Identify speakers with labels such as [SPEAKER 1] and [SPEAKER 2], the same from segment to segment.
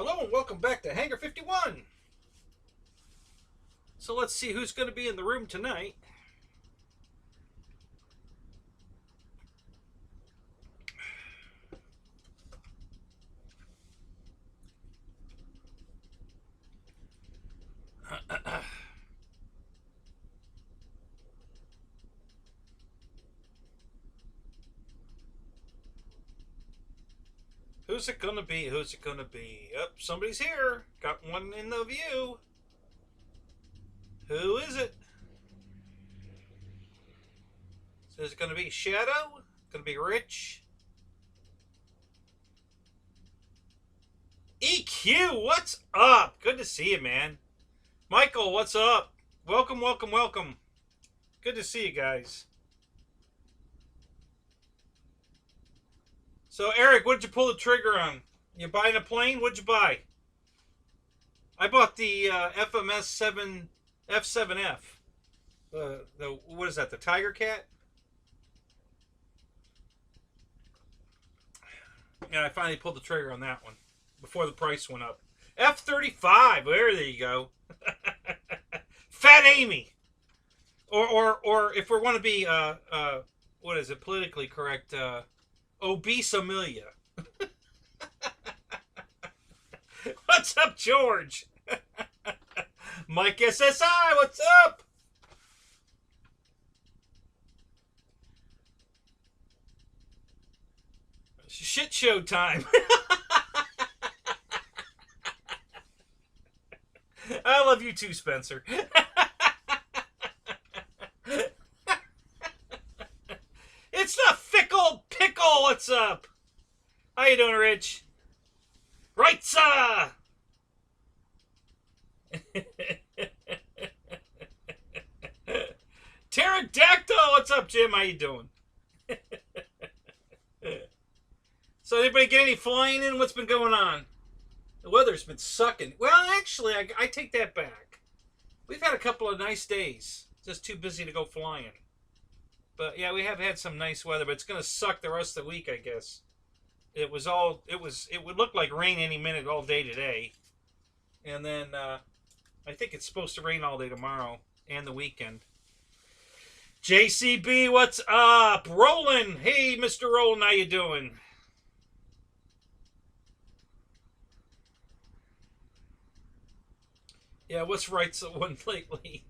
[SPEAKER 1] Hello and welcome back to Hangar 51. So let's see who's going to be in the room tonight. Who's it gonna be? Who's it gonna be? Yep, somebody's here. Got one in the view. Who is it? So is it gonna be Shadow? Gonna be Rich? EQ, what's up? Good to see you, man. Michael, what's up? Welcome, welcome, welcome. Good to see you guys. So, Eric, what did you pull the trigger on? You buying a plane? What'd you buy? I bought the FMS 7 F7F. What is that? The Tiger Cat? Yeah, I finally pulled the trigger on that one before the price went up. F35. There you go. Fat Amy. Or if we want to be what is it? Politically correct. Obese Amelia. What's up, George? Mike SSI, what's up? Shit show time. I love you too, Spencer. It's the fickle pickle. What's up? How you doing, Rich? Right, sir. Pterodactyl. What's up, Jim? How you doing? So, anybody get any flying in? What's been going on? The weather's been sucking. Well, actually, I take that back. We've had a couple of nice days. Just too busy to go flying. But yeah, we have had some nice weather, but it's going to suck the rest of the week, I guess. It would look like rain any minute all day today. And then I think it's supposed to rain all day tomorrow and the weekend. JCB, what's up? Roland. Hey, Mr. Roland, how you doing? Yeah, what's Right's the one lately?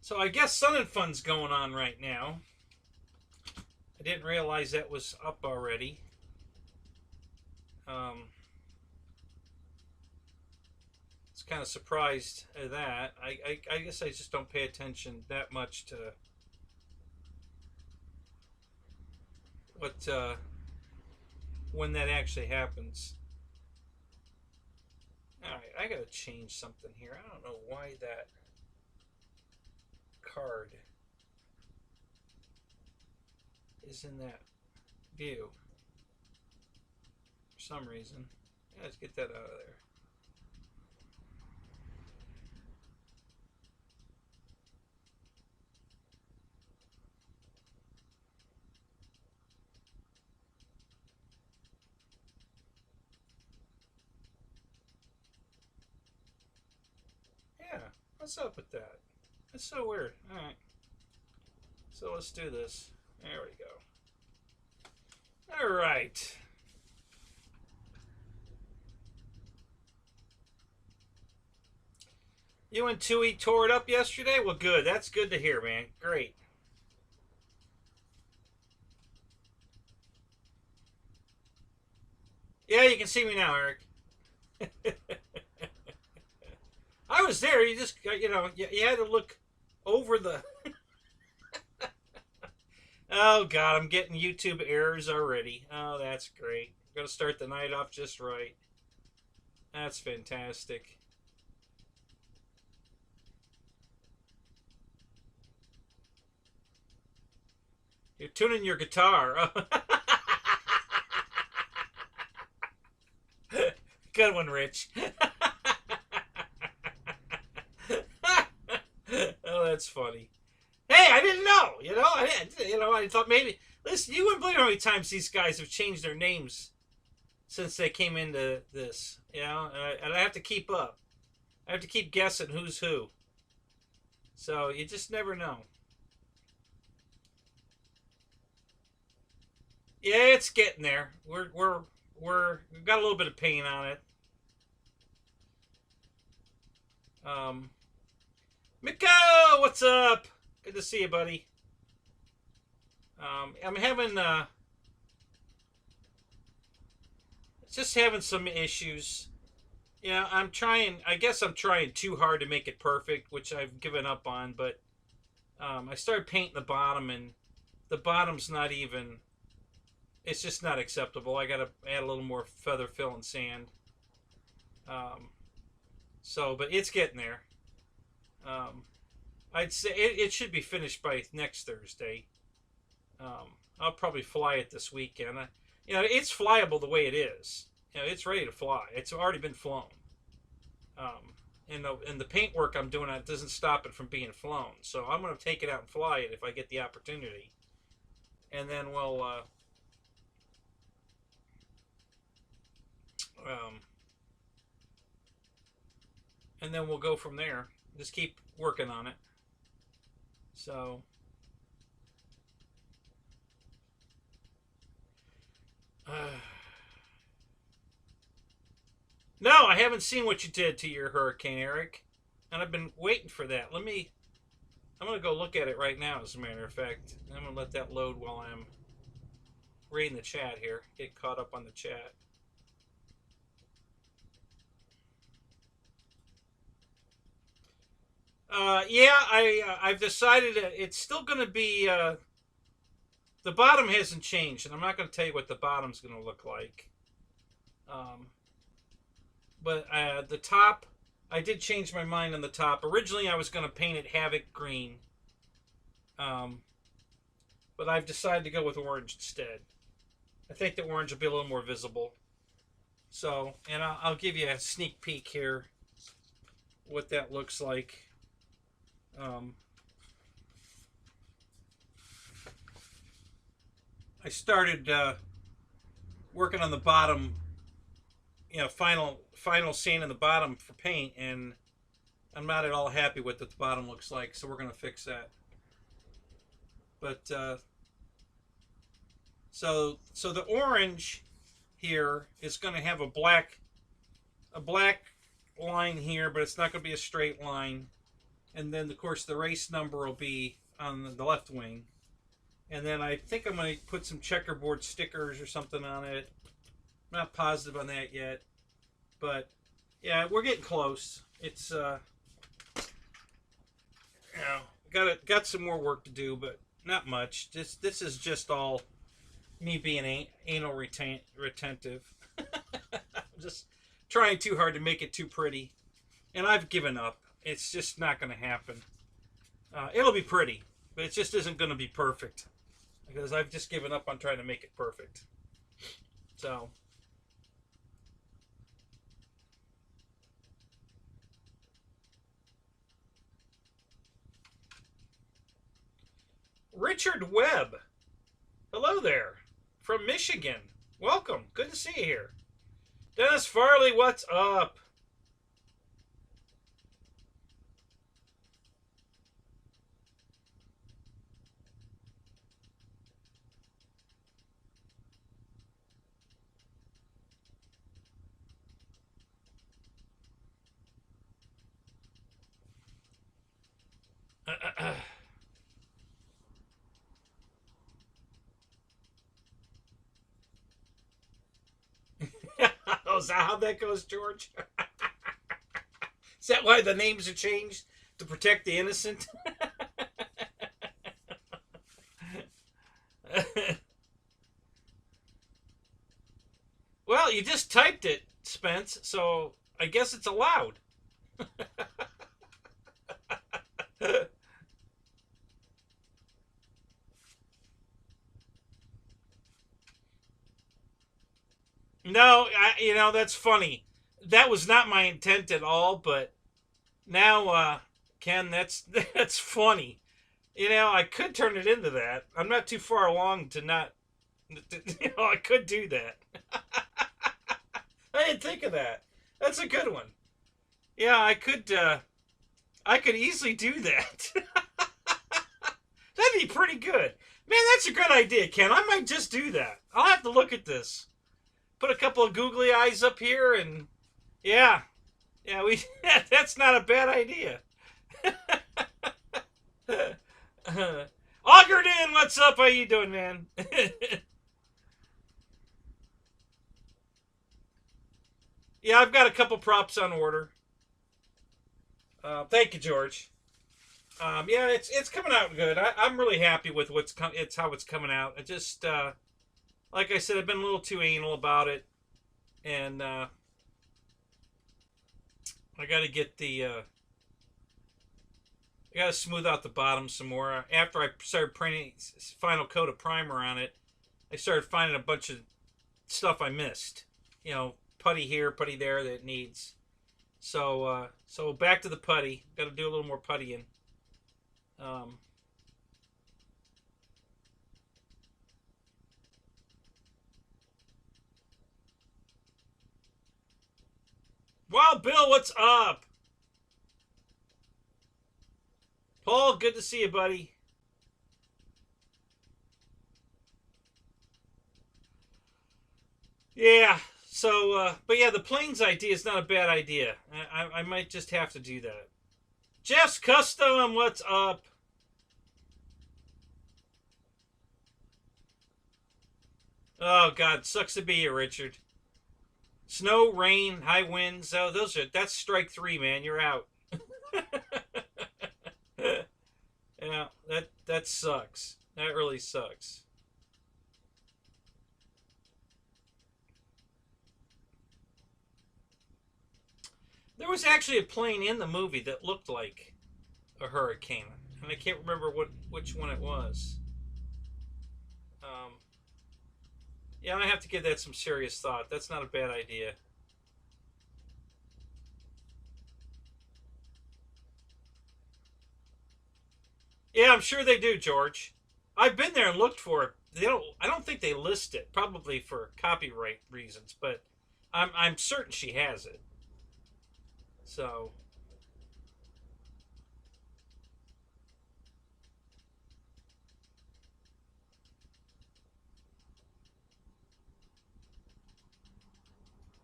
[SPEAKER 1] So I guess Sun and Fun's going on right now. I didn't realize that was up already. I was kind of surprised at that. I guess I just don't pay attention that much to what when that actually happens. Alright, I gotta change something here. I don't know why that card is in that view for some reason. Yeah, let's get that out of there. Yeah, what's up with that? That's so weird. Alright. So let's do this. There we go. Alright. You and Tui tore it up yesterday? Well, good. That's good to hear, man. Great. Yeah, you can see me now, Eric. I was there. You just, you know, you had to look over the... Oh, God, I'm getting YouTube errors already. Oh, that's great. Got to start the night off just right. That's fantastic. You're tuning your guitar. Good one, Rich. Oh, that's funny. Hey, I didn't know. I thought maybe Listen, you wouldn't believe how many times these guys have changed their names since they came into this. You know, and I have to keep up. I have to keep guessing who's who. So you just never know. Yeah, it's getting there. We've got a little bit of paint on it. Miko, what's up? Good to see you, buddy. I'm having just having some issues. Yeah, I'm trying. I guess I'm trying too hard to make it perfect, which I've given up on. But I started painting the bottom, and the bottom's not even. It's just not acceptable. I gotta add a little more feather fill and sand. But it's getting there. I'd say it should be finished by next Thursday. I'll probably fly it this weekend. It's flyable the way it is. It's ready to fly. It's already been flown. And the paint work I'm doing on it doesn't stop it from being flown. So I'm going to take it out and fly it if I get the opportunity. And then we'll go from there. Just keep working on it. So no, I haven't seen what you did to your hurricane, Eric, and I've been waiting for that. I'm gonna go look at it right now, as a matter of fact. I'm gonna let that load while I'm reading the chat here. Get caught up on the chat. Yeah, I've decided it's still going to be, the bottom hasn't changed, and I'm not going to tell you what the bottom's going to look like. But the top, I did change my mind on the top. Originally, I was going to paint it Havoc green. But I've decided to go with orange instead. I think the orange will be a little more visible. So, and I'll give you a sneak peek here, what that looks like. I started working on the bottom, final sand in the bottom for paint, and I'm not at all happy with what the bottom looks like, so we're going to fix that. But so the orange here is going to have a black line here, but it's not going to be a straight line. And then, of course, the race number will be on the left wing. And then I think I'm going to put some checkerboard stickers or something on it. I'm not positive on that yet. But, yeah, we're getting close. It's, got some more work to do, but not much. This is just all me being anal retentive. I'm just trying too hard to make it too pretty. And I've given up. It's just not going to happen. It'll be pretty, but it just isn't going to be perfect, because I've just given up on trying to make it perfect. So, Richard Webb, hello there, from Michigan. Welcome. Good to see you here. Dennis Farley, what's up? Oh, is that how that goes, George? Is that why the names are changed? To protect the innocent? Well, you just typed it, Spence, so I guess it's allowed. No, that's funny. That was not my intent at all, but now, Ken, that's funny. You know, I could turn it into that. I'm not too far along to not. You know, I could do that. I didn't think of that. That's a good one. Yeah, I could. I could easily do that. That'd be pretty good. Man, that's a good idea, Ken. I might just do that. I'll have to look at this. Put a couple of googly eyes up here, and yeah, yeah, we. That's not a bad idea. Augerton, what's up? How you doing, man? Yeah, I've got a couple props on order. Thank you, George. Yeah, it's coming out good. I'm really happy with it's how it's coming out. I just like I said, I've been a little too anal about it, and I got to get I got to smooth out the bottom some more. After I started printing final coat of primer on it, I started finding a bunch of stuff I missed. You know, putty here, putty there that it needs. So back to the putty. Got to do a little more puttying. Wild Bill, what's up? Paul, good to see you, buddy. Yeah. So, but yeah, the planes idea is not a bad idea. I might just have to do that. Jeff's Custom, what's up? Oh God, sucks to be you, Richard. Snow, rain, high winds. Oh, that's strike three, man. You're out. Yeah, that sucks. That really sucks. There was actually a plane in the movie that looked like a hurricane, and I can't remember which one it was. Um, yeah, I have to give that some serious thought. That's not a bad idea. Yeah, I'm sure they do, George. I've been there and looked for it. They don't. I don't think they list it, probably for copyright reasons, but I'm certain she has it. So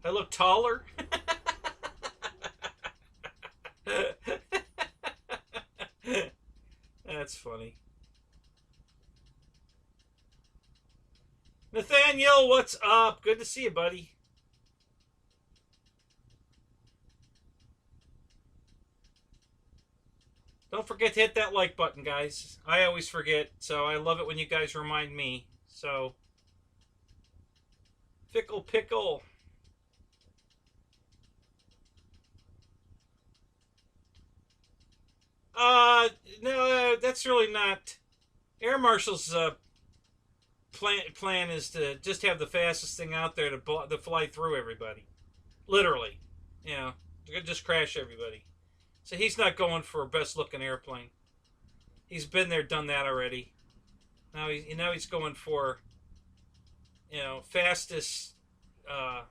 [SPEAKER 1] I look taller. That's funny. Nathaniel, what's up? Good to see you, buddy. Don't forget to hit that like button, guys. I always forget, so I love it when you guys remind me. So, Fickle Pickle. No, that's really not. Air Marshal's plan is to just have the fastest thing out there to fly through everybody. Literally. You know, just crash everybody. So he's not going for a best looking airplane. He's been there, done that already. Now he's going for, fastest, uh,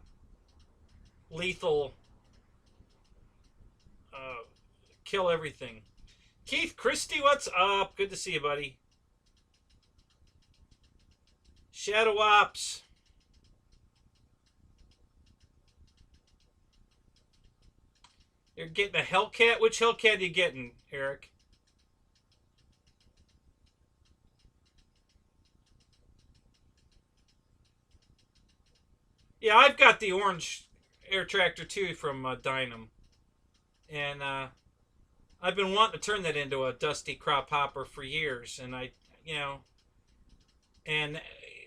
[SPEAKER 1] lethal, uh, kill everything. Keith Christie, what's up? Good to see you, buddy. Shadow Ops. You're getting a Hellcat? Which Hellcat are you getting, Eric? Yeah, I've got the orange air tractor too from Dynam. And I've been wanting to turn that into a dusty crop hopper for years. And you know, and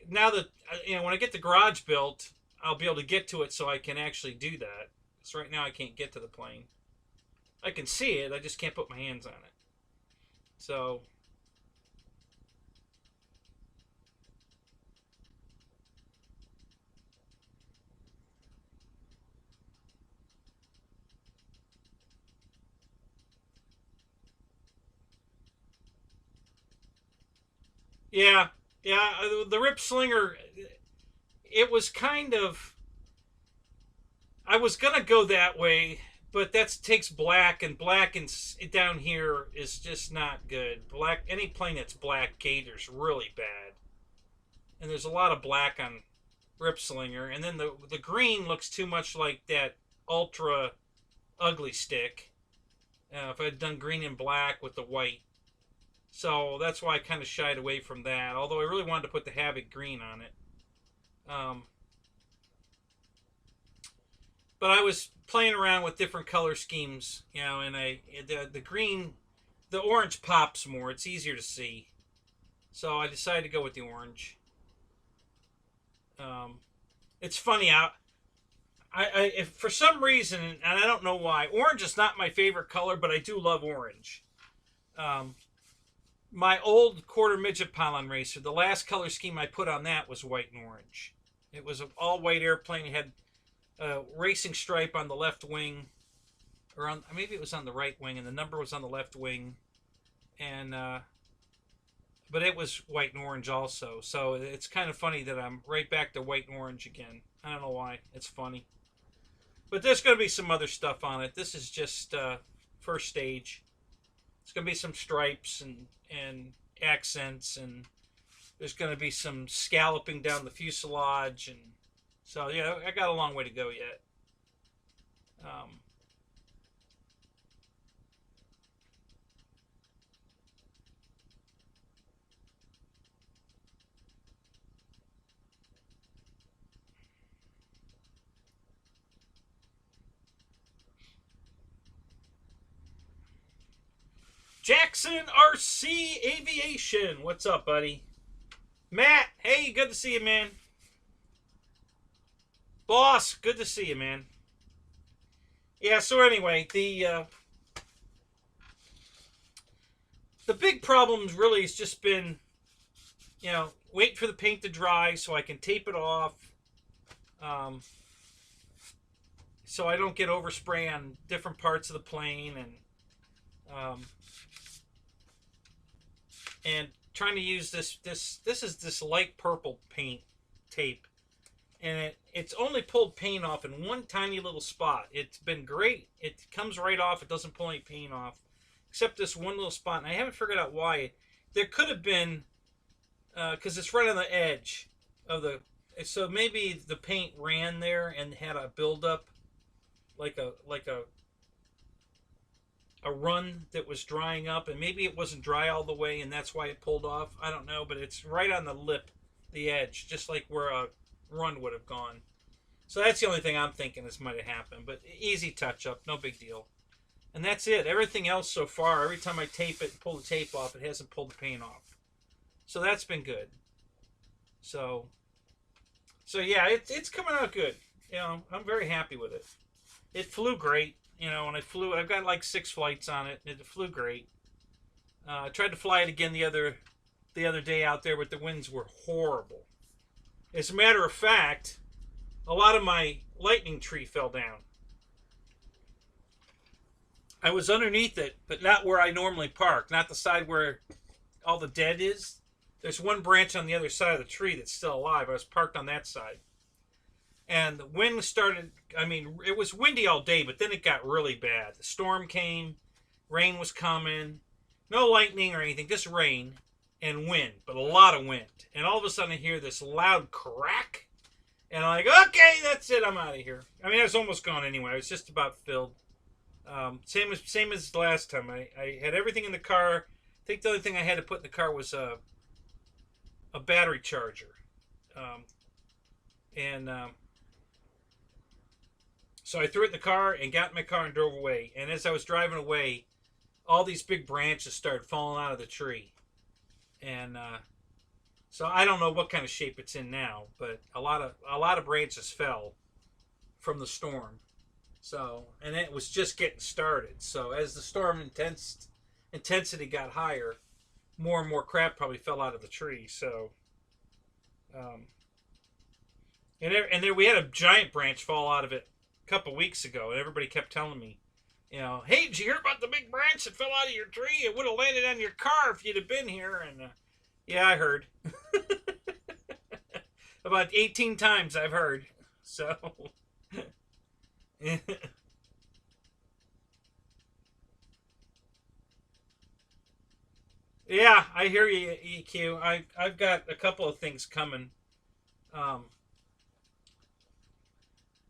[SPEAKER 1] now that, when I get the garage built, I'll be able to get to it so I can actually do that. Because right now I can't get to the plane. I can see it, I just can't put my hands on it. So, Yeah, yeah. The Rip Slinger, it was kind of. I was gonna go that way, but that takes black, and black and down here is just not good. Black, any plane that's black, Gator's really bad, and there's a lot of black on Rip Slinger, and then the green looks too much like that ultra ugly stick. If I'd done green and black with the white, so that's why I kind of shied away from that. Although I really wanted to put the Havoc green on it. Um, but I was playing around with different color schemes, and the green, the orange pops more. It's easier to see, so I decided to go with the orange. It's funny, if for some reason, and I don't know why, orange is not my favorite color, but I do love orange. My old quarter midget pylon racer, the last color scheme I put on that was white and orange. It was an all white airplane. It had a racing stripe on the left wing, or on, maybe it was on the right wing, and the number was on the left wing, and but it was white and orange also. So it's kind of funny that I'm right back to white and orange again. I don't know why. It's funny. But there's going to be some other stuff on it. This is just first stage. It's going to be some stripes and accents, and there's going to be some scalloping down the fuselage, and so yeah, I got a long way to go yet. Jackson RC Aviation, what's up, buddy? Matt, hey, good to see you, man. Boss, good to see you, man. Yeah, so anyway, the big problems really has just been, wait for the paint to dry so I can tape it off, so I don't get overspray on different parts of the plane, and trying to use this is this light purple paint tape, and it's only pulled paint off in one tiny little spot. It's been great. It comes right off. It doesn't pull any paint off, except this one little spot, and I haven't figured out why. There could have been, because it's right on the edge of the, so maybe the paint ran there and had a buildup, like a run that was drying up, and maybe it wasn't dry all the way, and that's why it pulled off. I don't know, but it's right on the lip, the edge, just like where a run would have gone. So that's the only thing I'm thinking this might have happened, but easy touch up, no big deal. And that's it. Everything else so far, every time I tape it and pull the tape off, it hasn't pulled the paint off. So that's been good. So yeah, it's coming out good. I'm very happy with it. It flew great. When I flew, I've got like 6 flights on it. It flew great. I tried to fly it again the other day out there, but the winds were horrible. As a matter of fact, a lot of my lightning tree fell down. I was underneath it, but not where I normally park, not the side where all the dead is. There's one branch on the other side of the tree that's still alive. I was parked on that side. And the wind started, it was windy all day, but then it got really bad. The storm came, rain was coming, no lightning or anything, just rain and wind, but a lot of wind. And all of a sudden I hear this loud crack, and I'm like, okay, that's it, I'm out of here. I was almost gone anyway. I was just about filled. Same as the last time. I had everything in the car. I think the only thing I had to put in the car was a battery charger. So I threw it in the car and got in my car and drove away. And as I was driving away, all these big branches started falling out of the tree. And so I don't know what kind of shape it's in now, but a lot of branches fell from the storm. So, and it was just getting started. So as the storm intensity got higher, more and more crap probably fell out of the tree. So, and there we had a giant branch fall out of it a couple weeks ago, and everybody kept telling me, hey, did you hear about the big branch that fell out of your tree? It would have landed on your car if you'd have been here. And Yeah, I heard. About 18 times I've heard. So, yeah, I hear you, EQ. I've got a couple of things coming, um,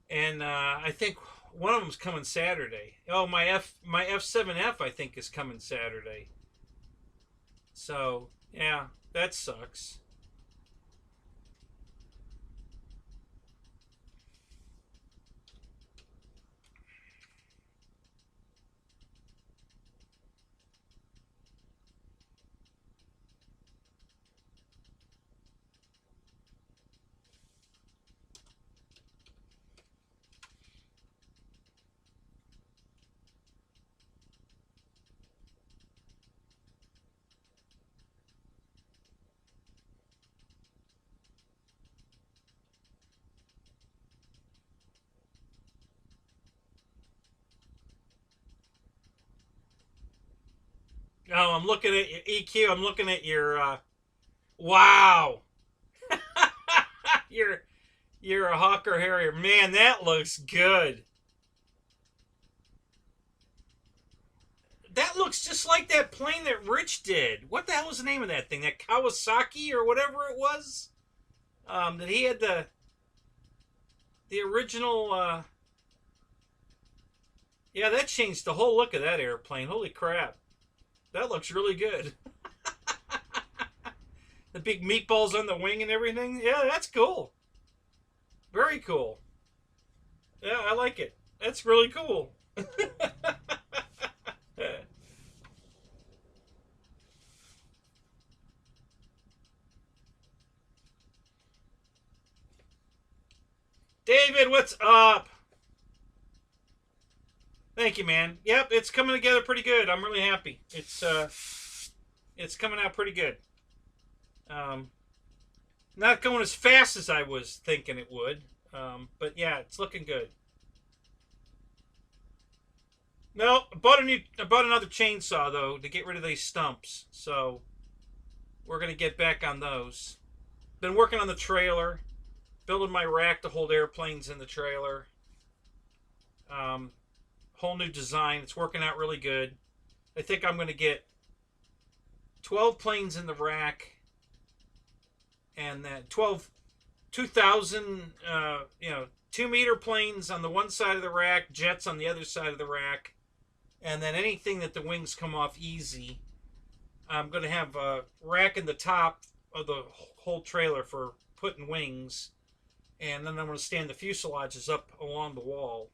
[SPEAKER 1] and I think one of them's coming Saturday. Oh, my F7F I think is coming Saturday. So yeah, that sucks. Oh, I'm looking at your EQ. I'm looking at your wow. you're you're a Hawker Harrier. Man, that looks good. That looks just like that plane that Rich did. What the hell was the name of that thing? That Kawasaki or whatever it was? That he had the original. Yeah, that changed the whole look of that airplane. Holy crap, that looks really good. The big meatballs on the wing and everything. Yeah, that's cool. Very cool. Yeah, I like it. That's really cool. David, what's up? Thank you, man. Yep, it's coming together pretty good. I'm really happy. It's coming out pretty good. Um, Not going as fast as I was thinking it would, but yeah, it's looking good. No, I bought another chainsaw though to get rid of these stumps. So we're gonna get back on those. Been working on the trailer, building my rack to hold airplanes in the trailer. Um, Whole new design. It's working out really good. I think I'm gonna get 12 planes in the rack, and then 12 2,000 2-meter planes on the one side of the rack, jets on the other side of the rack, and then anything that the wings come off easy. I'm going to have a rack in the top of the whole trailer for putting wings, and then I'm going to stand the fuselages up along the wall.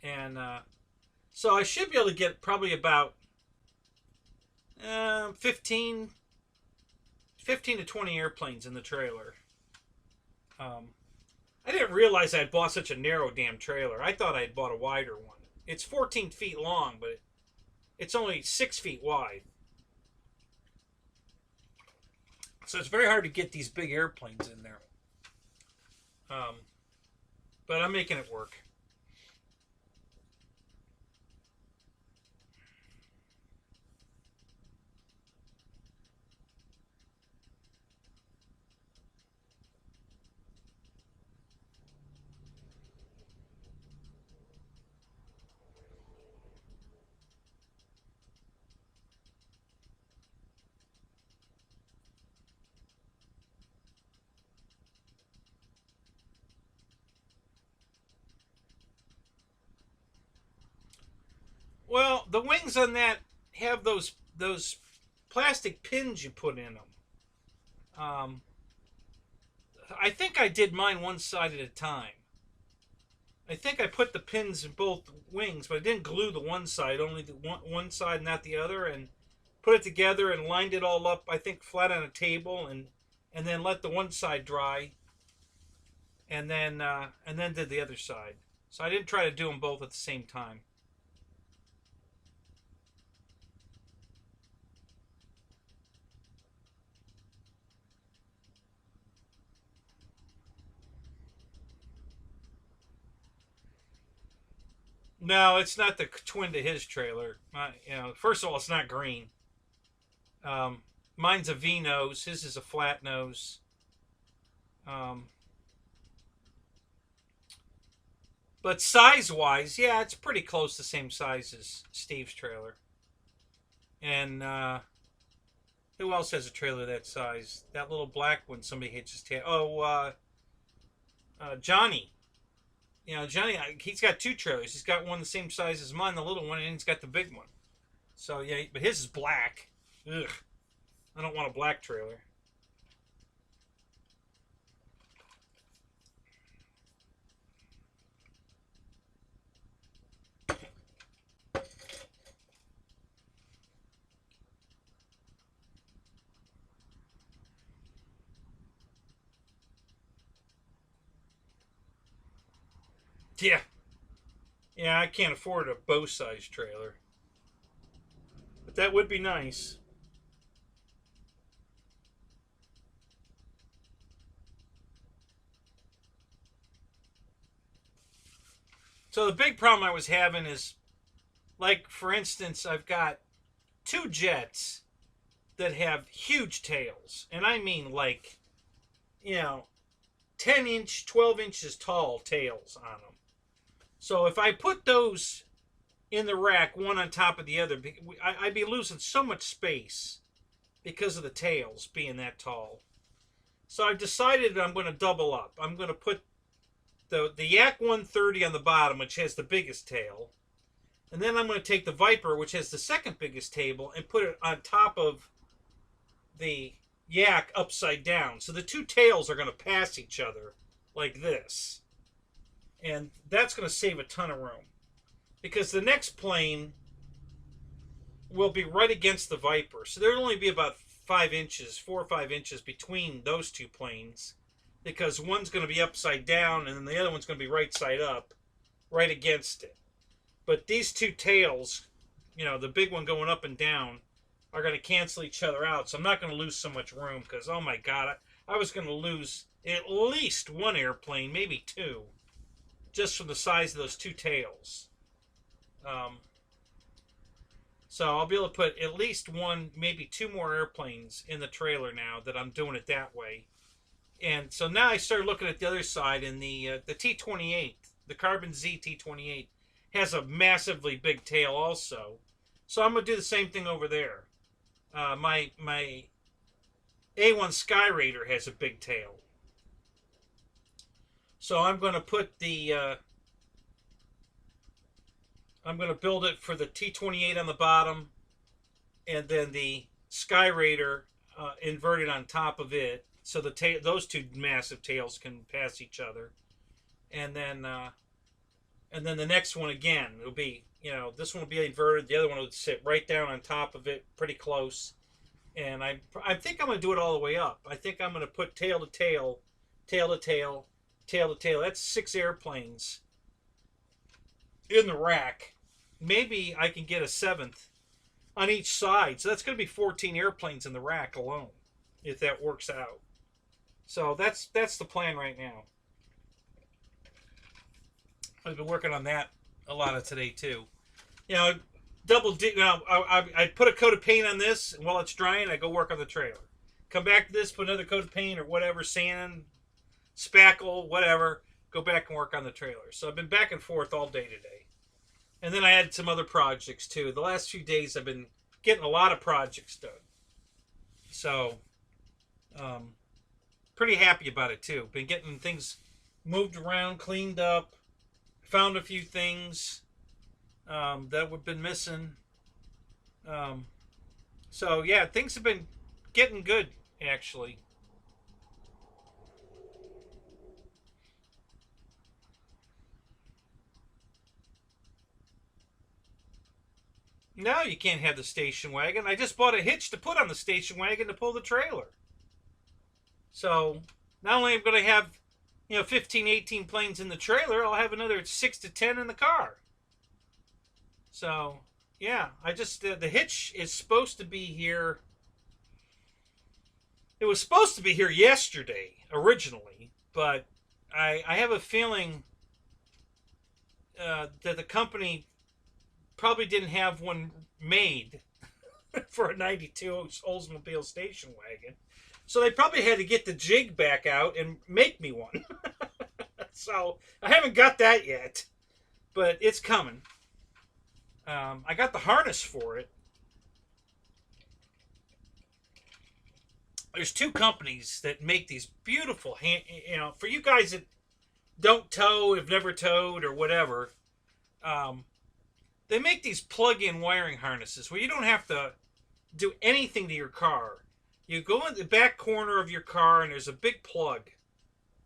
[SPEAKER 1] And so I should be able to get probably about 15 to 20 airplanes in the trailer. I didn't realize I had bought such a narrow damn trailer. I thought I had bought a wider one. It's 14 feet long, but it's only 6 feet wide. So it's very hard to get these big airplanes in there. Um, but I'm making it work. Well, the wings on that have those plastic pins you put in them. Um, I think I did mine one side at a time. I think I put the pins in both wings, but I didn't glue the one side, only the one side, not the other, and put it together and lined it all up. I think flat on a table, and then let the one side dry, and then did the other side. So I didn't try to do them both at the same time. No, it's not the twin to his trailer. First of all, it's not green. Mine's a V nose. His is a flat nose. But size-wise, yeah, it's pretty close to the same size as Steve's trailer. And who else has a trailer that size? That little black one somebody hit his tail. Oh, Johnny. You know, Johnny, he's got two trailers. He's got one the same size as mine, the little one, and he's got the big one. So, yeah, but his is black. Ugh. I don't want a black trailer. Yeah. Yeah, I can't afford a bow-sized trailer. But that would be nice. So the big problem I was having is, like, for instance, I've got two jets that have huge tails. And I mean, like, 10 inch, 12 inches tall tails on them. So if I put those in the rack, one on top of the other, I'd be losing so much space because of the tails being that tall. So I've decided I'm going to double up. I'm going to put the Yak 130 on the bottom, which has the biggest tail. And then I'm going to take the Viper, which has the second biggest tail, and put it on top of the Yak upside down. So the two tails are going to pass each other like this. And that's going to save a ton of room. Because the next plane will be right against the Viper. So there'll only be about 5 inches, 4 or 5 inches between those two planes. Because one's going to be upside down and then the other one's going to be right side up, right against it. But these two tails, the big one going up and down, are going to cancel each other out. So I'm not going to lose so much room because, oh my God, I was going to lose at least one airplane, maybe two, just from the size of those two tails. So I'll be able to put at least one, maybe two more airplanes in the trailer now that I'm doing it that way. And so now I started looking at the other side, and the T-28, the Carbon Z T-28, has a massively big tail also. So I'm going to do the same thing over there. My A1 Sky Raider has a big tail. So I'm going to put the... I'm going to build it for the T-28 on the bottom, and then the Sky Raider inverted on top of it, so those two massive tails can pass each other. And then the next one again, it'll be, this one will be inverted, the other one will sit right down on top of it, pretty close. And I think I'm going to do it all the way up. I think I'm going to put tail to tail, tail to tail, tail to tail. That's 6 airplanes in the rack. Maybe I can get a 7th on each side. So that's going to be 14 airplanes in the rack alone, if that works out. So that's the plan right now. I've been working on that a lot of today too. I put a coat of paint on this, and while it's drying, I go work on the trailer. Come back to this, put another coat of paint or whatever, sand, spackle, whatever. Go back and work on the trailer. So I've been back and forth all day today. And then I had some other projects too. The last few days I've been getting a lot of projects done. So, pretty happy about it too. Been getting things moved around, cleaned up, found a few things that we've been missing. So yeah, things have been getting good actually. No, you can't have the station wagon. I just bought a hitch to put on the station wagon to pull the trailer. So, not only am I going to have, 15, 18 planes in the trailer, I'll have another 6 to 10 in the car. So, yeah, the hitch is supposed to be here. It was supposed to be here yesterday, originally, but I have a feeling that the company probably didn't have one made for a 92 Oldsmobile station wagon. So they probably had to get the jig back out and make me one. So I haven't got that yet, but it's coming. I got the harness for it. There's two companies that make these beautiful for you guys that don't tow, have never towed, or whatever. They make these plug-in wiring harnesses where you don't have to do anything to your car. You go in the back corner of your car and there's a big plug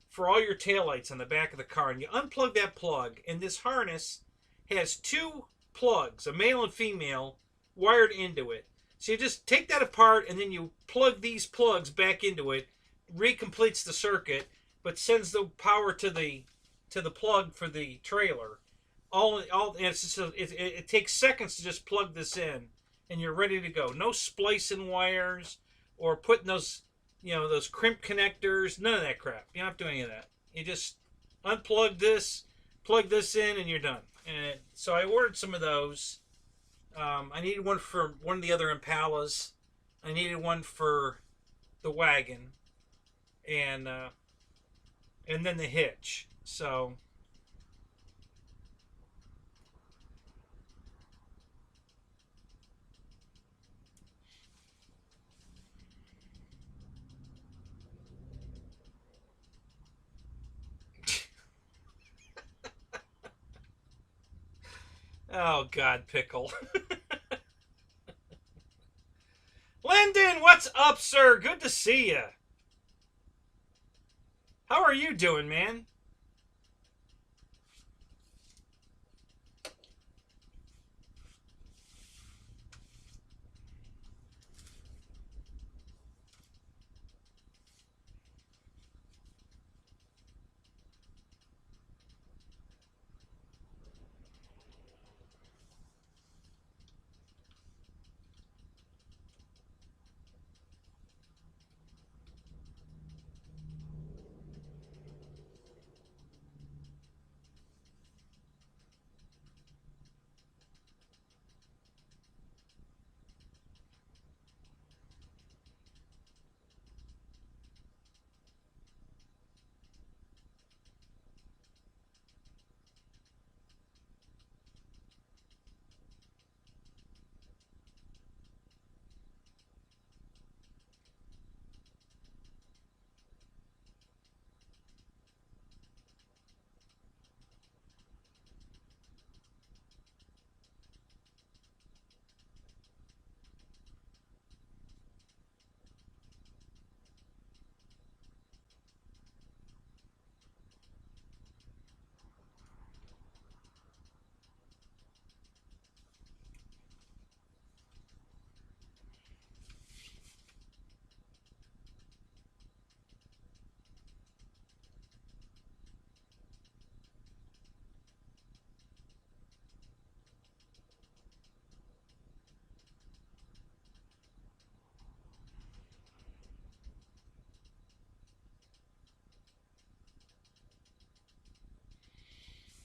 [SPEAKER 1] for all your taillights on the back of the car, and you unplug that plug, and this harness has two plugs, a male and female, wired into it. So you just take that apart and then you plug these plugs back into it, recompletes the circuit, but sends the power to the plug for the trailer. And it takes seconds to just plug this in, and you're ready to go. No splicing wires or putting those those crimp connectors. None of that crap. You don't have to do any of that. You just unplug this, plug this in, and you're done. And so I ordered some of those. I needed one for one of the other Impalas. I needed one for the wagon, and then the hitch. So oh God, Pickle. Lyndon, what's up, sir? Good to see you. How are you doing, man?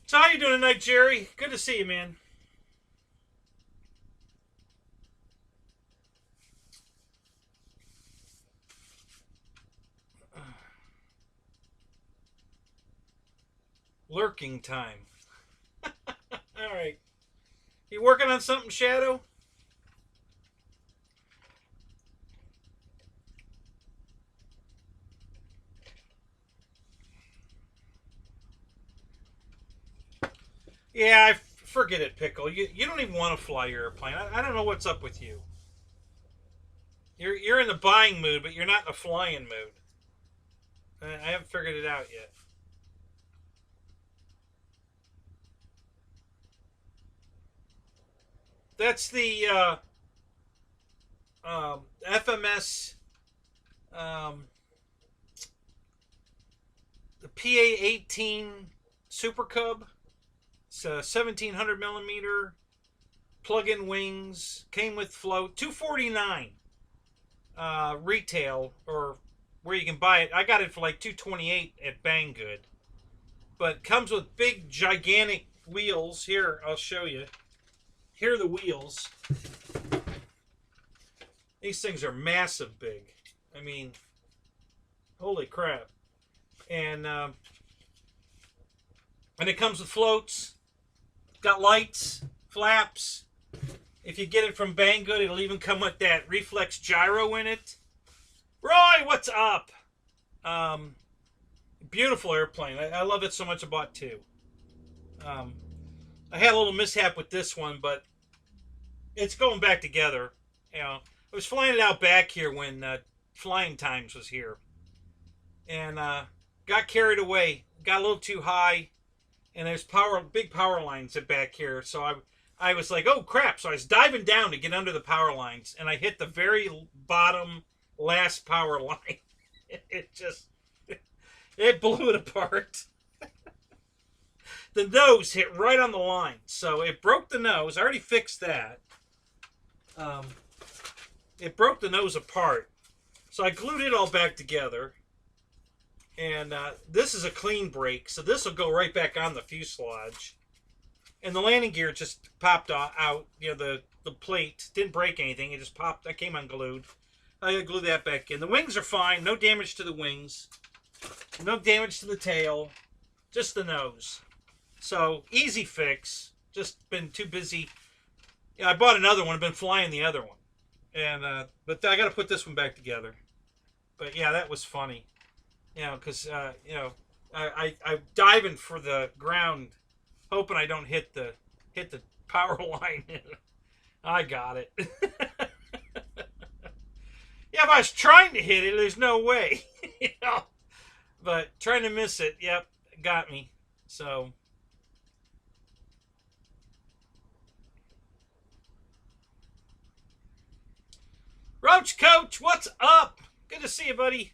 [SPEAKER 1] So how you doing tonight, Jerry? Good to see you, man. Lurking time. All right. You working on something, Shadow? Yeah, forget it, Pickle. You don't even want to fly your airplane. I don't know what's up with you. You're in the buying mood, but you're not in the flying mood. I haven't figured it out yet. That's the FMS, the PA-18 Super Cub. It's a 1700 millimeter plug-in wings. Came with float. $249 retail, or where you can buy it. I got it for like $228 at Banggood. But comes with big, gigantic wheels. Here, I'll show you. Here are the wheels. These things are massive big. I mean, holy crap. And it comes with floats. Got lights, flaps. If you get it from Banggood, it'll even come with that reflex gyro in it. Roy, what's up? Beautiful airplane. I love it so much. I bought two. I had a little mishap with this one, but it's going back together. You know, I was flying it out back here when Flying Times was here, and got carried away. Got a little too high, and there's big power lines at back here. So I was like, oh crap! So I was diving down to get under the power lines, and I hit the very bottom last power line. It blew it apart. The nose hit right on the line, so it broke the nose. I already fixed that. It broke the nose apart, so I glued it all back together. And this is a clean break, so this will go right back on the fuselage. And the landing gear just popped out. You know, the plate didn't break anything. It just popped. That came unglued. I gotta glue that back in. The wings are fine. No damage to the wings. No damage to the tail. Just the nose. So, easy fix. Just been too busy. Yeah, I bought another one. I've been flying the other one. And but I got to put this one back together. But yeah, that was funny. You know, because you know, I'm diving for the ground, hoping I don't hit the power line. I got it. Yeah, if I was trying to hit it, there's no way. You know, but trying to miss it, yep, got me. So. Roach Coach, what's up? Good to see you, buddy.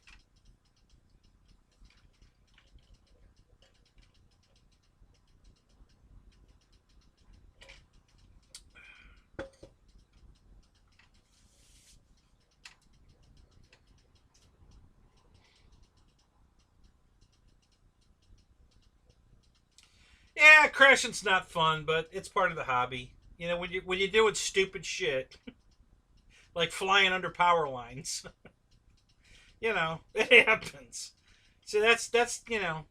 [SPEAKER 1] Yeah, crashing's not fun, but it's part of the hobby. You know, when you're doing stupid shit, like flying under power lines, you know, it happens. So that's you know,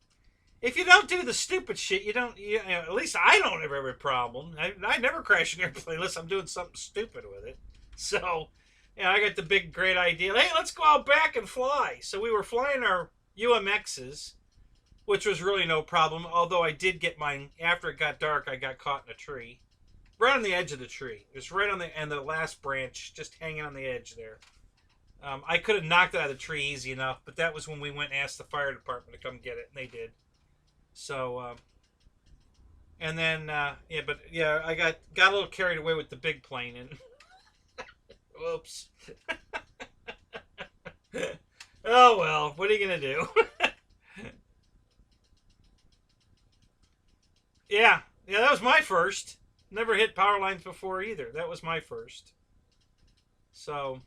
[SPEAKER 1] if you don't do the stupid shit, you don't. You know, at least I don't ever have a problem. I never crash an airplane unless I'm doing something stupid with it. So, you know, I got the big great idea. Hey, let's go out back and fly. So we were flying our UMXs, which was really no problem. Although I did get mine after it got dark. I got caught in a tree, right on the edge of the tree. It was right on the last branch, just hanging on the edge there. I could have knocked it out of the tree easy enough, but that was when we went and asked the fire department to come get it, and they did. So, and then yeah, but yeah, I got a little carried away with the big plane, and whoops. Oh well, what are you gonna do? Yeah, that was my first. Never hit power lines before either. That was my first. So.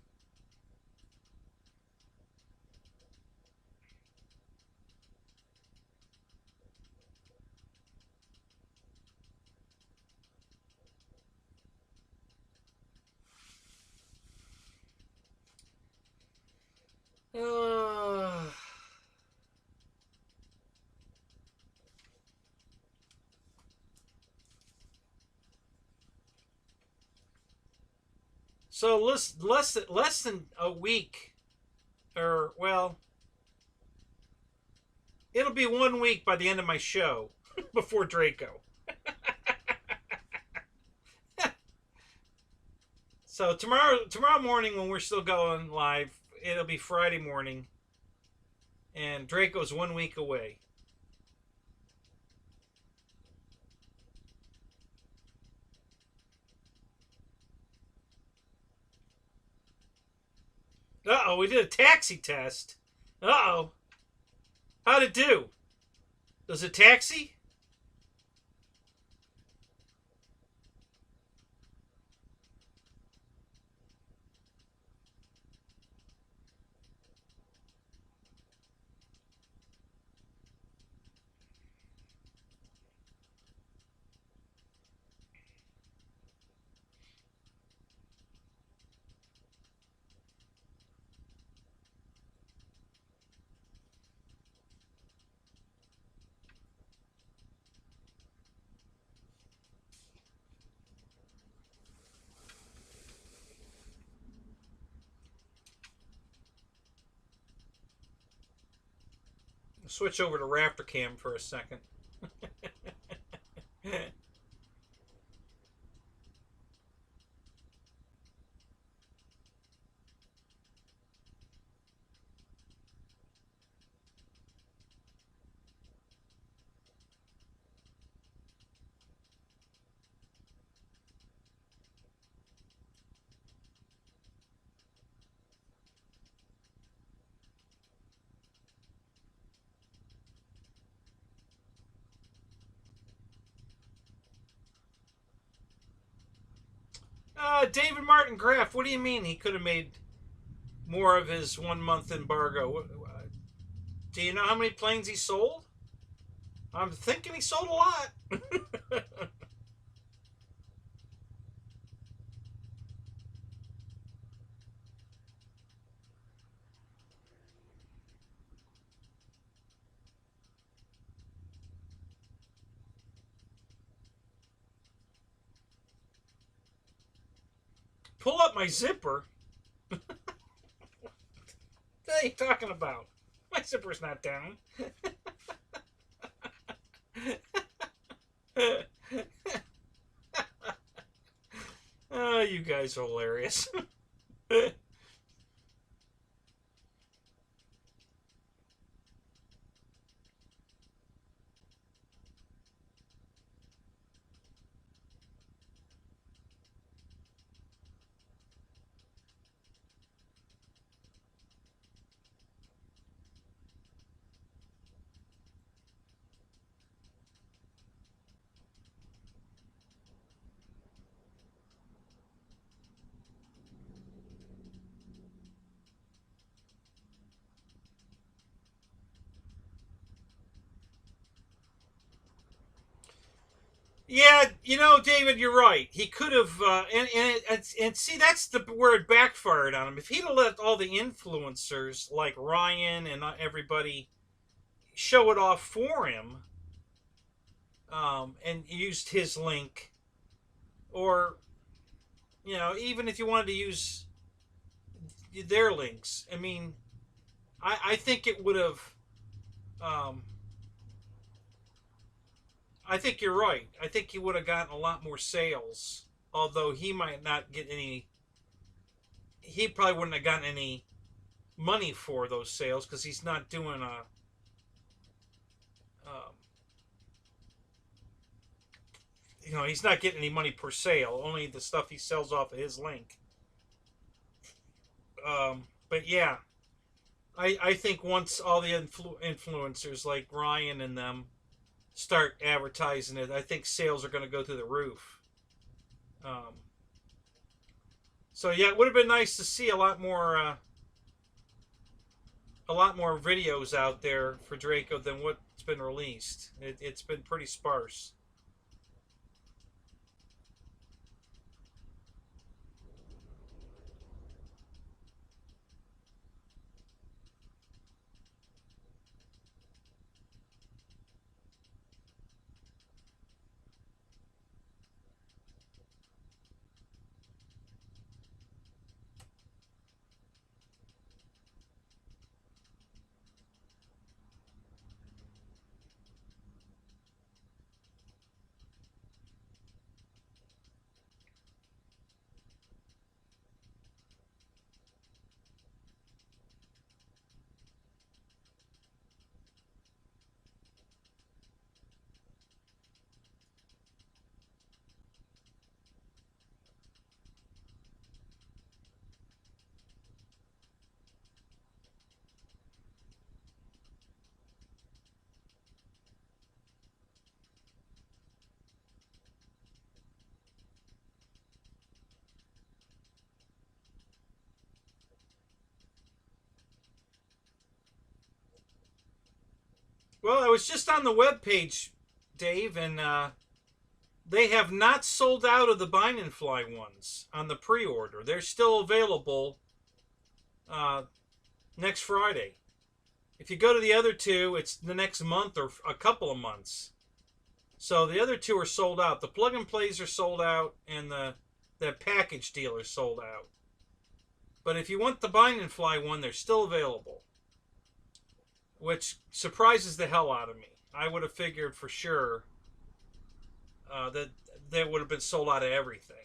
[SPEAKER 1] So less than a week, or well, it'll be 1 week by the end of my show before Draco. So tomorrow morning when we're still going live, it'll be Friday morning, and Draco's 1 week away. Uh-oh, we did a taxi test. Uh-oh. How'd it do? Does it taxi? switch over to Raptor Cam for a second. David Martin Graff, what do you mean he could have made more of his 1 month embargo? Do you know how many planes he sold? I'm thinking he sold a lot. Pull up my zipper. What are you talking about? My zipper's not down. Oh, you guys are hilarious. Yeah, you know, David, you're right. He could have, and see, that's the where it backfired on him. If he'd have let all the influencers like Ryan and everybody show it off for him, and used his link, or even if you wanted to use their links, I mean, I think it would have. Um, I think you're right. I think he would have gotten a lot more sales, although he might not get any. He probably wouldn't have gotten any money for those sales because he's not doing a. He's not getting any money per sale. Only the stuff he sells off of his link. But yeah, I think once all the influencers like Ryan and them start advertising it, I think sales are going to go through the roof. So yeah, it would have been nice to see a lot more videos out there for Draco than what's been released. It's been pretty sparse. Well, I was just on the webpage, Dave, and they have not sold out of the Bind and Fly ones on the pre-order. They're still available next Friday. If you go to the other two, it's the next month or a couple of months. So the other two are sold out. The plug and plays are sold out, and the package deal is sold out. But if you want the Bind and Fly one, they're still available. which surprises the hell out of me. I would have figured for sure that they would have been sold out of everything.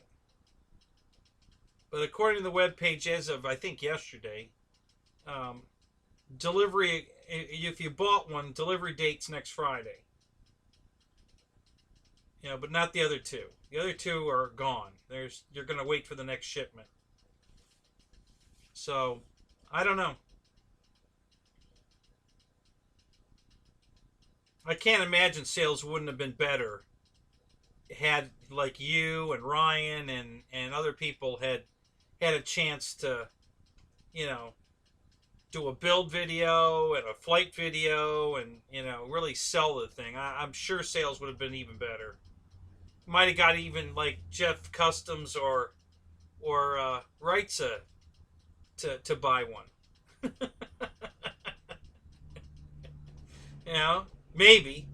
[SPEAKER 1] But according to the webpage, as of I think yesterday, delivery, if you bought one, delivery date's next Friday. You know, but not the other two. The other two are gone. You're going to wait for the next shipment. So, I don't know. I can't imagine sales wouldn't have been better had, like, you and Ryan and other people had a chance to, you know, do a build video and a flight video and, you know, really sell the thing. I'm sure sales would have been even better. Might have got even like Jeff Customs or Wrightsa to buy one. You know, maybe.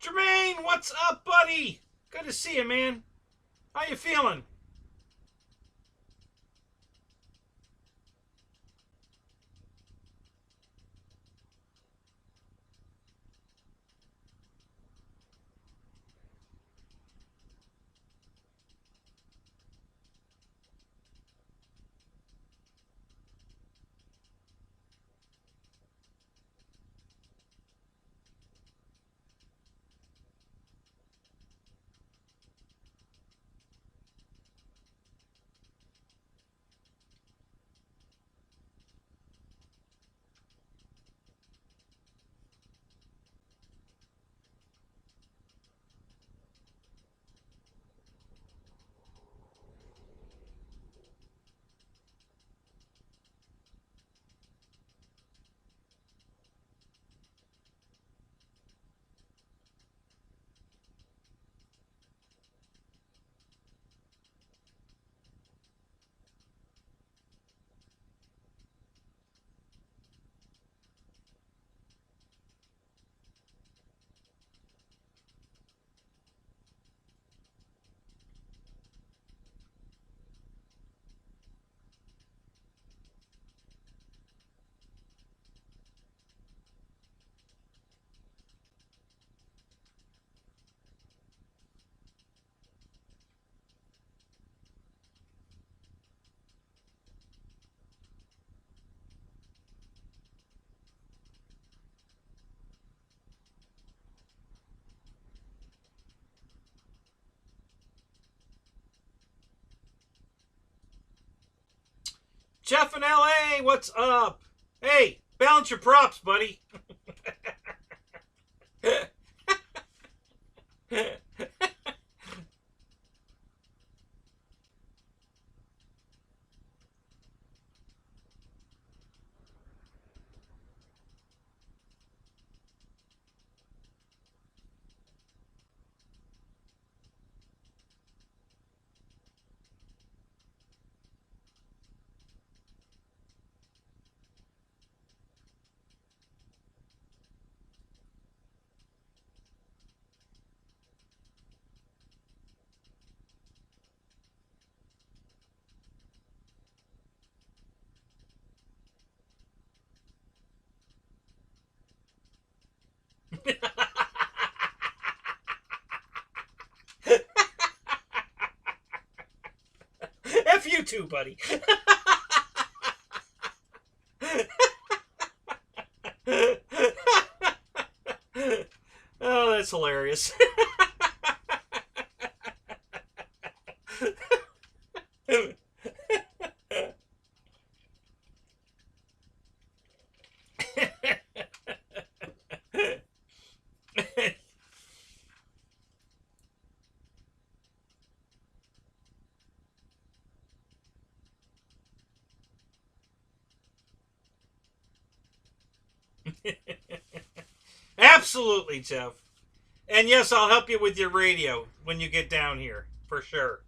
[SPEAKER 1] Jermaine, what's up, buddy? Good to see you, man. How you feeling? Jeff in LA, what's up? Hey, balance your props, buddy. F you too, buddy. Oh, that's hilarious. Absolutely, Jeff. And yes, I'll help you with your radio when you get down here, for sure.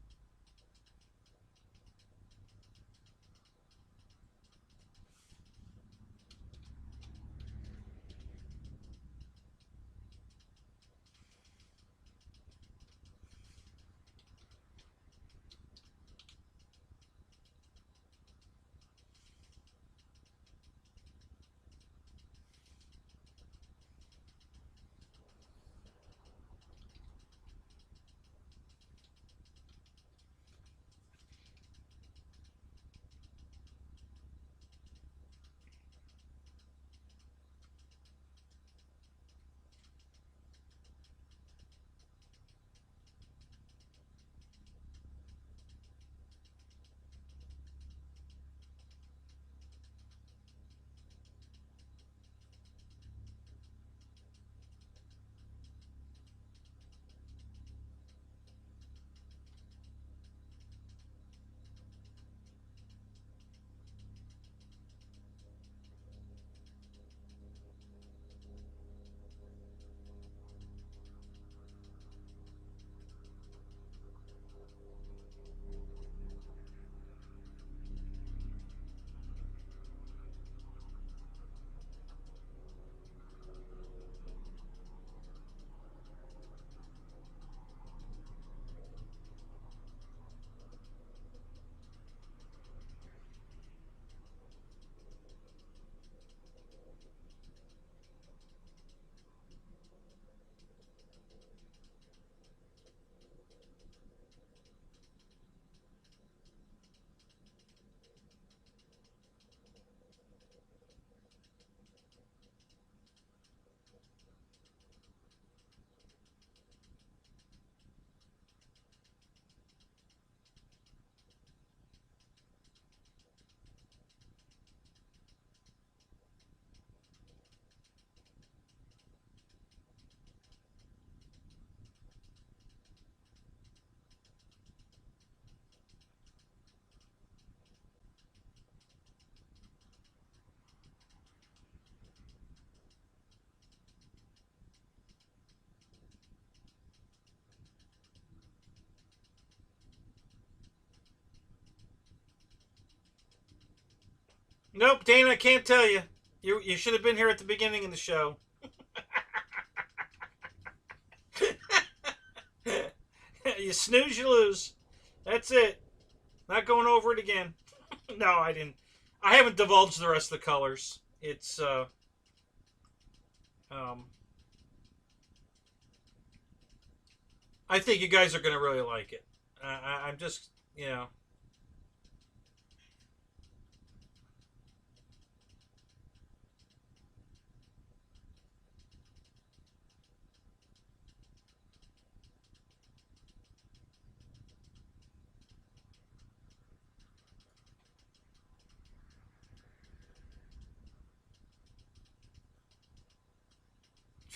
[SPEAKER 1] Nope, Dana, I can't tell you. You should have been here at the beginning of the show. You snooze, you lose. That's it. Not going over it again. No, I didn't. I haven't divulged the rest of the colors. It's um I think you guys are going to really like it. I'm just, you know.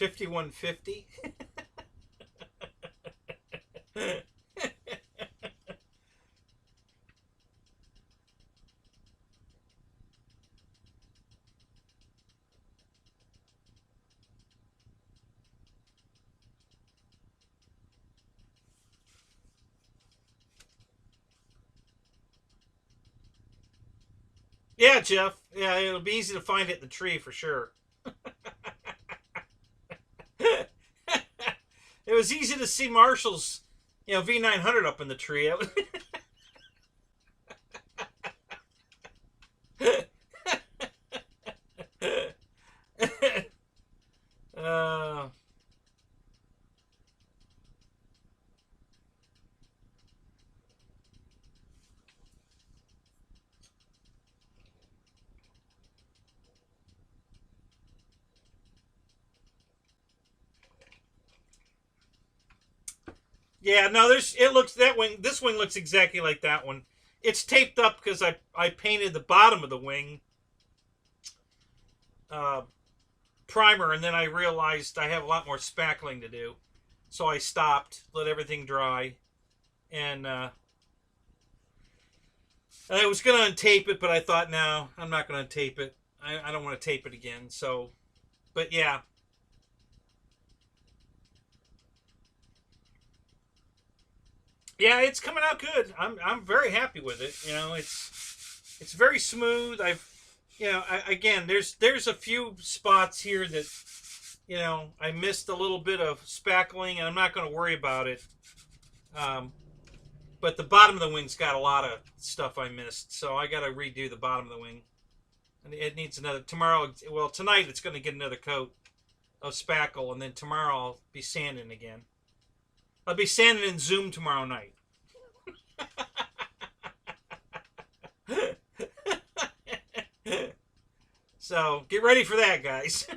[SPEAKER 1] 5150. Yeah, Jeff. Yeah, it'll be easy to find it in the tree for sure. It was easy to see Marshall's, V900 up in the tree. uh, Yeah, no, it looks, that wing, this wing looks exactly like that one. It's taped up because I painted the bottom of the wing uh, primer, and then I realized I have a lot more spackling to do. So I stopped, let everything dry, and I was going to untape it, but I thought, no, I'm not going to tape it. I don't want to tape it again. So, but yeah. Yeah, it's coming out good. I'm very happy with it. You know, it's very smooth. Again, there's a few spots here that, I missed a little bit of spackling, and I'm not going to worry about it. But the bottom of the wing's got a lot of stuff I missed, so I got to redo the bottom of the wing. And it needs another, tonight it's going to get another coat of spackle, and then tomorrow I'll be sanding again. I'll be sanding in Zoom tomorrow night. So get ready for that, guys.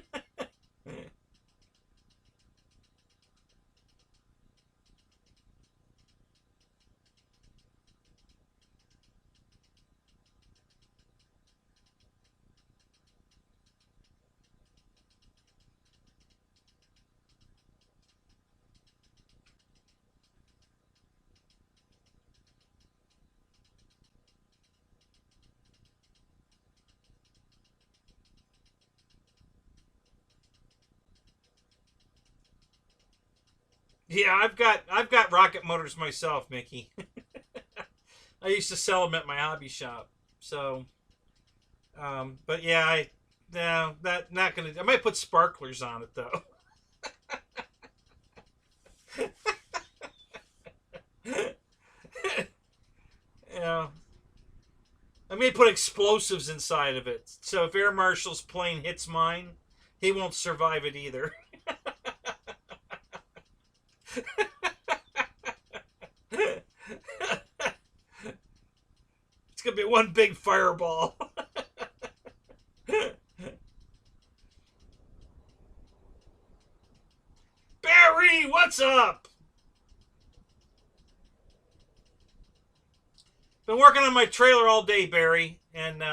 [SPEAKER 1] Yeah, I've got rocket motors myself, Mickey. I used to sell them at my hobby shop. So, but yeah, no, that not gonna. I might put sparklers on it though. You know, I may put explosives inside of it. So if Air Marshal's plane hits mine, he won't survive it either. It's gonna be one big fireball. Barry, what's up? Been working on my trailer all day, Barry, and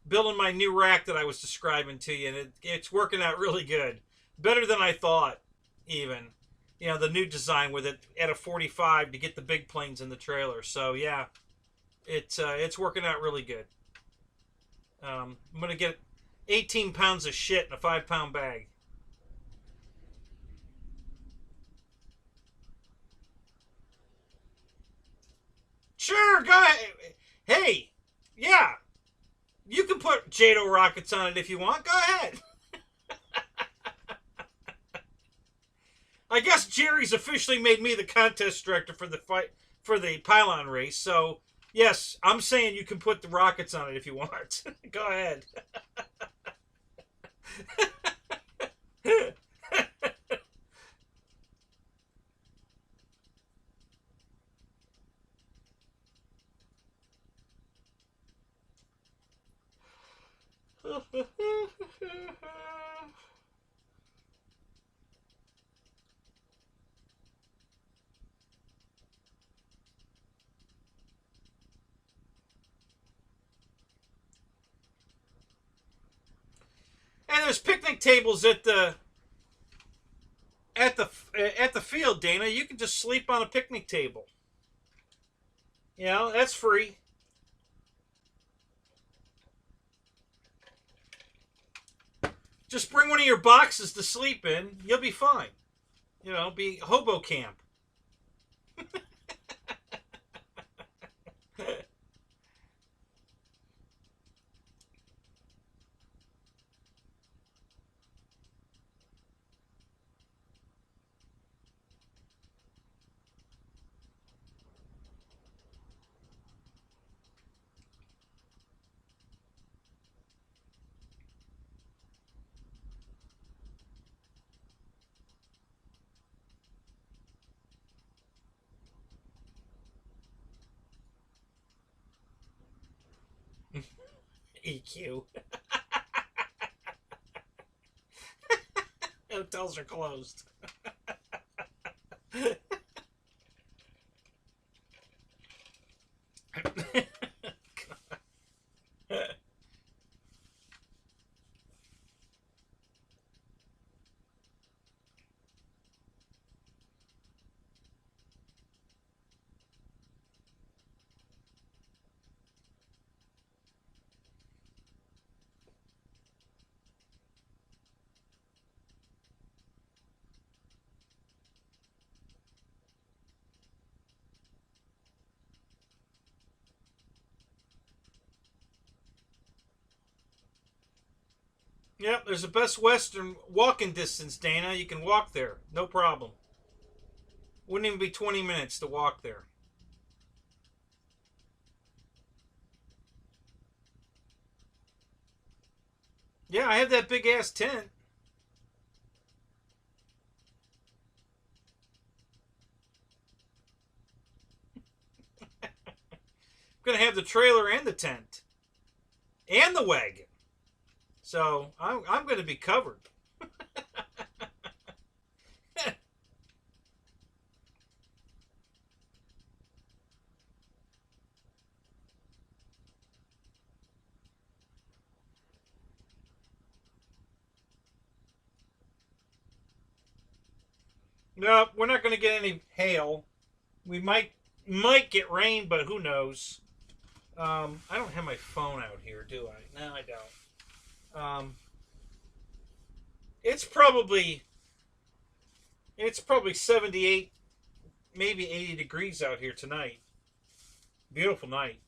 [SPEAKER 1] building my new rack that I was describing to you, and it's working out really good. Better than I thought, even. The new design with it at a 45 to get the big planes in the trailer. So yeah, it's working out really good. I'm gonna get 18 pounds of shit in a 5-pound bag. Sure, go ahead. Hey, yeah, you can put JATO rockets on it if you want. Go ahead. I guess Jerry's officially made me the contest director for the pylon race. So yes, I'm saying you can put the rockets on it if you want. Go ahead. And there's picnic tables at the field, Dana. You can just sleep on a picnic table. That's free. Just bring one of your boxes to sleep in. You'll be fine. Be hobo camp. EQ. Hotels are closed. Yep, there's a Best Western walking distance, Dana. You can walk there. No problem. Wouldn't even be 20 minutes to walk there. Yeah, I have that big ass tent. I'm going to have the trailer and the tent. And the wagon. So I'm going to be covered. No, we're not going to get any hail. We might get rain, but who knows? I don't have my phone out here, do I? No, I don't. It's probably 78, maybe 80 degrees out here tonight. Beautiful night.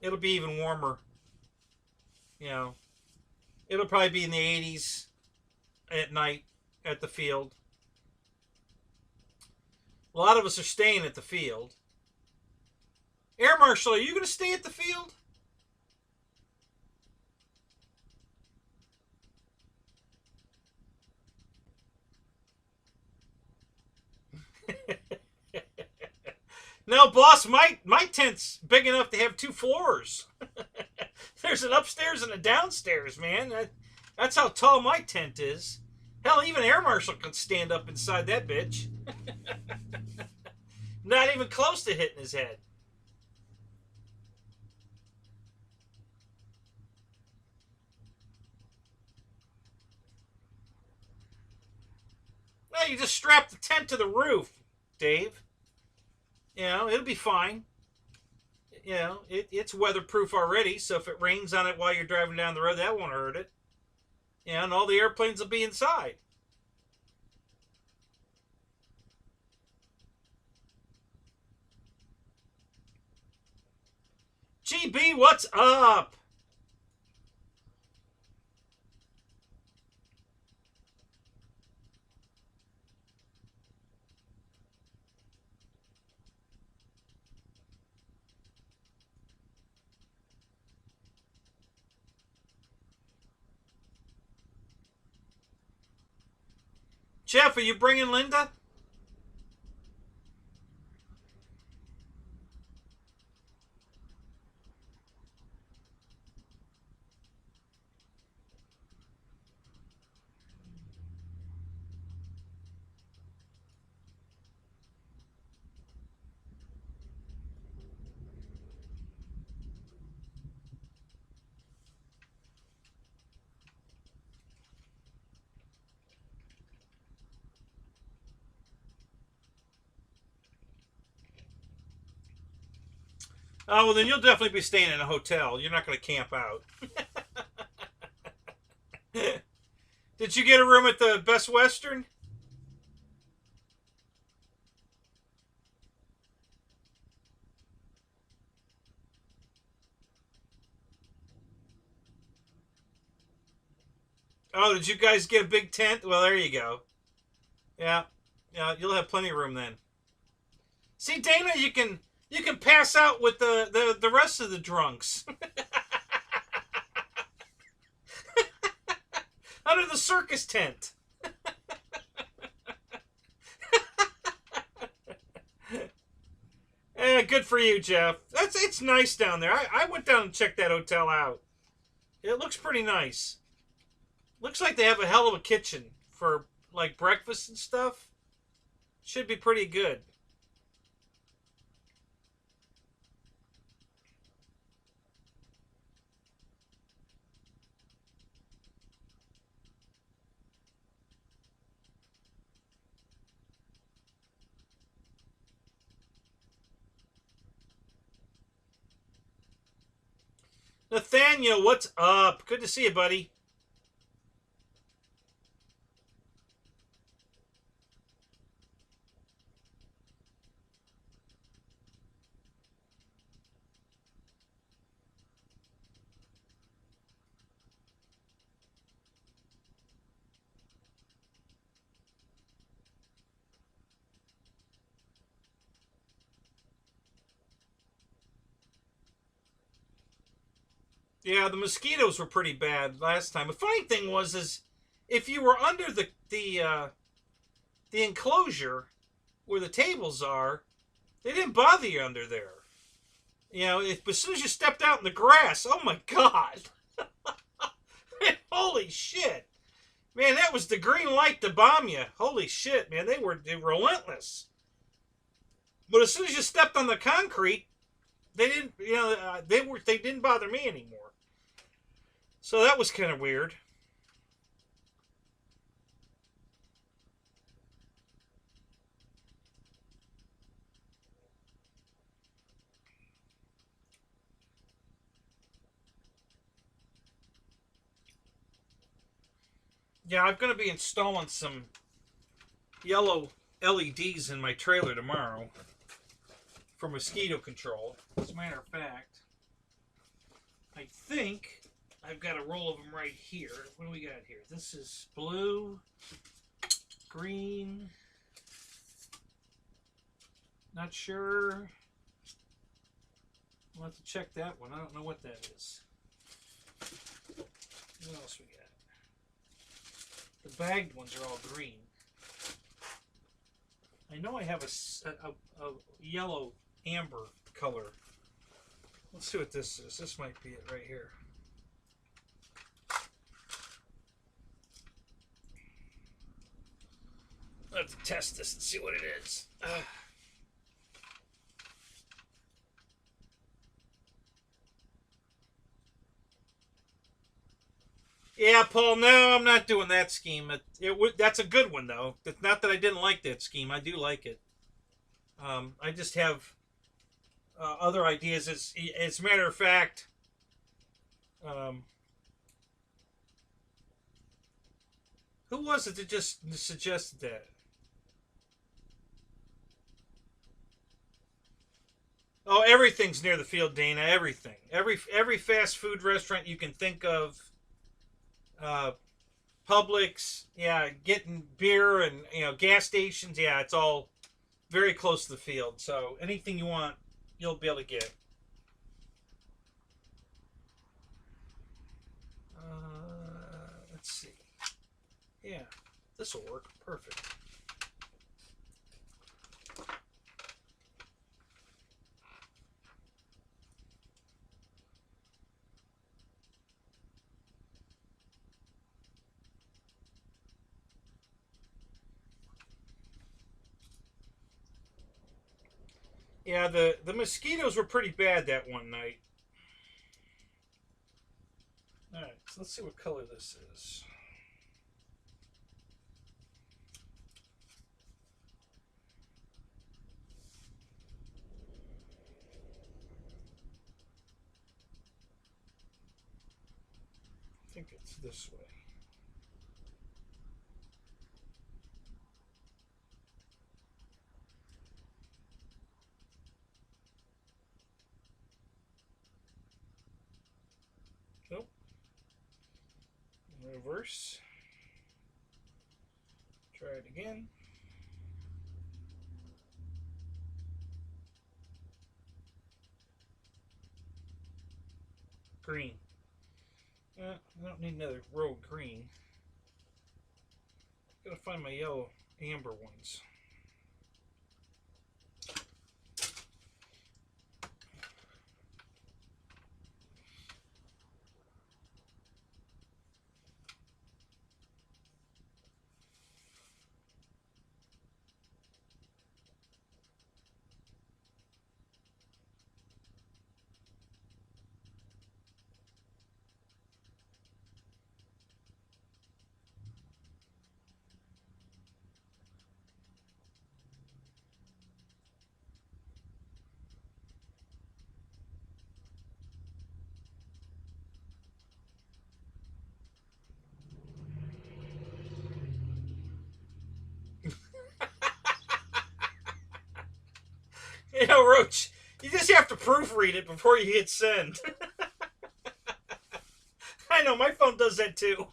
[SPEAKER 1] It'll be even warmer. You know, it'll probably be in the 80s at night at the field. A lot of us are staying at the field. Air Marshal, are you going to stay at the field? No, boss, my tent's big enough to have 2 floors. There's an upstairs and a downstairs, man. That's how tall my tent is. Hell, even Air Marshal can stand up inside that bitch. Not even close to hitting his head. Well, you just strap the tent to the roof, Dave. You know, it'll be fine. You know, it's weatherproof already, so if it rains on it while you're driving down the road, that won't hurt it. You know, and all the airplanes will be inside. GB, what's up? Jeff, are you bringing Linda? Oh, well, then you'll definitely be staying in a hotel. You're not going to camp out. Did you get a room at the Best Western? Oh, did you guys get a big tent? Well, there you go. Yeah, yeah, you'll have plenty of room then. See, Dana, you can pass out with the rest of the drunks under the circus tent. Good for you, Jeff. It's nice down there. I went down and checked that hotel out. It looks pretty nice. Looks like they have a hell of a kitchen for like breakfast and stuff. Should be pretty good. Nathaniel, what's up? Good to see you, buddy. Yeah, the mosquitoes were pretty bad last time. The funny thing was, is if you were under the enclosure where the tables are, they didn't bother you under there. You know, as soon as you stepped out in the grass, oh my god, holy shit, man, that was the green light to bomb you. Holy shit, man, they were relentless. But as soon as you stepped on the concrete, they didn't, you know, they didn't bother me anymore. So that was kind of weird. Yeah, I'm going to be installing some yellow LEDs in my trailer tomorrow for mosquito control. As a matter of fact, I think I've got a roll of them right here. What do we got here? This is blue, green, not sure. We'll have to check that one. I don't know what that is. What else we got? The bagged ones are all green. I know I have a yellow amber color. Let's see what this is. This might be it right here. I'll have to test this and see what it is. Yeah, Paul, no, I'm not doing that scheme. That's a good one, though. It's not that I didn't like that scheme. I do like it. I just have other ideas. As a matter of fact, who was it that just suggested that? Oh, everything's near the field, Dana. Everything. Every fast food restaurant you can think of. Publix, yeah, getting beer and gas stations, yeah, it's all very close to the field. So anything you want, you'll be able to get. Let's see. Yeah, this will work. Perfect. Yeah, the mosquitoes were pretty bad that one night. All right, so let's see what color this is. I think it's this way. Nope. Reverse. Try it again. Green. I don't need another row of green. Gotta find my yellow amber ones. You know, Roach, you just have to proofread it before you hit send. I know, my phone does that too.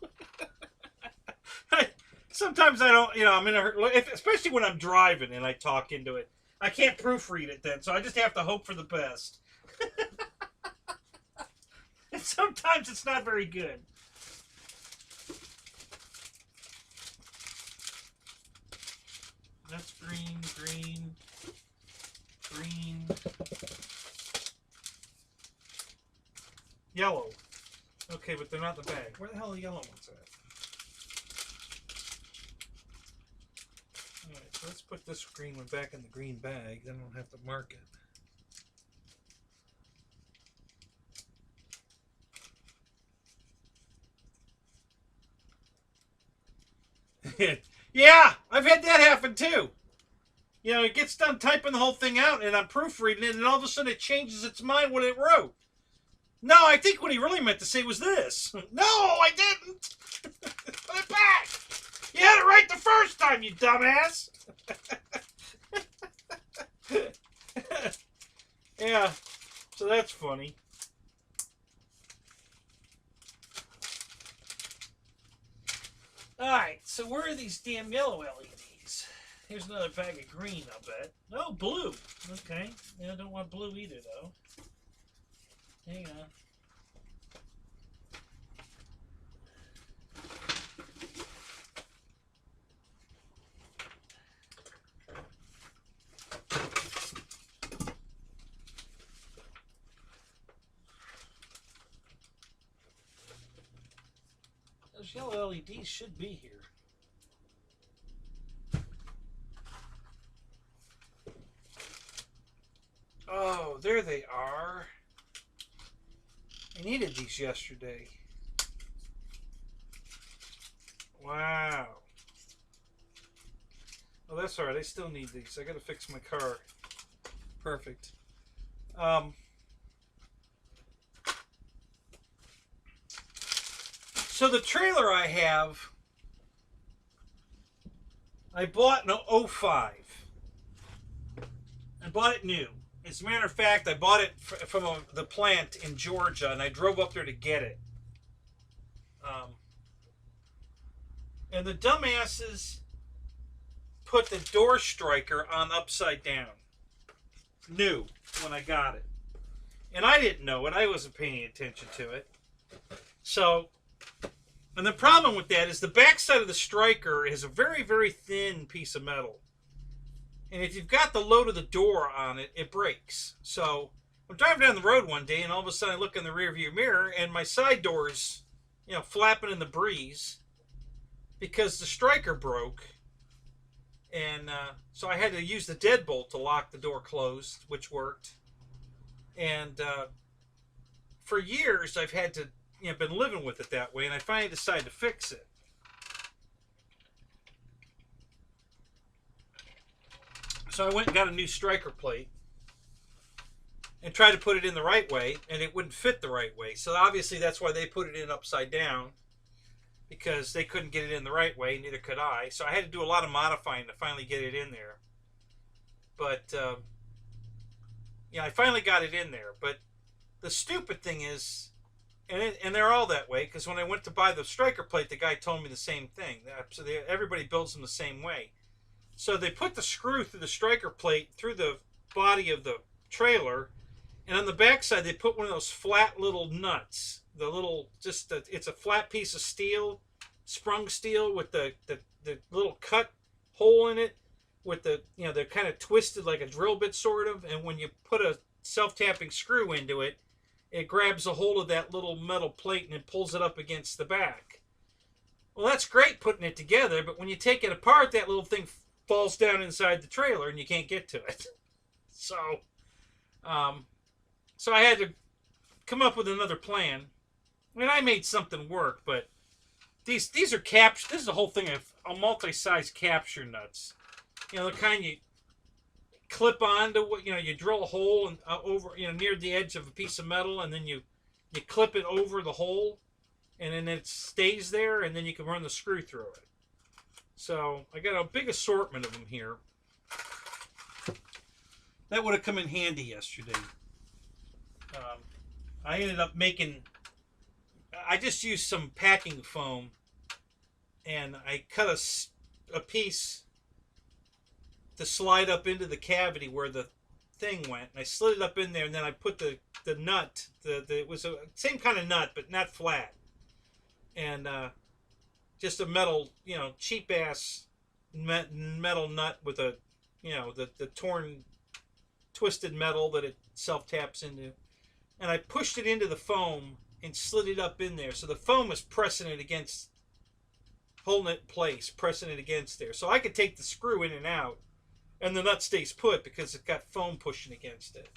[SPEAKER 1] Sometimes I don't, you know, I'm in a hurry, especially when I'm driving and I talk into it. I can't proofread it then, so I just have to hope for the best. And sometimes it's not very good. That's green, green, green, yellow. Okay, but they're not in the bag. Where the hell are the yellow ones at? Alright, so let's put this green one back in the green bag, then I don't have to mark it. Yeah, I've had that happen too. You know, it gets done typing the whole thing out, and I'm proofreading it, and all of a sudden it changes its mind what it wrote. No, I think what he really meant to say was this. No, I didn't. Put it back. You had it right the first time, you dumbass. Yeah, so that's funny. Alright, so where are these damn yellow LEDs? Here's another bag of green, I'll bet. Oh, blue. Okay. Yeah, I don't want blue either, though. Hang on. Those yellow LEDs should be here. Oh, there they are. I needed these yesterday. Wow. Oh, that's alright. I still need these. I gotta fix my car. Perfect. So the trailer I have, I bought in 05. I bought it new. As a matter of fact, I bought it from the plant in Georgia, and I drove up there to get it. And the dumbasses put the door striker on upside down. New, when I got it. And I didn't know it. I wasn't paying attention to it. So, and the problem with that is the backside of the striker is a very, very thin piece of metal. And if you've got the load of the door on it, it breaks. So I'm driving down the road one day, and all of a sudden I look in the rearview mirror, and my side door's, you know, flapping in the breeze because the striker broke. And so I had to use the deadbolt to lock the door closed, which worked. And for years I've had to, you know, been living with it that way, and I finally decided to fix it. So I went and got a new striker plate and tried to put it in the right way, and it wouldn't fit the right way. So obviously that's why they put it in upside down, because they couldn't get it in the right way, neither could I. So I had to do a lot of modifying to finally get it in there. But, yeah, I finally got it in there. But the stupid thing is, and they're all that way, because when I went to buy the striker plate, the guy told me the same thing. So everybody builds them the same way. So they put the screw through the striker plate through the body of the trailer, and on the backside they put one of those flat little nuts. The little, it's a flat piece of steel, sprung steel with the little cut hole in it, with the, you know, they're kind of twisted like a drill bit sort of, and when you put a self-tapping screw into it, it grabs a hold of that little metal plate and it pulls it up against the back. Well, that's great putting it together, but when you take it apart, that little thing falls down inside the trailer and you can't get to it. So I had to come up with another plan. I mean, I made something work, but these are capture. This is the whole thing of a multi-size capture nuts. You know, the kind you clip onto. You know, you drill a hole and over, you know, near the edge of a piece of metal, and then you clip it over the hole, and then it stays there, and then you can run the screw through it. So I got a big assortment of them here. That would have come in handy yesterday. I ended up making... I just used some packing foam, and I cut a piece to slide up into the cavity where the thing went, and I slid it up in there, and then I put the nut, it was a same kind of nut but not flat, and just a metal, cheap ass metal nut with a, the torn twisted metal that it self taps into, and I pushed it into the foam and slid it up in there, so the foam was pressing it against, holding it in place, pressing it against there, so I could take the screw in and out, and the nut stays put because it's got foam pushing against it.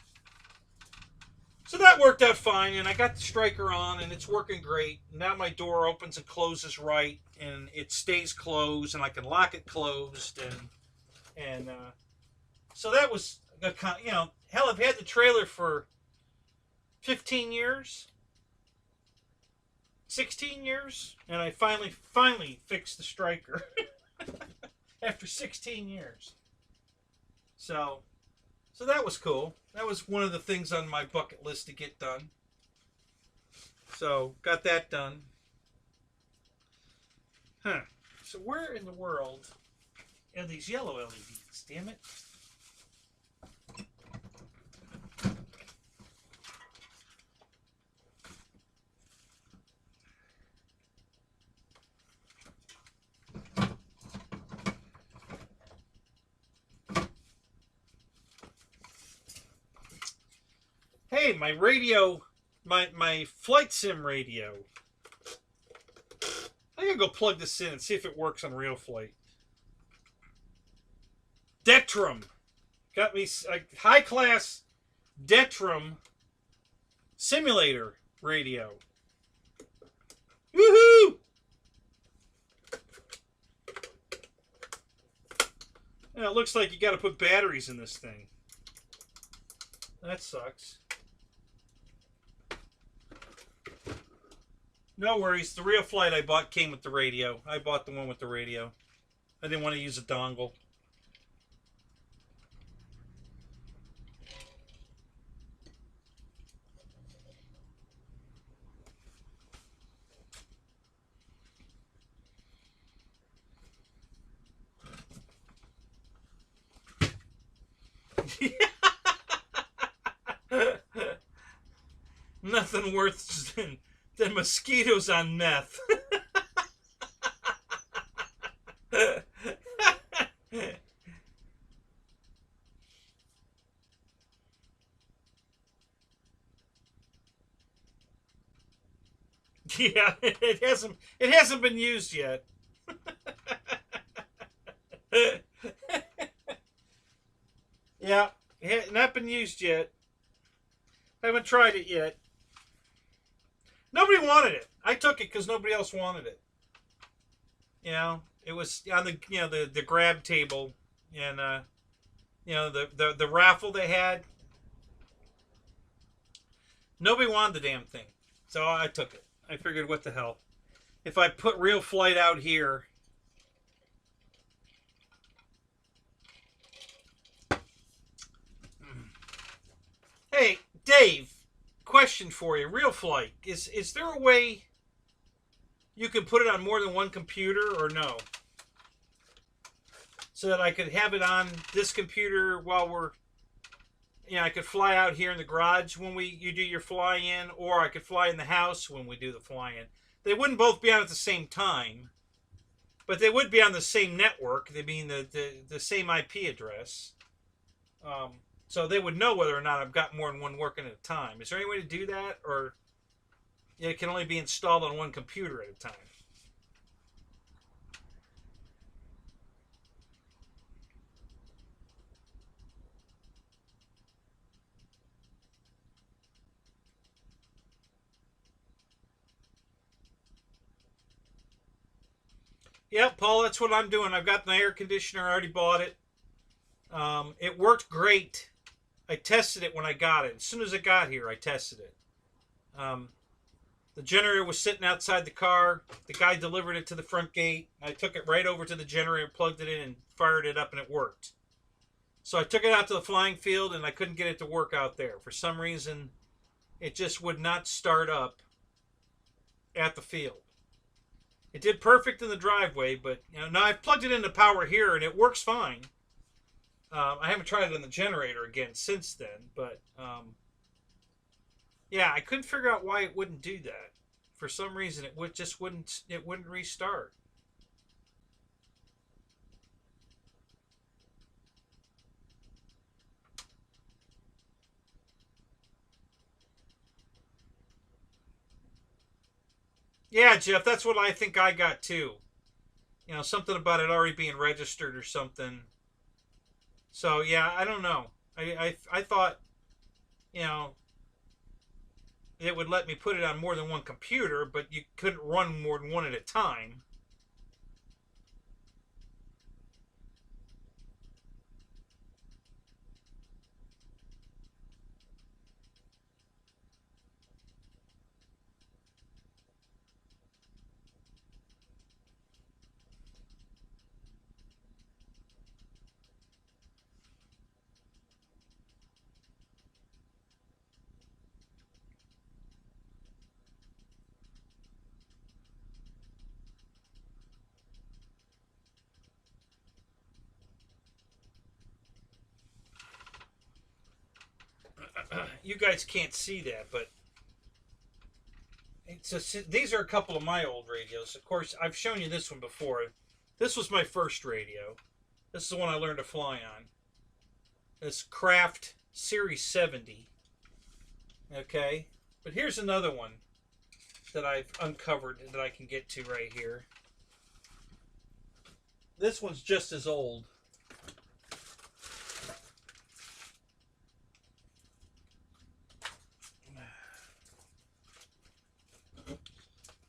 [SPEAKER 1] So that worked out fine, and I got the striker on, and it's working great. Now my door opens and closes right, and it stays closed, and I can lock it closed, and so that was, hell, I've had the trailer for 15 years, 16 years, and I finally fixed the striker after 16 years. So that was cool. That was one of the things on my bucket list to get done. So got that done. So where in the world are these yellow LEDs? Damn it. Hey, my radio, my flight sim radio. I'm gonna go plug this in and see if it works on real flight. Detrum. Got me a high class Detrum simulator radio. Woohoo! Yeah, it looks like you got to put batteries in this thing. That sucks. No worries. The real flight I bought came with the radio. I bought the one with the radio. I didn't want to use a dongle. Nothing worse than mosquitoes on meth. Yeah, it hasn't been used yet. Yeah, not been used yet. Haven't tried it yet. Nobody wanted it. I took it because nobody else wanted it. It was on the the grab table, and the raffle they had. Nobody wanted the damn thing, so I took it. I figured, what the hell? If I put real flight out here, hey Dave. Question for you, real flight, is there a way you can put it on more than one computer, or no, so that I could have it on this computer while we're, I could fly out here in the garage when you do your fly in, or I could fly in the house when we do the fly in. They wouldn't both be on at the same time, but they would be on the same network. They mean the same IP address. So they would know whether or not I've got more than one working at a time. Is there any way to do that? Or it can only be installed on one computer at a time? Yeah, Paul, that's what I'm doing. I've got my air conditioner. I already bought it. It worked great. I tested it when I got it. As soon as it got here, I tested it. The generator was sitting outside the car. The guy delivered it to the front gate. I took it right over to the generator, plugged it in, and fired it up, and it worked. So I took it out to the flying field and I couldn't get it to work out there. For some reason, it just would not start up at the field. It did perfect in the driveway, but now I've plugged it into power here and it works fine. I haven't tried it on the generator again since then, but yeah, I couldn't figure out why it wouldn't do that. For some reason, it wouldn't restart. Yeah, Jeff, that's what I think I got too. Something about it already being registered or something. So yeah, I don't know. I thought, it would let me put it on more than one computer, but you couldn't run more than one at a time. You guys can't see that, but these are a couple of my old radios. Of course, I've shown you this one before. This was my first radio. This is the one I learned to fly on. This Kraft Series 70. Okay, but here's another one that I've uncovered that I can get to right here. This one's just as old.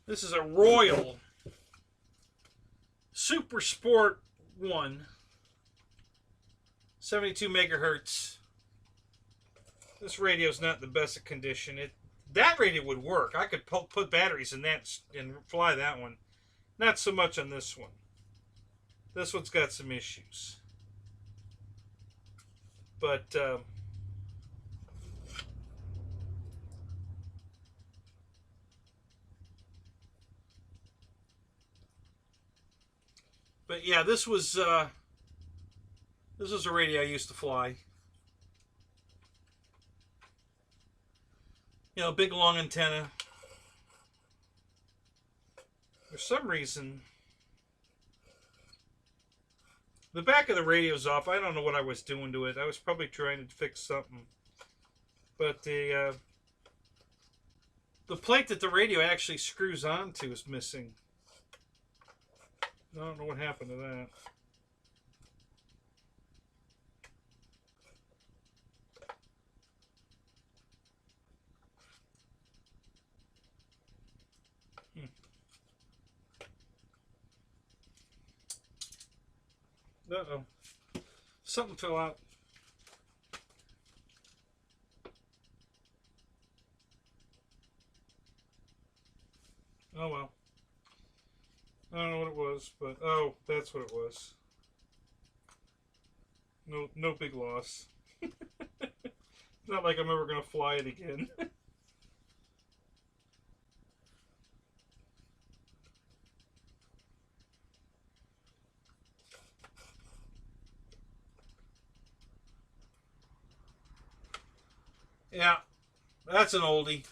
[SPEAKER 1] This is a Royal Super Sport 1, 72 megahertz. This radio is not in the best of condition. That radio would work. I could put batteries in that and fly that one. Not so much on this one. This one's got some issues. But yeah, this was a radio I used to fly. Big long antenna. For some reason, the back of the radio's off. I don't know what I was doing to it. I was probably trying to fix something. But the plate that the radio actually screws onto is missing. I don't know what happened to that. Uh-oh. Something fell out. Oh well. I don't know what it was, but oh, that's what it was. No big loss. Not like I'm ever gonna fly it again. Yeah, that's an oldie.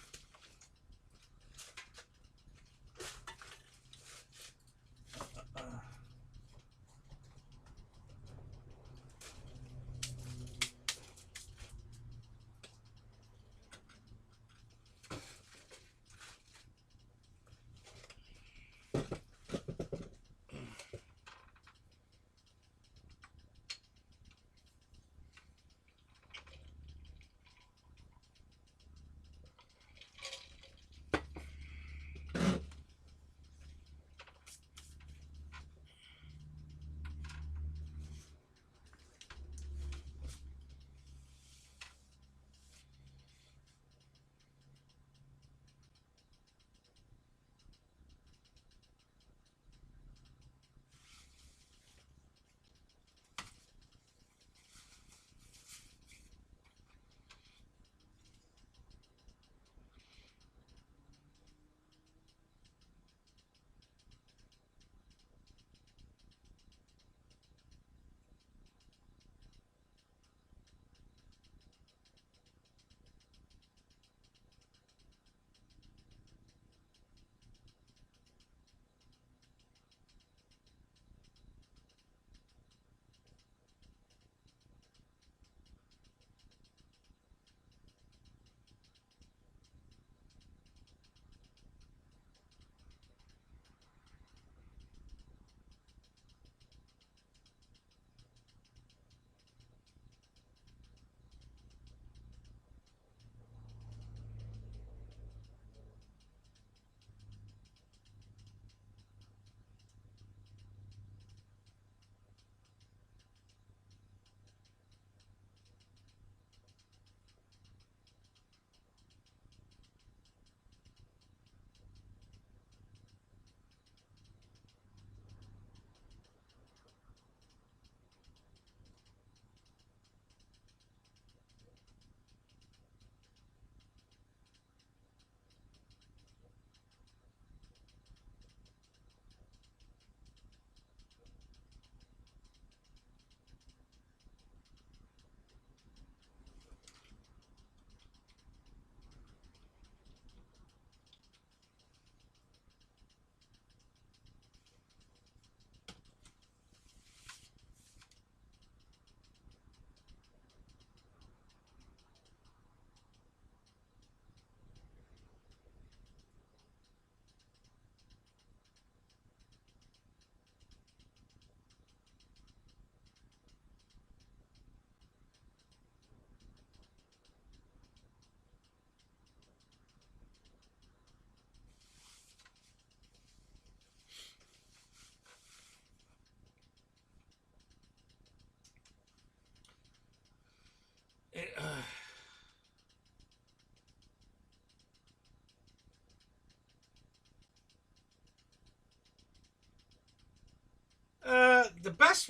[SPEAKER 1] The best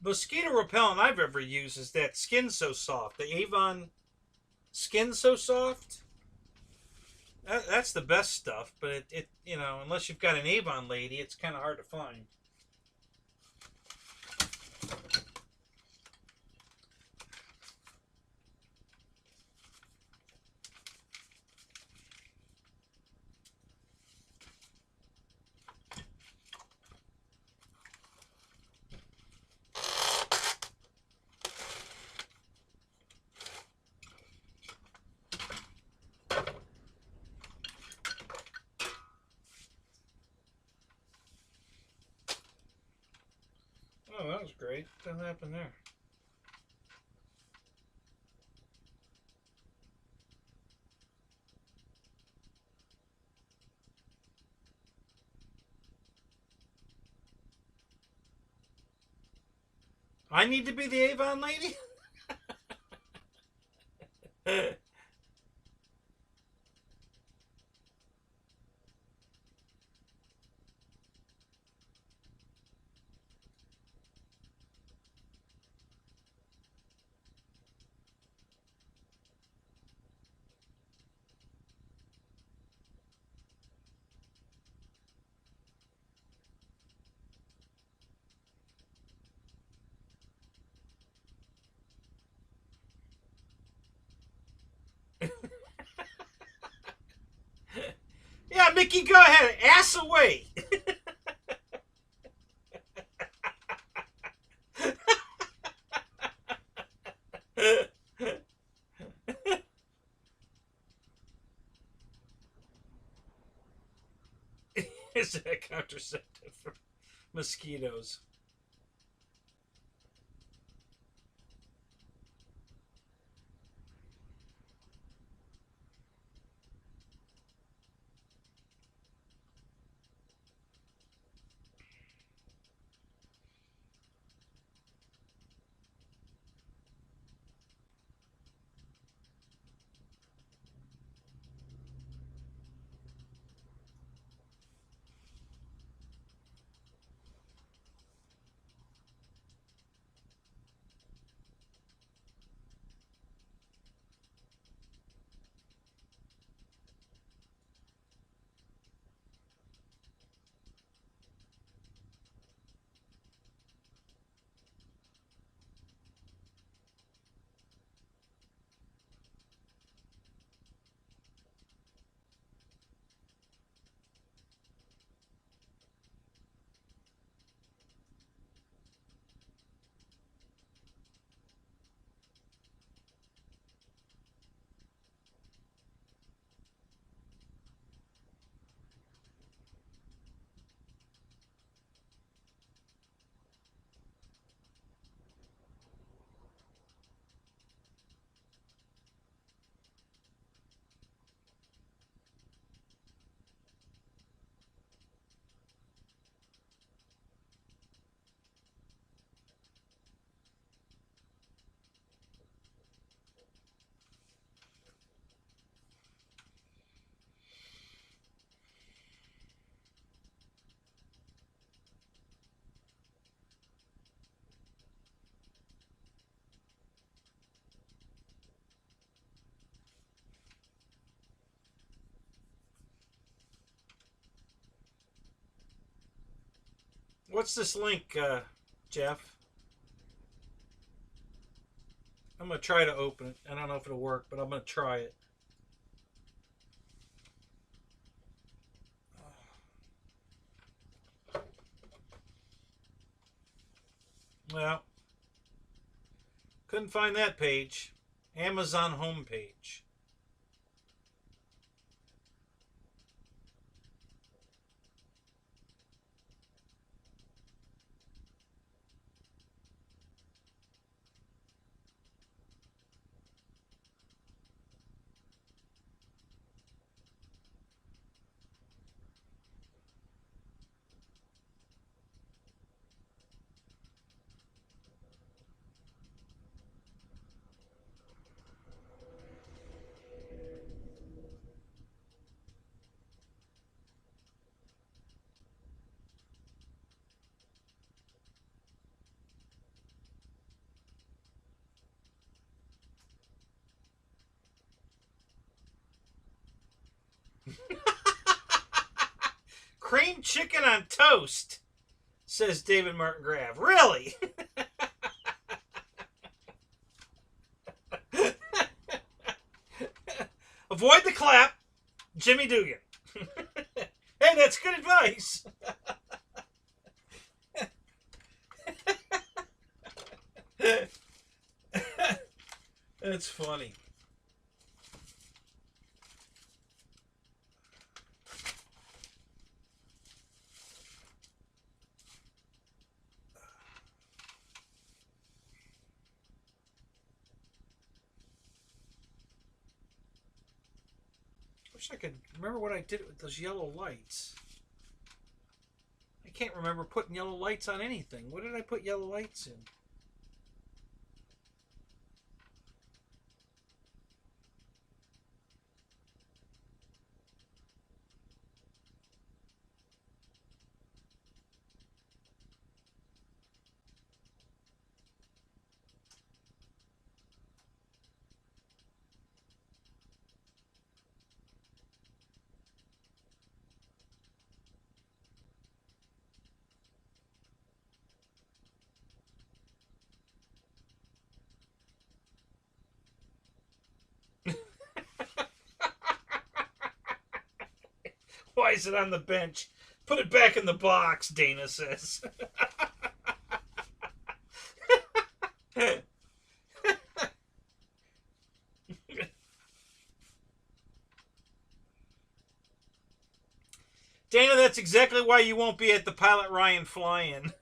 [SPEAKER 1] mosquito repellent I've ever used is that Skin So Soft. The Avon Skin So Soft. That's the best stuff, but it you know, unless you've got an Avon lady, it's kind of hard to find. Oh, that was great. What happened there? I need to be the Avon lady? Yeah, Mickey, go ahead. Ass away. Is that contraceptive for mosquitoes? What's this link, Jeff? I'm going to try to open it. I don't know if it'll work, but I'm going to try it. Well, couldn't find that page. Amazon homepage. Cream chicken on toast, says David Martin Graff. Really? Avoid the clap, Jimmy Dugan. Hey, that's good advice. That's funny. Wish I could remember what I did with those yellow lights. I can't remember putting yellow lights on anything. What did I put yellow lights in? Why is it on the bench? Put it back in the box, Dana says. Dana, that's exactly why you won't be at the Pilot Ryan fly-in.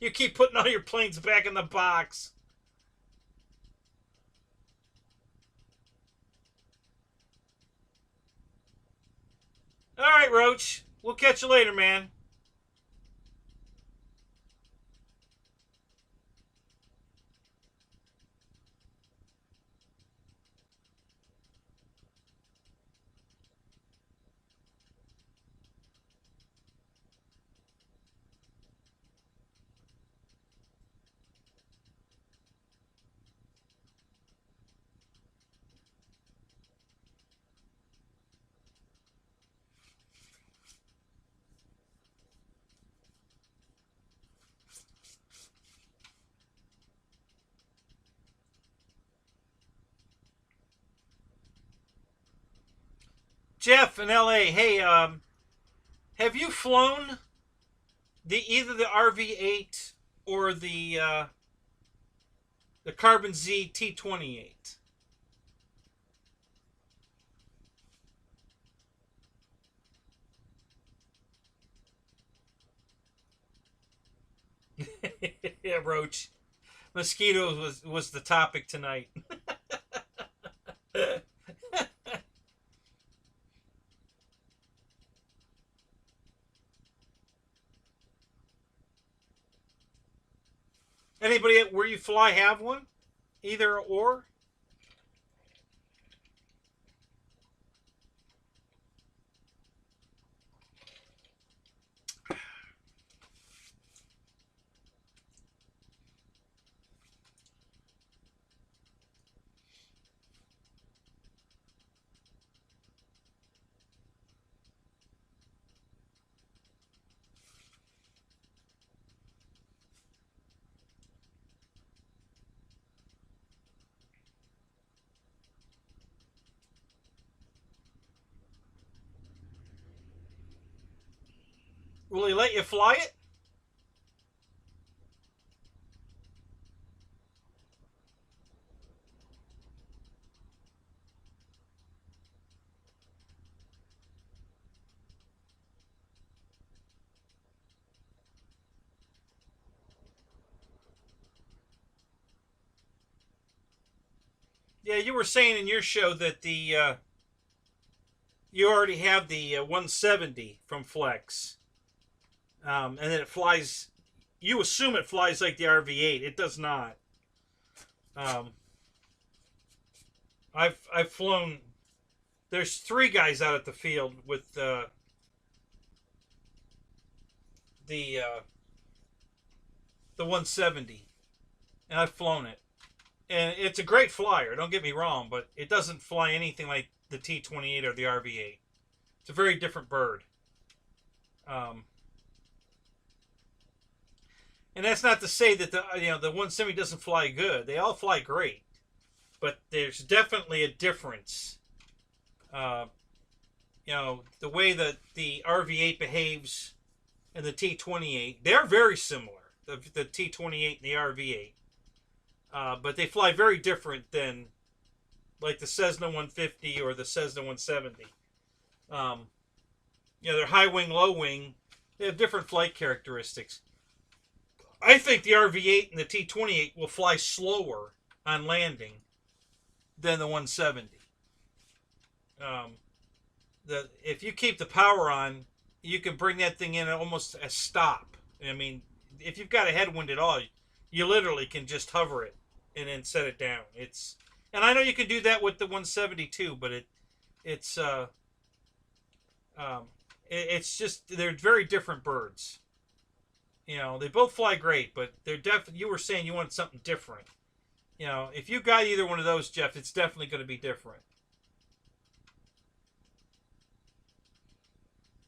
[SPEAKER 1] You keep putting all your planes back in the box. All right, Roach. We'll catch you later, man. Jeff in LA, hey, have you flown either the RV8 or the Carbon Z T28? Yeah, Roach. Mosquitoes was the topic tonight. Anybody where you fly have one? Either or? Will he let you fly it? Yeah, you were saying in your show that you already have the 170 from Flex, and then it flies. You assume it flies like the RV8. It does not. Um, I've flown. There's 3 guys out at the field with the 170, and I've flown it. And it's a great flyer, don't get me wrong, but it doesn't fly anything like the T-28 or the RV-8. It's a very different bird. Um, and that's not to say that the 170 doesn't fly good. They all fly great, but there's definitely a difference. Uh, the way that the RV-8 behaves and the T-28, they're very similar. The T-28 and the RV-8. But they fly very different than like the Cessna 150 or the Cessna 170. They're high wing, low wing. They have different flight characteristics. I think the RV-8 and the T-28 will fly slower on landing than the 170. If you keep the power on, you can bring that thing in at almost a stop. I mean, if you've got a headwind at all, you literally can just hover it and then set it down. And I know you can do that with the 172, but it's just they're very different birds. They both fly great, but they're definitely. You were saying you wanted something different. If you got either one of those, Jeff, it's definitely going to be different.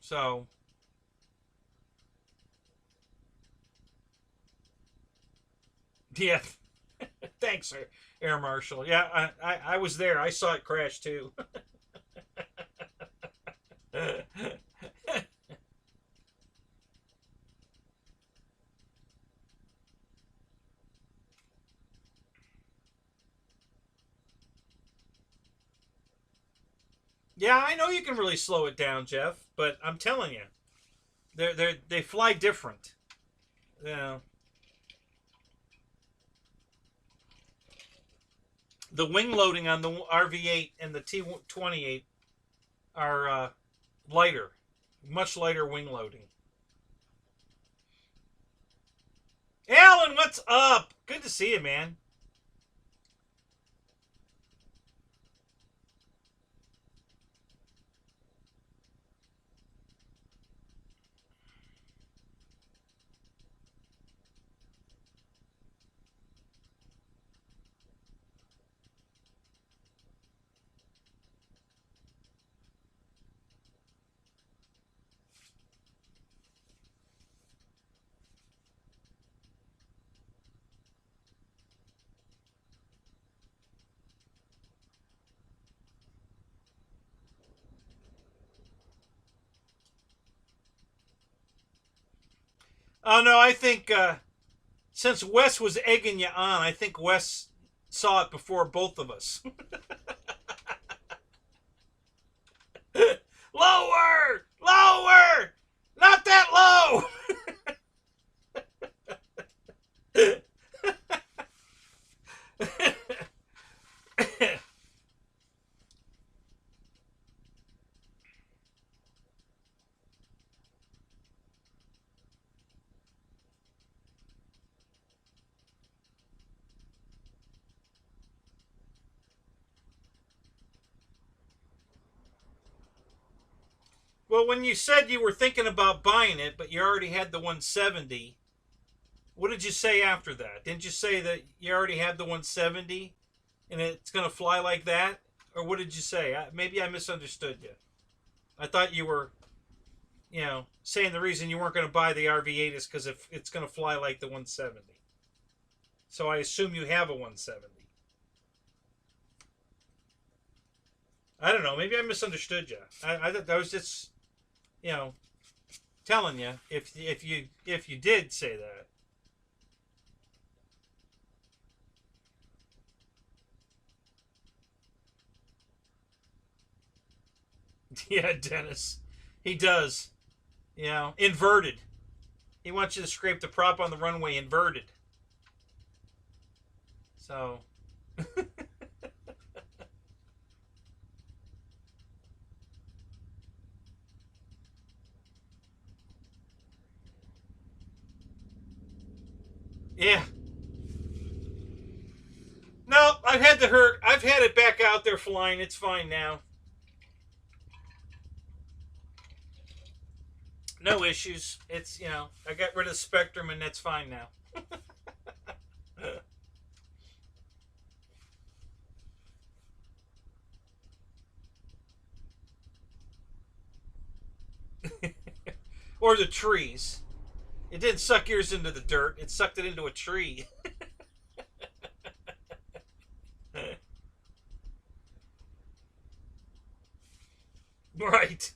[SPEAKER 1] So, yeah. Thanks, Air Marshal. Yeah, I was there. I saw it crash too. Yeah, I know you can really slow it down, Jeff, but I'm telling you, they fly different. The wing loading on the RV-8 and the T-28 are lighter, much lighter wing loading. Alan, what's up? Good to see you, man. Oh no, I think since Wes was egging you on, I think Wes saw it before both of us. Lower! Lower! Not that low! Well, when you said you were thinking about buying it, but you already had the 170, what did you say after that? Didn't you say that you already had the 170 and it's going to fly like that? Or what did you say? Maybe I misunderstood you. I thought you were, saying the reason you weren't going to buy the RV-8 is because it's going to fly like the 170. So I assume you have a 170. I don't know. Maybe I misunderstood you. I thought that was just, telling you if you did say that. Yeah, Dennis. He does. Inverted. He wants you to scrape the prop on the runway inverted. So. Yeah. No, I've had it back out there flying. It's fine now. No issues. It's, I got rid of the Spectrum and that's fine now. Or the trees. It didn't suck yours into the dirt. It sucked it into a tree. Right.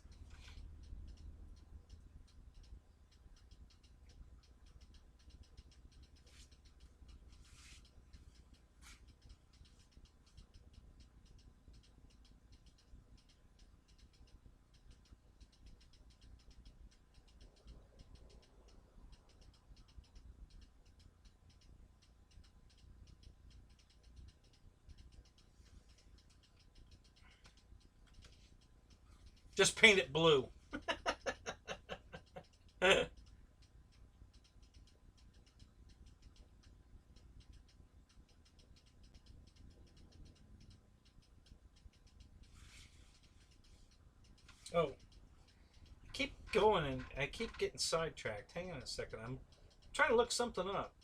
[SPEAKER 1] Just paint it blue. Oh, keep going and I keep getting sidetracked. Hang on a second. I'm trying to look something up.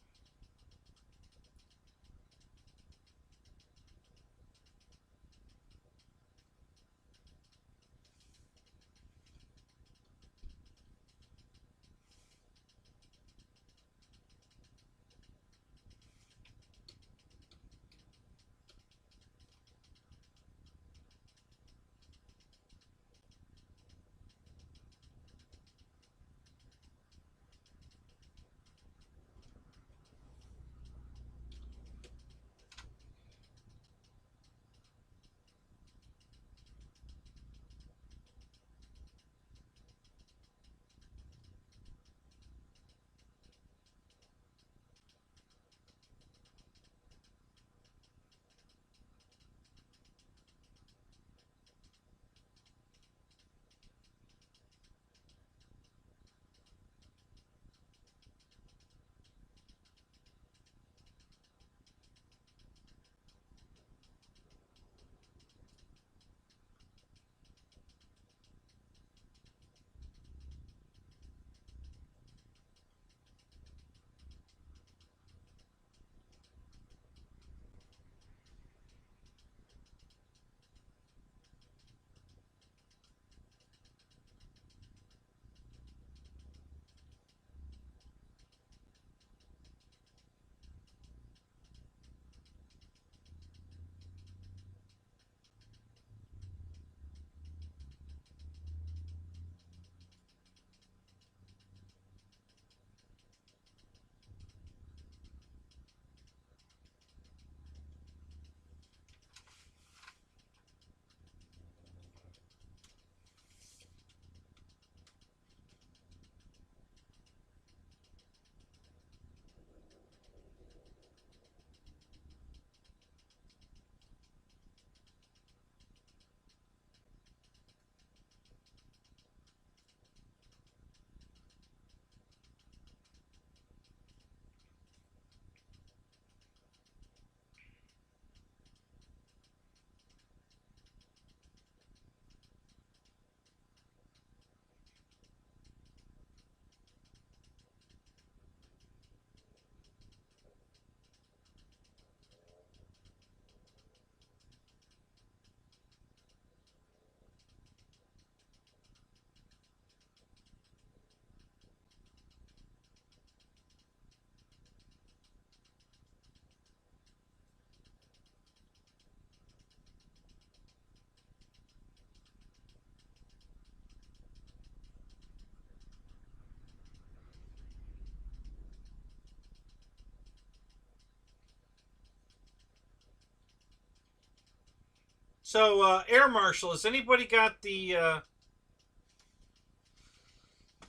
[SPEAKER 1] So, Air Marshal, has anybody got the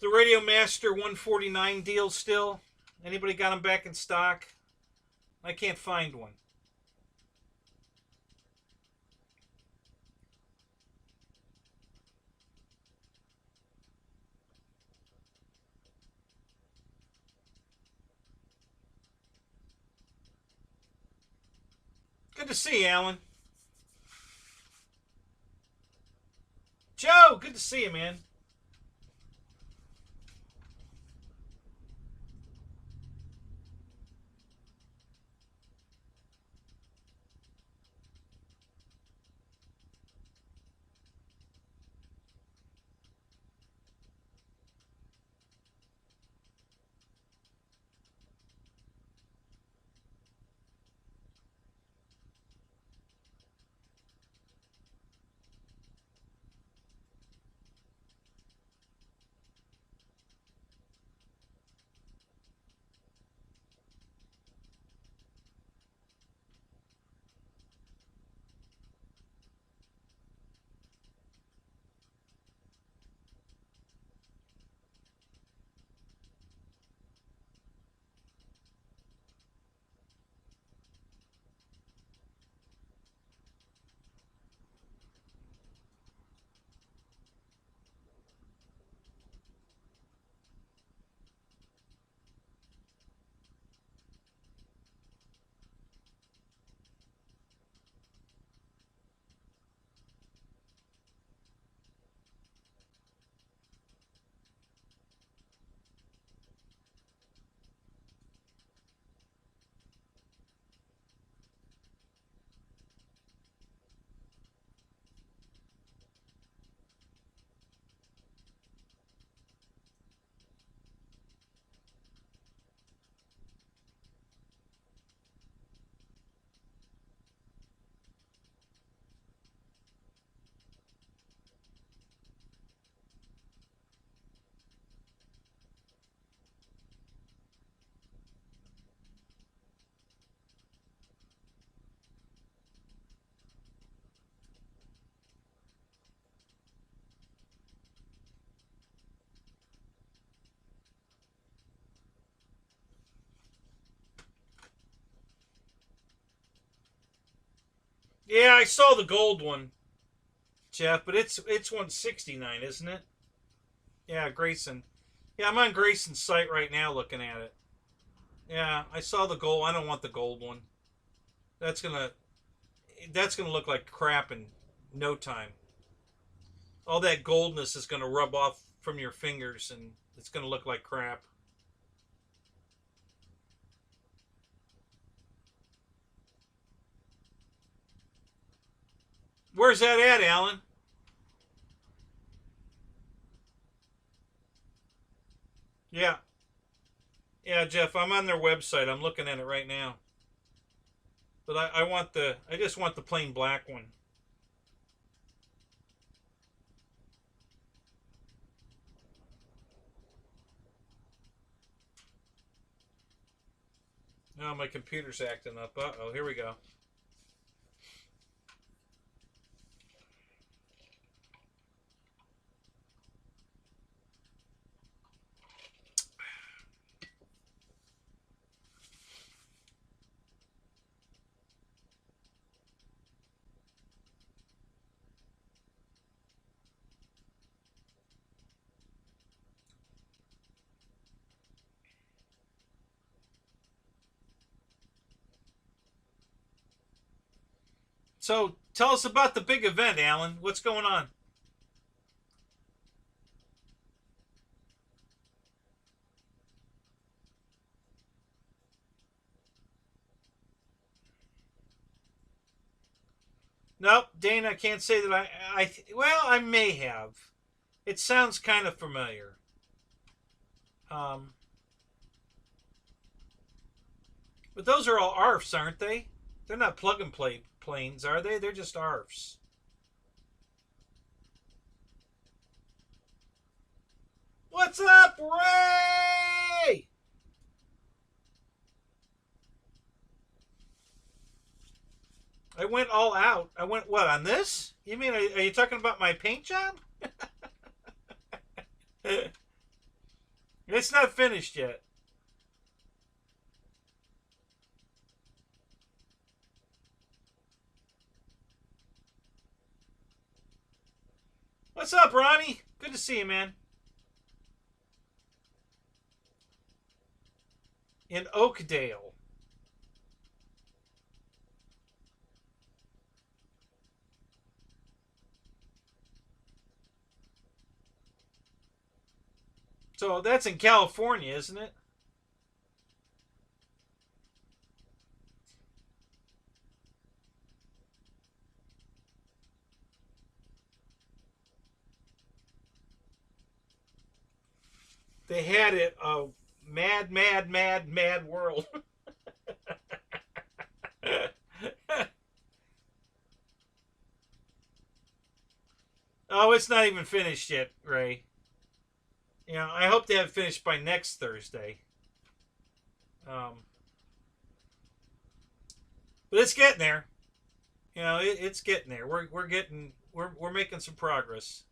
[SPEAKER 1] Radio Master 149 deal still? Anybody got them back in stock? I can't find one. Good to see you, Alan. Joe, good to see you, man. Yeah, I saw the gold one, Jeff, but it's 169, isn't it? Yeah, Grayson. Yeah, I'm on Grayson's site right now looking at it. Yeah, I saw the gold. I don't want the gold one. That's gonna that's gonna look like crap in no time. All that goldness is gonna rub off from your fingers, and it's gonna look like crap. Where's that at, Alan? Yeah, yeah, Jeff. I'm on their website. I'm looking at it right now. But I want the. I just want the plain black one. Oh, my computer's acting up. Uh oh, here we go. So tell us about the big event, Alan. What's going on? Nope, Dane. I can't say that well, I may have. It sounds kind of familiar. Um, but those are all ARFs, aren't they? They're not plug and play planes, are they? They're just ARFs. What's up, Ray? I went all out. I went what on this? You mean are you talking about my paint job? It's not finished yet. What's up, Ronnie? Good to see you, man. In Oakdale. So that's in California, isn't it? They had it a mad, mad, mad, mad world. Oh, it's not even finished yet, Ray. You know, I hope to have it finished by next Thursday. Um, but it's getting there. You know, it's getting there. We're making some progress.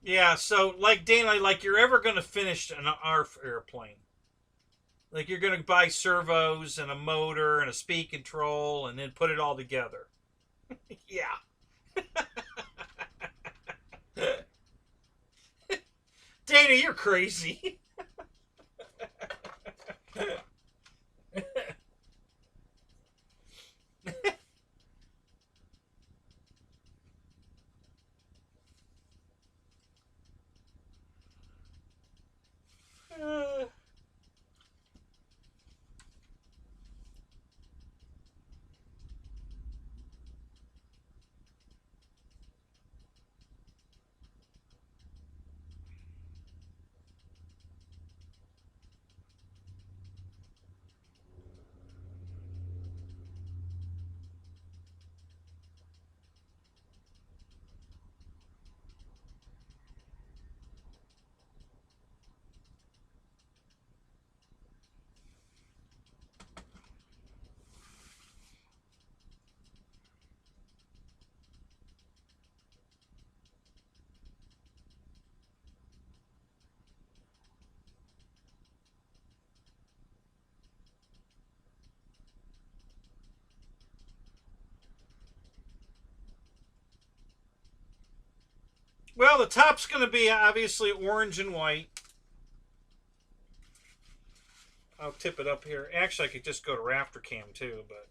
[SPEAKER 1] Yeah, so like Dana, like you're ever gonna finish an ARF airplane. Like you're gonna buy servos and a motor and a speed control and then put it all together. Yeah. Dana, you're crazy. Well, the top's going to be obviously orange and white. I'll tip it up here. Actually, I could just go to Rafter Cam too, but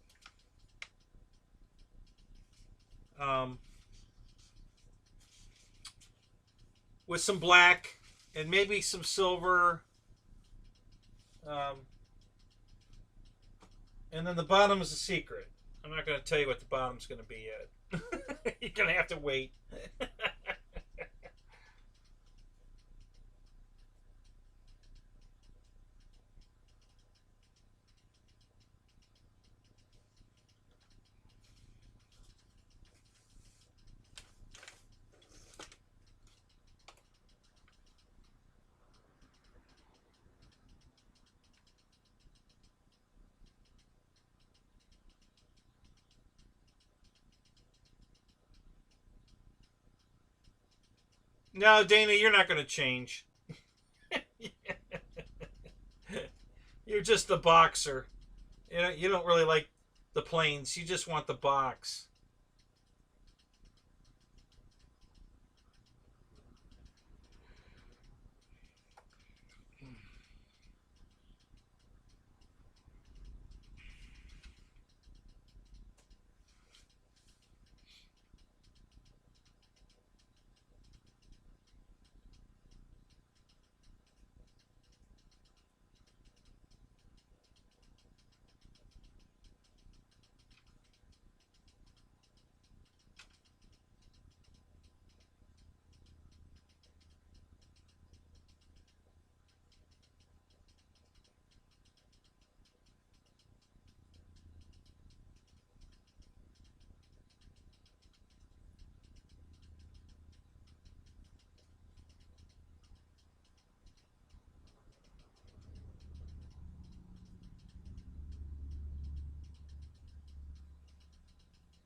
[SPEAKER 1] with some black and maybe some silver. And then the bottom is a secret. I'm not going to tell you what the bottom's going to be yet. You're going to have to wait. No, Dana, you're not going to change. You're just the boxer. You don't really like the planes. You just want the box.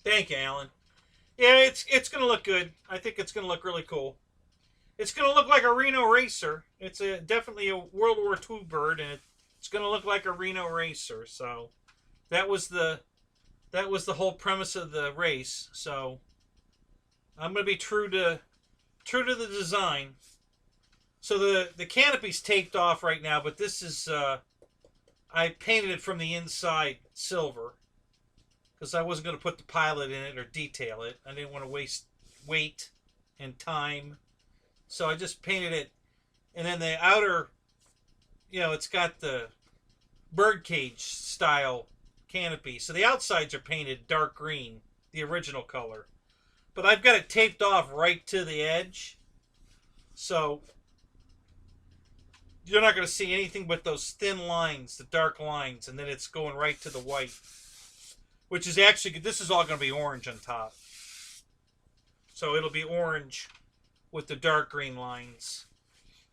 [SPEAKER 1] Thank you, Alan. Yeah, it's going to look good. I think it's going to look really cool. It's going to look like a Reno Racer. It's definitely a World War II bird, and it's going to look like a Reno Racer. So that was the whole premise of the race. So I'm going to be true to the design. So the canopy's taped off right now, but this is I painted it from the inside silver because I wasn't going to put the pilot in it or detail it. I didn't want to waste weight and time. So I just painted it. And then the outer, it's got the birdcage style canopy. So the outsides are painted dark green, the original color. But I've got it taped off right to the edge. So you're not going to see anything but those thin lines, the dark lines. And then it's going right to the white. Which is actually, this is all going to be orange on top. So it'll be orange with the dark green lines.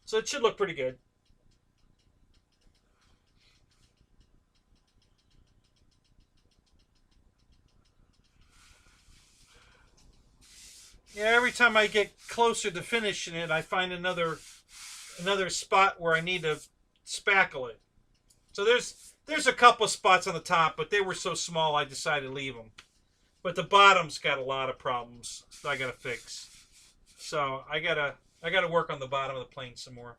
[SPEAKER 1] So it should look pretty good. Yeah, every time I get closer to finishing it, I find another spot where I need to spackle it. So there's a couple spots on the top, but they were so small I decided to leave them. But the bottom's got a lot of problems that I got to fix. So I gotta work on the bottom of the plane some more.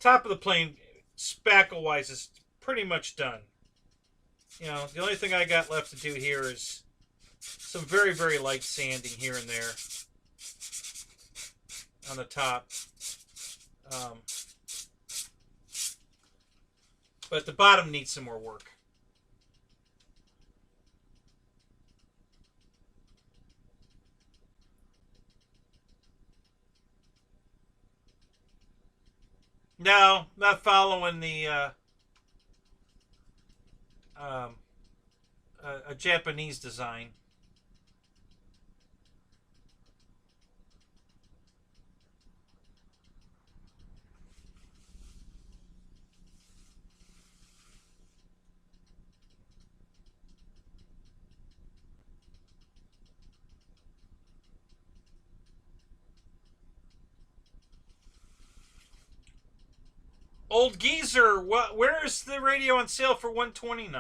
[SPEAKER 1] Top of the plane, spackle wise, is pretty much done. The only thing I got left to do here is some very, very light sanding here and there on the top. But the bottom needs some more work. No, not following the a Japanese design. Old geezer, where's the radio on sale for $129?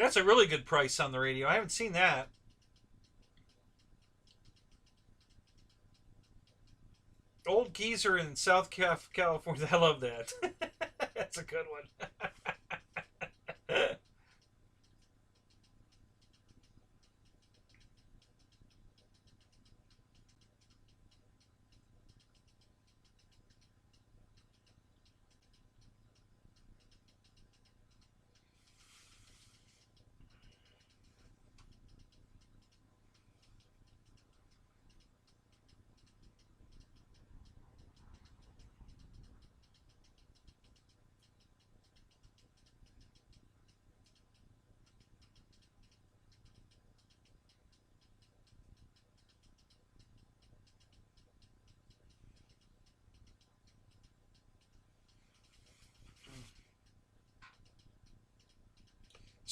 [SPEAKER 1] That's a really good price on the radio. I haven't seen that. Old Geezer in South California. I love that. That's a good one.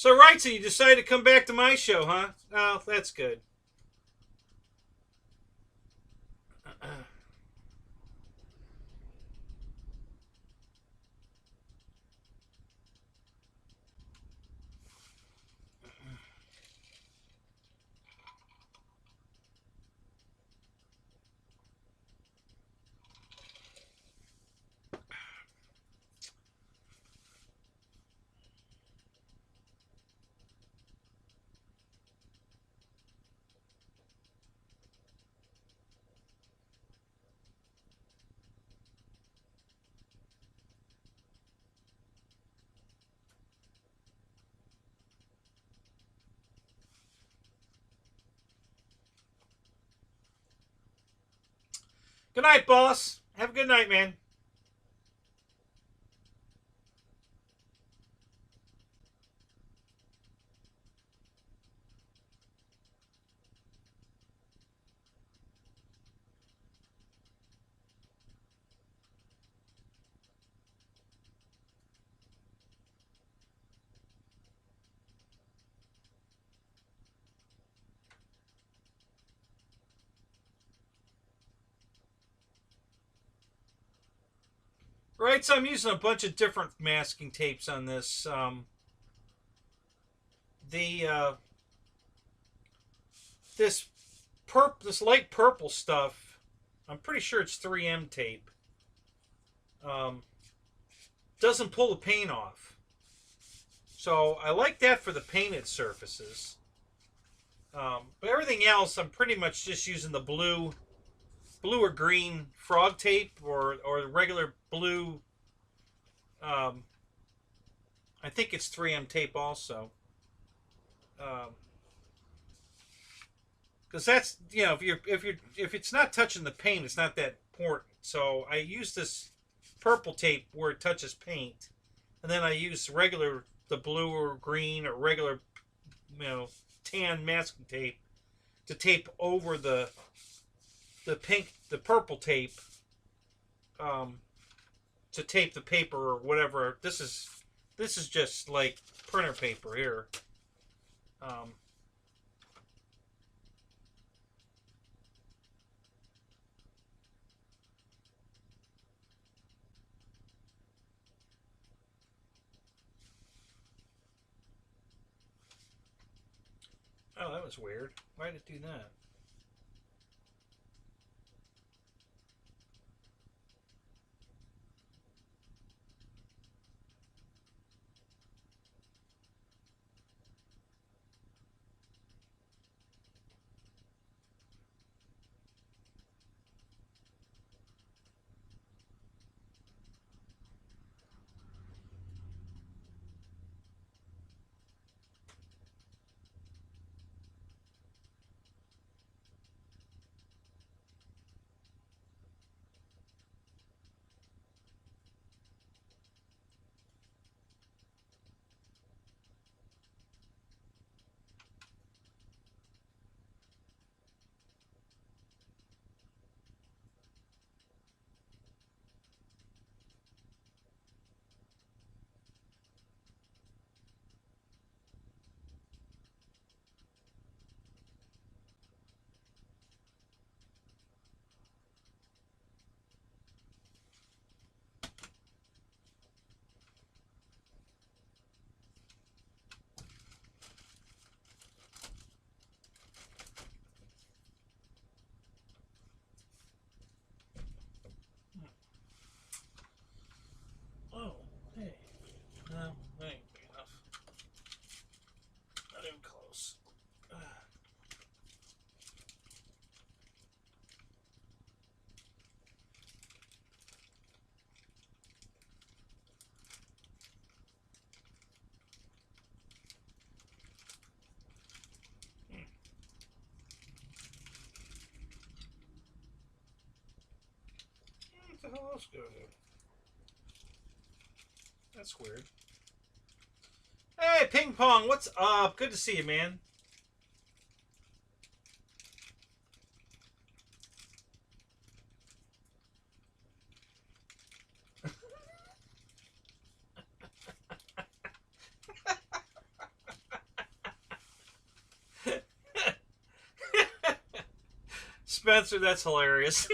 [SPEAKER 1] So, right, so you decided to come back to my show, huh? Oh, that's good. Good night, boss. Have a good night, man. Right, so I'm using a bunch of different masking tapes on this. The this this light purple stuff, I'm pretty sure it's 3M tape. Um, doesn't pull the paint off, so I like that for the painted surfaces. But everything else, I'm pretty much just using the blue or green frog tape or the regular blue. Um, I think it's 3M tape also. Because that's, you know, if it's not touching the paint, it's not that important. So I use this purple tape where it touches paint, and then I use the blue or green or regular, you know, tan masking tape to tape over the purple tape, um, to tape the paper or whatever. This is just like printer paper here. Um, oh, that was weird. Why did it do that? the hell else goes in? That's weird. Hey, Ping Pong, what's up? Good to see you, man. Spencer, that's hilarious.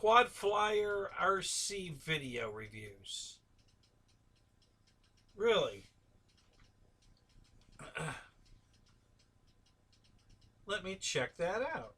[SPEAKER 1] Quad Flyer RC video reviews. Really? Let me check that out.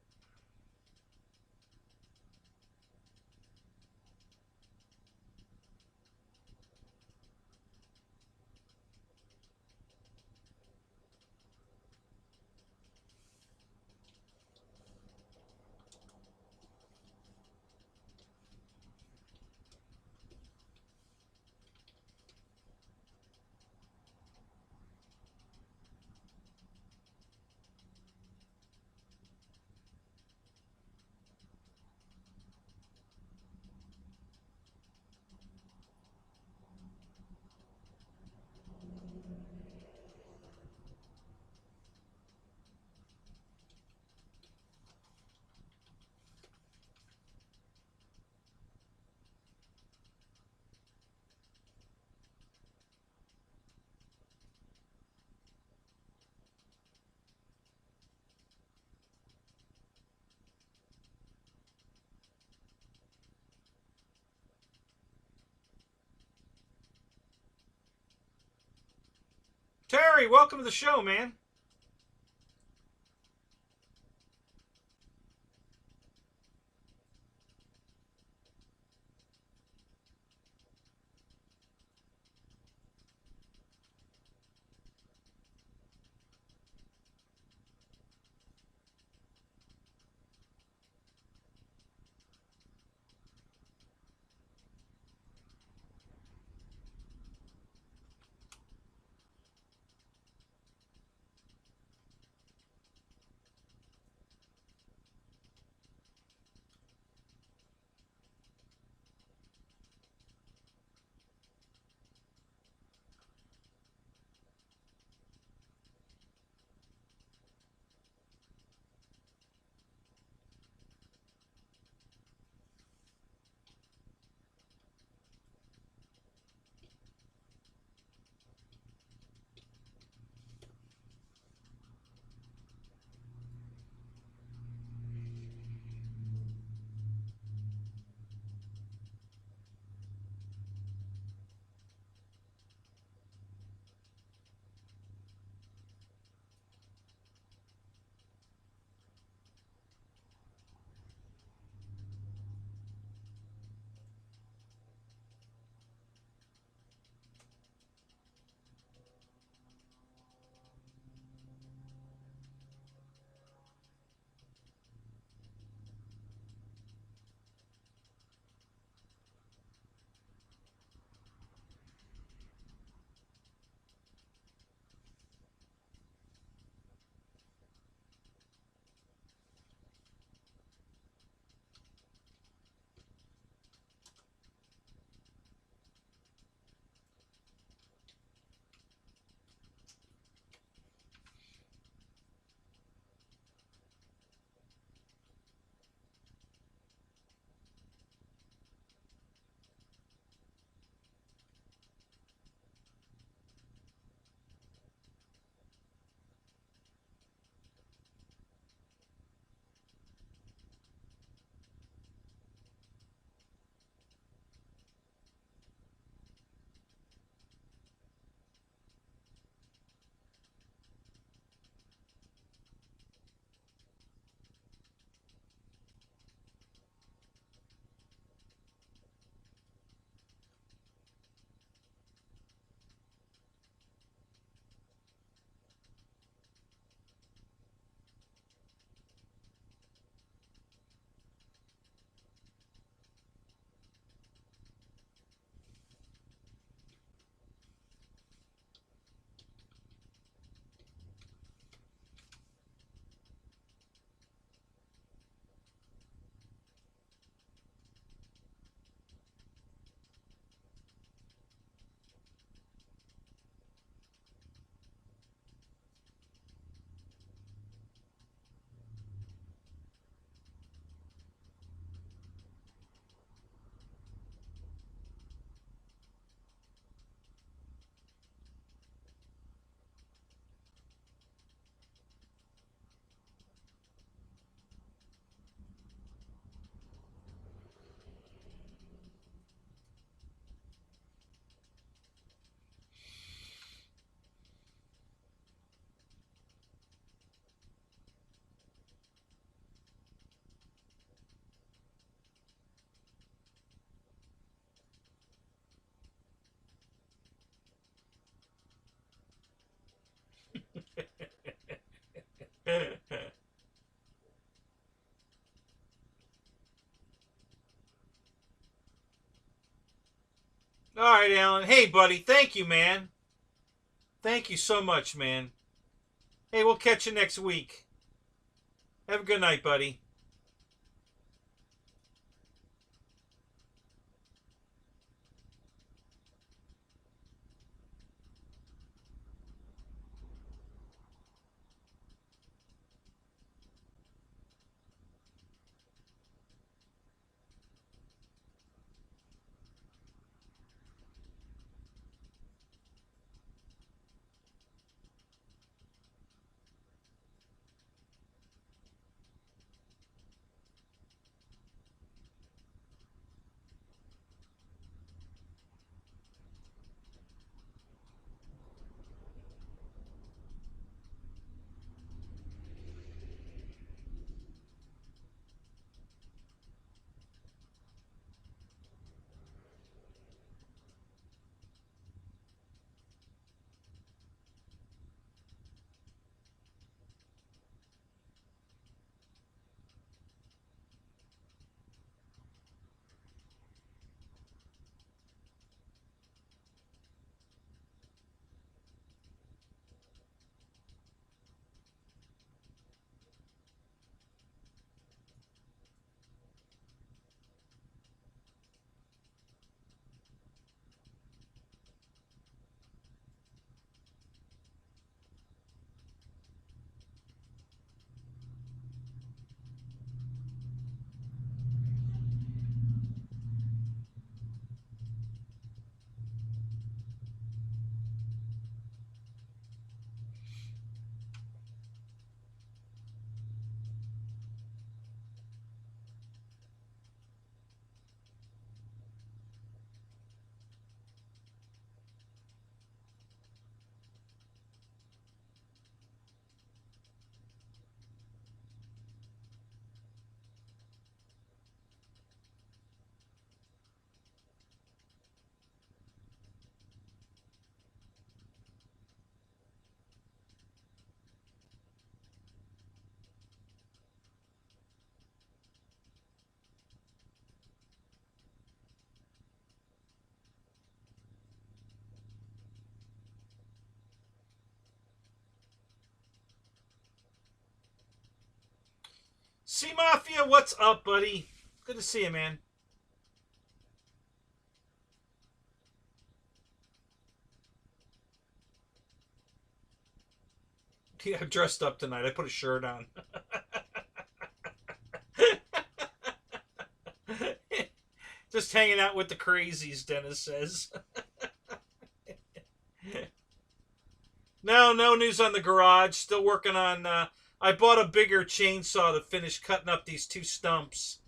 [SPEAKER 1] Terry, welcome to the show, man. All right, Alan. Hey, buddy. Thank you, man. Thank you so much, man. Hey, we'll catch you next week. Have a good night, buddy. C Mafia, what's up, buddy? Good to see you, man. Yeah, I'm dressed up tonight. I put a shirt on. Just hanging out with the crazies, Dennis says. No news on the garage. Still working on. I bought a bigger chainsaw to finish cutting up these 2 stumps.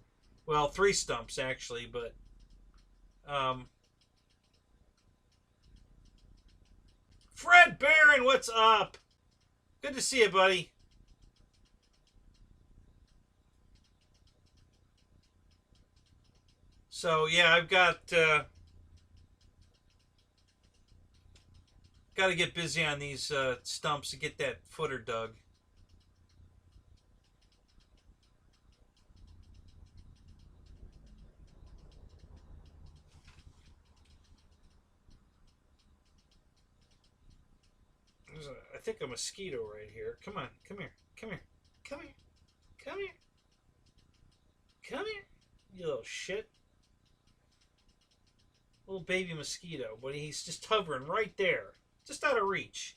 [SPEAKER 1] Well, 3 stumps actually, but um, Fred Barron, what's up? Good to see you, buddy. So yeah, I've got to get busy on these stumps to get that footer dug. I think a mosquito right here. Come on, come here, come here, come here, come here, come here, you little shit. Little baby mosquito, but he's just hovering right there, just out of reach.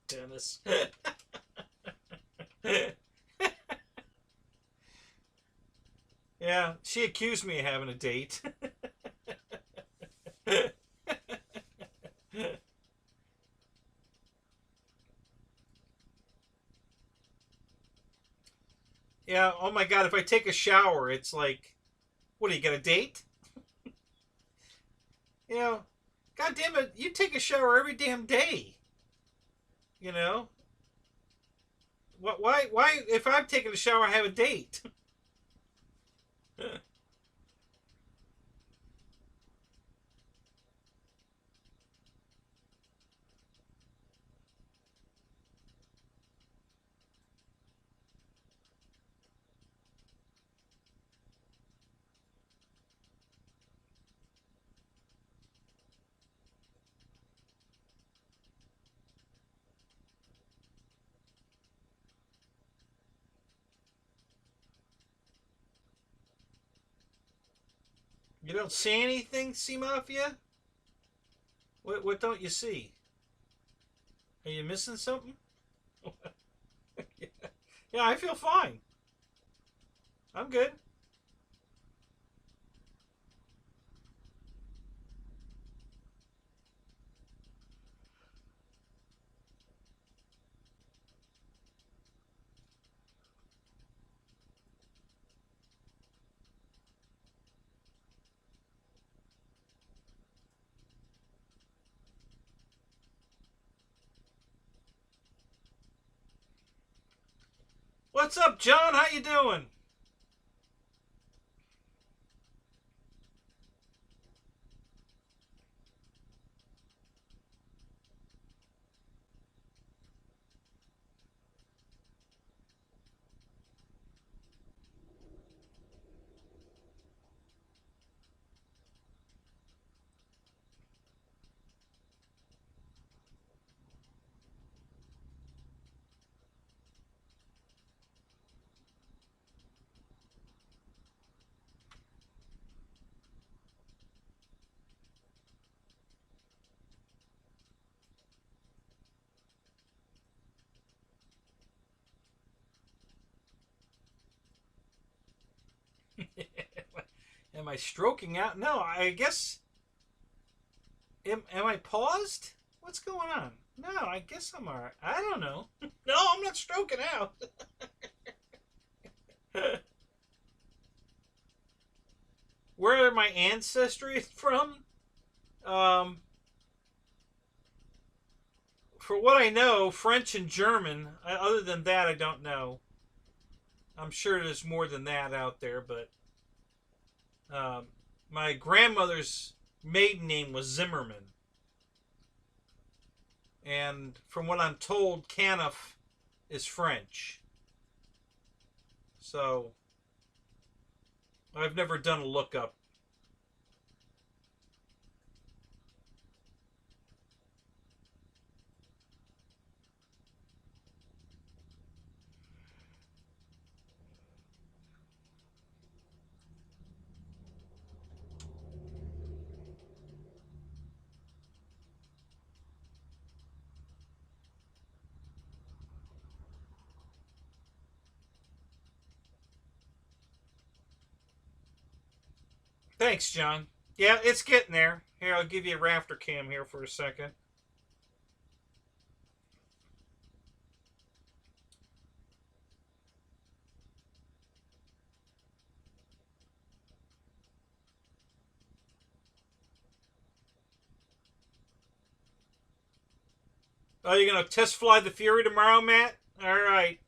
[SPEAKER 1] Dennis. Yeah, she accused me of having a date. Yeah, oh my god, if I take a shower, it's like, what, do you got a date? You know, god damn it, you take a shower every damn day. You know? Why, if I'm taking a shower, I have a date? You don't see anything, Sea Mafia? What don't you see? Are you missing something? Yeah, I feel fine. I'm good. What's up, John? How you doing? Am I stroking out? No, I guess. Am I paused? What's going on? No, I guess I'm alright. I don't know. No, I'm not stroking out. Where are my ancestry from? Um, for what I know, French and German. Other than that, I don't know. I'm sure there's more than that out there, but um, my grandmother's maiden name was Zimmerman. And from what I'm told, Caniff is French. So I've never done a lookup. Thanks, John. Yeah, it's getting there. Here, I'll give you a rafter cam here for a second. Oh, you're going to test fly the Fury tomorrow, Matt? All right.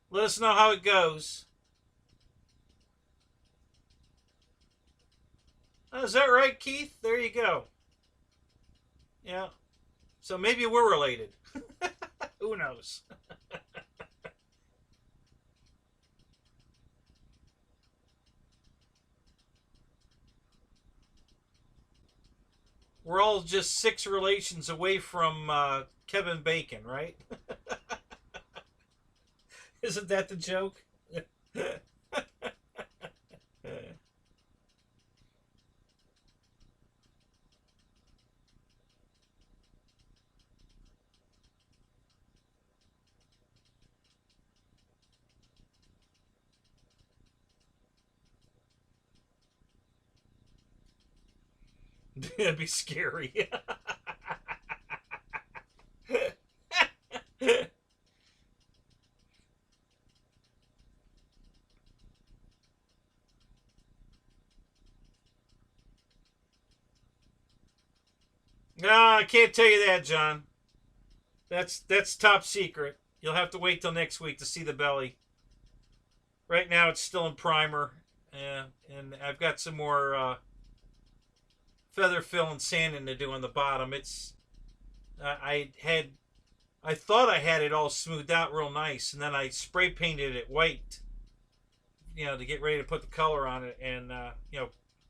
[SPEAKER 1] Let us know how it goes. Oh, is that right, Keith? There you go. Yeah. So maybe we're related. Who knows? We're all just 6 relations away from Kevin Bacon, right? Isn't that the joke? That'd be scary. No, I can't tell you that, John. That's top secret. You'll have to wait till next week to see the belly. Right now, it's still in primer, and I've got some more feather fill and sanding to do on the bottom. It's I thought I had it all smoothed out real nice, and then I spray painted it white, to get ready to put the color on it, and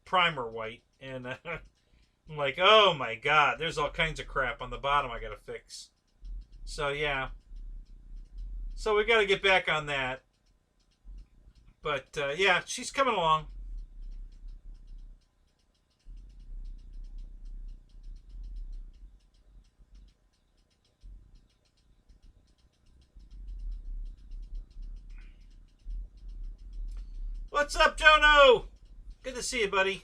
[SPEAKER 1] primer white, and I'm like, oh my god, there's all kinds of crap on the bottom I gotta fix. So yeah, so we got to get back on that. But yeah, she's coming along. What's up, Jono? Good to see you, buddy.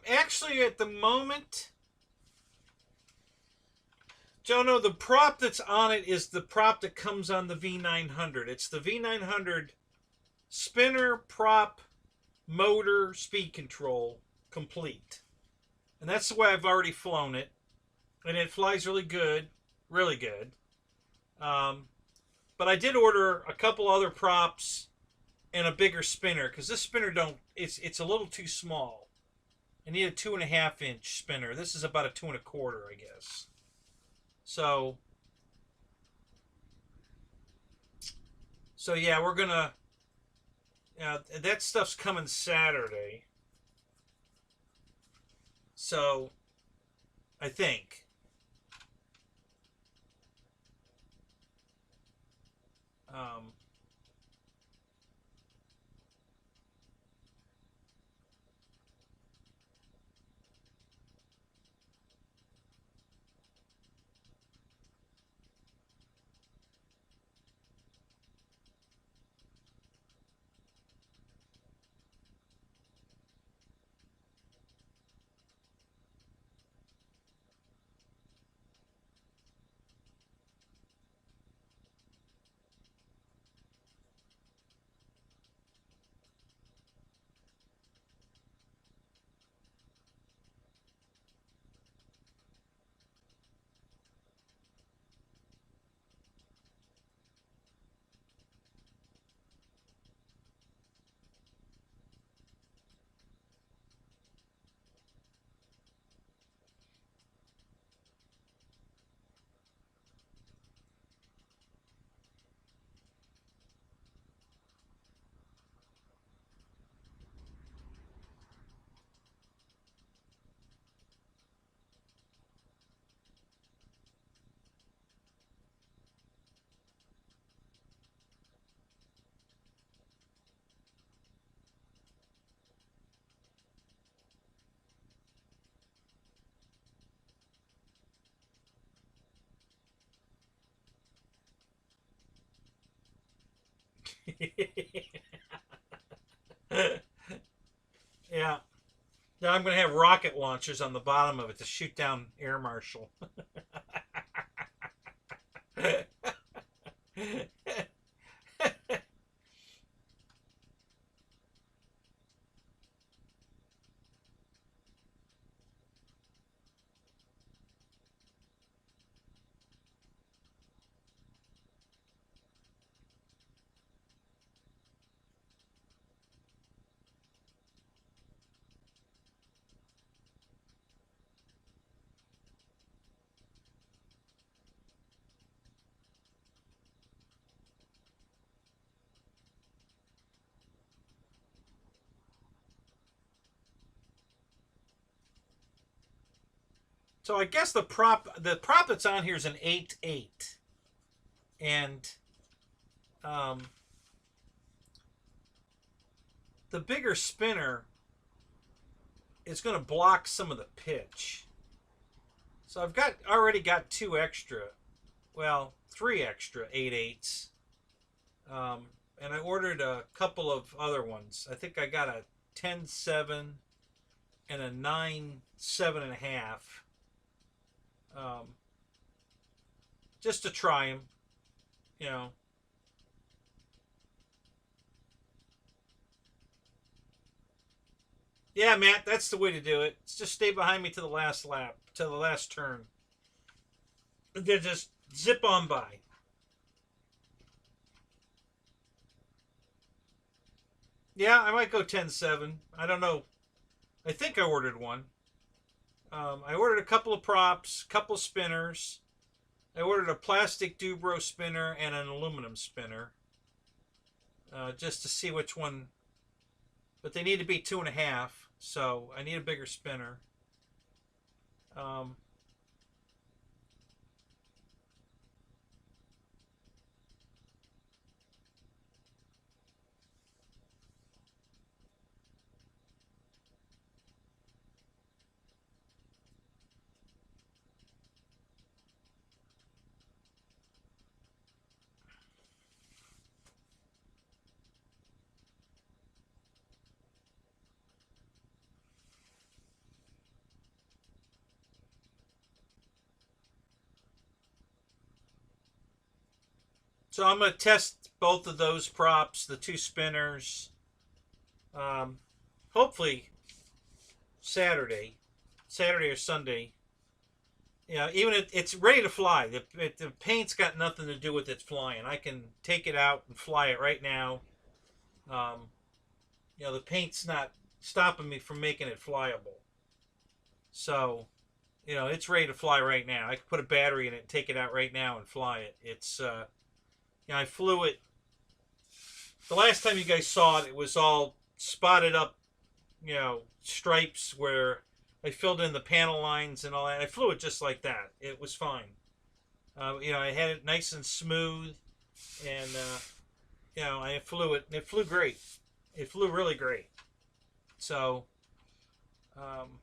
[SPEAKER 1] Actually, at the moment, Jono, the prop that's on it is the prop that comes on the V900. It's the V900 spinner, prop, motor, speed control, complete. And that's the way I've already flown it. And it flies really good. Really good. But I did order a couple other props and a bigger spinner, because this spinner it's a little too small. I need a 2.5-inch spinner. This is about a 2.25, I guess. So yeah, we're gonna. That stuff's coming Saturday. So, I think. Um, yeah. Now I'm going to have rocket launchers on the bottom of it to shoot down air marshal. So I guess the prop that's on here is an 8-8, and um, the bigger spinner is going to block some of the pitch. So I've already got 2 extra, well, 3 extra 8-8s, and I ordered a couple of other ones. I think I got a 10-7 and a 9-7.5. Just to try them, you know. Yeah, Matt, that's the way to do it. Just stay behind me to the last lap, to the last turn. Then just zip on by. Yeah, I might go 10-7. I don't know. I think I ordered one. I ordered a couple of props, couple spinners. I ordered a plastic Dubro spinner and an aluminum spinner, just to see which one. But they need to be 2.5, so I need a bigger spinner. Um, so I'm going to test both of those props, the 2 spinners, um, hopefully Saturday or Sunday. Yeah, even it's ready to fly. The paint's got nothing to do with it flying. I can take it out and fly it right now. Um, the paint's not stopping me from making it flyable. So, it's ready to fly right now. I can put a battery in it, take it out right now, and fly it. It's, I flew it. The last time you guys saw it, it was all spotted up, stripes where I filled in the panel lines and all that. I flew it just like that. It was fine. You know, I had it nice and smooth, and you know, I flew it. It flew great. It flew really great. So, um,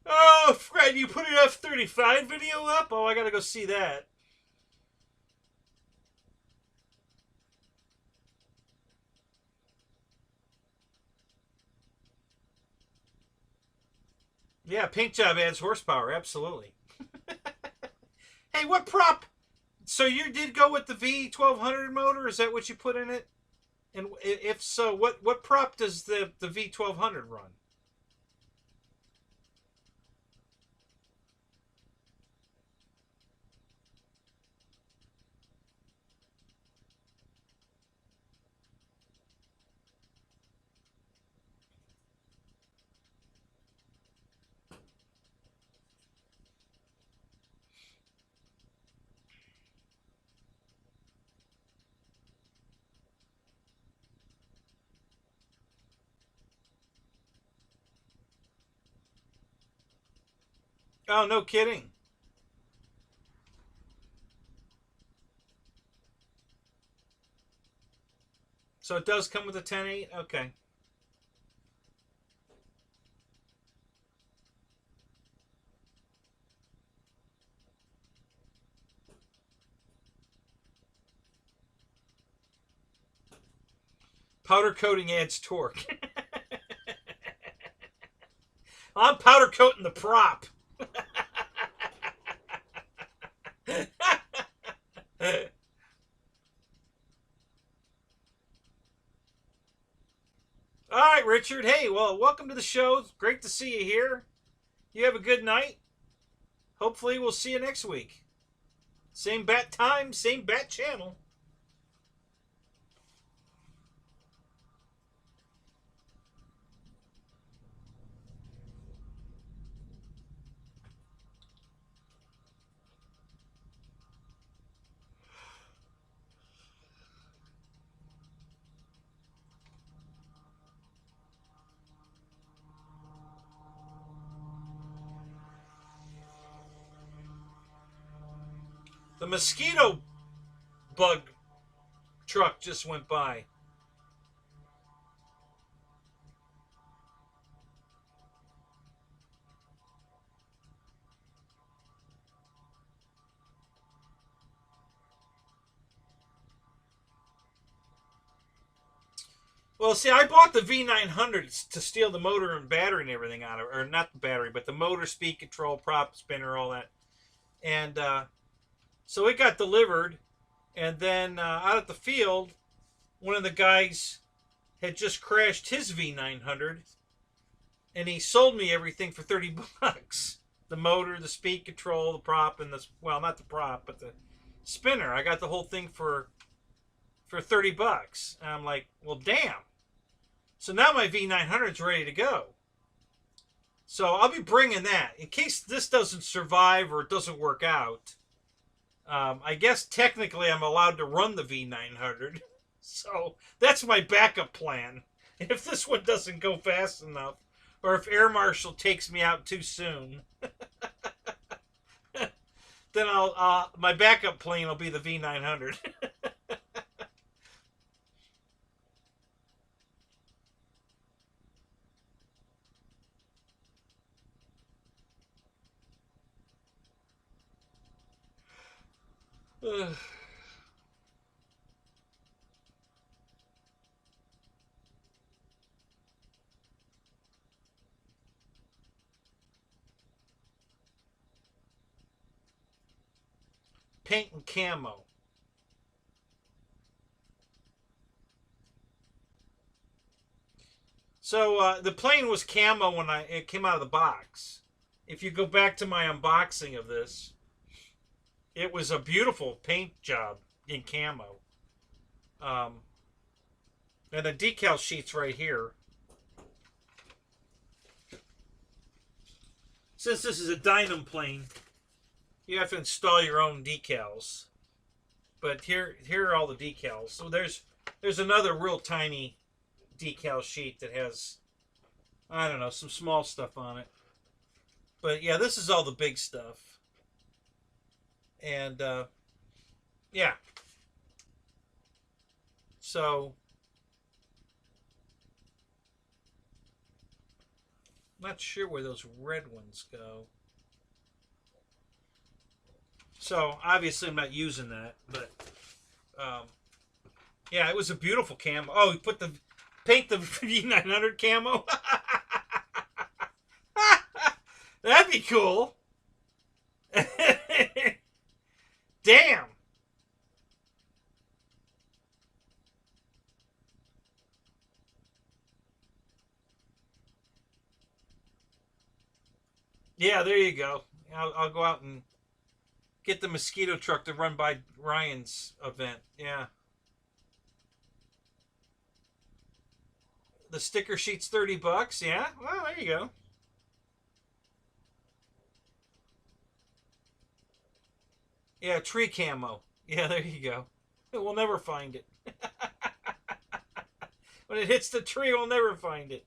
[SPEAKER 1] oh, Fred, you put an F-35 video up? Oh, I gotta go see that. Yeah, paint job adds horsepower, absolutely. Hey, what prop? So you did go with the V1200 motor? Is that what you put in it? And if so, what prop does the V1200 run? Oh, no kidding. So it does come with a 10.8? Okay. Powder coating adds torque. I'm powder coating the prop. All right, Richard. Hey, well, welcome to the show. It's great to see you here. You have a good night. Hopefully, we'll see you next week. Same bat time, same bat channel. The mosquito bug truck just went by. Well, see, I bought the V900 to steal the motor and battery and everything out of it. Or not the battery, but the motor, speed control, prop, spinner, all that. And so it got delivered. And then out at the field, one of the guys had just crashed his V900. And he sold me everything for 30 bucks. The motor, the speed control, the prop, and the, well, not the prop, but the spinner. I got the whole thing for 30 bucks. And I'm like, well, damn. So now my V900 is ready to go. So I'll be bringing that. In case this doesn't survive or it doesn't work out, I guess technically I'm allowed to run the V900. So that's my backup plan. If this one doesn't go fast enough, or if Air Marshal takes me out too soon, then my backup plane will be the V900. Paint and camo. So the plane was camo when it came out of the box. If you go back to my unboxing of this, it was a beautiful paint job in camo. And the decal sheet's right here. Since this is a Dynam plane, you have to install your own decals. But here are all the decals. So there's another real tiny decal sheet that has, I don't know, some small stuff on it. But yeah, this is all the big stuff. And yeah. So not sure where those red ones go. So obviously I'm not using that, but yeah, it was a beautiful camo. Oh, you put the paint the V900 camo. That'd be cool. Damn. Yeah, there you go. I'll go out and get the mosquito truck to run by Ryan's event. Yeah. The sticker sheet's $30. Yeah. Well, there you go. Yeah, tree camo. Yeah, there you go. We'll never find it. When it hits the tree, we'll never find it.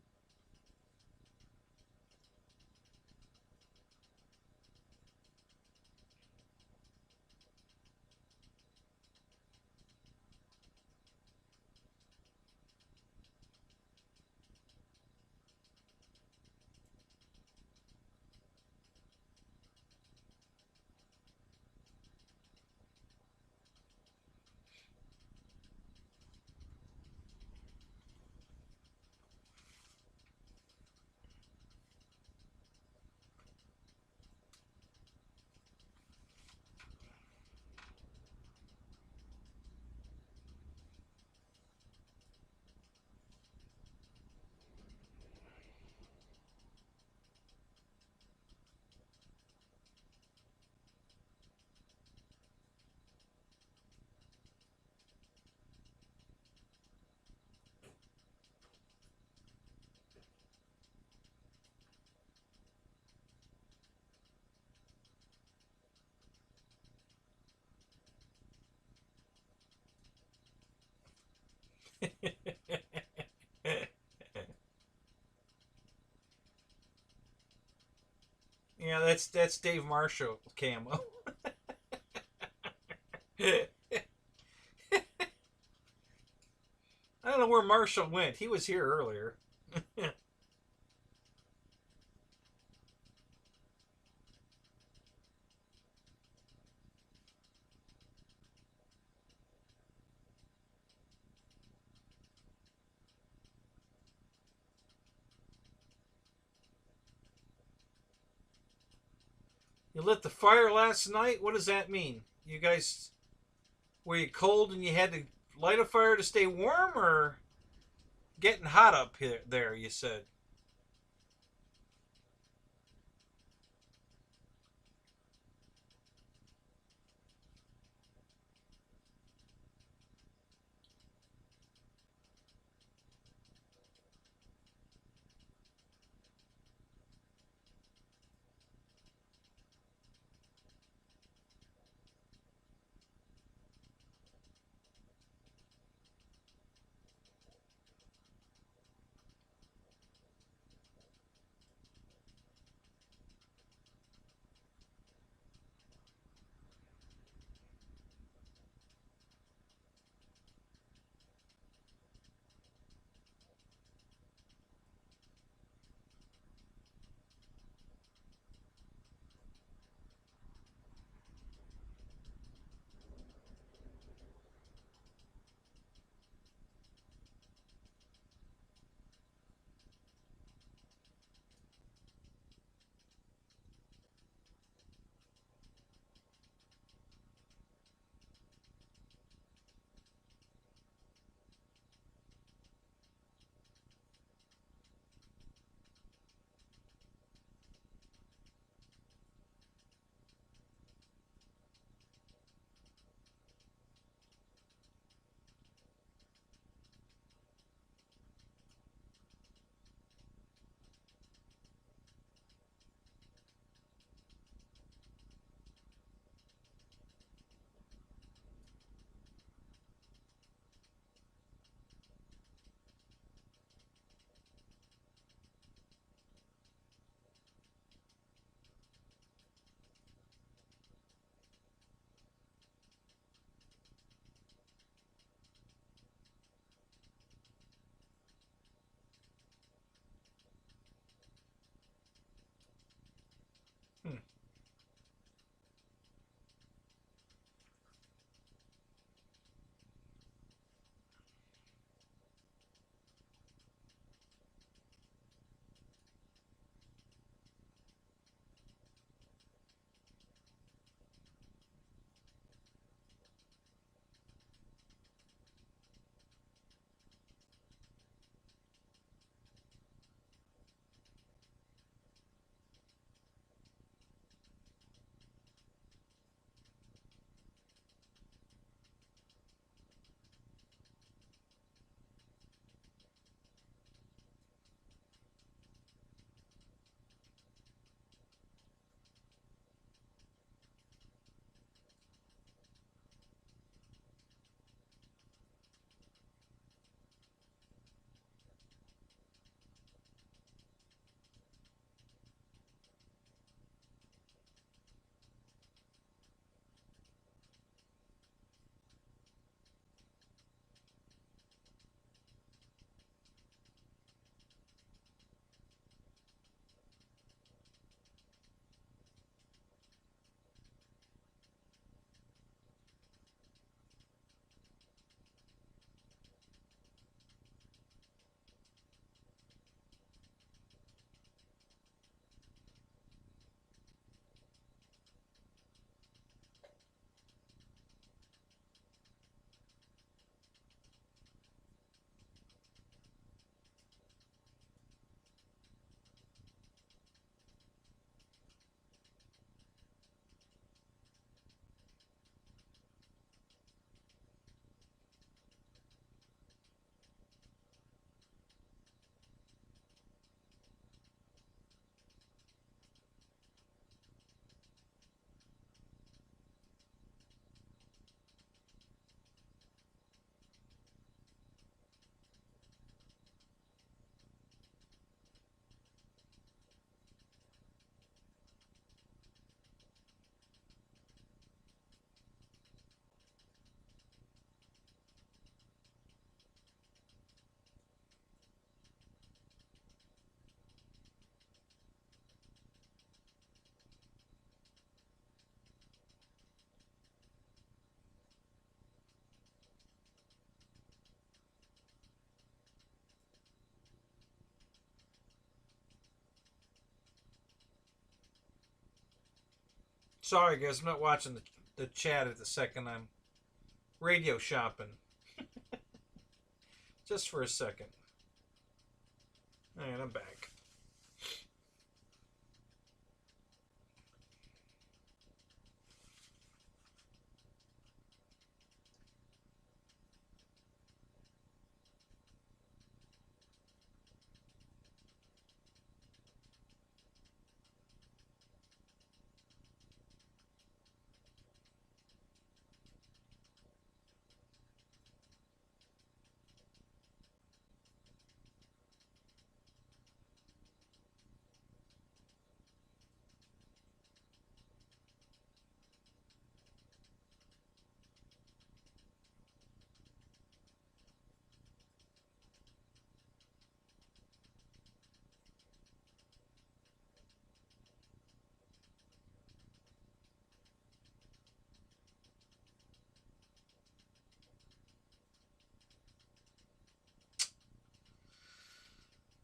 [SPEAKER 1] Yeah, that's Dave Marshall camo. I don't know where Marshall went. He was here earlier. You lit the fire last night? What does that mean? You guys, were you cold and you had to light a fire to stay warm, or getting hot up here there, you said? Sorry, guys, I'm not watching the chat at the second. I'm radio shopping. Just for a second. Alright, I'm back.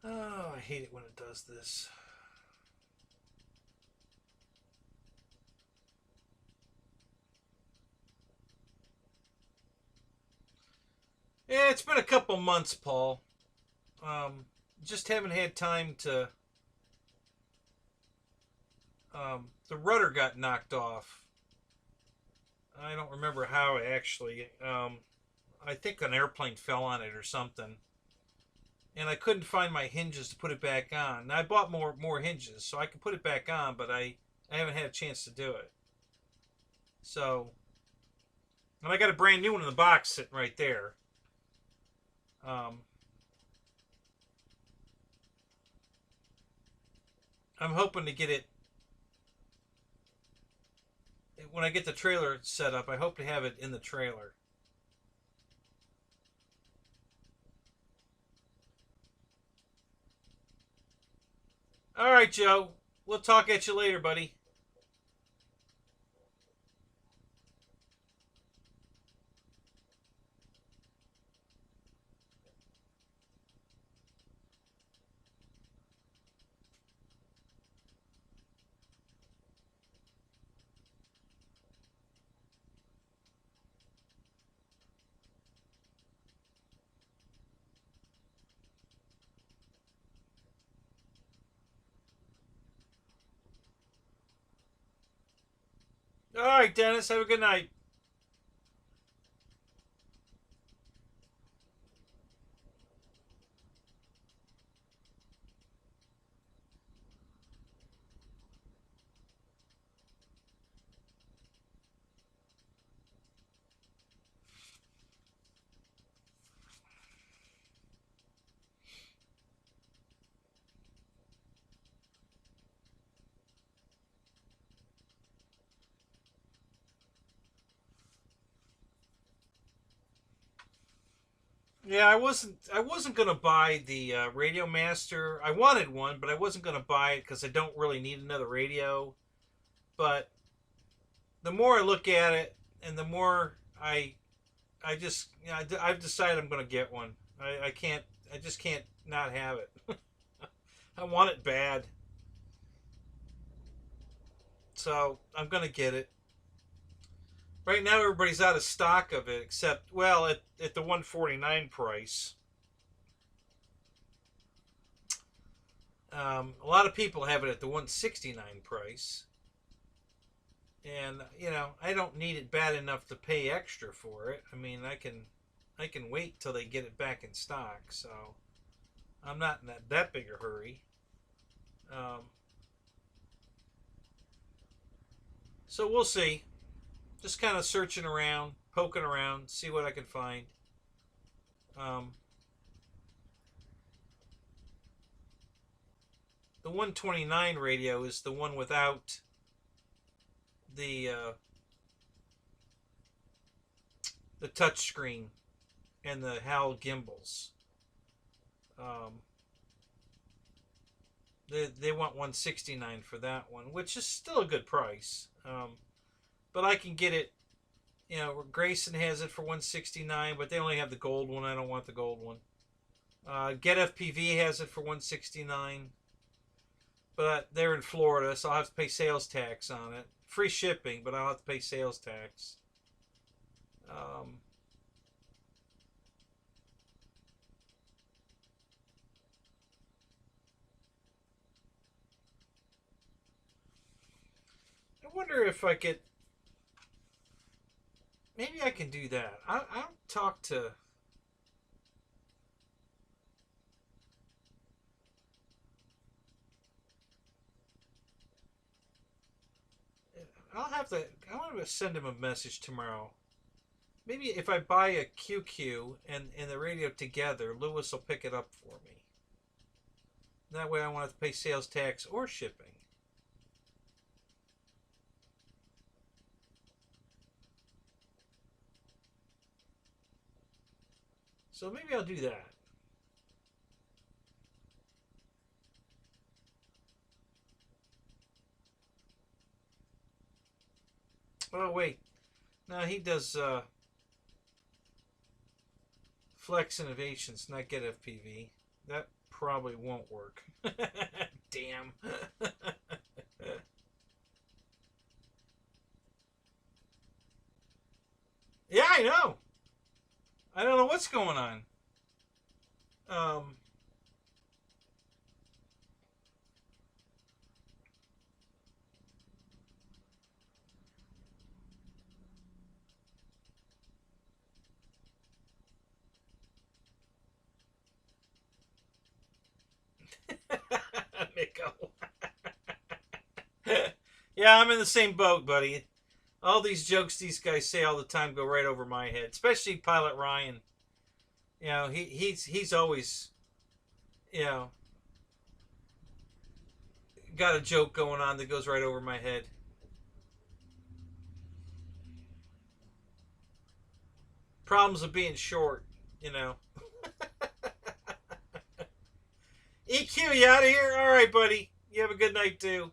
[SPEAKER 1] Oh, I hate it when it does this. Yeah, it's been a couple months, Paul. Just haven't had time to. The rudder got knocked off. I don't remember how actually. I think an airplane fell on it or something. And I couldn't find my hinges to put it back on. Now, I bought more hinges, so I can put it back on, but I haven't had a chance to do it. So, and I got a brand new one in the box sitting right there. I'm hoping to get it when I get the trailer set up. I hope to have it in the trailer. All right, Joe. We'll talk at you later, buddy. All right, Dennis. Have a good night. Yeah, I wasn't gonna buy the Radio Master. I wanted one, but I wasn't gonna buy it because I don't really need another radio. But the more I look at it, and the more I just, I've decided I'm gonna get one. I can't, I just can't not have it. I want it bad, so I'm gonna get it. Right now, everybody's out of stock of it, except, well, at the 149 price. A lot of people have it at the 169 price, and I don't need it bad enough to pay extra for it. I mean, I can wait till they get it back in stock, so I'm not in that big a hurry. Um, so we'll see. Just kind of searching around, poking around, see what I can find. Um, the 129 radio is the one without the touchscreen and the HAL gimbals. Um, they want 169 for that one, which is still a good price. But I can get it. Grayson has it for 169, but they only have the gold one. I don't want the gold one. Get FPV has it for 169, but they're in Florida, so I'll have to pay sales tax on it. free shipping, but I'll have to pay sales tax. I wonder if I could. Maybe I can do that. I'll talk to. I'll have to. I want to send him a message tomorrow. Maybe if I buy a QQ and the radio together, Lewis will pick it up for me. That way I won't have to pay sales tax or shipping. So maybe I'll do that. Oh, wait. No, he does Flex Innovations, not Get FPV. That probably won't work. Damn. Yeah, I know. I don't know what's going on. Um, Miko. Yeah, I'm in the same boat, buddy. All these jokes these guys say all the time go right over my head, especially Pilot Ryan. You know, he's always, you know, got a joke going on that goes right over my head. Problems of being short, you know. EQ, you out of here? All right, buddy. You have a good night too.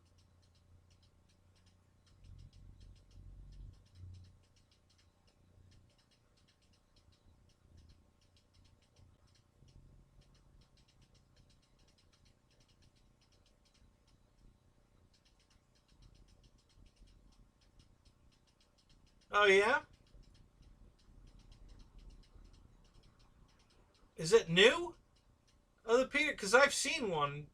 [SPEAKER 1] Oh yeah, is it new? Oh, the Peter, because I've seen one.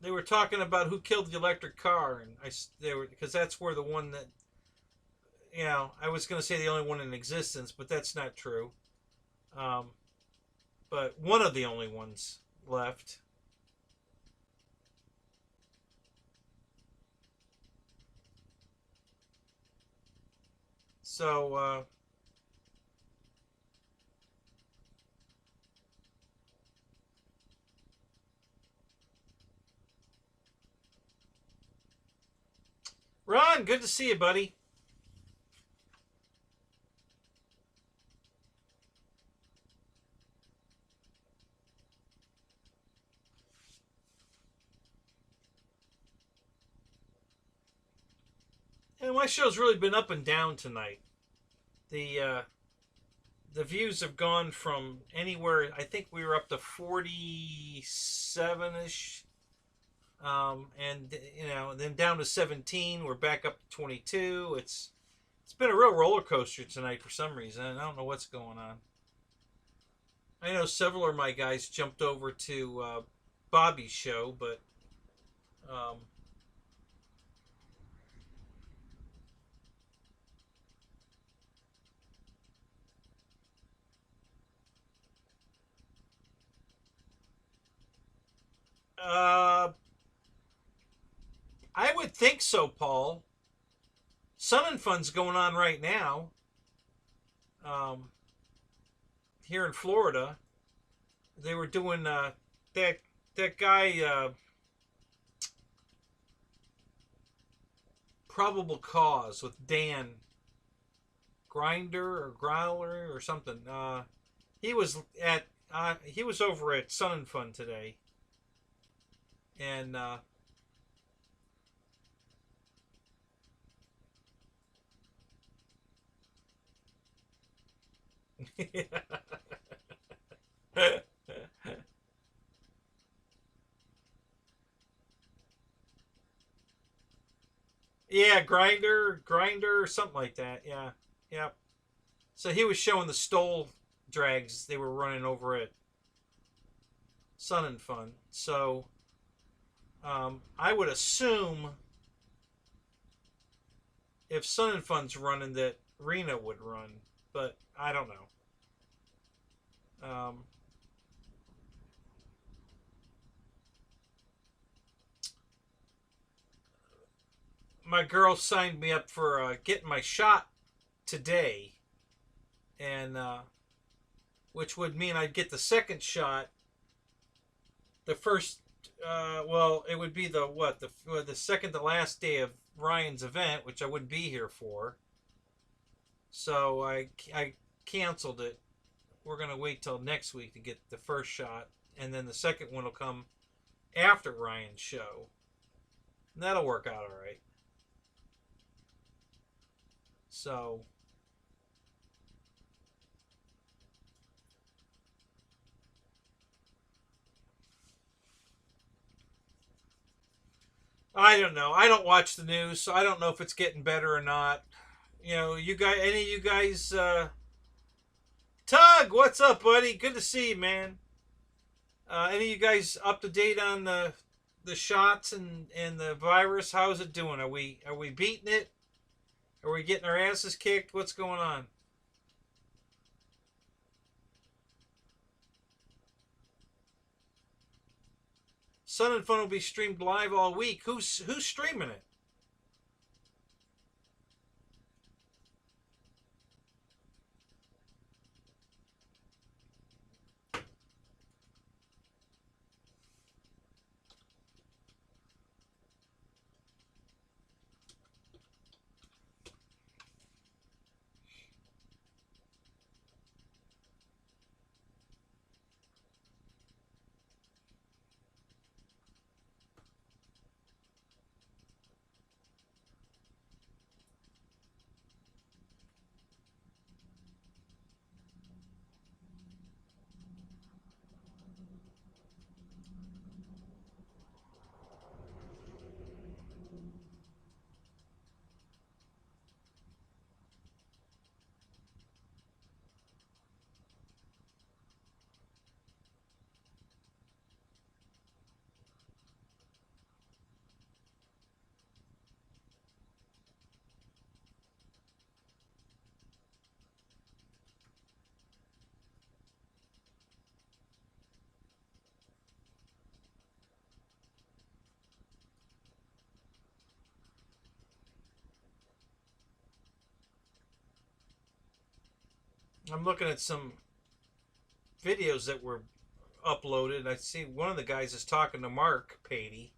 [SPEAKER 1] They were talking about who killed the electric car, and they were because that's where the one that I was going to say the only one in existence, but that's not true. Um, but one of the only ones left. So Ron, good to see you, buddy. And my show's really been up and down tonight. The the views have gone from anywhere. I think we were up to 47 ish, and then down to 17. We're back up to 22. It's been a real roller coaster tonight for some reason. I don't know what's going on. I know several of my guys jumped over to Bobby's show, but um, uh, I would think so, Paul. Sun and Fun's going on right now um, here in Florida. They were doing that guy Probable Cause with Dan Grinder or Growler or something. He was he was over at Sun and Fun today, and Yeah, grinder, or something like that. Yeah, yeah. So he was showing the stole drags they were running over at Sun and Fun. So I would assume if Sun and Fun's running that Rena would run, but I don't know. My girl signed me up for getting my shot today, and which would mean I'd get the second shot. The first, well, it would be the what the second to last day of Ryan's event, which I wouldn't be here for. So I canceled it. We're gonna wait till next week to get the first shot, and then the second one will come after Ryan's show. And that'll work out all right. So I don't know. I don't watch the news, so I don't know if it's getting better or not. You know, you guys, any of you guys, Tug, what's up, buddy? Good to see you, man. Any of you guys up to date on the shots and the virus? How's it doing? Are we beating it? Are we getting our asses kicked? What's going on? Sun and Fun will be streamed live all week. Who's streaming it? I'm looking at some videos that were uploaded. I see one of the guys is talking to Mark Patey.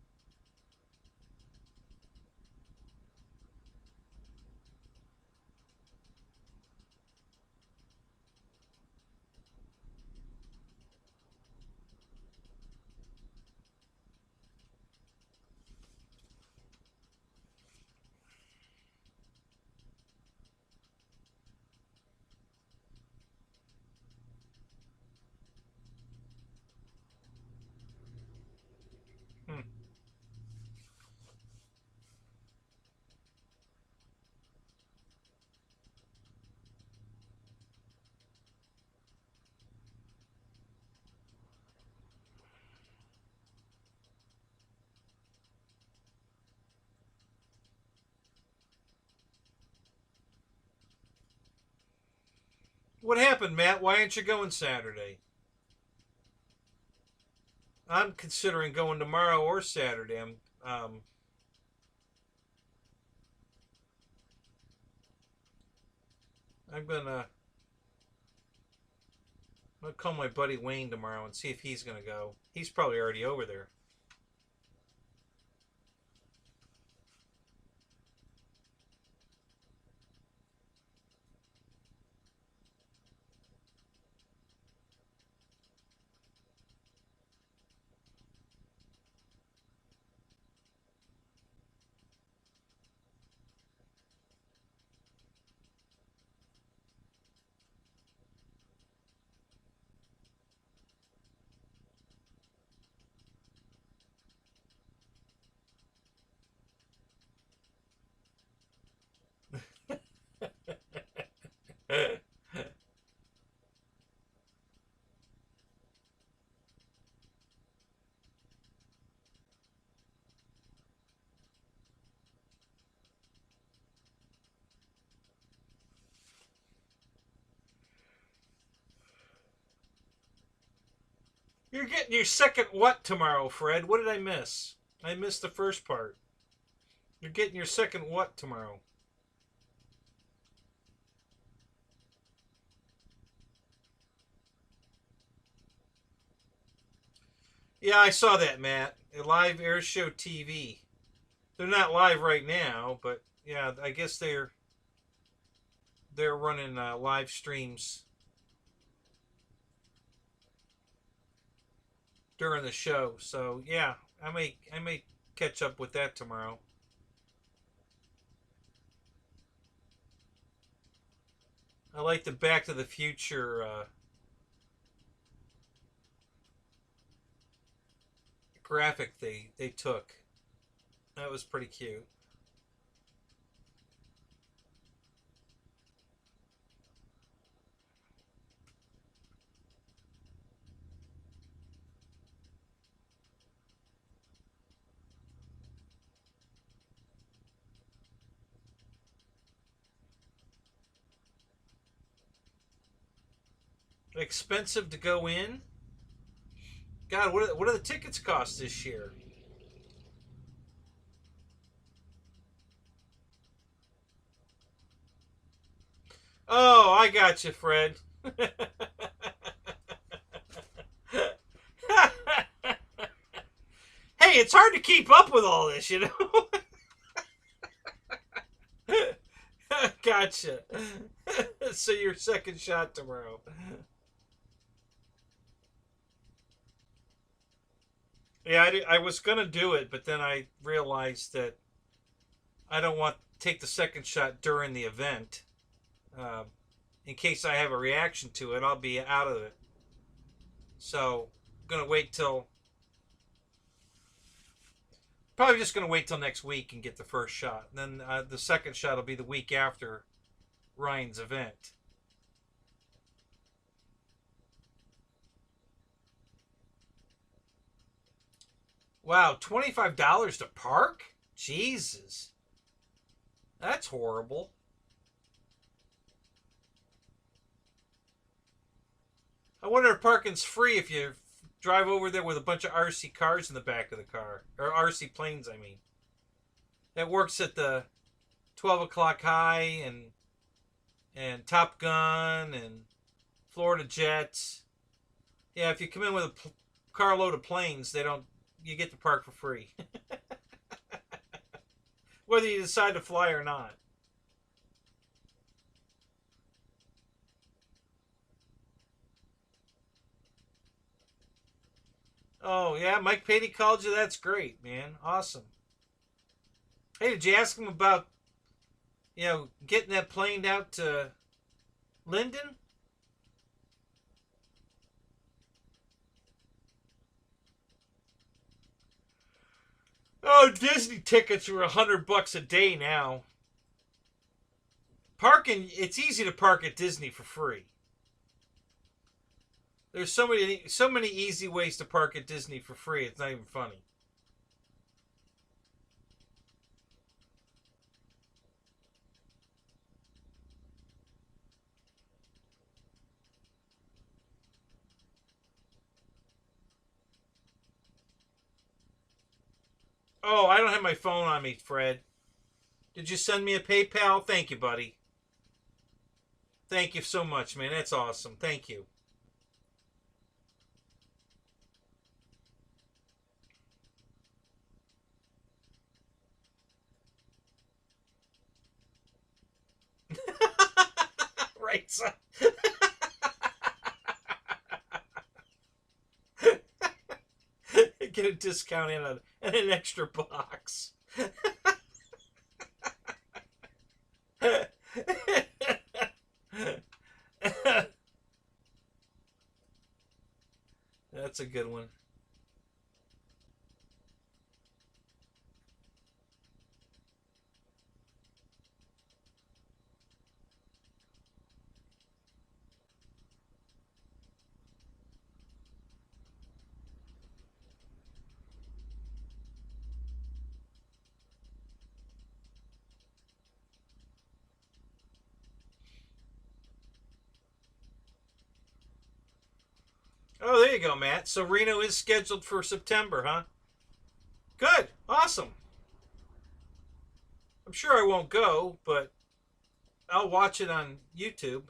[SPEAKER 1] Hmm. What happened, Matt? Why aren't you going Saturday? I'm considering going tomorrow or Saturday. I'm gonna call my buddy Wayne tomorrow and see if he's gonna go. He's probably already over there. You're getting your second what tomorrow, Fred? What did I miss? I missed the first part. You're getting your second what tomorrow? Yeah, I saw that, Matt. A live air show TV. They're not live right now, but yeah, I guess they're running live streams during the show. So yeah, I may catch up with that tomorrow. I like the Back to the Future graphic they took. That was pretty cute. Expensive to go in. God, what do the tickets cost this year? Oh, I got you, Fred. Hey, it's hard to keep up with all this, you know. Gotcha. So your second shot tomorrow. Yeah, I was gonna do it, but then I realized that I don't want to take the second shot during the event. Uh, in case I have a reaction to it, I'll be out of it. So, I'm gonna wait till probably just gonna wait till next week and get the first shot. And then the second shot will be the week after Ryan's event. Wow, $25 to park? Jesus, that's horrible. I wonder if parking's free if you drive over there with a bunch of RC cars in the back of the car. Or RC planes, I mean. That works at the 12 o'clock high and Top Gun and Florida Jets. Yeah, if you come in with a carload of planes, they don't. You get to park for free, whether you decide to fly or not. Oh yeah, Mike Patey called you. That's great, man. Awesome. Hey, did you ask him about getting that plane out to Linden? Oh, Disney tickets are $100 a day now. Parking, it's easy to park at Disney for free. There's so many easy ways to park at Disney for free. It's not even funny. Oh, I don't have my phone on me, Fred. Did you send me a PayPal? Thank you, buddy. Thank you so much, man. That's awesome. Thank you. Right, son. Get a discount and an extra box. That's a good one. Oh, there you go, Matt. So Reno is scheduled for September, huh? Good. Awesome. I'm sure I won't go, but I'll watch it on YouTube.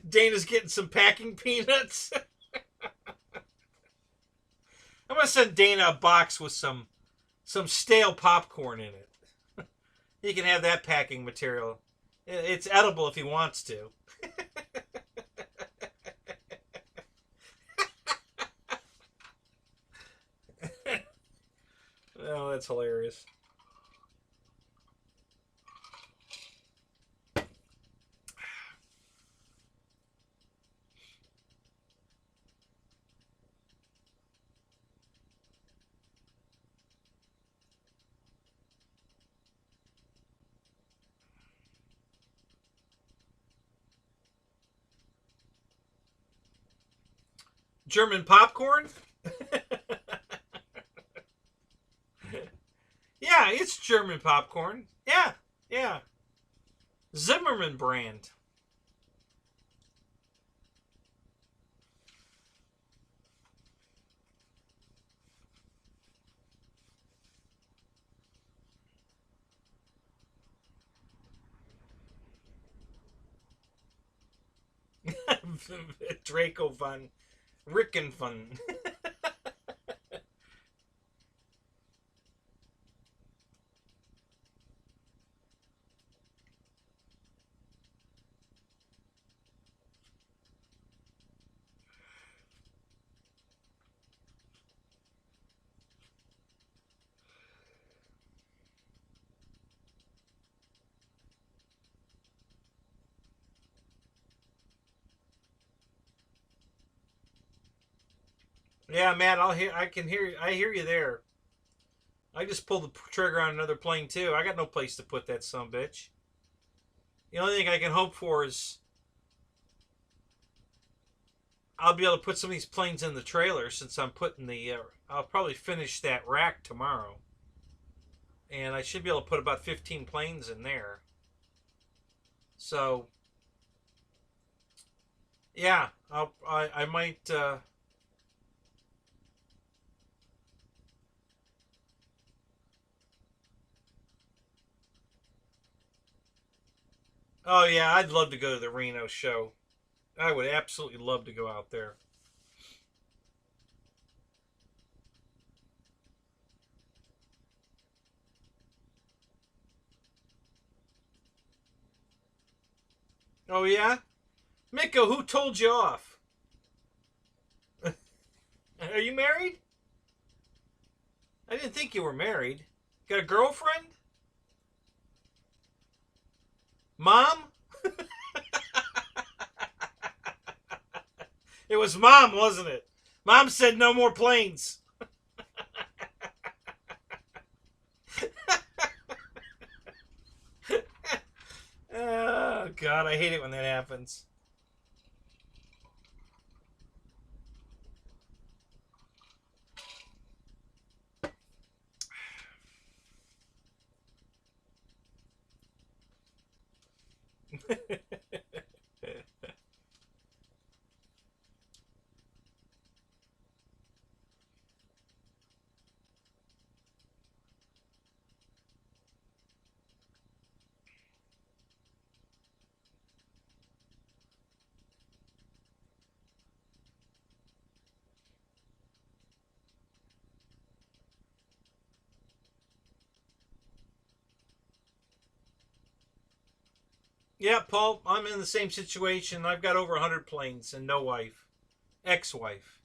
[SPEAKER 1] Dana's getting some packing peanuts. I'm gonna send Dana a box with some stale popcorn in it. He can have that packing material. It's edible if he wants to. Oh, that's hilarious. German popcorn? Yeah, it's German popcorn. Yeah, yeah. Zimmerman brand. Draco von Ricken von. Yeah, Matt, I can hear you. I hear you there. I just pulled the trigger on another plane too. I got no place to put that son bitch. The only thing I can hope for is I'll be able to put some of these planes in the trailer since I'm putting the. I'll probably finish that rack tomorrow, and I should be able to put about 15 planes in there. So, yeah, I might. Oh yeah, I'd love to go to the Reno show. I would absolutely love to go out there. Oh yeah, Miko, who told you off? Are you married? I didn't think you were married. Got a girlfriend? Mom? It was Mom, wasn't it? Mom said no more planes. Oh, God, I hate it when that happens. Yeah, Paul, I'm in the same situation. I've got over 100 planes and no wife, ex-wife.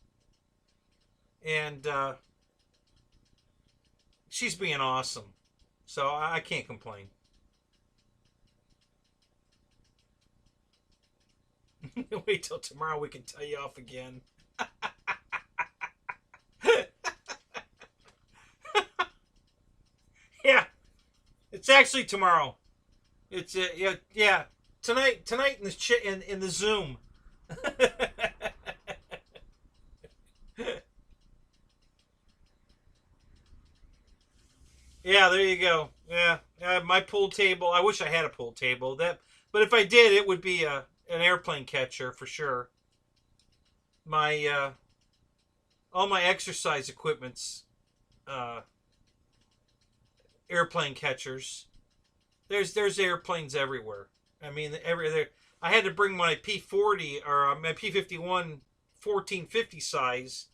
[SPEAKER 1] And she's being awesome. So I can't complain. Wait till tomorrow we can tell you off again. Yeah, it's actually tomorrow. It's yeah. Tonight in the in the Zoom. Yeah, there you go. Yeah, my pool table. I wish I had a pool table. But if I did, it would be an airplane catcher for sure. My all my exercise equipment's uh, airplane catchers. There's airplanes everywhere. I mean, every there. I had to bring my P40 or my P51 1450 size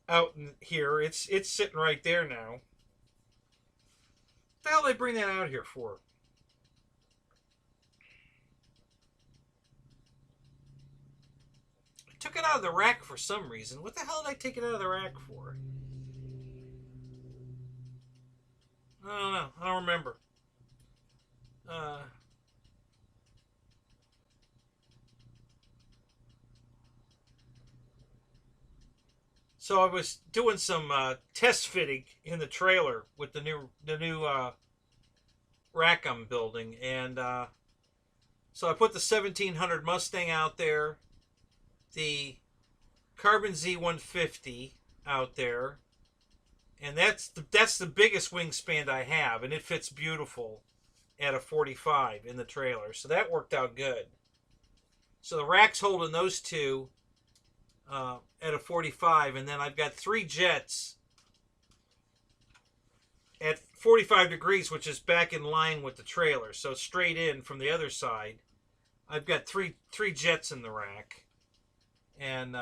[SPEAKER 1] out in here. It's sitting right there now. What the hell did they bring that out here for? I took it out of the rack for some reason. What the hell did I take it out of the rack for? I don't know. I don't remember. Uh, so I was doing some test fitting in the trailer with the new rack I'm building, and so I put the 1700 Mustang out there, the Carbon Z150 out there, and that's the biggest wingspan I have, and it fits beautiful at a 45 in the trailer. So that worked out good. So the rack's holding those two at a 45, and then I've got three jets at 45 degrees, which is back in line with the trailer. So straight in from the other side, I've got three jets in the rack, and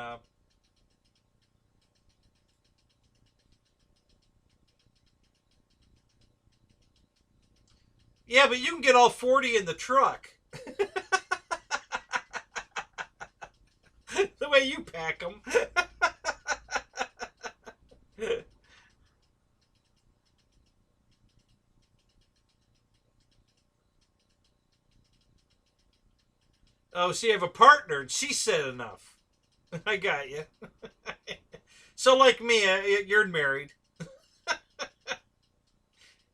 [SPEAKER 1] yeah, but you can get all 40 in the truck. The way you pack them. Oh, so you have a partner, and she said enough. I got you. So, like me, you're married.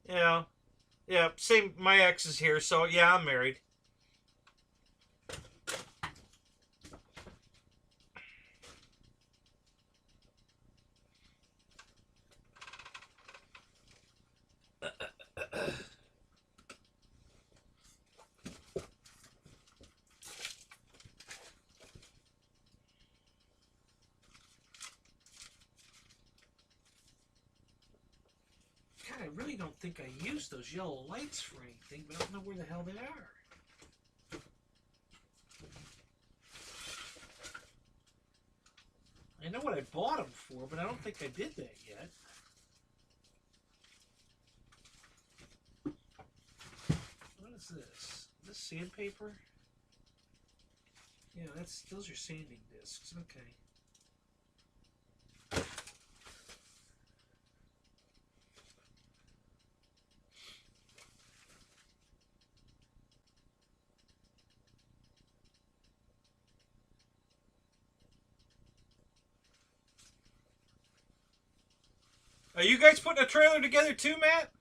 [SPEAKER 1] Yeah, yeah. Same. My ex is here, so yeah, I'm married. God, I really don't think I used those yellow lights for anything, but I don't know where the hell they are. I know what I bought them for, but I don't think I did that yet. What is this? Is this sandpaper? Yeah, those are sanding discs. Okay. Are you guys putting a trailer together too, Matt?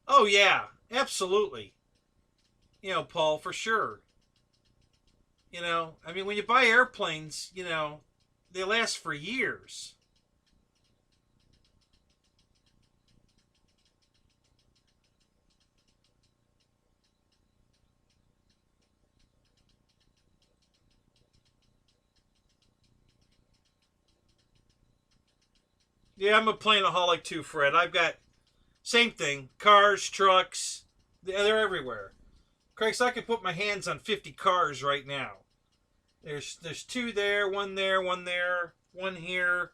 [SPEAKER 1] Oh yeah, absolutely. Paul, for sure. I mean, when you buy airplanes, they last for years. Yeah, I'm a planeaholic too, Fred. I've got same thing. Cars, trucks, they're everywhere. Christ, I could put my hands on 50 cars right now. There's two there, one there, one there, one here,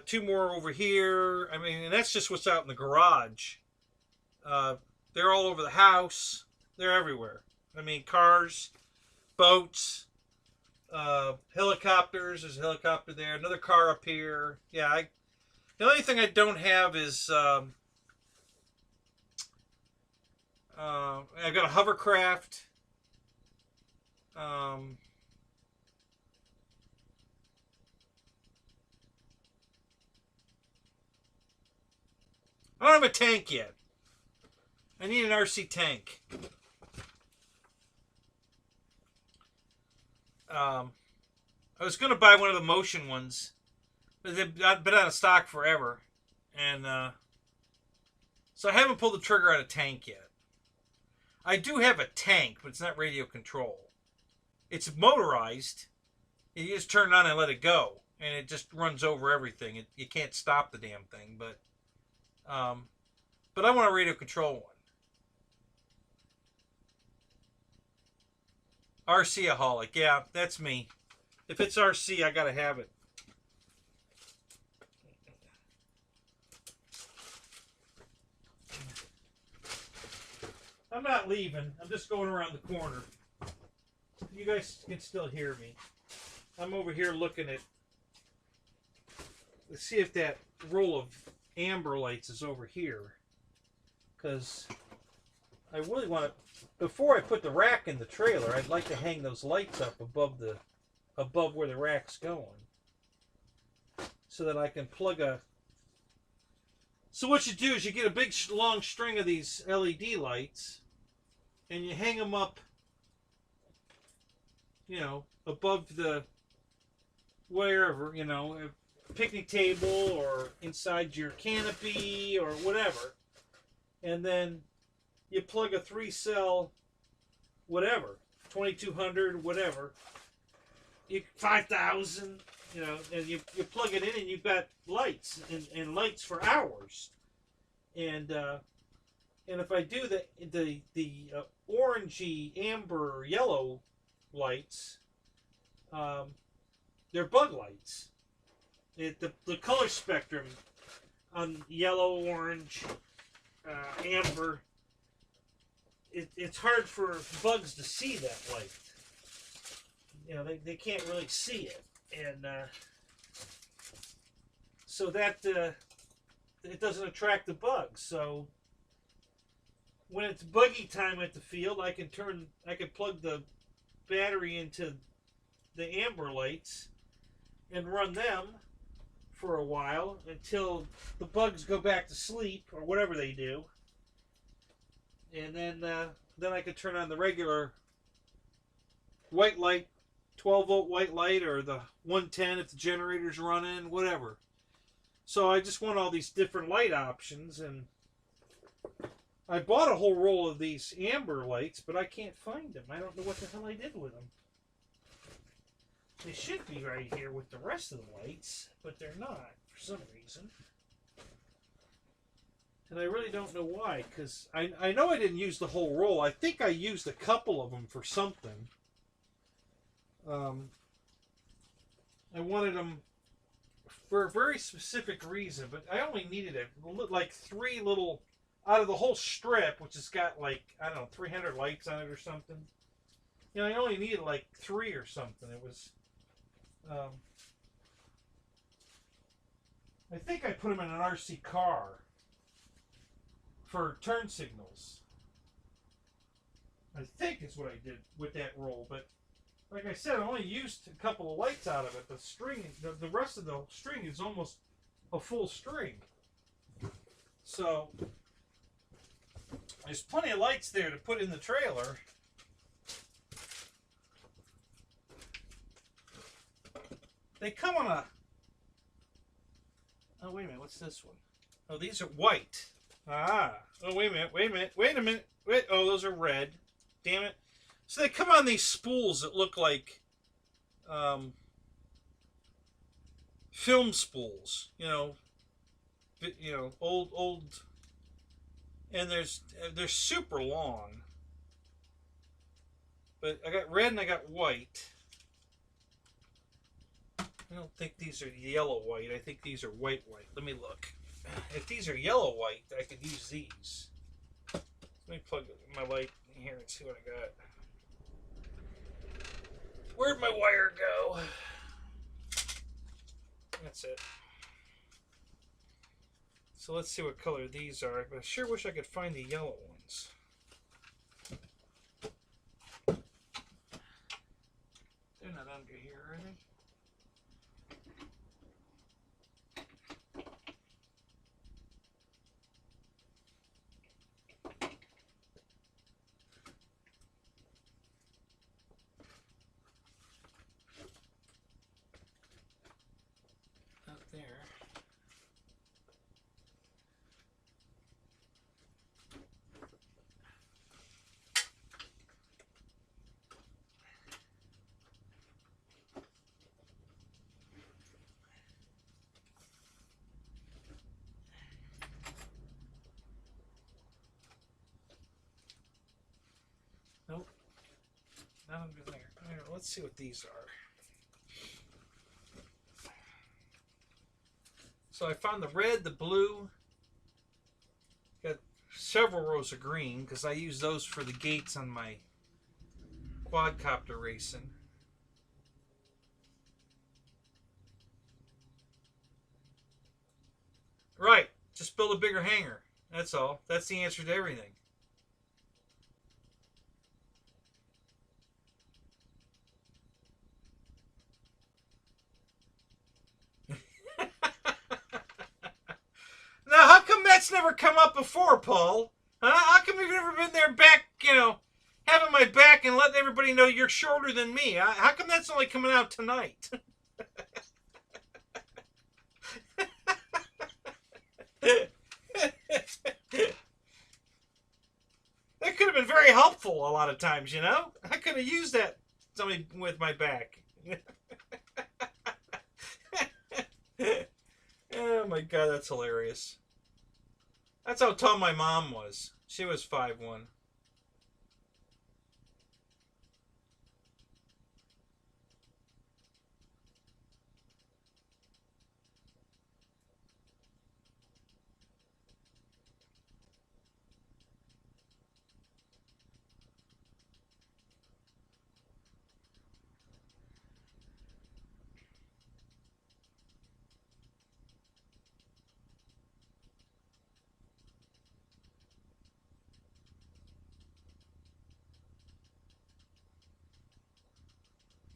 [SPEAKER 1] two more over here. I mean, and that's just what's out in the garage. Uh, they're all over the house. They're everywhere. I mean, cars, boats, helicopters. There's a helicopter there. Another car up here. Yeah, the only thing I don't have is I've got a hovercraft. Um, I don't have a tank yet. I need an RC tank. I was going to buy one of the motion ones, but they've been out of stock forever. And so I haven't pulled the trigger out of tank yet. I do have a tank, but it's not radio control. It's motorized. You just turn it on and let it go, and it just runs over everything. You can't stop the damn thing, but I want a radio control one. RC-aholic, yeah, that's me. If it's RC, I gotta have it. I'm not leaving. I'm just going around the corner. You guys can still hear me. I'm over here looking at... Let's see if that roll of amber lights is over here. Because I really want to... Before I put the rack in the trailer, I'd like to hang those lights up above where the rack's going, so that I can plug a... So what you do is you get a big long string of these LED lights, and you hang them up, you know, above the, wherever, you know, a picnic table or inside your canopy or whatever. And then you plug a 3-cell, whatever, 2200, whatever, 5000, you know, and you plug it in and you've got lights and lights for hours. And if I do the orangey, amber, yellow lights, they're bug lights. The color spectrum on yellow, orange, amber, it's hard for bugs to see that light. You know, they can't really see it, and so that it doesn't attract the bugs. So when it's buggy time at the field, I can plug the battery into the amber lights and run them for a while until the bugs go back to sleep or whatever they do, and then I could turn on the regular white light, 12-volt white light, or the 110 if the generator's running, whatever. So I just want all these different light options, and I bought a whole roll of these amber lights, but I can't find them. I don't know what the hell I did with them. They should be right here with the rest of the lights, but they're not for some reason. And I really don't know why, because I know I didn't use the whole roll. I think I used a couple of them for something. I wanted them for a very specific reason, but I only needed like 3 little, out of the whole strip, which has got like, I don't know, 300 lights on it or something. You know, I only needed like 3 or something. It was, I think I put them in an RC car for turn signals. I think is what I did with that roll, but like I said, I only used a couple of lights out of it. The string, the rest of the string is almost a full string. So there's plenty of lights there to put in the trailer. They come on a... Oh, wait a minute. What's this one? Oh, these are white. Ah. Oh, wait a minute. Wait a minute. Wait a minute. Wait. Oh, those are red. Damn it. So they come on these spools that look like film spools. You know, old. And they're super long. But I got red and I got white. I don't think these are yellow white. I think these are white. Let me look. If these are yellow white, I could use these. Let me plug my light in here and see what I got. Where'd my wire go? That's it. So let's see what color these are. But I sure wish I could find the yellow ones. They're not under here, are they? Nope. Not under there. Here, let's see what these are. So I found the red, the blue. Got several rows of green because I use those for the gates on my quadcopter racing. Right. Just build a bigger hangar. That's all. That's the answer to everything. Now, how come that's never come up before, Paul? Huh? How come you've never been there back, having my back and letting everybody know you're shorter than me? How come that's only coming out tonight? That could have been very helpful a lot of times, I could have used that somebody with my back. Oh my god, that's hilarious. That's how tall my mom was. She was 5'1".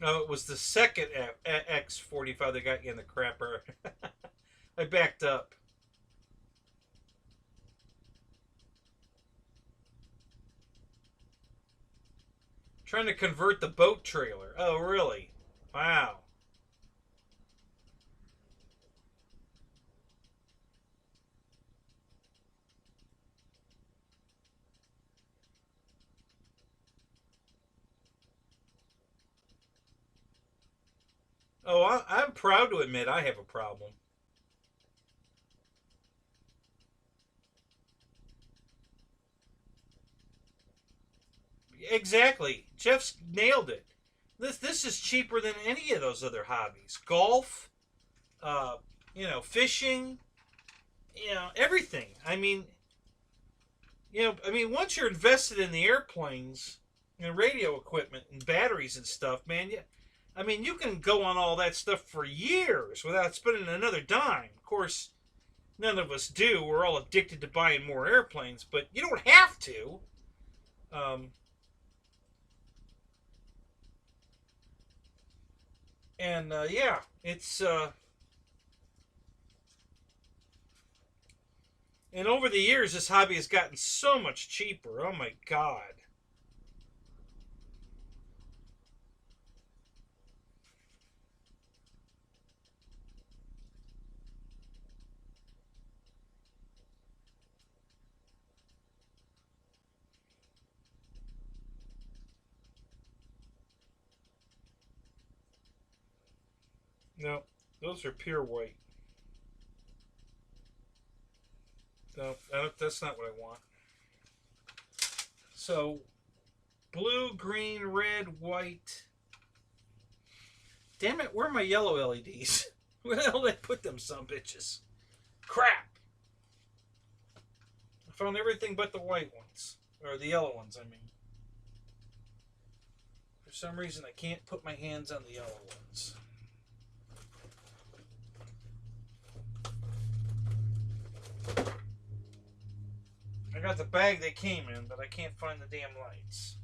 [SPEAKER 1] No, it was the second X45 that got you in the crapper. I backed up. Trying to convert the boat trailer. Oh, really? Wow. Oh, I'm proud to admit I have a problem. Exactly. Jeff's nailed it. This is cheaper than any of those other hobbies. Golf, uh, fishing, everything. Once you're invested in the airplanes and radio equipment and batteries and stuff, man, you can go on all that stuff for years without spending another dime. Of course, none of us do. We're all addicted to buying more airplanes, but you don't have to. Um, yeah, it's and over the years, this hobby has gotten so much cheaper. Oh my god! No, those are pure white. No, that's not what I want. So, blue, green, red, white. Damn it, where are my yellow LEDs? Where the hell did I put them, some bitches? Crap! I found everything but the white ones. Or the yellow ones, I mean. For some reason, I can't put my hands on the yellow ones. I got the bag they came in, but I can't find the damn lights.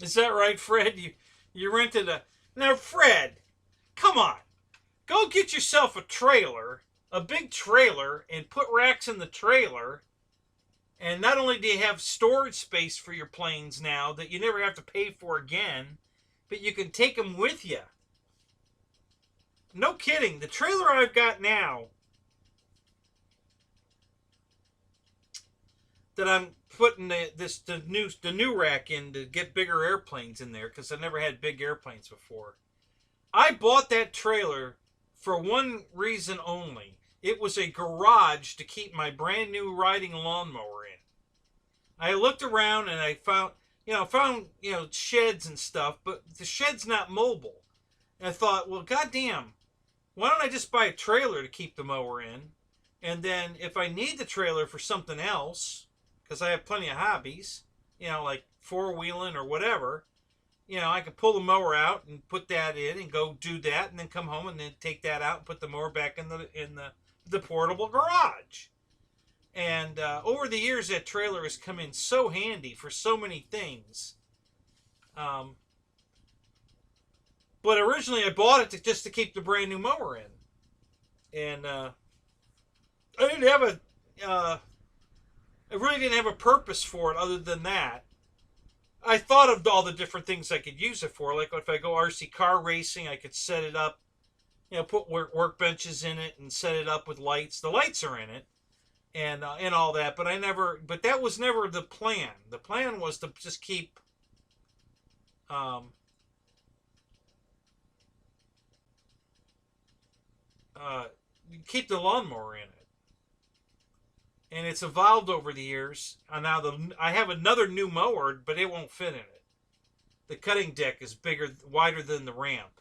[SPEAKER 1] Is that right, Fred? You rented a... Now, Fred, come on. Go get yourself a trailer, a big trailer, and put racks in the trailer. And not only do you have storage space for your planes now that you never have to pay for again, but you can take them with you. No kidding. The trailer I've got now that I'm putting the new rack in to get bigger airplanes in there because I never had big airplanes before. I bought that trailer for one reason only. It was a garage to keep my brand new riding lawnmower in. I looked around and I found sheds and stuff, but the shed's not mobile. And I thought, well, goddamn, why don't I just buy a trailer to keep the mower in? And then if I need the trailer for something else, because I have plenty of hobbies, like four-wheeling or whatever, I could pull the mower out and put that in and go do that, and then come home and then take that out and put the mower back in the portable garage. And over the years, that trailer has come in so handy for so many things. But originally, I bought it just to keep the brand new mower in, and I didn't have I really didn't have a purpose for it other than that. I thought of all the different things I could use it for. Like if I go RC car racing, I could set it up, put workbenches in it and set it up with lights. The lights are in it, and all that. But that was never the plan. The plan was to just keep, keep the lawnmower in it. And it's evolved over the years. And now I have another new mower, but it won't fit in it. The cutting deck is wider than the ramp,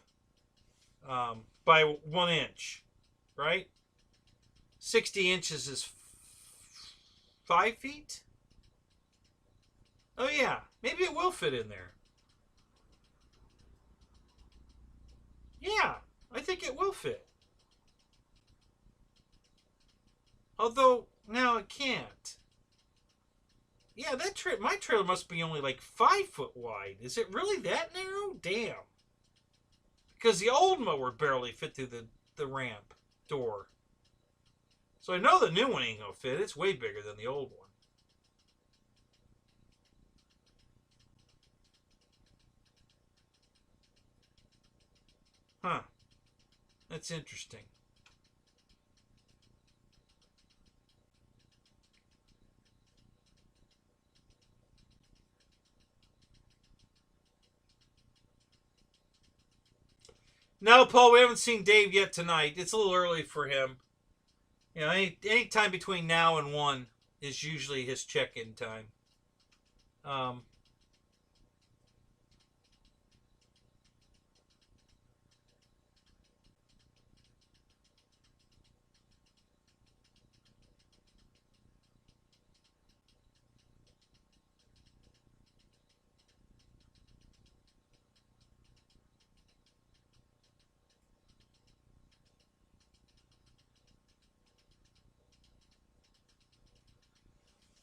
[SPEAKER 1] by 1 inch, right? 60 inches is 5 feet. Oh yeah, maybe it will fit in there. Yeah, I think it will fit. Although now it can't. Yeah, my trailer must be only like 5 foot wide. Is it really that narrow? Damn. Because the old mower barely fit through the ramp door. So I know the new one ain't gonna fit. It's way bigger than the old one. Huh. That's interesting. No, Paul, we haven't seen Dave yet tonight. It's a little early for him. Any time between now and 1 is usually his check-in time. Um,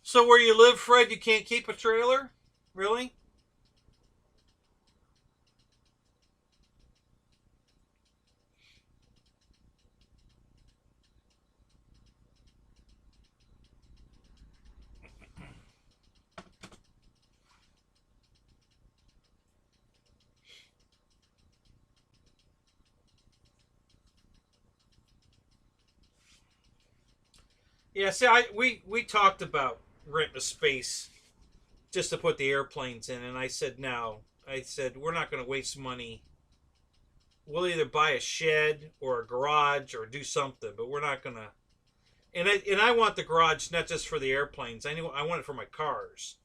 [SPEAKER 1] so where you live, Fred, you can't keep a trailer? Really? Yeah, see, we talked about renting a space just to put the airplanes in, and I said no. I said we're not going to waste money. We'll either buy a shed or a garage or do something, but we're not going to. And I want the garage not just for the airplanes. I want it for my cars.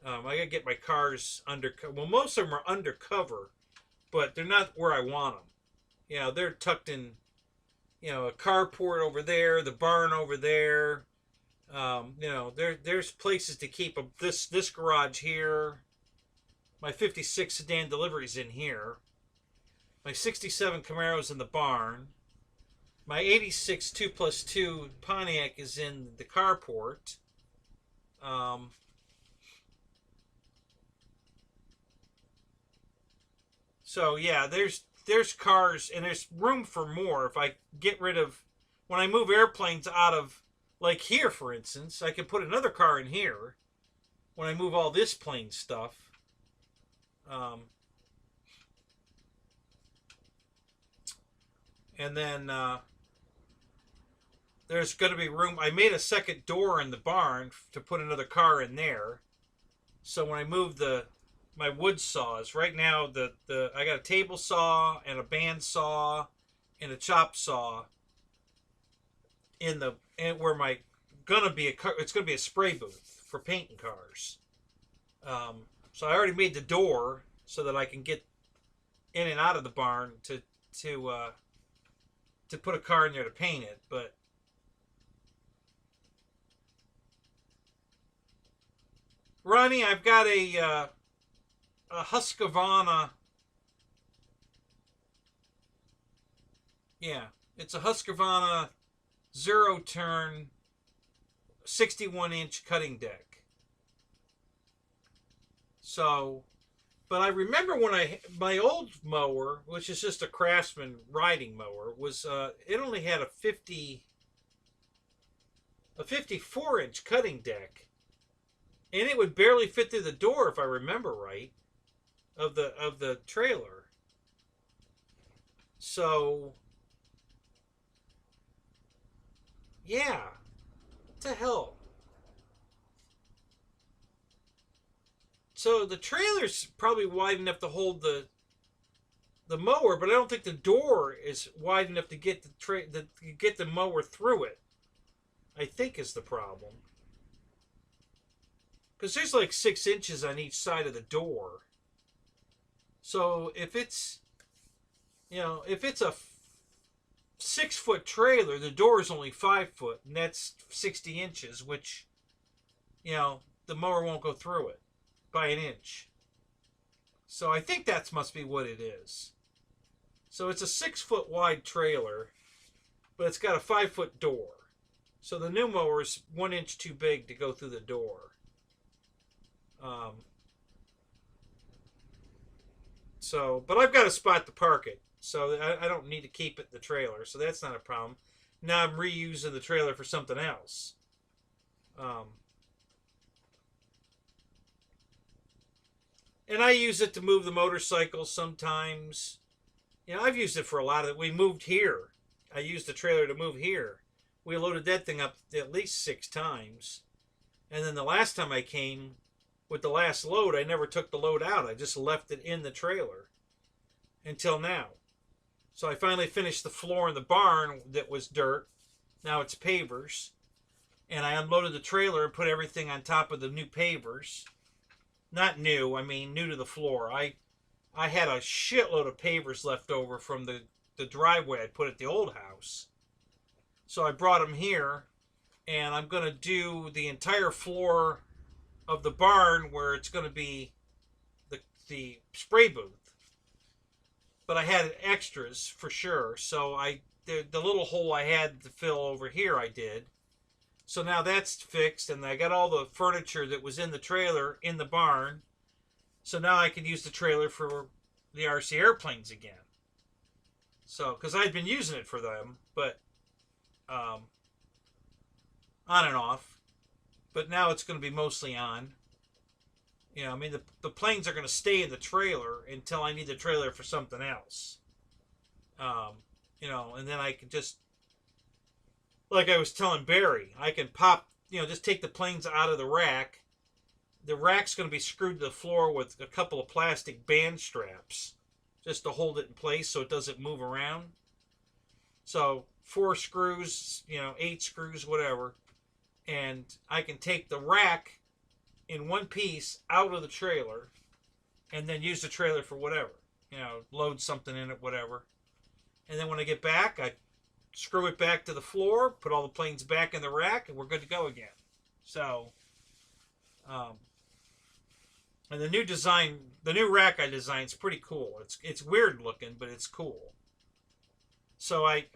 [SPEAKER 1] I got to get my cars under. Well, most of them are undercover, but they're not where I want them. They're tucked in. A carport over there, the barn over there. There's places to keep this garage here. My 56 sedan delivery's in here. My 67 Camaro's in the barn. My 86 2+2 Pontiac is in the carport. So yeah, there's cars and there's room for more. If I get rid of, when I move airplanes out of, like here for instance, I can put another car in here when I move all this plane stuff. And then there's going to be room. I made a second door in the barn to put another car in there. So when I move my wood saws, right now I got a table saw and a band saw and a chop saw in where my gonna be it's gonna be a spray booth for painting cars. So I already made the door so that I can get in and out of the barn to put a car in there to paint it. But Ronnie, I've got a Husqvarna. Yeah, it's a Husqvarna zero turn 61-inch cutting deck. So, but I remember when my old mower, which is just a Craftsman riding mower, was it only had a 54-inch cutting deck, and it would barely fit through the door if I remember right, of the trailer. So yeah, what the hell? So the trailer's probably wide enough to hold the mower, but I don't think the door is wide enough to get the mower through it. I think is the problem. Because there's like 6 inches on each side of the door. So if it's a 6-foot trailer, the door is only 5 foot, and that's 60 inches, which, the mower won't go through it by an inch. So I think that must be what it is. So it's a 6-foot wide trailer, but it's got a 5-foot door. So the new mower is 1 inch too big to go through the door. But I've got a spot to park it, so I don't need to keep it in the trailer, so that's not a problem. Now I'm reusing the trailer for something else. And I use it to move the motorcycle sometimes. I've used it for a lot of it. We moved here. I used the trailer to move here. We loaded that thing up at least 6 times. And then the last time I came, with the last load, I never took the load out. I just left it in the trailer until now. So I finally finished the floor in the barn that was dirt. Now it's pavers. And I unloaded the trailer and put everything on top of the new pavers. Not new, I mean new to the floor. I had a shitload of pavers left over from the driveway I put at the old house. So I brought them here, and I'm going to do the entire floor of the barn where it's going to be the spray booth. But I had extras for sure, so the little hole I had to fill over here I did. So now that's fixed, and I got all the furniture that was in the trailer in the barn. So now I can use the trailer for the RC airplanes again. So, because I'd been using it for them, but on and off. But now it's going to be mostly on. I mean, the planes are going to stay in the trailer until I need the trailer for something else. And then I can just, like I was telling Barry, I can pop, just take the planes out of the rack. The rack's going to be screwed to the floor with a couple of plastic band straps just to hold it in place so it doesn't move around. So 4 screws, 8 screws, whatever. And I can take the rack in one piece out of the trailer and then use the trailer for whatever. Load something in it, whatever. And then when I get back, I screw it back to the floor, put all the planes back in the rack, and we're good to go again. So, and the new design, the new rack I designed is pretty cool. It's weird looking, but it's cool. So I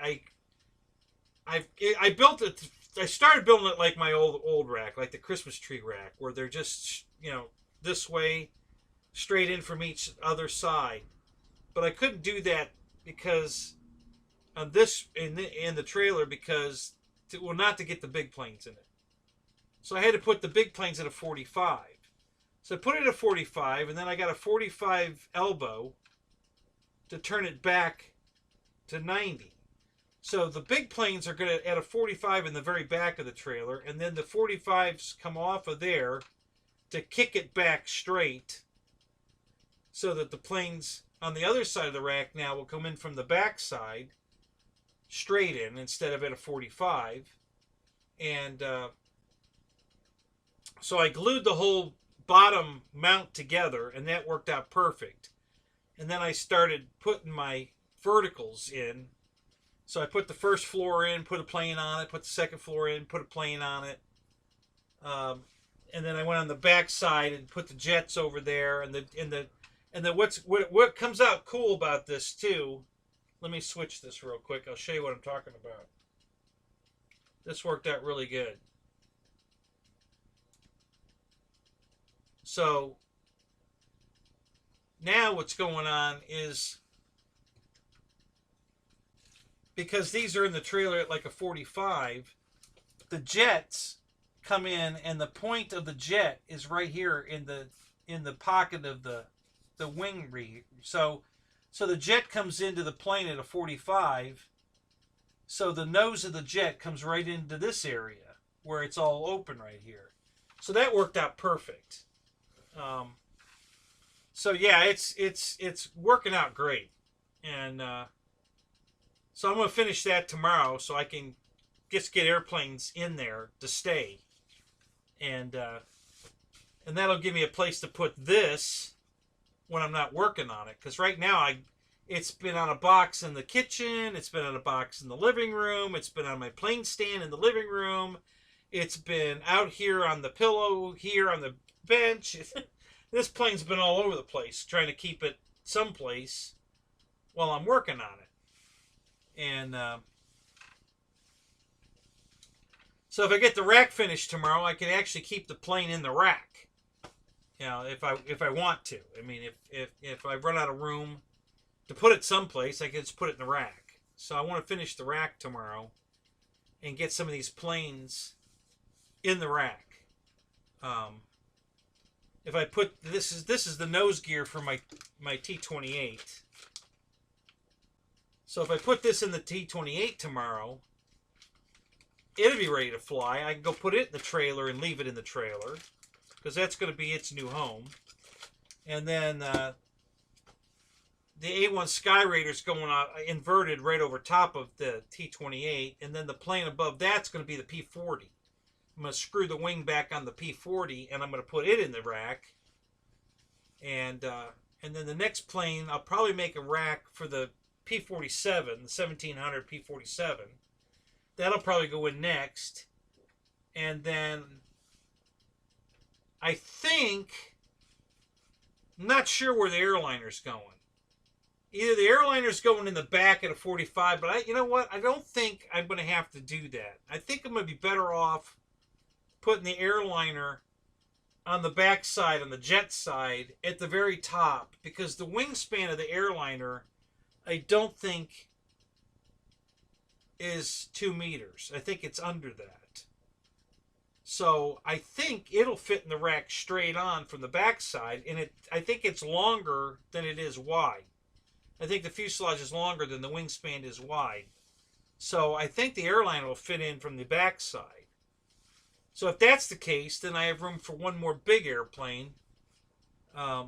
[SPEAKER 1] built it. I started building it like my old rack, like the Christmas tree rack, where they're just this way, straight in from each other side. but I couldn't do that because on this in the trailer because not to get the big planes in it. So I had to put the big planes at a 45. So I put it at a 45, and then I got a 45 elbow to turn it back to 90. So the big planes are going to at a 45 in the very back of the trailer, and then the 45s come off of there to kick it back straight so that the planes on the other side of the rack now will come in from the back side straight in instead of at a 45. And so I glued the whole bottom mount together, and that worked out perfect. And then I started putting my verticals in. So I put the first floor in, put a plane on it, put the second floor in, put a plane on it. And then I went on the back side and put the jets over there. And what comes out cool about this too, let me switch this real quick. I'll show you what I'm talking about. This worked out really good. So now what's going on is, because these are in the trailer at like a 45, the jets come in, and the point of the jet is right here in the pocket of the wing rear. So the jet comes into the plane at a 45. So the nose of the jet comes right into this area where it's all open right here. So that worked out perfect. So yeah, it's working out great, and so I'm going to finish that tomorrow so I can just get airplanes in there to stay, and that'll give me a place to put this when I'm not working on it. Because right now it's been on a box in the kitchen, it's been on a box in the living room, it's been on my plane stand in the living room, it's been out here on the pillow here on the bench. This plane's been all over the place trying to keep it someplace while I'm working on it. And so if I get the rack finished tomorrow, I can actually keep the plane in the rack. You know, if I want to. I mean, if I run out of room to put it someplace, I can just put it in the rack. So I want to finish the rack tomorrow and get some of these planes in the rack. If I put this is the nose gear for my T-28. So if I put this in the T-28 tomorrow, it'll be ready to fly. I can go put it in the trailer and leave it in the trailer, because that's going to be its new home. And then the A1 Sky Raider's going out inverted right over top of the T-28, and then the plane above that's going to be the P-40. I'm going to screw the wing back on the P-40, and I'm going to put it in the rack. And then the next plane, I'll probably make a rack for the P-47, the 1700 P-47. That'll probably go in next. And then I think, I'm not sure where the airliner's going. Either the airliner's going in the back at a 45, but you know what? I don't think I'm going to have to do that. I think I'm going to be better off putting the airliner on the back side, on the jet side, at the very top, because the wingspan of the airliner, I don't think is 2 meters. I think it's under that. So I think it'll fit in the rack straight on from the back side, and I think it's longer than it is wide. I think the fuselage is longer than the wingspan is wide. So I think the airliner will fit in from the back side. So if that's the case, then I have room for one more big airplane. The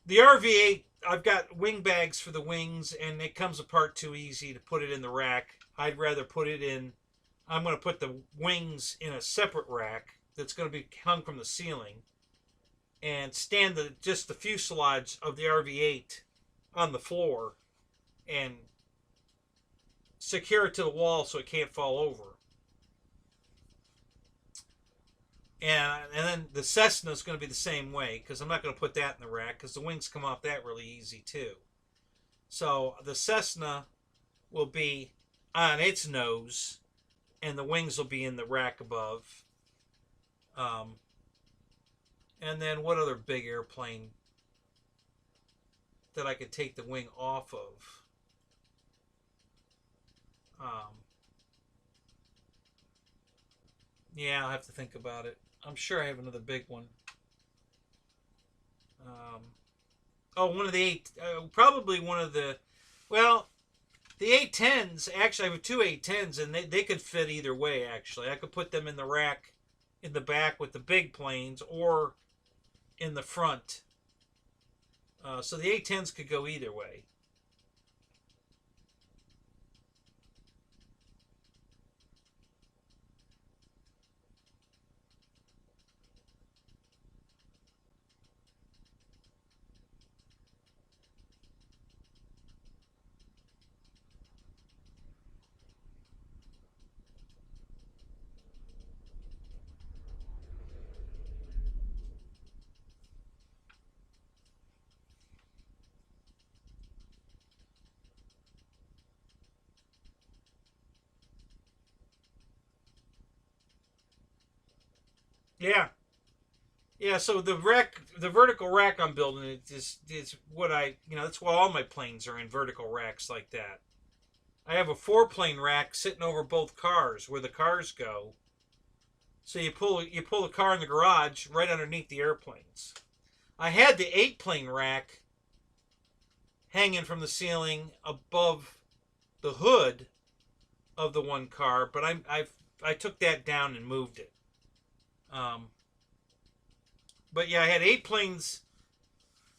[SPEAKER 1] RV-8, I've got wing bags for the wings, and it comes apart too easy to put it in the rack. I'd rather put it in, I'm going to put the wings in a separate rack that's going to be hung from the ceiling, and stand just the fuselage of the RV-8 on the floor and secure it to the wall so it can't fall over. And then the Cessna is going to be the same way, because I'm not going to put that in the rack, because the wings come off that really easy too. So the Cessna will be on its nose, and the wings will be in the rack above. And then what other big airplane? that I could take the wing off of. Yeah, I'll have to think about it. I'm sure I have another big one. Oh, one of the probably one of the, well, the 810s, actually I have two 810s and they could fit either way, actually. I could put them in the rack in the back with the big planes or in the front. So the 810s could go either way. Yeah. Yeah, so the vertical rack I'm building is what that's why all my planes are in vertical racks like that. I have a 4-plane rack sitting over both cars where the cars go. So you pull the car in the garage right underneath the airplanes. I had the 8-plane rack hanging from the ceiling above the hood of the one car, but I took that down and moved it. But yeah, I had 8 planes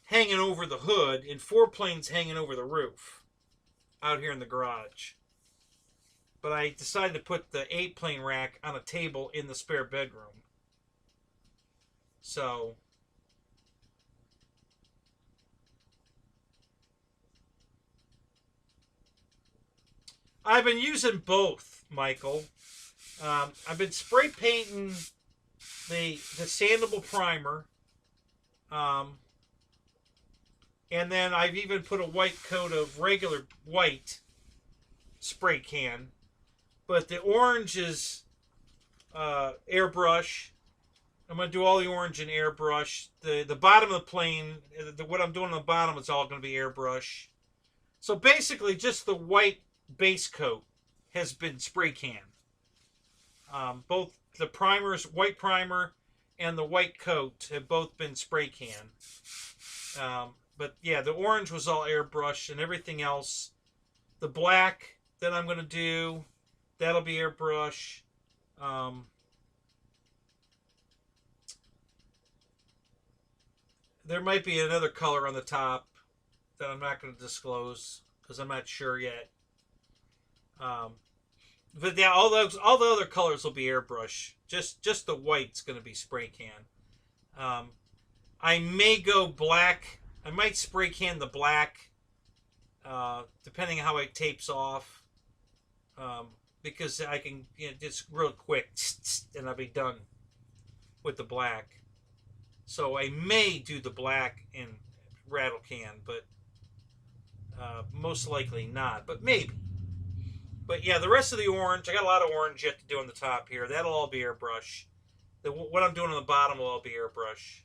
[SPEAKER 1] hanging over the hood and 4 planes hanging over the roof out here in the garage. But I decided to put the 8-plane rack on a table in the spare bedroom. So I've been using both, Michael. I've been spray painting the sandable primer, and then I've even put a white coat of regular white spray can. But the orange is airbrush. I'm going to do all the orange in airbrush. The bottom of the plane, what I'm doing on the bottom is all going to be airbrush. So basically just the white base coat has been spray can. Both the primers, white primer, and the white coat have both been spray can. But yeah, the orange was all airbrush and everything else. The black that I'm going to do, that'll be airbrush. There might be another color on the top that I'm not going to disclose because I'm not sure yet. But yeah, all the other colors will be airbrush. Just the white's going to be spray can. I may go black. I might spray can the black, depending on how it tapes off. Because I can just real quick, and I'll be done with the black. So I may do the black in rattle can, but most likely not. But maybe. But yeah, the rest of the orange, I got a lot of orange yet to do on the top here. That'll all be airbrush. What I'm doing on the bottom will all be airbrush.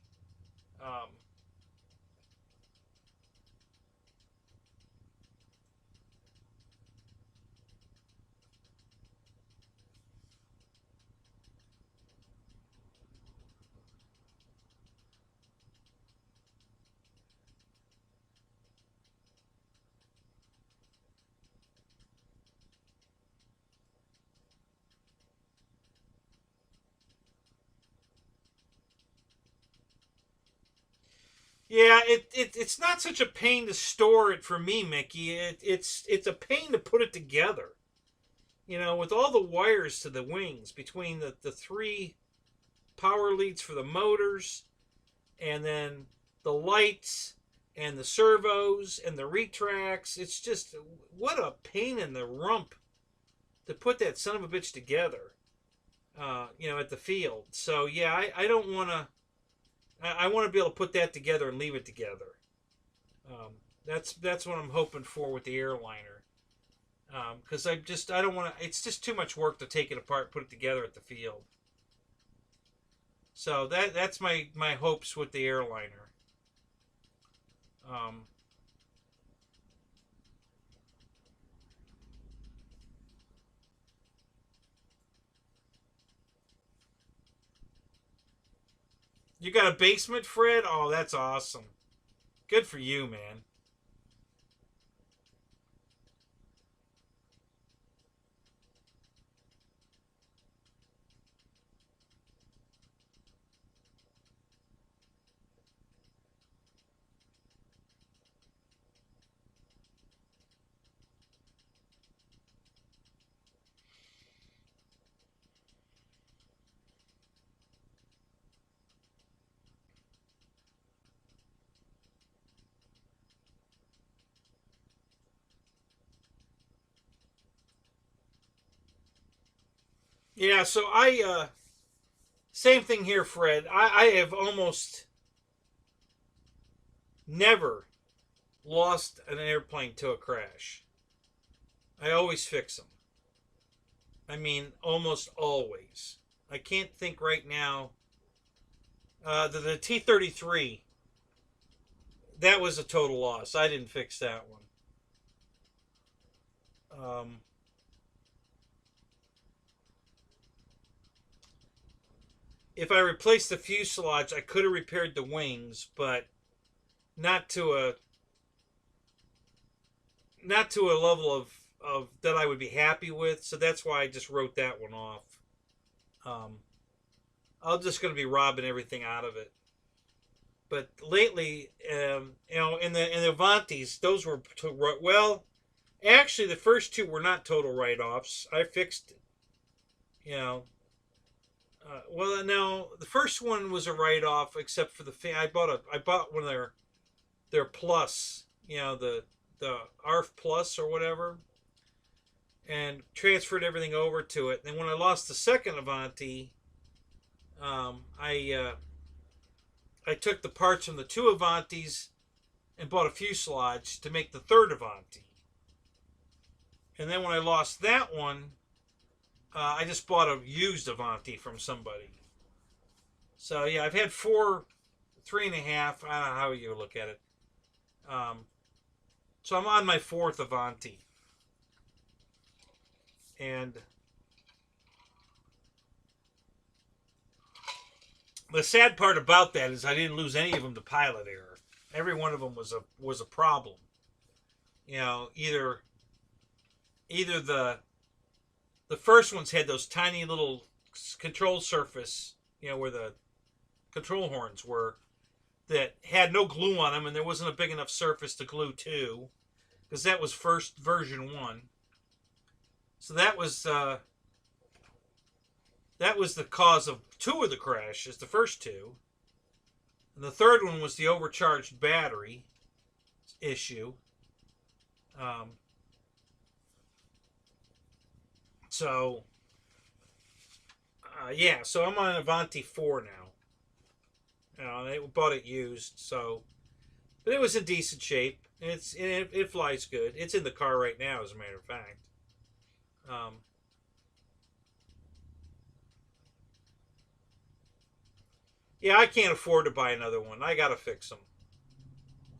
[SPEAKER 1] Yeah, it's not such a pain to store it for me, Mickey. It's a pain to put it together. With all the wires to the wings between the 3 power leads for the motors, and then the lights and the servos and the retracts. It's just what a pain in the rump to put that son of a bitch together. At the field. So yeah, I don't want to. I want to be able to put that together and leave it together. That's what I'm hoping for with the airliner. Because I don't want to. It's just too much work to take it apart, put it together at the field. So that's my hopes with the airliner. You got a basement, Fred? Oh, that's awesome. Good for you, man. Yeah, so same thing here, Fred. I have almost never lost an airplane to a crash. I always fix them. I mean, almost always. I can't think right now. The T-33, that was a total loss. I didn't fix that one. Um, if I replaced the fuselage, I could have repaired the wings, but not to a not to a level of that I would be happy with. So that's why I just wrote that one off. Um, I'm just going to be robbing everything out of it. But lately, in the Avantis, those were well. Actually, the first two were not total write-offs. I fixed, you know. Well, no, the first one was a write-off, except for I bought one of their plus, the ARF plus or whatever, and transferred everything over to it. And then when I lost the second Avanti, I took the parts from the two Avantis and bought a fuselage to make the third Avanti. And then when I lost that one, I just bought a used Avanti from somebody. So yeah, I've had 3.5. I don't know how you look at it. So I'm on my fourth Avanti. And the sad part about that is I didn't lose any of them to pilot error. Every one of them was a problem. Either the first ones had those tiny little control surface, where the control horns were, that had no glue on them, and there wasn't a big enough surface to glue to, because that was first version 1. So that was the cause of 2 of the crashes, the first 2. And the third one was the overcharged battery issue. So I'm on Avanti 4 now. I bought it used, but it was in decent shape. It flies good. It's in the car right now, as a matter of fact. Yeah, I can't afford to buy another one. I gotta fix them.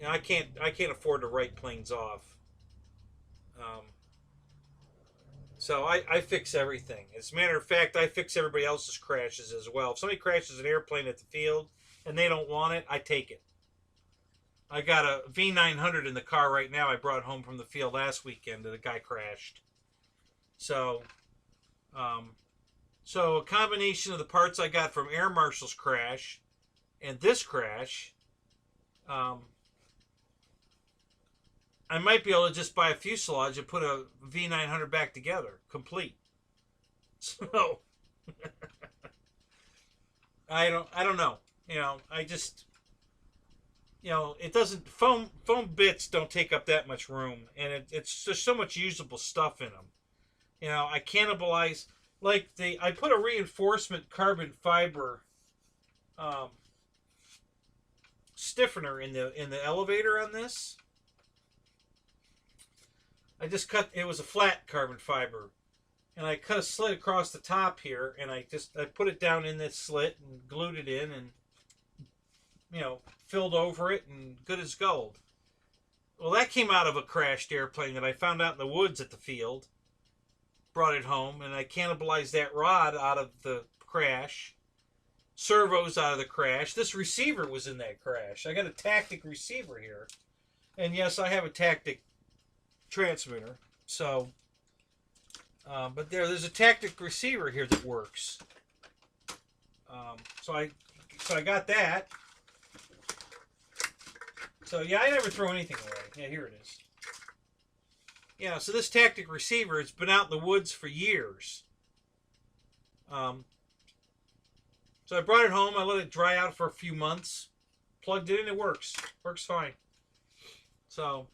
[SPEAKER 1] I can't afford to write planes off. Um, so I fix everything. As a matter of fact, I fix everybody else's crashes as well. If somebody crashes an airplane at the field and they don't want it, I take it. I got a V900 in the car right now I brought home from the field last weekend that a guy crashed. So, a combination of the parts I got from Air Marshal's crash and this crash, I might be able to just buy a fuselage and put a V900 back together, complete. So, I don't know. I just, it doesn't, foam bits don't take up that much room, and it's just so much usable stuff in them. I cannibalize, I put a reinforcement carbon fiber stiffener in the elevator on this. It was a flat carbon fiber, and I cut a slit across the top here, and I put it down in this slit and glued it in, and filled over it, and good as gold. Well, that came out of a crashed airplane that I found out in the woods at the field. Brought it home, and I cannibalized that rod out of the crash. servos out of the crash. This receiver was in that crash. I got a tactic receiver here. And yes, I have a tactic transmitter. So, but there's a tactic receiver here that works. So I got that. So yeah, I never throw anything away. Yeah, here it is. Yeah, so this tactic receiver, it's been out in the woods for years. So I brought it home. I let it dry out for a few months. Plugged it in. It works. Works fine. So.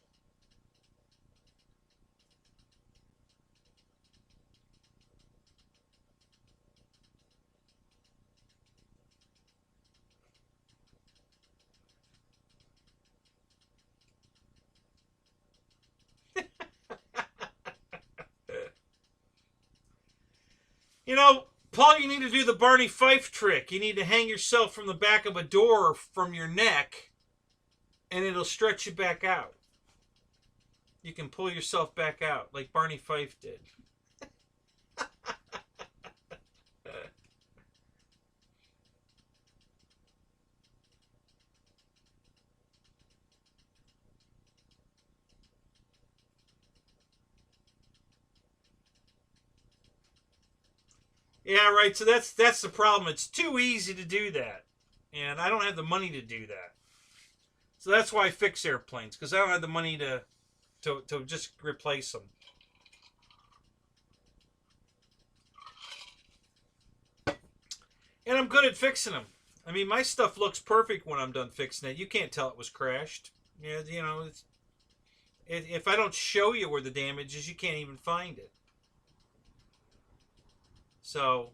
[SPEAKER 1] You know, Paul, you need to do the Barney Fife trick. You need to hang yourself from the back of a door from your neck, and it'll stretch you back out. You can pull yourself back out like Barney Fife did. Yeah, right. So that's the problem. It's too easy to do that, and I don't have the money to do that. So that's why I fix airplanes, because I don't have the money to just replace them. And I'm good at fixing them. I mean, my stuff looks perfect when I'm done fixing it. You can't tell it was crashed. Yeah, you know, if I don't show you where the damage is, you can't even find it. So,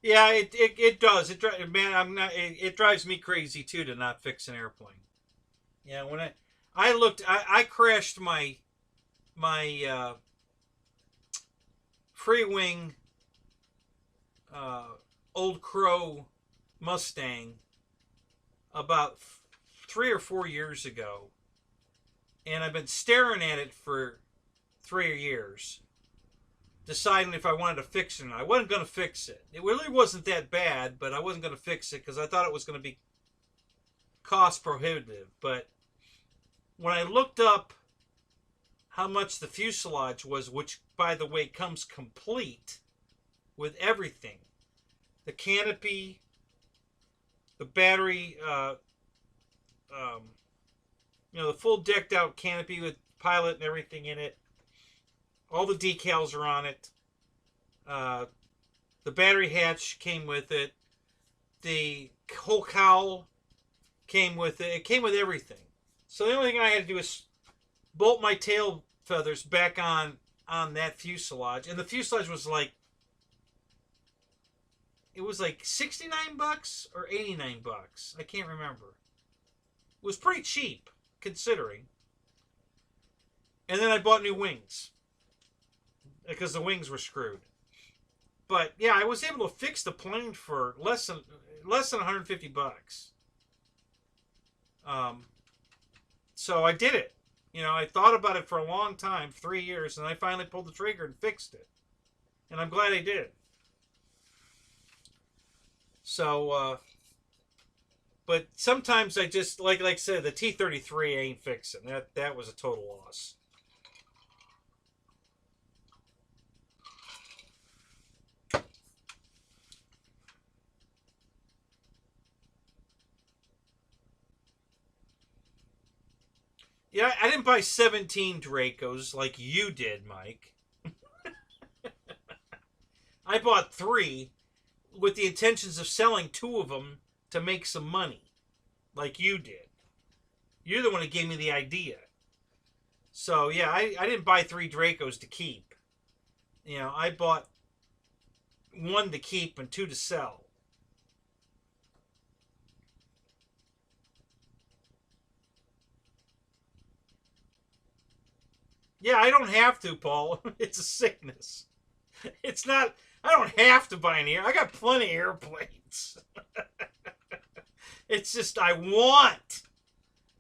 [SPEAKER 1] yeah, it does. Man, I'm not. It drives me crazy too to not fix an airplane. Yeah, when I crashed my free wing Old Crow Mustang about 3 or 4 years ago, and I've been staring at it for 3 years, deciding if I wanted to fix it or not. I wasn't going to fix it. It really wasn't that bad, but I wasn't going to fix it because I thought it was going to be cost prohibitive. But when I looked up how much the fuselage was, which, by the way, comes complete with everything, the canopy, the battery, the full decked out canopy with pilot and everything in it. All the decals are on it. The battery hatch came with it. The whole cowl came with it. It came with everything. So the only thing I had to do is bolt my tail feathers back on that fuselage. And the fuselage was like, it was like $69 or $89. I can't remember. It was pretty cheap, considering. And then I bought new wings, because the wings were screwed. But yeah, I was able to fix the plane for less than $150. So I did it. You know, I thought about it for a long time, 3 years, and I finally pulled the trigger and fixed it. And I'm glad I did. So, but sometimes I just, like I said, the T-33 ain't fixing. That was a total loss. Yeah, I didn't buy 17 Dracos like you did, Mike. I bought 3 with the intentions of selling 2 of them to make some money, like you did. You're the one who gave me the idea. So, yeah, I didn't buy 3 Dracos to keep. You know, I bought 1 to keep and 2 to sell. Yeah, I don't have to, Paul. It's a sickness. It's not, I don't have to buy an air. I got plenty of airplanes. It's just I want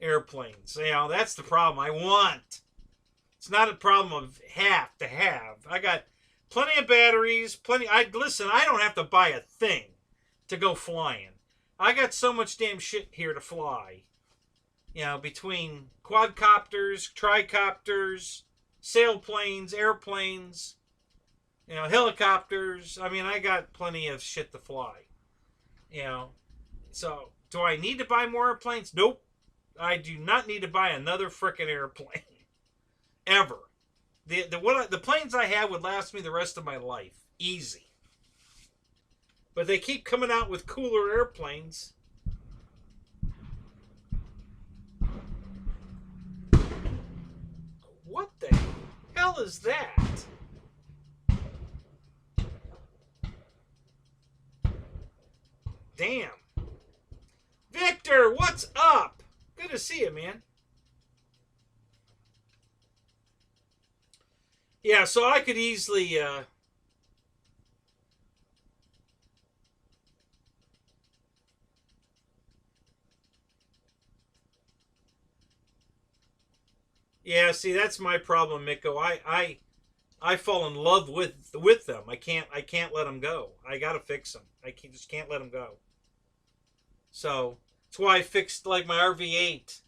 [SPEAKER 1] airplanes. You know, that's the problem. I want. It's not a problem of have to have. I got plenty of batteries, plenty. Listen, I don't have to buy a thing to go flying. I got so much damn shit here to fly. You know, between quadcopters, tricopters, sailplanes, airplanes, you know, helicopters. I mean, I got plenty of shit to fly. You know, so do I need to buy more airplanes? Nope. I do not need to buy another frickin' airplane. Ever. The planes I have would last me the rest of my life. Easy. But they keep coming out with cooler airplanes. What the hell is that? Damn. Victor, what's up? Good to see you, man. Yeah, so I could easily... Yeah, see, that's my problem, Miko. I fall in love with them. I can't let them go. I gotta fix them. Just can't let them go. So that's why I fixed like my RV8.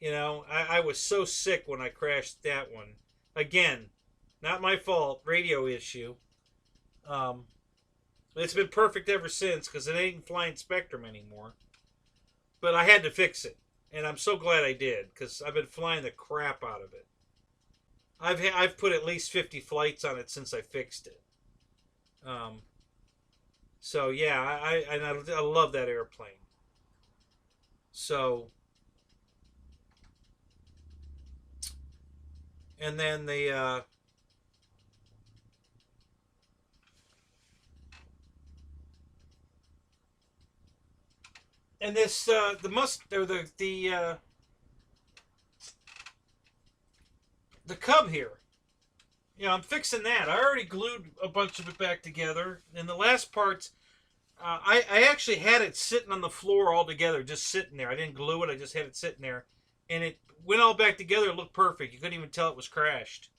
[SPEAKER 1] You know, I was so sick when I crashed that one. Again, not my fault. Radio issue. It's been perfect ever since because it ain't flying Spectrum anymore. But I had to fix it. And I'm so glad I did, because I've been flying the crap out of it. I've put at least 50 flights on it since I fixed it. So yeah, I love that airplane. So, and then the and this the Cub here. You know, I'm fixing that. I already glued a bunch of it back together. And the last parts, I actually had it sitting on the floor all together, just sitting there. I didn't glue it. I just had it sitting there, and it went all back together. It looked perfect. You couldn't even tell it was crashed.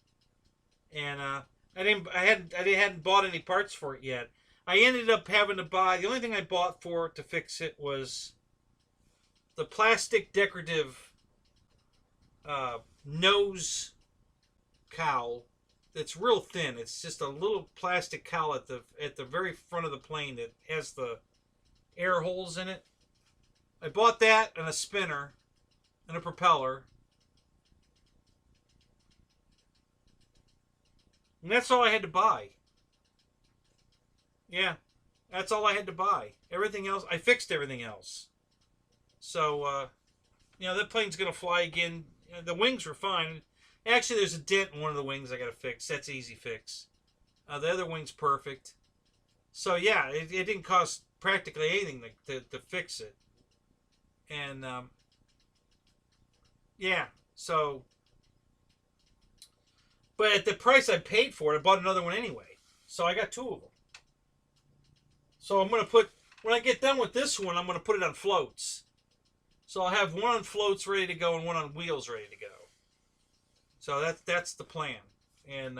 [SPEAKER 1] And I hadn't bought any parts for it yet. I ended up having to buy. The only thing I bought for it to fix it was the plastic decorative nose cowl. It's real thin. It's just a little plastic cowl at the very front of the plane that has the air holes in it. I bought that and a spinner and a propeller. And that's all I had to buy. Yeah, that's all I had to buy. Everything else, I fixed everything else. So, you know, that plane's going to fly again. The wings were fine. Actually, there's a dent in one of the wings I got to fix. That's easy fix. The other wing's perfect. So, yeah, it didn't cost practically anything to fix it. And, yeah, so... But at the price I paid for it, I bought another one anyway. So I got two of them. So I'm going to put... When I get done with this one, I'm going to put it on floats. So I'll have one on floats ready to go and one on wheels ready to go. So that's the plan. And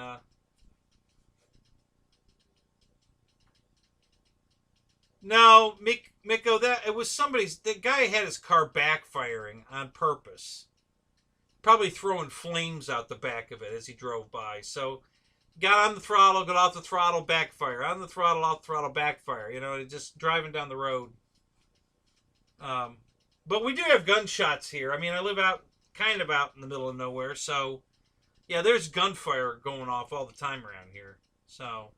[SPEAKER 1] no, Miko, it was the guy had his car backfiring on purpose. Probably throwing flames out the back of it as he drove by. So got on the throttle, got off the throttle, backfire. On the throttle, off the throttle, backfire. You know, just driving down the road. But we do have gunshots here. I mean, I live kind of out in the middle of nowhere, so yeah, there's gunfire going off all the time around here. So,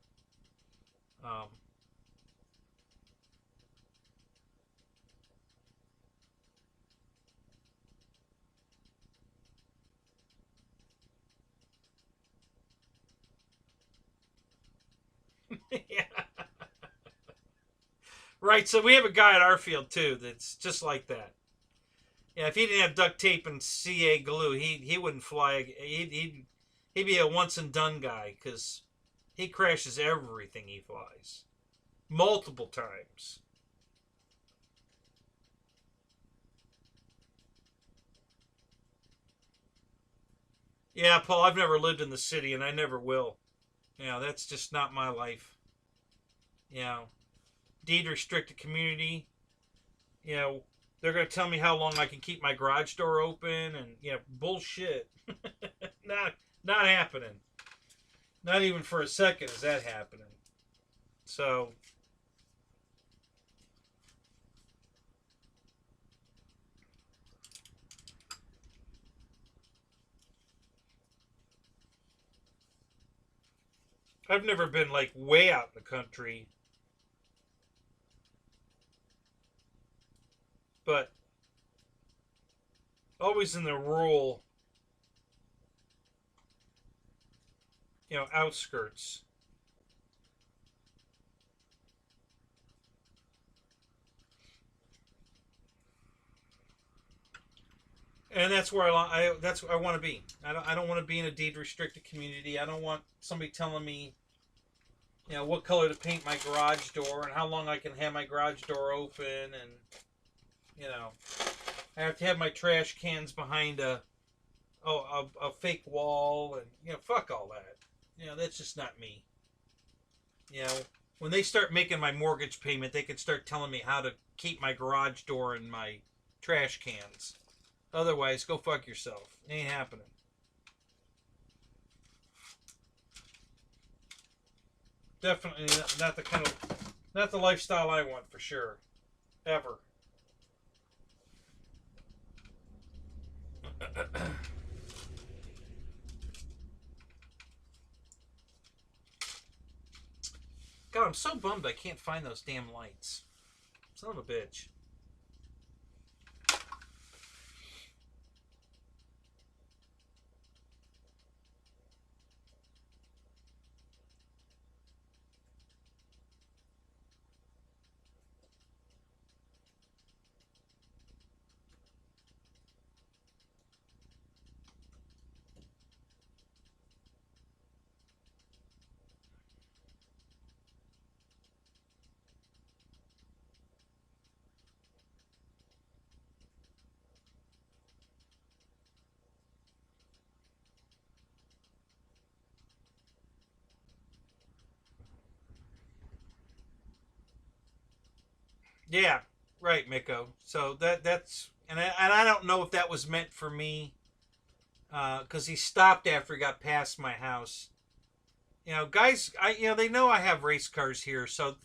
[SPEAKER 1] yeah. Right, so we have a guy at our field, too, that's just like that. Yeah, if he didn't have duct tape and CA glue, he wouldn't fly. He'd be a once and done guy, because He crashes everything he flies. Multiple times. Yeah, Paul, I've never lived in the city, and I never will. You know, that's just not my life. You know, deed restricted community. You know, they're going to tell me how long I can keep my garage door open, and, you know, bullshit. Not happening. Not even for a second is that happening. So, I've never been like way out in the country, but always in the rural, you know, outskirts. And that's where that's where I want to be. I don't want to be in a deed restricted community. I don't want somebody telling me, you know, what color to paint my garage door and how long I can have my garage door open, and, you know, I have to have my trash cans behind a fake wall, and, you know, fuck all that. You know, that's just not me. You know, when they start making my mortgage payment, they can start telling me how to keep my garage door and my trash cans. Otherwise, go fuck yourself. It ain't happening. Definitely not the kind of, not the lifestyle I want, for sure. Ever. God, I'm so bummed I can't find those damn lights. Son of a bitch. Yeah, right, Miko. So that's and I don't know if that was meant for me, because he stopped after he got past my house. You know, guys, they know I have race cars here, so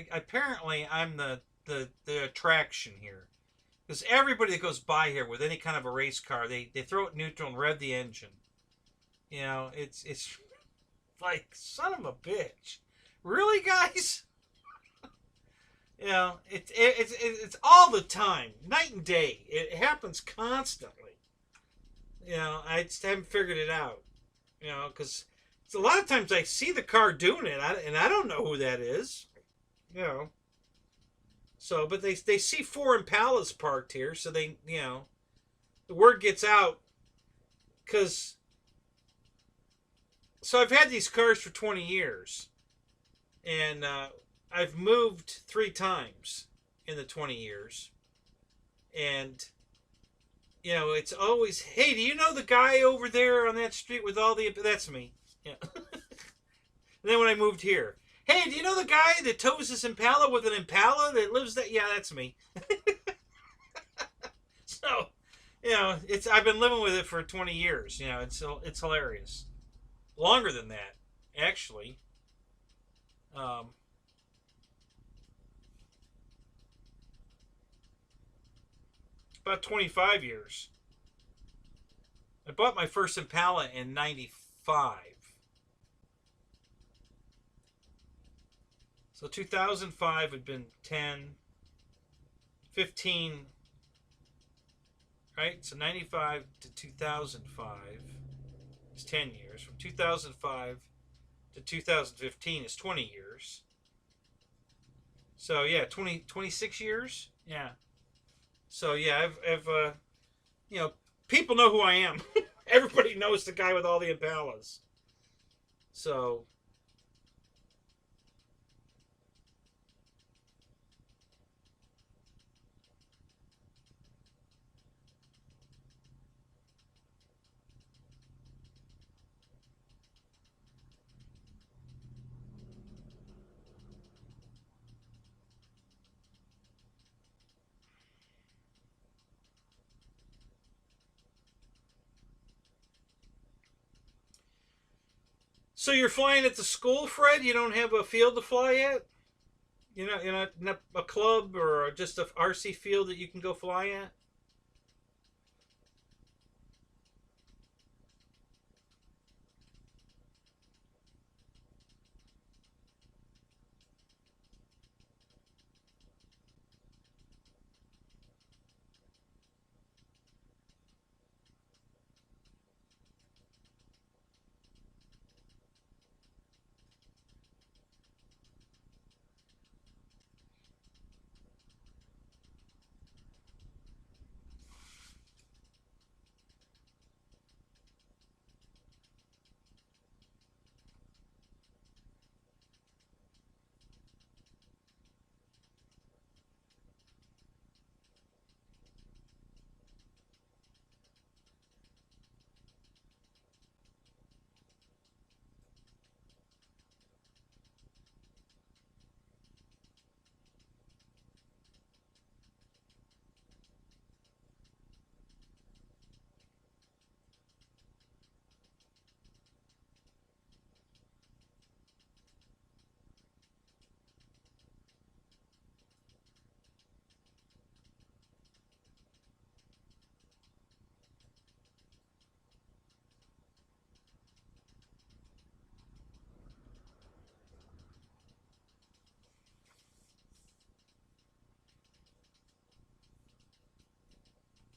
[SPEAKER 1] apparently I'm the attraction here, because everybody that goes by here with any kind of a race car, they throw it neutral and rev the engine. You know, it's like, son of a bitch, really, guys. You know, it's all the time, night and day. It happens constantly. You know, I just haven't figured it out. You know, because a lot of times I see the car doing it, and I don't know who that is. You know, so but they see 4 Impalas parked here, so they, you know, the word gets out, because so I've had these cars for 20 years, and I've moved 3 times in the 20 years. And, you know, it's always, hey, do you know the guy over there on that street with all the, that's me. Yeah. And then when I moved here, hey, do you know the guy that tows this Impala with an Impala that lives there? Yeah, that's me. So, you know, I've been living with it for 20 years. You know, it's hilarious. Longer than that, actually. Um, about 25 years. I bought my first Impala in 95. So 2005 had been 10, 15, right? So 95 to 2005 is 10 years. From 2005 to 2015 is 20 years. So yeah, 26 years. Yeah. So yeah, I've you know, people know who I am. Everybody knows the guy with all the Impalas. So So you're flying at the school, Fred? You don't have a field to fly at? You're not a club or just a RC field that you can go fly at?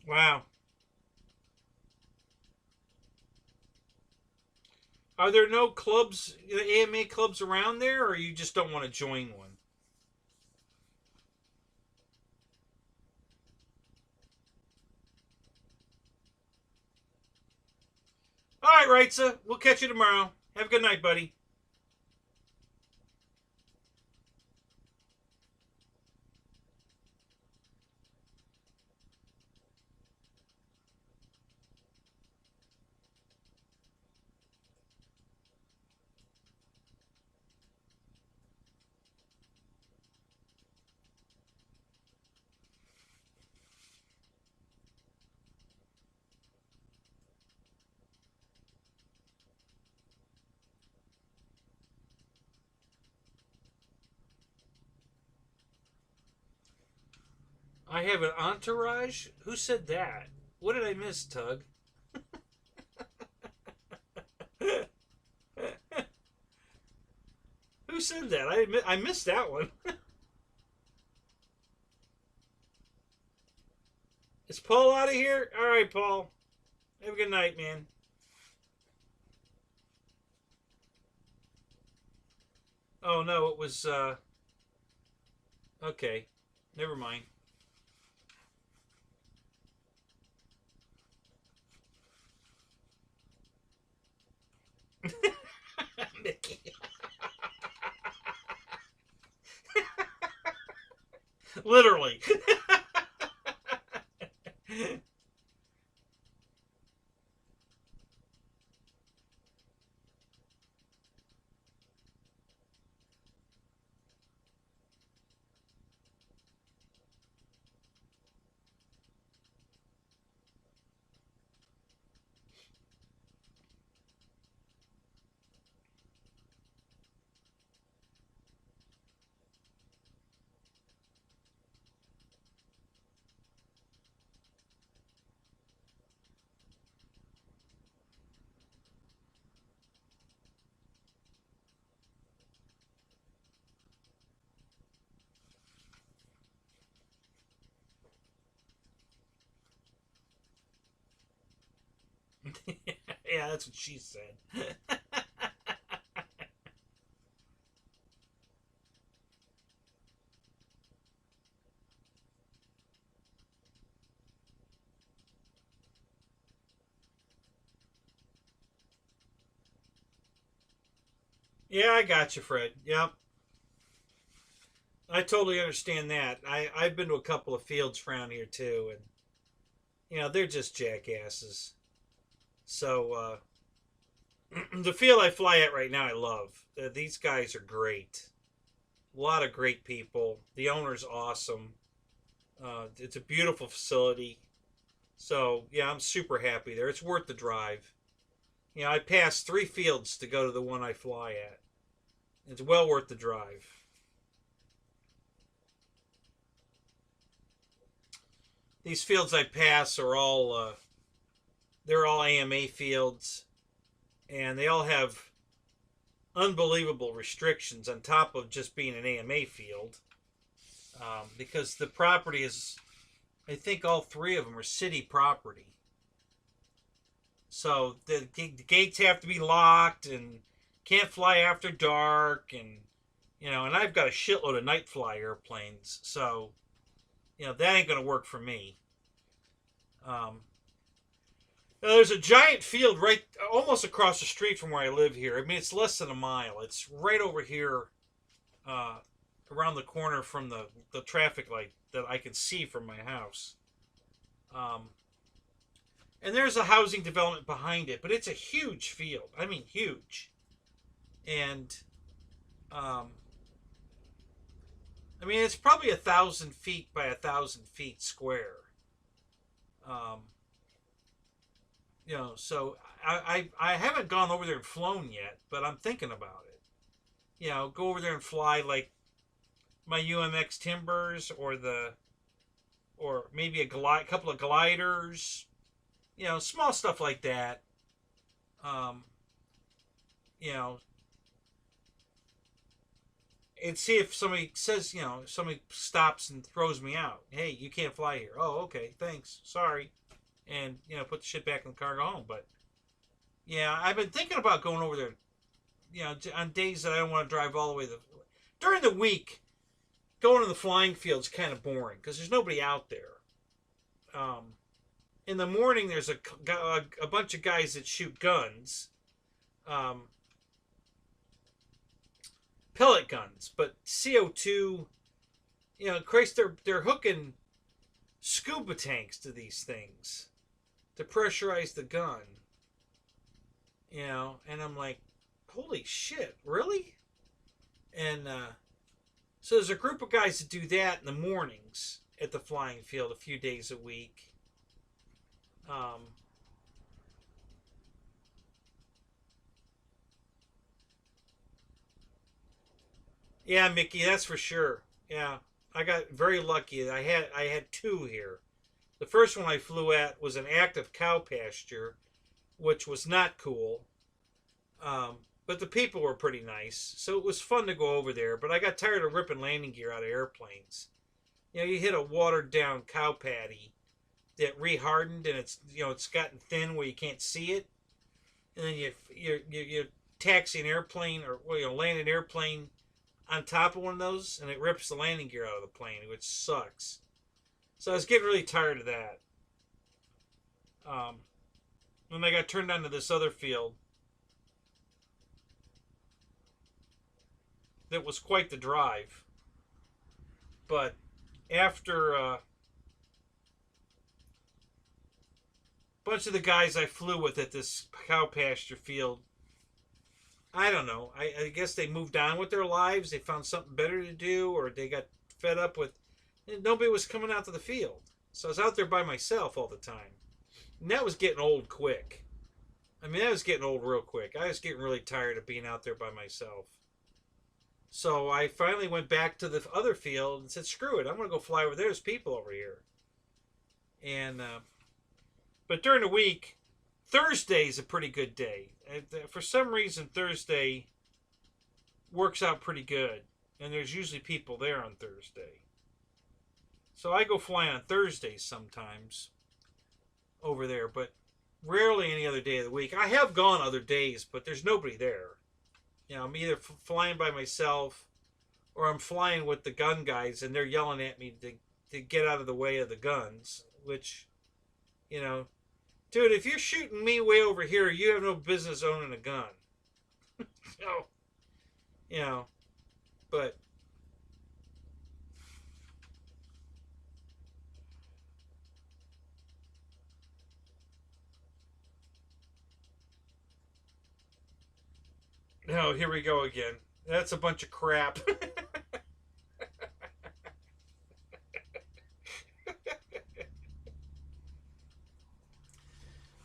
[SPEAKER 1] Wow. Are there no clubs, AMA clubs around there, or you just don't want to join one? All right, Reitza. We'll catch you tomorrow. Have a good night, buddy. I have an entourage? Who said that? What did I miss, Tug? Who said that? I missed that one. Is Paul out of here? All right, Paul. Have a good night, man. Oh, no, it was, okay. Never mind. Mickey. Literally. Yeah, that's what she said. Yeah, I got you, Fred. Yep. I totally understand that. I've been to a couple of fields around here too, and they're just jackasses. So the field I fly at right now, I love. These guys are great. A lot of great people. The owner's awesome. It's a beautiful facility. So yeah, I'm super happy there. It's worth the drive. You know, I pass 3 fields to go to the one I fly at. It's well worth the drive. These fields I pass are all they're all AMA fields, and they all have unbelievable restrictions on top of just being an AMA field, because the property is, I think all 3 of them are city property. So the gates have to be locked and can't fly after dark, and you know, and I've got a shitload of night fly airplanes, so you know that ain't gonna work for me. Now there's a giant field right almost across the street from where I live here. I mean, it's less than a mile. It's right over here, around the corner from the traffic light that I can see from my house. And there's a housing development behind it, but it's a huge field. I mean, huge. And, I mean, it's probably 1,000 feet by 1,000 feet square. You know, so I haven't gone over there and flown yet, but I'm thinking about it. You know, go over there and fly like my UMX Timbers or maybe a couple of gliders. You know, small stuff like that. You know, and see if somebody says, you know, somebody stops and throws me out. Hey, you can't fly here. Oh, okay, thanks. Sorry. And, you know, put the shit back in the car and go home. But, yeah, I've been thinking about going over there, you know, on days that I don't want to drive all the way. During the week, going to the flying field is kind of boring because there's nobody out there. In the morning, there's a bunch of guys that shoot guns. Pellet guns, but CO2, you know, Christ, they're hooking scuba tanks to these things to pressurize the gun. You know, and I'm like, holy shit, really? And so there's a group of guys that do that in the mornings at the flying field a few days a week. Yeah, Mickey, that's for sure. Yeah, I got very lucky. I had 2 here. The first one I flew at was an active cow pasture, which was not cool. But the people were pretty nice, so it was fun to go over there. But I got tired of ripping landing gear out of airplanes. You know, you hit a watered down cow patty that rehardened, and it's, you know, it's gotten thin where you can't see it, and then you taxi an airplane, or, well, you know, land an airplane on top of one of those, and it rips the landing gear out of the plane, which sucks. So I was getting really tired of that. When I got turned on to this other field, that was quite the drive. But after a bunch of the guys I flew with at this cow pasture field, I don't know, I guess they moved on with their lives. They found something better to do, or they got fed up with, nobody was coming out to the field. So I was out there by myself all the time. And that was getting old quick. I mean, that was getting old real quick. I was getting really tired of being out there by myself. So I finally went back to the other field and said, screw it, I'm going to go fly over there. There's people over here. And, but during the week, Thursday's a pretty good day. For some reason, Thursday works out pretty good. And there's usually people there on Thursday. So I go fly on Thursdays sometimes over there, but rarely any other day of the week. I have gone other days, but there's nobody there. You know, I'm either flying by myself or I'm flying with the gun guys, and they're yelling at me to get out of the way of the guns, which, you know, dude, if you're shooting me way over here, you have no business owning a gun. So, you know, but no, here we go again. That's a bunch of crap.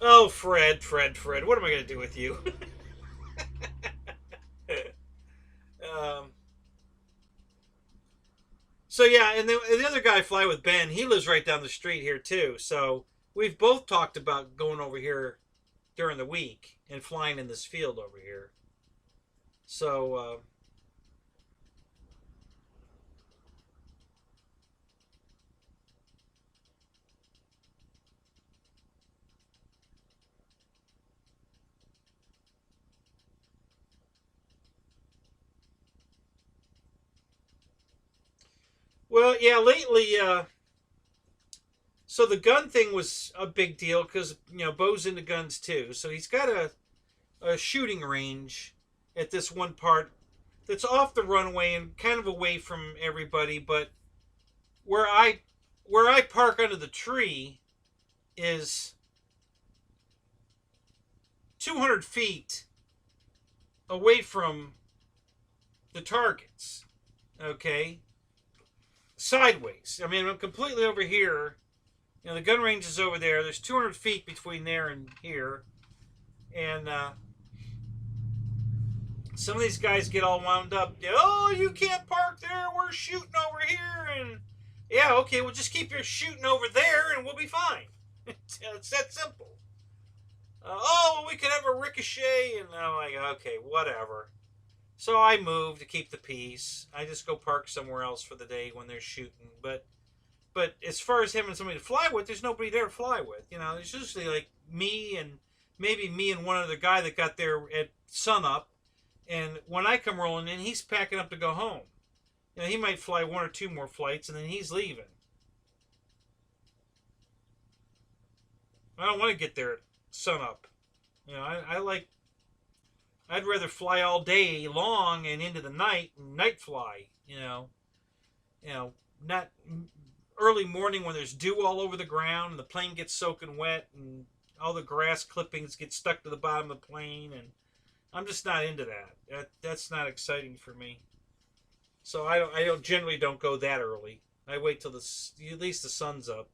[SPEAKER 1] Oh, Fred, Fred, Fred, what am I going to do with you? um, so yeah, and the other guy I fly with, Ben, he lives right down the street here too. So we've both talked about going over here during the week and flying in this field over here. So well, yeah, lately, so the gun thing was a big deal because Bo's into guns too. So he's got a shooting range at this one part that's off the runway and kind of away from everybody, but where I where I park under the tree is 200 feet away from the targets. Okay, sideways. I mean, I'm completely over here. The gun range is over there. There's 200 feet between there and here, and some of these guys get all wound up. Oh, you can't park there. We're shooting over here, and yeah, okay, well just keep your shooting over there, and we'll be fine. It's that simple. Oh, well, we could have a ricochet, and I'm like, okay, whatever. So I move to keep the peace. I just go park somewhere else for the day when they're shooting. But as far as having somebody to fly with, there's nobody there to fly with. There's usually like me and maybe me and one other guy that got there at sunup. And when I come rolling in, he's packing up to go home. He might fly one or two more flights, and then he's leaving. I don't want to get there at sunup. I like. I'd rather fly all day long and into the night and night fly. Not early morning when there's dew all over the ground and the plane gets soaking wet and all the grass clippings get stuck to the bottom of the plane, and I'm just not into that. That's not exciting for me. So I don't generally don't go that early. I wait till at least the sun's up.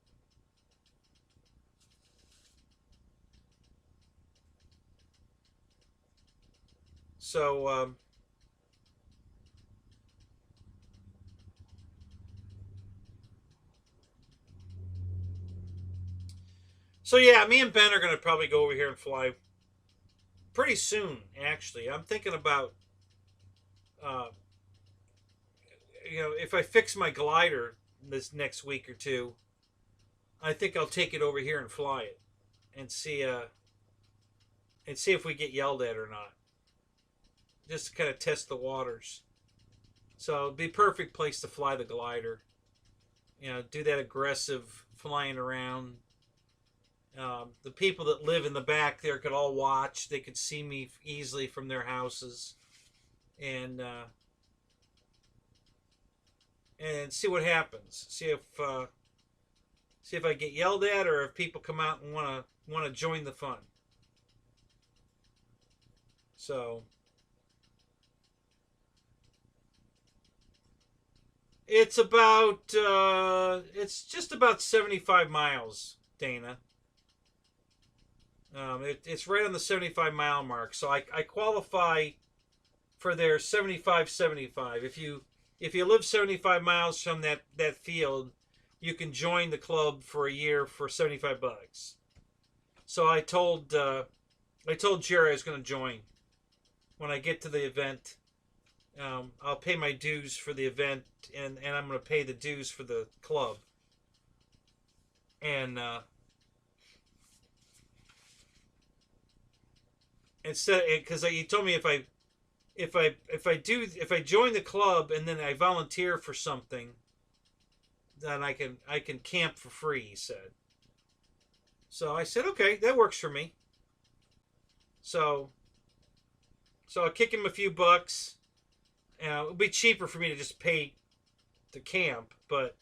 [SPEAKER 1] So so yeah, me and Ben are gonna probably go over here and fly pretty soon. Actually, I'm thinking about uh, if I fix my glider this next week or two, I think I'll take it over here and fly it and see if we get yelled at or not. Just to kind of test the waters. So it'd be a perfect place to fly the glider. Do that aggressive flying around. The people that live in the back there could all watch. They could see me easily from their houses, and see what happens. See if I get yelled at or if people come out and want to join the fun. So it's just about 75 miles, Dana. It's right on the 75-mile mark, so I qualify for their 75-75. If you live 75 miles from that field, you can join the club for a year for $75. So I told Jerry I was going to join when I get to the event. I'll pay my dues for the event, and I'm going to pay the dues for the club. And instead, because he told me if I join the club and then I volunteer for something, then I can camp for free. He said. So I said, okay, that works for me. So I'll kick him a few bucks. It'll be cheaper for me to just pay to camp, but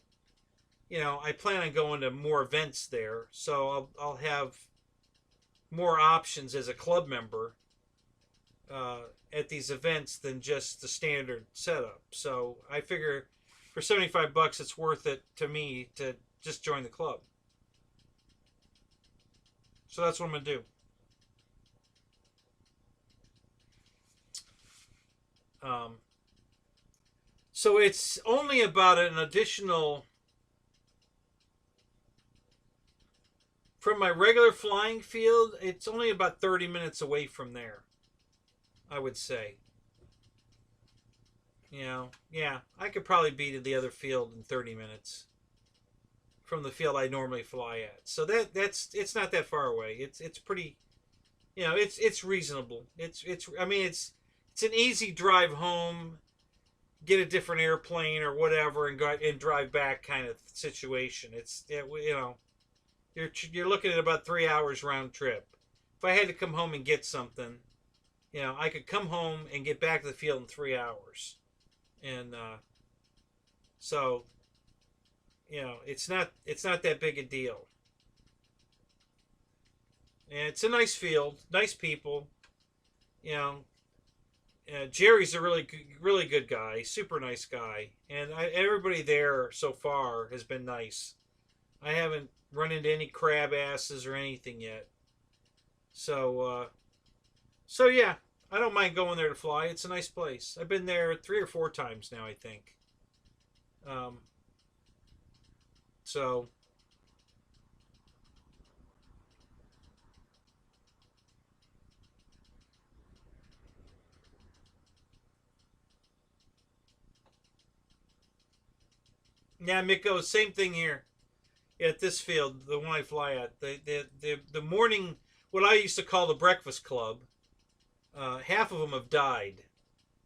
[SPEAKER 1] I plan on going to more events there, so I'll have more options as a club member at these events than just the standard setup. So I figure for $75, it's worth it to me to just join the club. So that's what I'm going to do. So it's only about an additional, from my regular flying field, it's only about 30 minutes away from there, I would say. You know, yeah, I could probably be to the other field in 30 minutes from the field I normally fly at. So that's it's not that far away. It's pretty, you know, it's reasonable. I mean it's an easy drive home, get a different airplane or whatever, and go and drive back kind of situation. It's, you know, you're looking at about 3 hours round trip. If I had to come home and get something, you know, I could come home and get back to the field in 3 hours, and so, you know, it's not that big a deal. And it's a nice field, nice people, you know. Jerry's a really good guy, super nice guy, and everybody there so far has been nice. I haven't run into any crab asses or anything yet. So, so yeah, I don't mind going there to fly. It's a nice place. I've been there 3 or 4 times now, I think. Um, so, yeah, Miko, same thing here at this field, the one I fly at. The morning, what I used to call the breakfast club, half of them have died.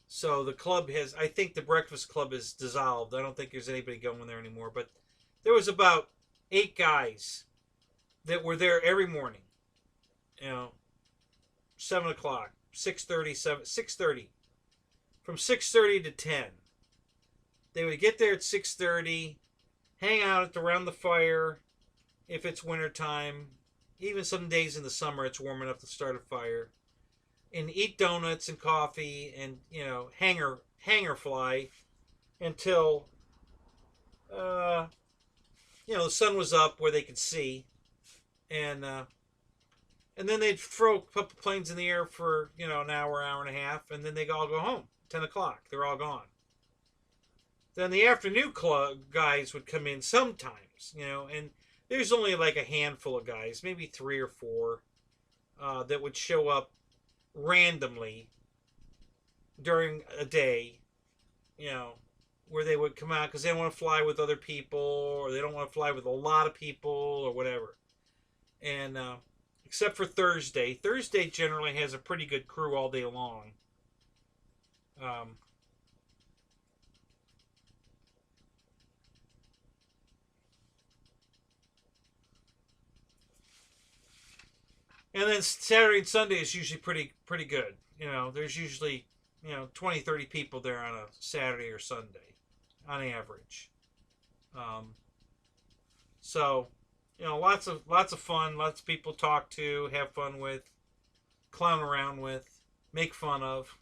[SPEAKER 1] So the club has, I think the breakfast club is dissolved. I don't think there's anybody going there anymore. But there was about 8 guys that were there every morning. You know, 7 o'clock, 6:30, 6:30, from 6:30 to 10. They would get there at 6:30, hang out around the fire. If it's wintertime, even some days in the summer, it's warm enough to start a fire, and eat donuts and coffee, and, you know, hanger fly until you know, the sun was up where they could see, and then they'd throw a couple planes in the air for, you know, an hour, hour and a half, and then they all go home. 10 o'clock, they're all gone. Then the afternoon club guys would come in sometimes, you know, and there's only like a handful of guys, maybe 3 or 4, that would show up randomly during a day, you know, where they would come out because they don't want to fly with other people, or they don't want to fly with a lot of people, or whatever. And except for Thursday. Thursday generally has a pretty good crew all day long. Um, and then Saturday and Sunday is usually pretty good. You know, there's usually, you know, 20, 30 people there on a Saturday or Sunday on average. Um, so, you know, lots of fun, lots of people to talk to, have fun with, clown around with, make fun of.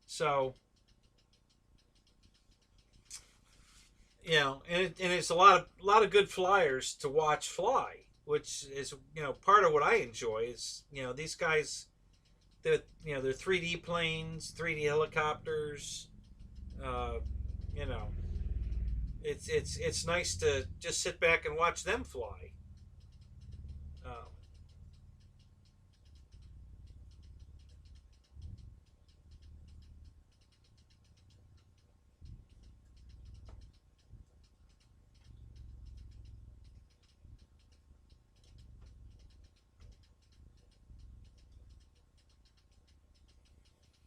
[SPEAKER 1] So, you know, and it's a lot of good flyers to watch fly, which is, you know, part of what I enjoy is, you know, these guys, you know, they're 3D planes, 3D helicopters. Uh, you know, it's nice to just sit back and watch them fly. Um,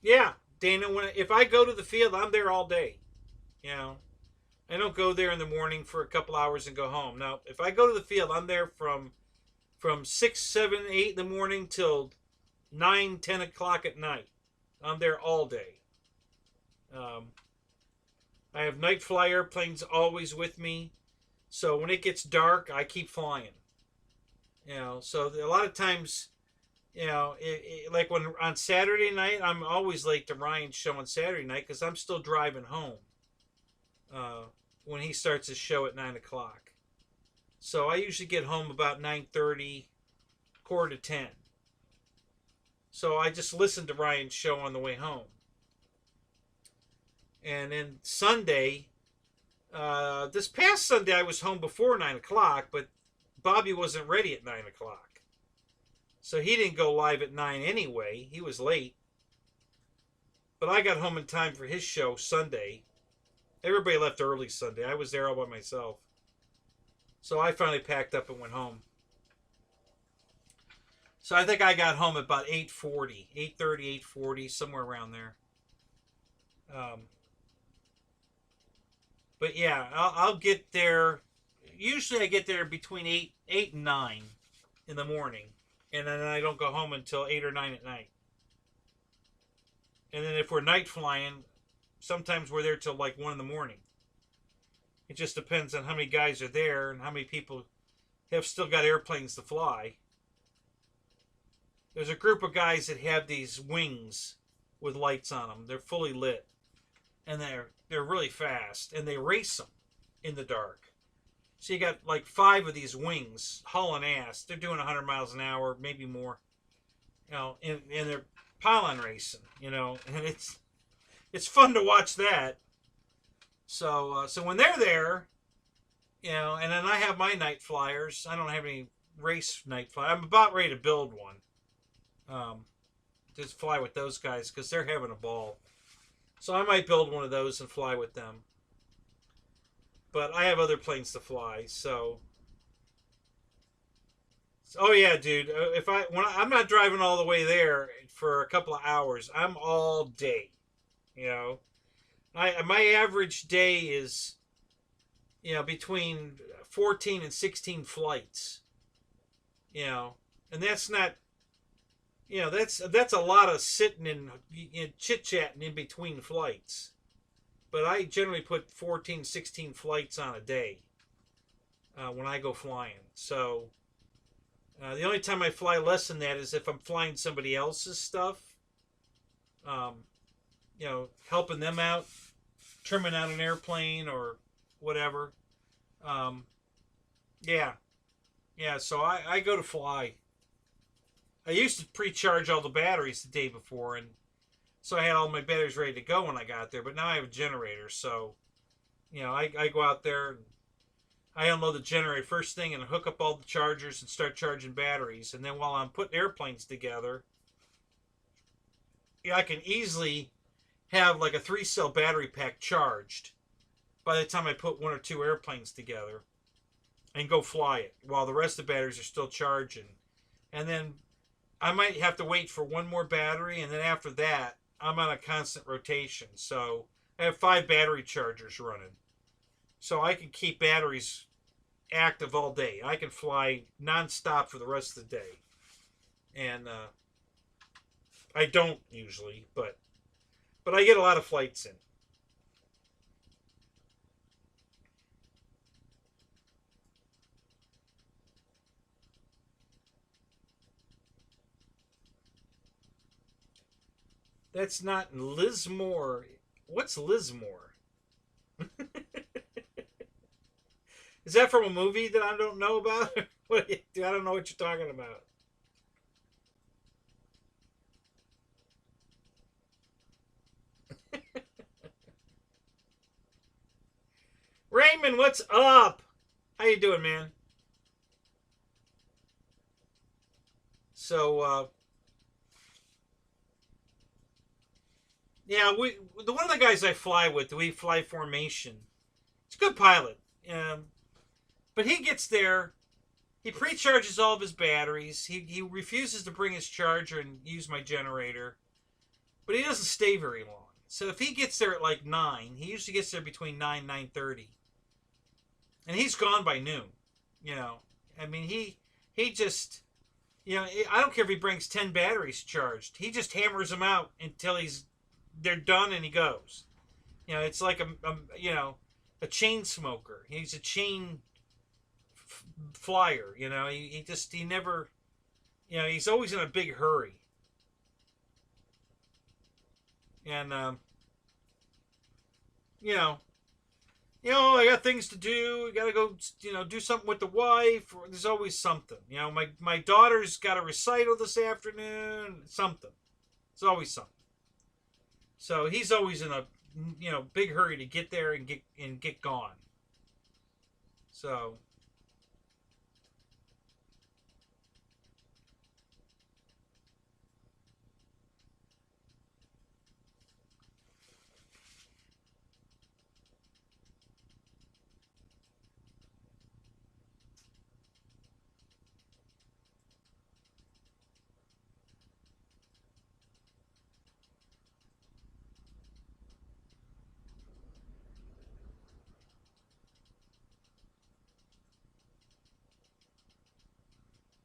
[SPEAKER 1] yeah, Dana. If I go to the field, I'm there all day. You know, I don't go there in the morning for a couple hours and go home. Now, if I go to the field, I'm there from 6, 7, 8 in the morning till 9, 10 o'clock at night. I'm there all day. Um, I have night fly airplanes always with me, so when it gets dark, I keep flying. You know, so a lot of times, you know, like when on Saturday night, I'm always late to Ryan's show on Saturday night because I'm still driving home uh, when he starts his show at 9 o'clock. So I usually get home about 9:30, 9:45. So I just listened to Ryan's show on the way home. And then Sunday, this past Sunday, I was home before 9 o'clock, but Bobby wasn't ready at 9 o'clock. So he didn't go live at 9 anyway. He was late. But I got home in time for his show Sunday. Everybody left early Sunday. I was there all by myself. So I finally packed up and went home. So I think I got home at about 8:40, 8:30, 8:40, somewhere around there. But yeah, I'll get there. Usually I get there between 8 and 9 in the morning. And then I don't go home until 8 or 9 at night. And then if we're night flying, sometimes we're there till like 1 in the morning. It just depends on how many guys are there and how many people have still got airplanes to fly. There's a group of guys that have these wings with lights on them. They're fully lit. And they're really fast. And they race them in the dark. So you got like 5 of these wings hauling ass. They're doing 100 miles an hour, maybe more. You know, and they're pylon racing, you know. And it's fun to watch that. So when they're there, you know, and then I have my night flyers. I don't have any race night fly. I'm about ready to build one. Just fly with those guys because they're having a ball. So I might build one of those and fly with them. But I have other planes to fly, so. Oh yeah, dude. I'm not driving all the way there for a couple of hours. I'm all day. You know, my average day is, you know, between 14 and 16 flights. You know, and that's not. You know, that's a lot of sitting and chit-chatting in between flights. But I generally put 14, 16 flights on a day when I go flying. So the only time I fly less than that is if I'm flying somebody else's stuff. You know, helping them out, trimming out an airplane or whatever. Yeah, so I go to fly. I used to pre-charge all the batteries the day before, and so I had all my batteries ready to go when I got there. But now I have a generator, so you know I go out there and I unload the generator first thing and hook up all the chargers and start charging batteries. And then while I'm putting airplanes together, I can easily have like a 3-cell battery pack charged by the time I put 1 or 2 airplanes together and go fly it while the rest of the batteries are still charging. And then I might have to wait for 1 more battery, and then after that, I'm on a constant rotation. So I have 5 battery chargers running. So I can keep batteries active all day. I can fly nonstop for the rest of the day. And I don't usually, but I get a lot of flights in. That's not Lismore. What's Lismore? Is that from a movie that I don't know about? I don't know what you're talking about. Raymond, what's up? How you doing, man? So, yeah, one of the guys I fly with, we fly formation. He's a good pilot. But he gets there, he pre-charges all of his batteries. He refuses to bring his charger and use my generator. But he doesn't stay very long. So if he gets there at like 9, he usually gets there between 9 and 9:30. And he's gone by noon. You know, I mean, he just, you know, I don't care if he brings 10 batteries charged. He just hammers them out until they're done and he goes. You know, it's like a chain smoker. He's a chain flyer. You know, he never, you know, he's always in a big hurry. And you know, I got things to do. I got to go, do something with the wife. Or there's always something. My daughter's got a recital this afternoon. Something. It's always something. So he's always in a, big hurry to get there and get gone. So.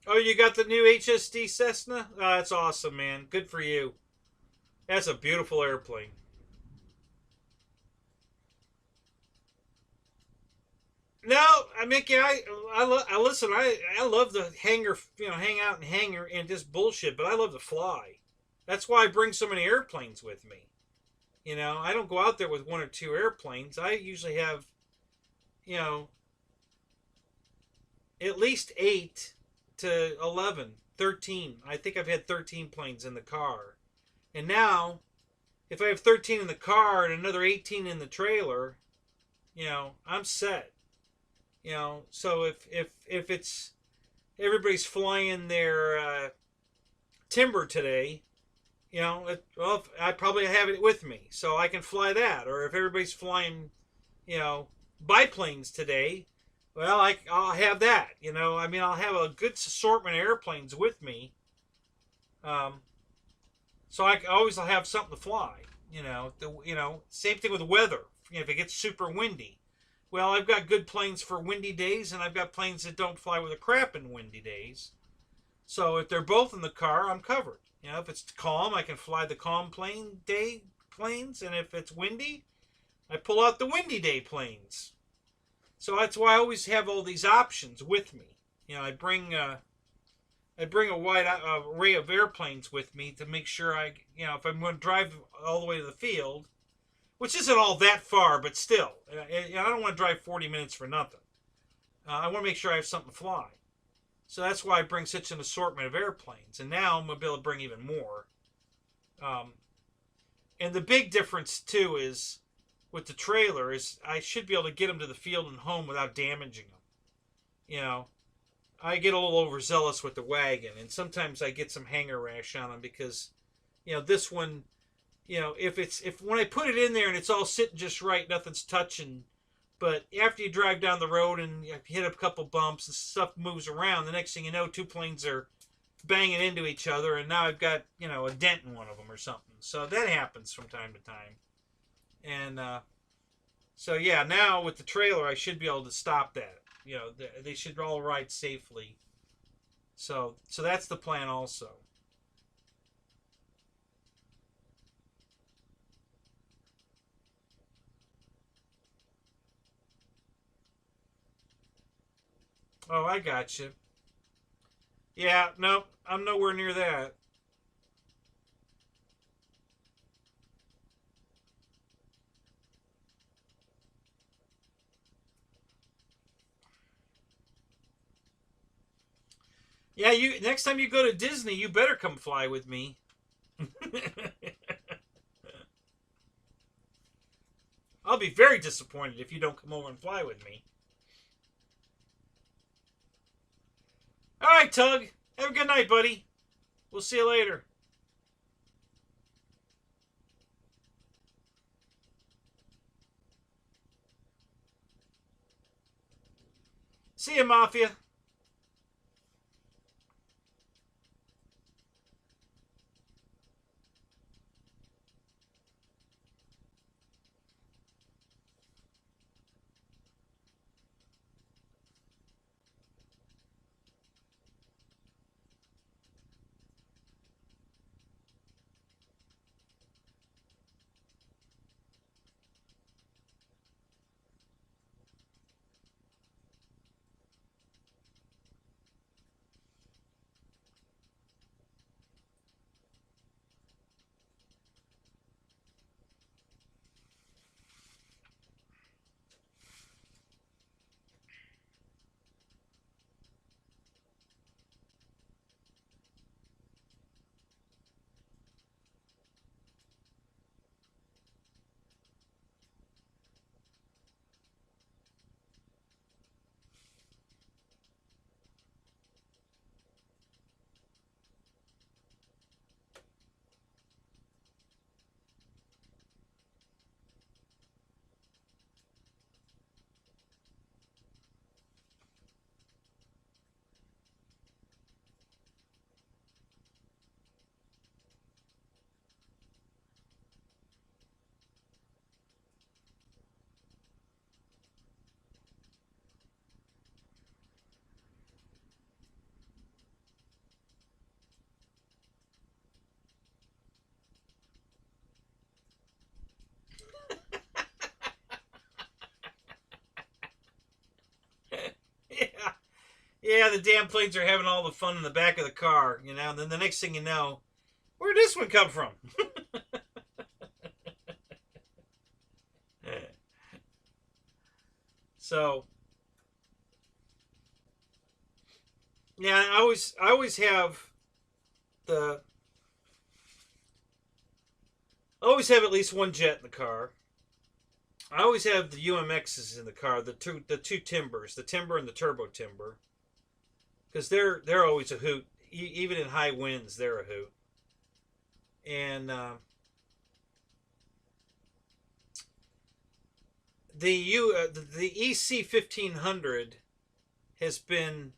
[SPEAKER 1] Oh, you got the new HSD Cessna? Oh, that's awesome, man. Good for you. That's a beautiful airplane. No, Mickey, I listen. I love the hangar, hang out and hangar and just bullshit. But I love to fly. That's why I bring so many airplanes with me. I don't go out there with one or two airplanes. I usually have, you know, at least 8 to 11, 13. I think I've had 13 planes in the car. And now, if I have 13 in the car and another 18 in the trailer, I'm set. So if it's everybody's flying their timber today, well, I probably have it with me, so I can fly that. Or if everybody's flying, biplanes today, well, I'll have that. I'll have a good assortment of airplanes with me. So I always have something to fly. Same thing with the weather. If it gets super windy, well, I've got good planes for windy days, and I've got planes that don't fly with a crap in windy days. So if they're both in the car, I'm covered. If it's calm, I can fly the calm planes, and if it's windy, I pull out the windy day planes. So that's why I always have all these options with me. I bring a wide array of airplanes with me to make sure if I'm going to drive all the way to the field, which isn't all that far, but still, I don't want to drive 40 minutes for nothing. I want to make sure I have something to fly. So that's why I bring such an assortment of airplanes. And now I'm going to be able to bring even more. And the big difference, too, is with the trailer is I should be able to get them to the field and home without damaging them. I get a little overzealous with the wagon, and sometimes I get some hanger rash on them because, this one, if when I put it in there and it's all sitting just right, nothing's touching. But after you drive down the road and you hit a couple bumps and stuff moves around, the next thing you know, two planes are banging into each other, and now I've got a dent in one of them or something. So that happens from time to time. And so yeah, now with the trailer, I should be able to stop that. They should all ride safely. So that's the plan also. Oh, I got you. Yeah, no, I'm nowhere near that. Yeah, you next time you go to Disney, you better come fly with me. I'll be very disappointed if you don't come over and fly with me. All right, Tug. Have a good night, buddy. We'll see you later. See you, Mafia. Yeah, the damn planes are having all the fun in the back of the car, you know. And then the next thing you know, where'd this one come from? So yeah, I always have the I always have at least one jet in the car. I always have the UMXs in the car, the two timbers, the timber and the turbo timber, because they're always a hoot. Even in high winds, they're a hoot. And the EC 1500 has been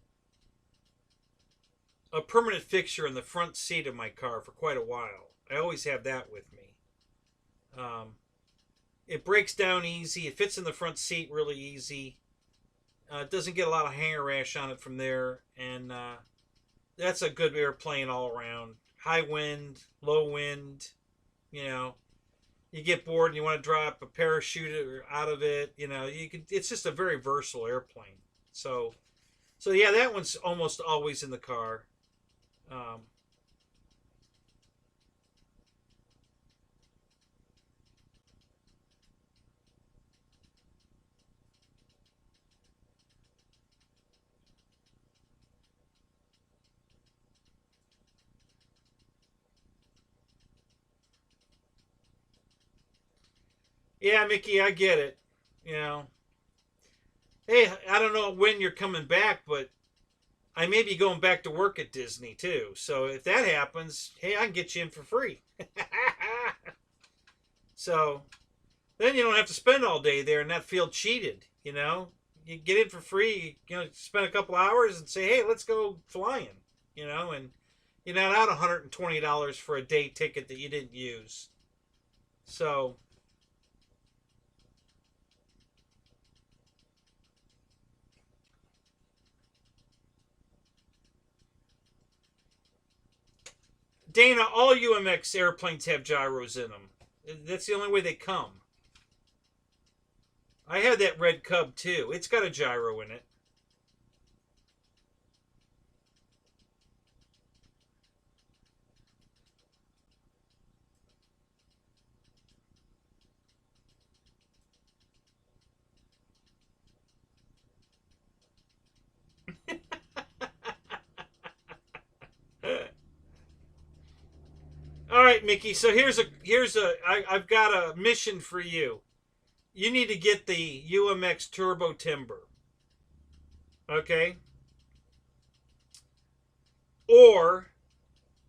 [SPEAKER 1] a permanent fixture in the front seat of my car for quite a while. I always have that with me. It breaks down easy. It fits in the front seat really easy. It doesn't get a lot of hanger rash on it from there, and that's a good airplane all around. High wind, low wind, you know. You get bored and you want to drop a parachute out of it, you know. You can. It's just a very versatile airplane. So yeah, that one's almost always in the car. Um, yeah, Mickey, I get it. You know, hey, I don't know when you're coming back, but I may be going back to work at Disney too. So if that happens, hey, I can get you in for free. So then you don't have to spend all day there and not feel cheated. You know, you get in for free. You know, spend a couple hours and say, hey, let's go flying. You know, and you're not out $120 for a day ticket that you didn't use. So Dana, all UMX airplanes have gyros in them. That's the only way they come. I had that red Cub too. It's got a gyro in it. All right, Mickey. So I've got a mission for you. You need to get the UMX Turbo Timber, okay, or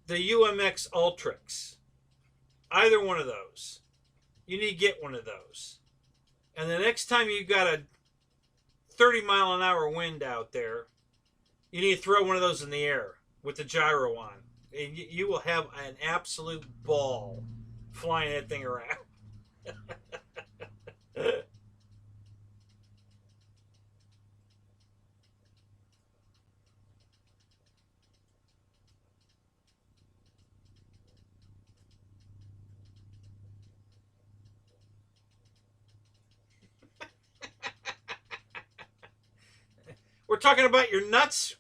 [SPEAKER 1] the UMX Ultrix. Either one of those. You need to get one of those. And the next time you got a 30-mile-an-hour wind out there, you need to throw one of those in the air with the gyro on. And you will have an absolute ball flying that thing around. We're talking about your nuts,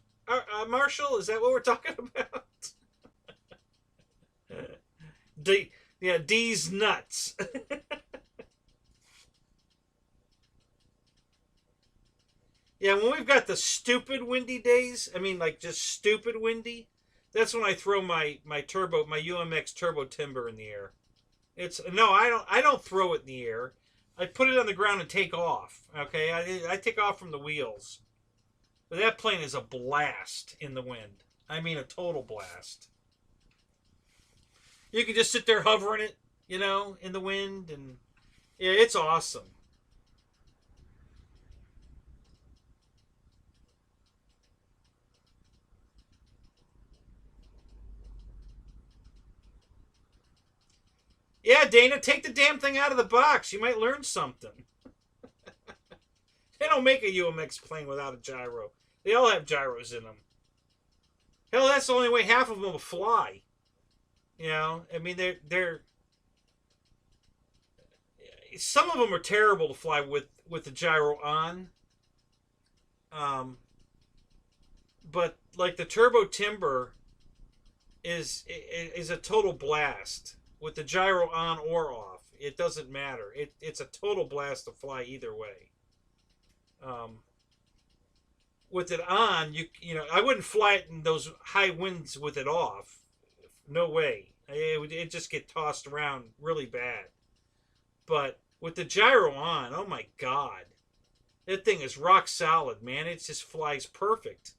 [SPEAKER 1] Marshall? Is that what we're talking about? D, yeah, D's nuts. Yeah, when we've got the stupid windy days, I mean, like just stupid windy, that's when I throw my UMX turbo timber in the air. It's no, I don't throw it in the air. I put it on the ground and take off. Okay, I take off from the wheels. But that plane is a blast in the wind. I mean, a total blast. You can just sit there hovering it, you know, in the wind, and yeah, it's awesome. Yeah, Dana, take the damn thing out of the box. You might learn something. They don't make a UMX plane without a gyro. They all have gyros in them. Hell, that's the only way half of them will fly. You know, I mean, they're some of them are terrible to fly with the gyro on. Um, but like the turbo timber is a total blast with the gyro on or off. It doesn't matter. It's a total blast to fly either way. Um, with it on, you know I wouldn't fly it in those high winds with it off. No way. It just get tossed around really bad. But with the gyro on, oh my god, that thing is rock solid, man. It just flies perfect.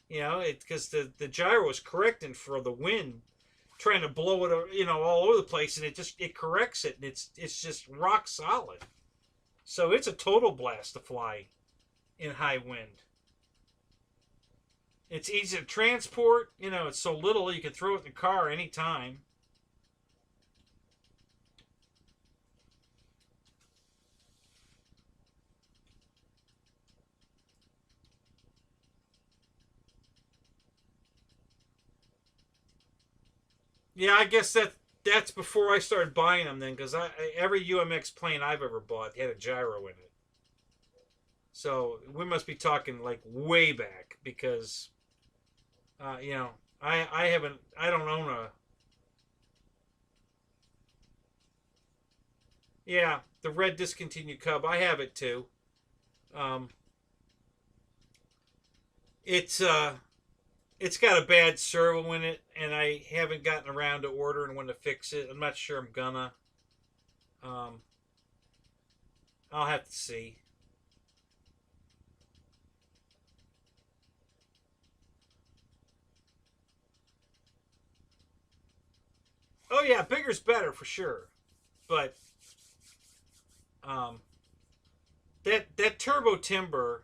[SPEAKER 1] You know, because the gyro is correcting for the wind, trying to blow it, you know, all over the place, and it corrects it, and it's just rock solid. So it's a total blast to fly in high wind. It's easy to transport. You know, it's so little you can throw it in the car anytime. Yeah, I guess that's before I started buying them then, because every UMX plane I've ever bought had a gyro in it. So we must be talking like way back because, you know, I don't own a. Yeah, the red discontinued Cub. I have it too. Um, it's it's got a bad servo in it, and I haven't gotten around to ordering one to fix it. I'm not sure I'm gonna. Um, I'll have to see. Oh yeah, bigger's better for sure, but um, that turbo timber.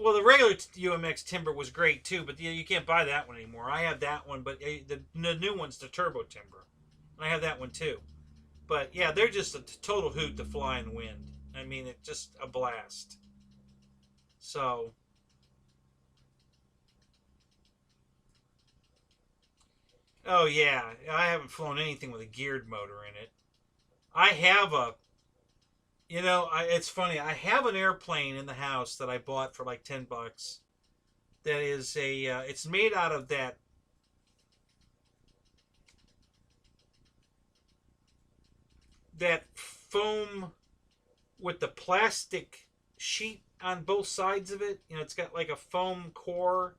[SPEAKER 1] Well, the regular UMX timber was great too, but you can't buy that one anymore. I have that one, but the new one's the turbo timber. I have that one too. But yeah, they're just a total hoot to fly in the wind. I mean, it's just a blast. So, oh yeah, I haven't flown anything with a geared motor in it. I have a, you know, it's funny. I have an airplane in the house that I bought for like $10. That is a, it's made out of that foam with the plastic sheet on both sides of it. You know, it's got like a foam core,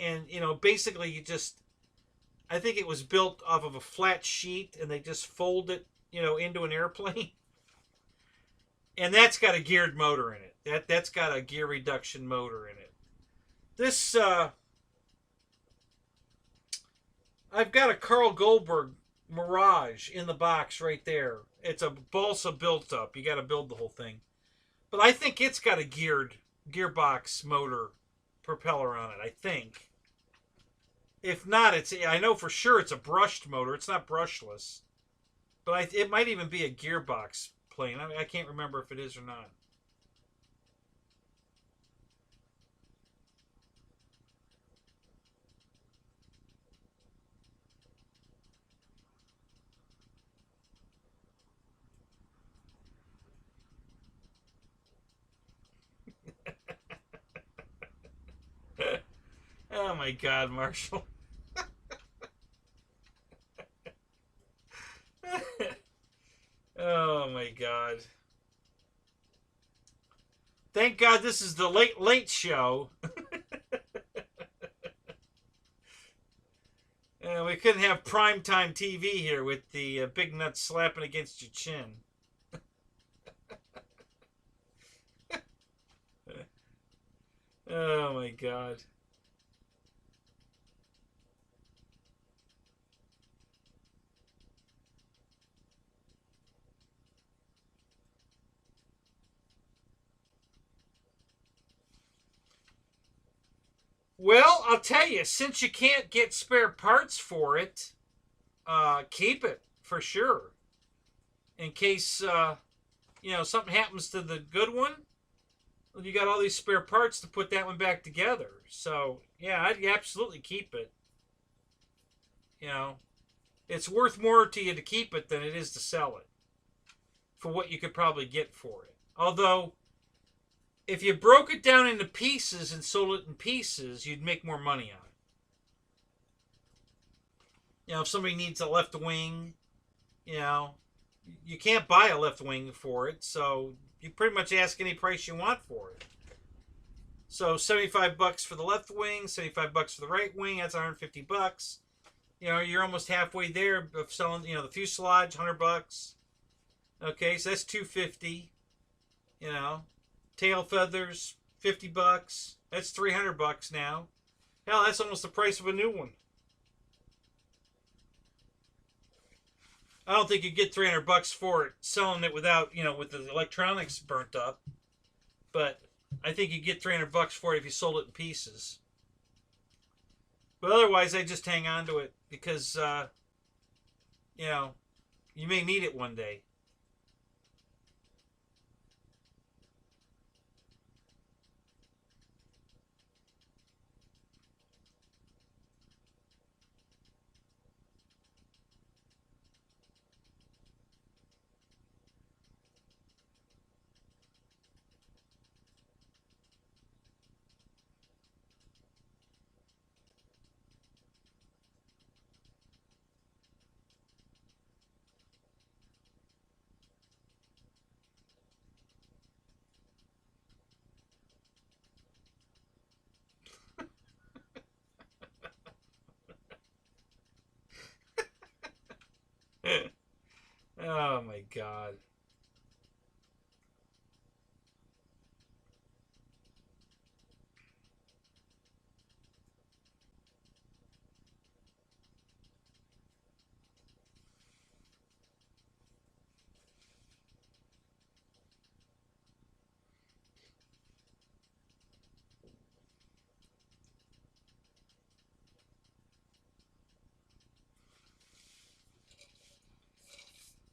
[SPEAKER 1] and you know, basically you just, I think it was built off of a flat sheet, and they just fold it, you know, into an airplane. And that's got a geared motor in it. That's got a gear reduction motor in it. This I've got a Carl Goldberg Mirage in the box right there. It's a balsa built up. You got to build the whole thing. But I think it's got a gearbox motor propeller on it. I think. If not, I know for sure it's a brushed motor. It's not brushless, but it might even be a gearbox plane. I can't remember if it is or not. Oh my God, Marshall. Oh my God. Thank God this is the late show. We couldn't have primetime TV here with the big nuts slapping against your chin. Oh my God. Well, I'll tell you, since you can't get spare parts for it, keep it for sure. In case, you know, something happens to the good one, you got all these spare parts to put that one back together. So, yeah, I'd absolutely keep it. You know, it's worth more to you to keep it than it is to sell it for what you could probably get for it. Although, If you broke it down into pieces and sold it in pieces, you'd make more money on it. You know, if somebody needs a left wing, you know, you can't buy a left wing for it, so you pretty much ask any price you want for it. So $75 for the left wing, $75 for the right wing, that's $150. You know, you're almost halfway there of selling, you know, the fuselage, $100. Okay, so that's $250. You know, tail feathers, $50. That's $300 now. Hell, that's almost the price of a new one. I don't think you get $300 for it selling it without, you know, with the electronics burnt up. But I think you get $300 for it if you sold it in pieces. But otherwise, I just hang on to it because, you know, you may need it one day. Oh my God.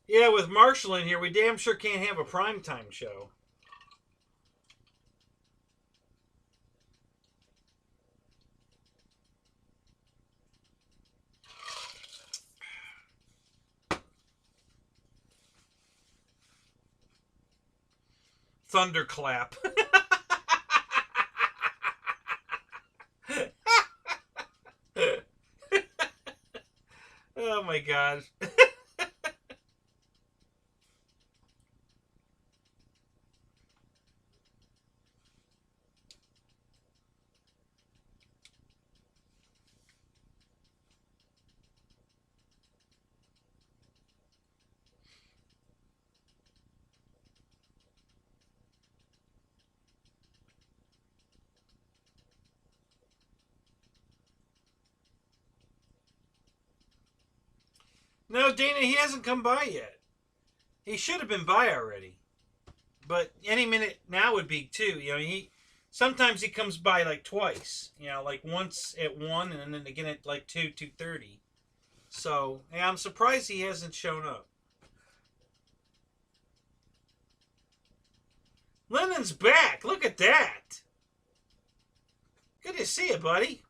[SPEAKER 1] Yeah, with Marshall in here, we damn sure can't have a primetime show. Thunderclap. Oh my God. No, Dana, he hasn't come by yet. He should have been by already. But any minute now would be too. You know, sometimes he comes by like twice. You know, like once at 1 and then again at like 2:30. So, yeah, I'm surprised he hasn't shown up. Lennon's back. Look at that. Good to see you, buddy.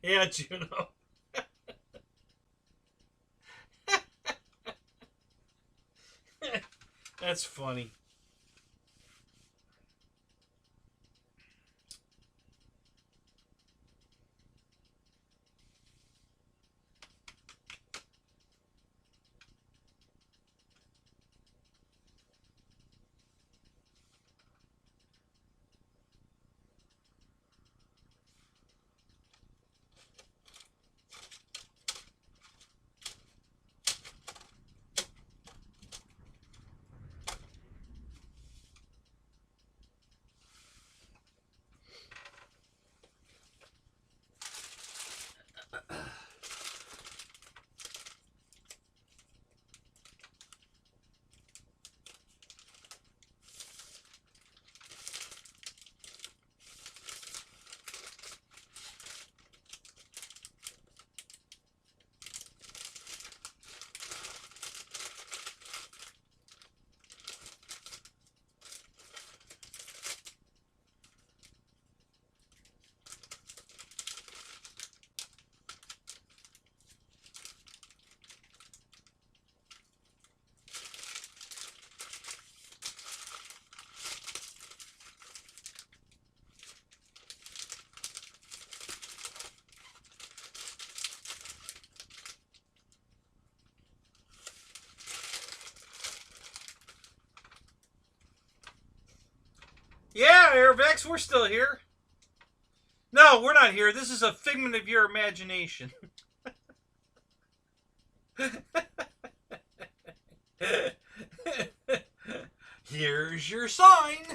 [SPEAKER 1] Yeah, Juno. That's funny. Yeah, Airvex, we're still here. No, we're not here. This is a figment of your imagination. Here's your sign.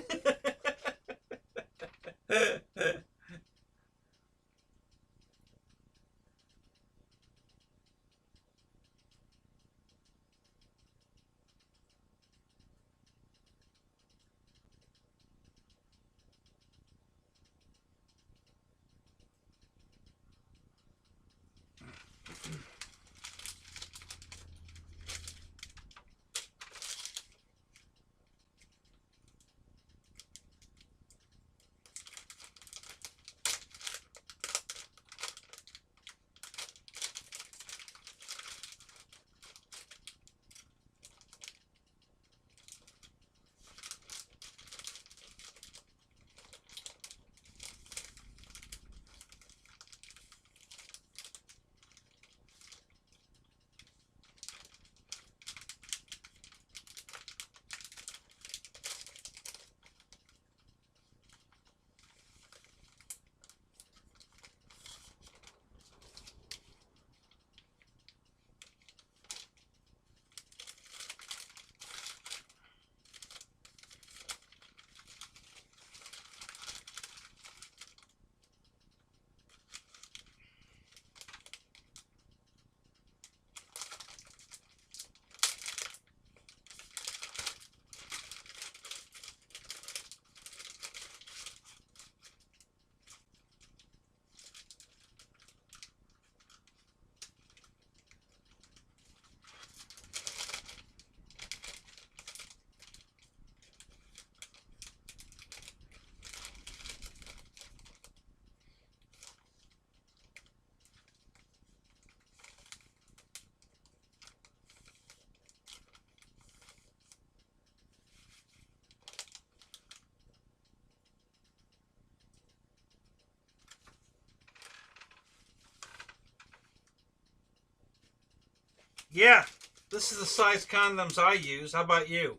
[SPEAKER 1] Yeah, this is the size condoms I use. How about you?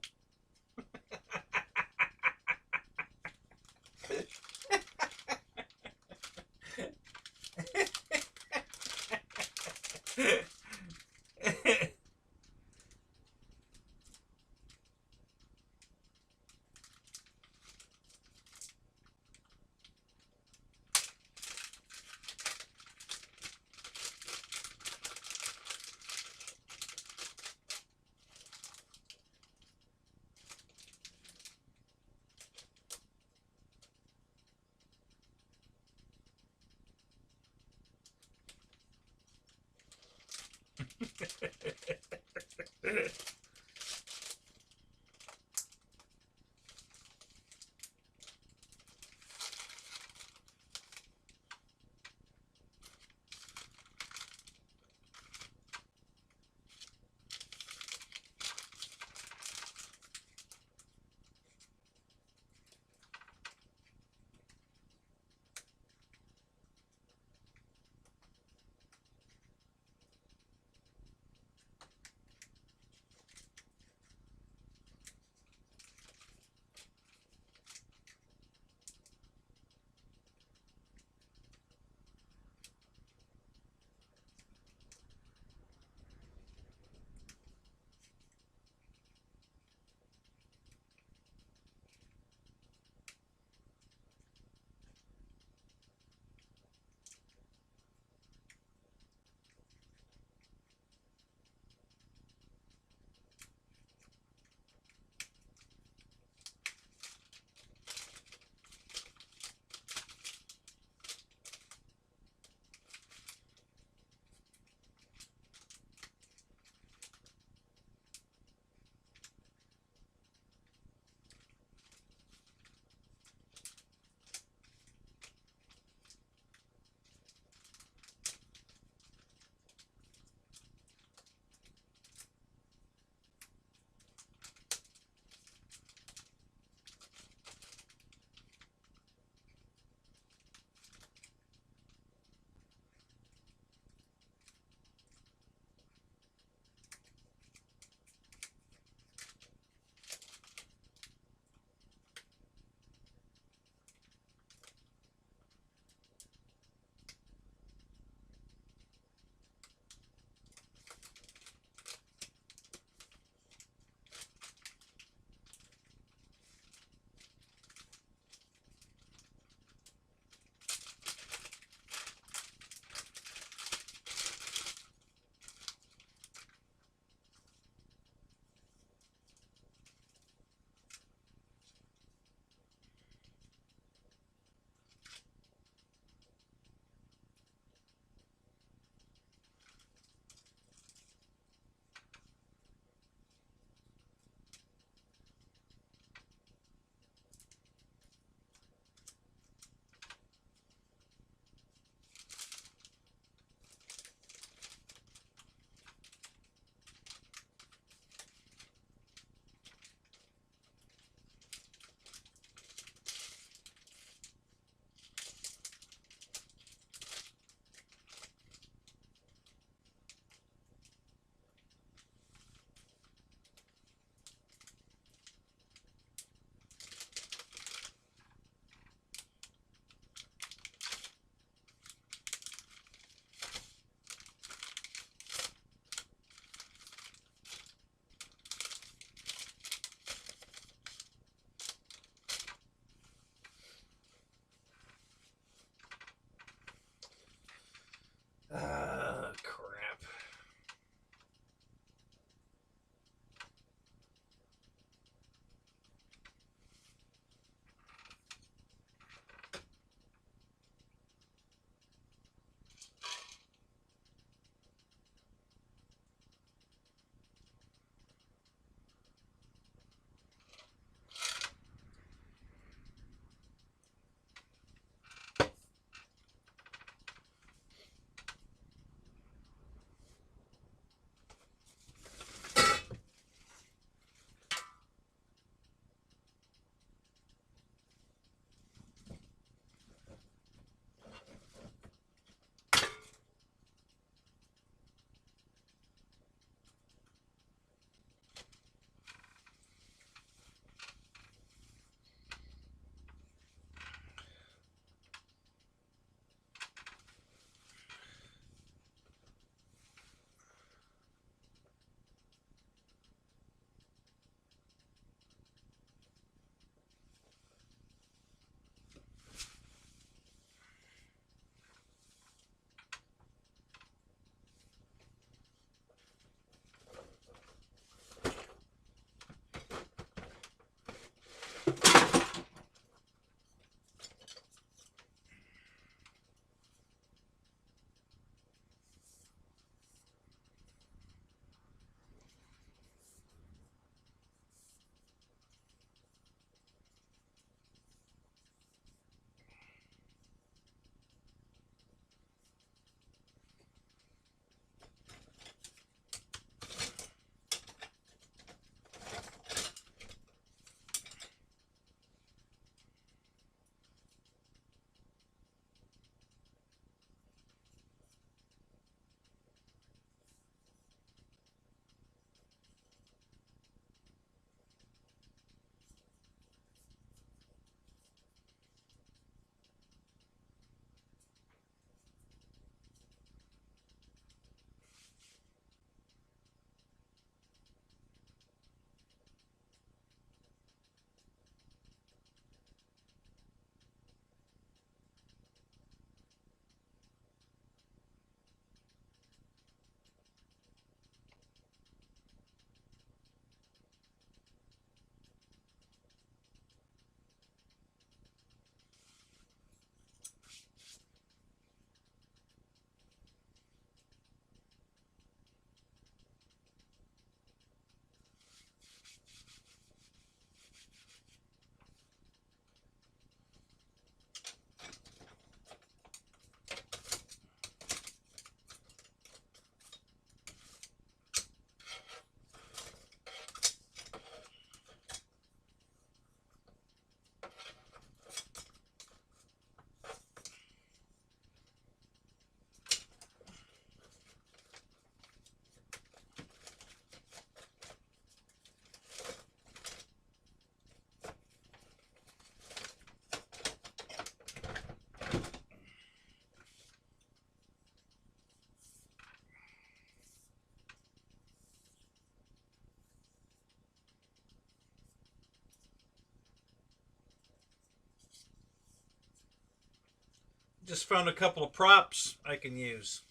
[SPEAKER 1] Just found a couple of props I can use.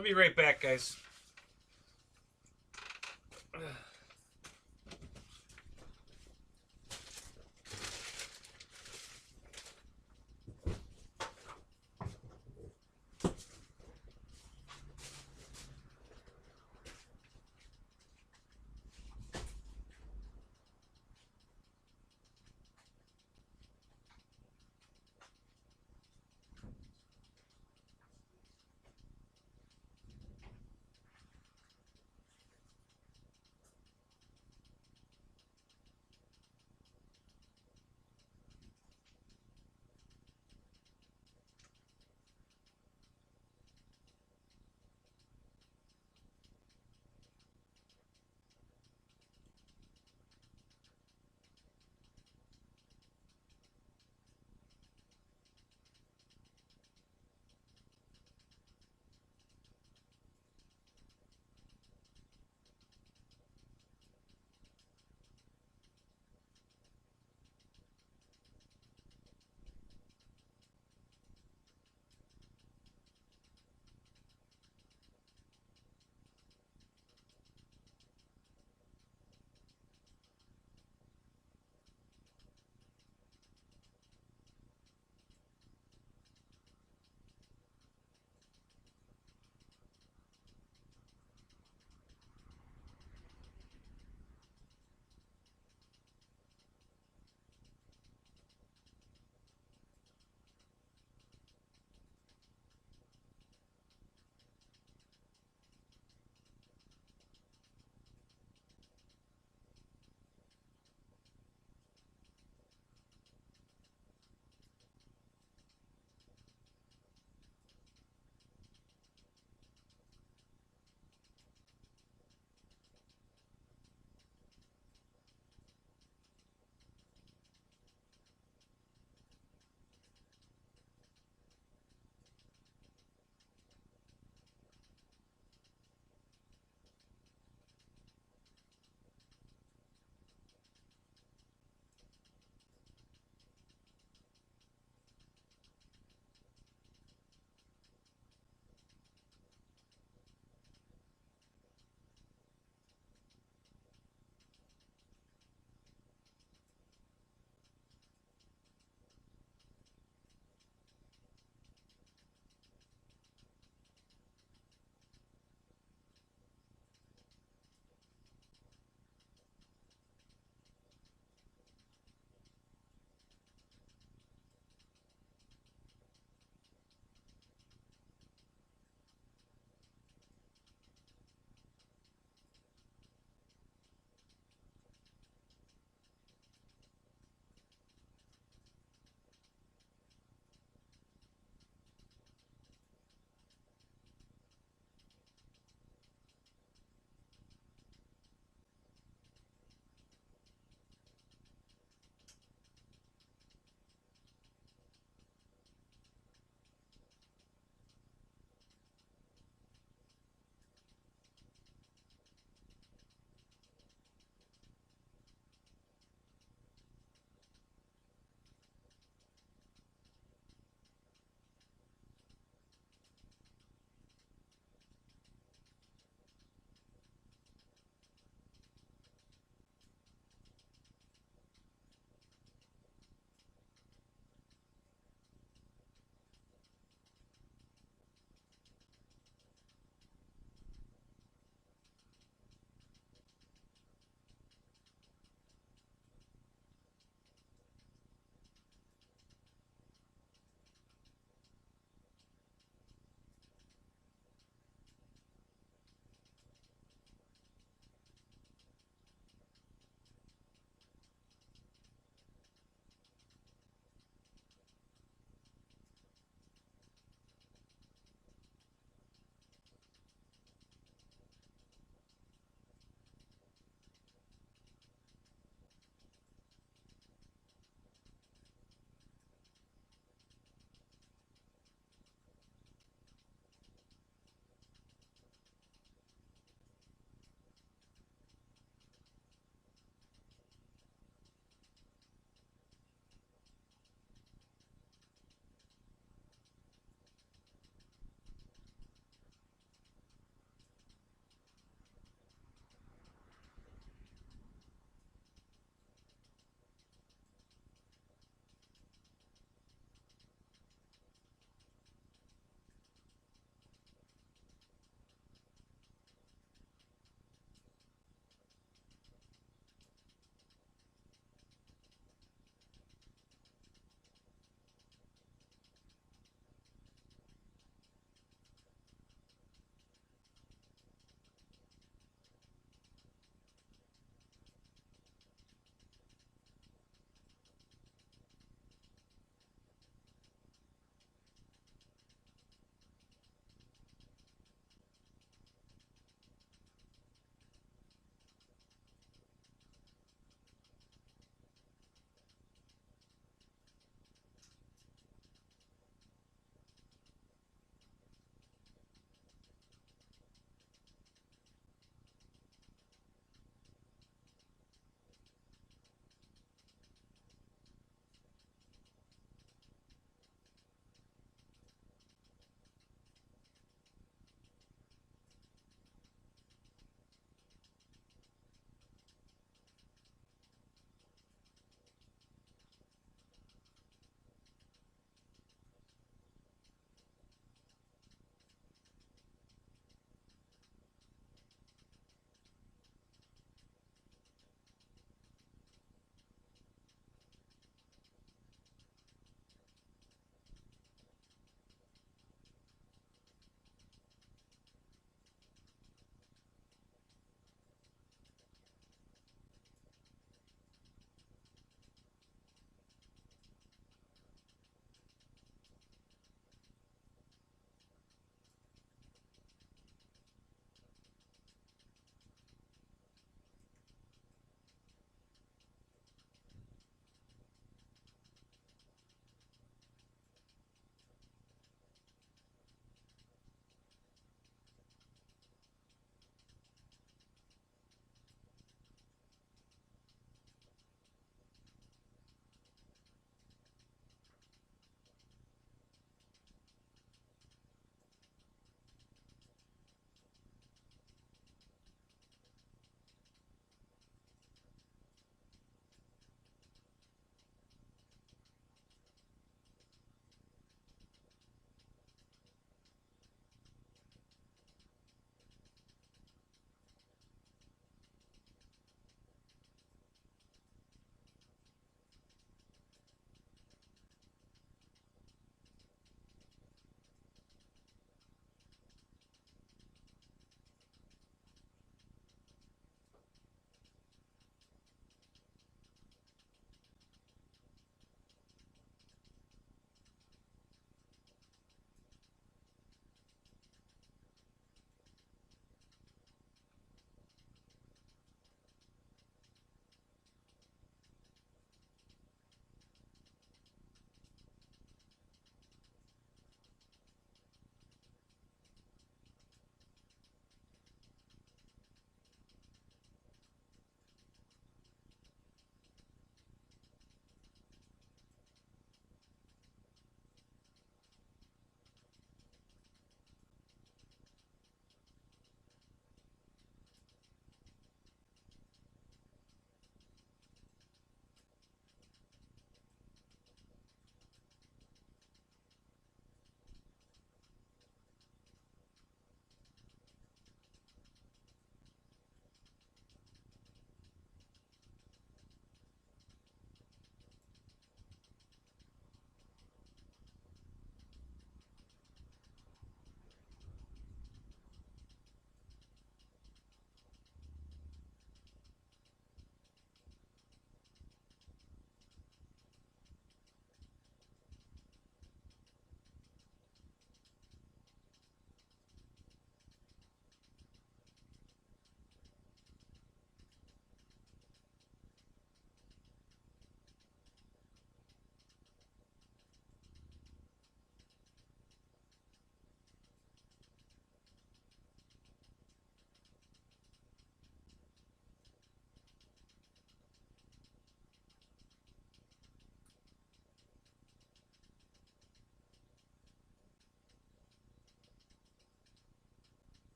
[SPEAKER 1] I'll be right back, guys.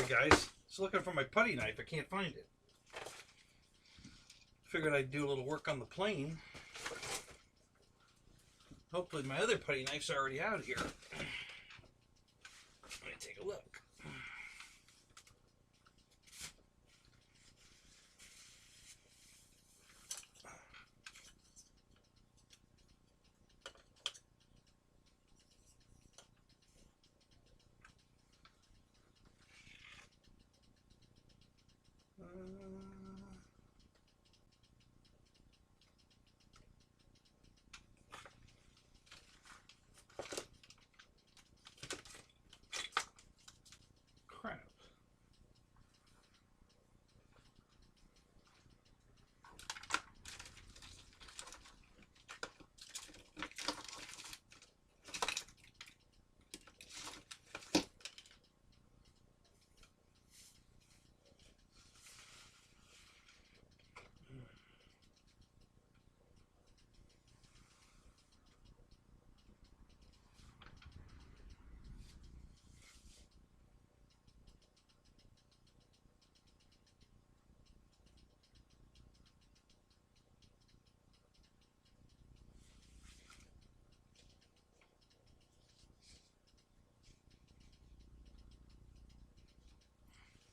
[SPEAKER 1] guys. Just looking for my putty knife. I can't find it. Figured I'd do a little work on the plane. Hopefully my other putty knife's already out here. Let me take a look. Crap.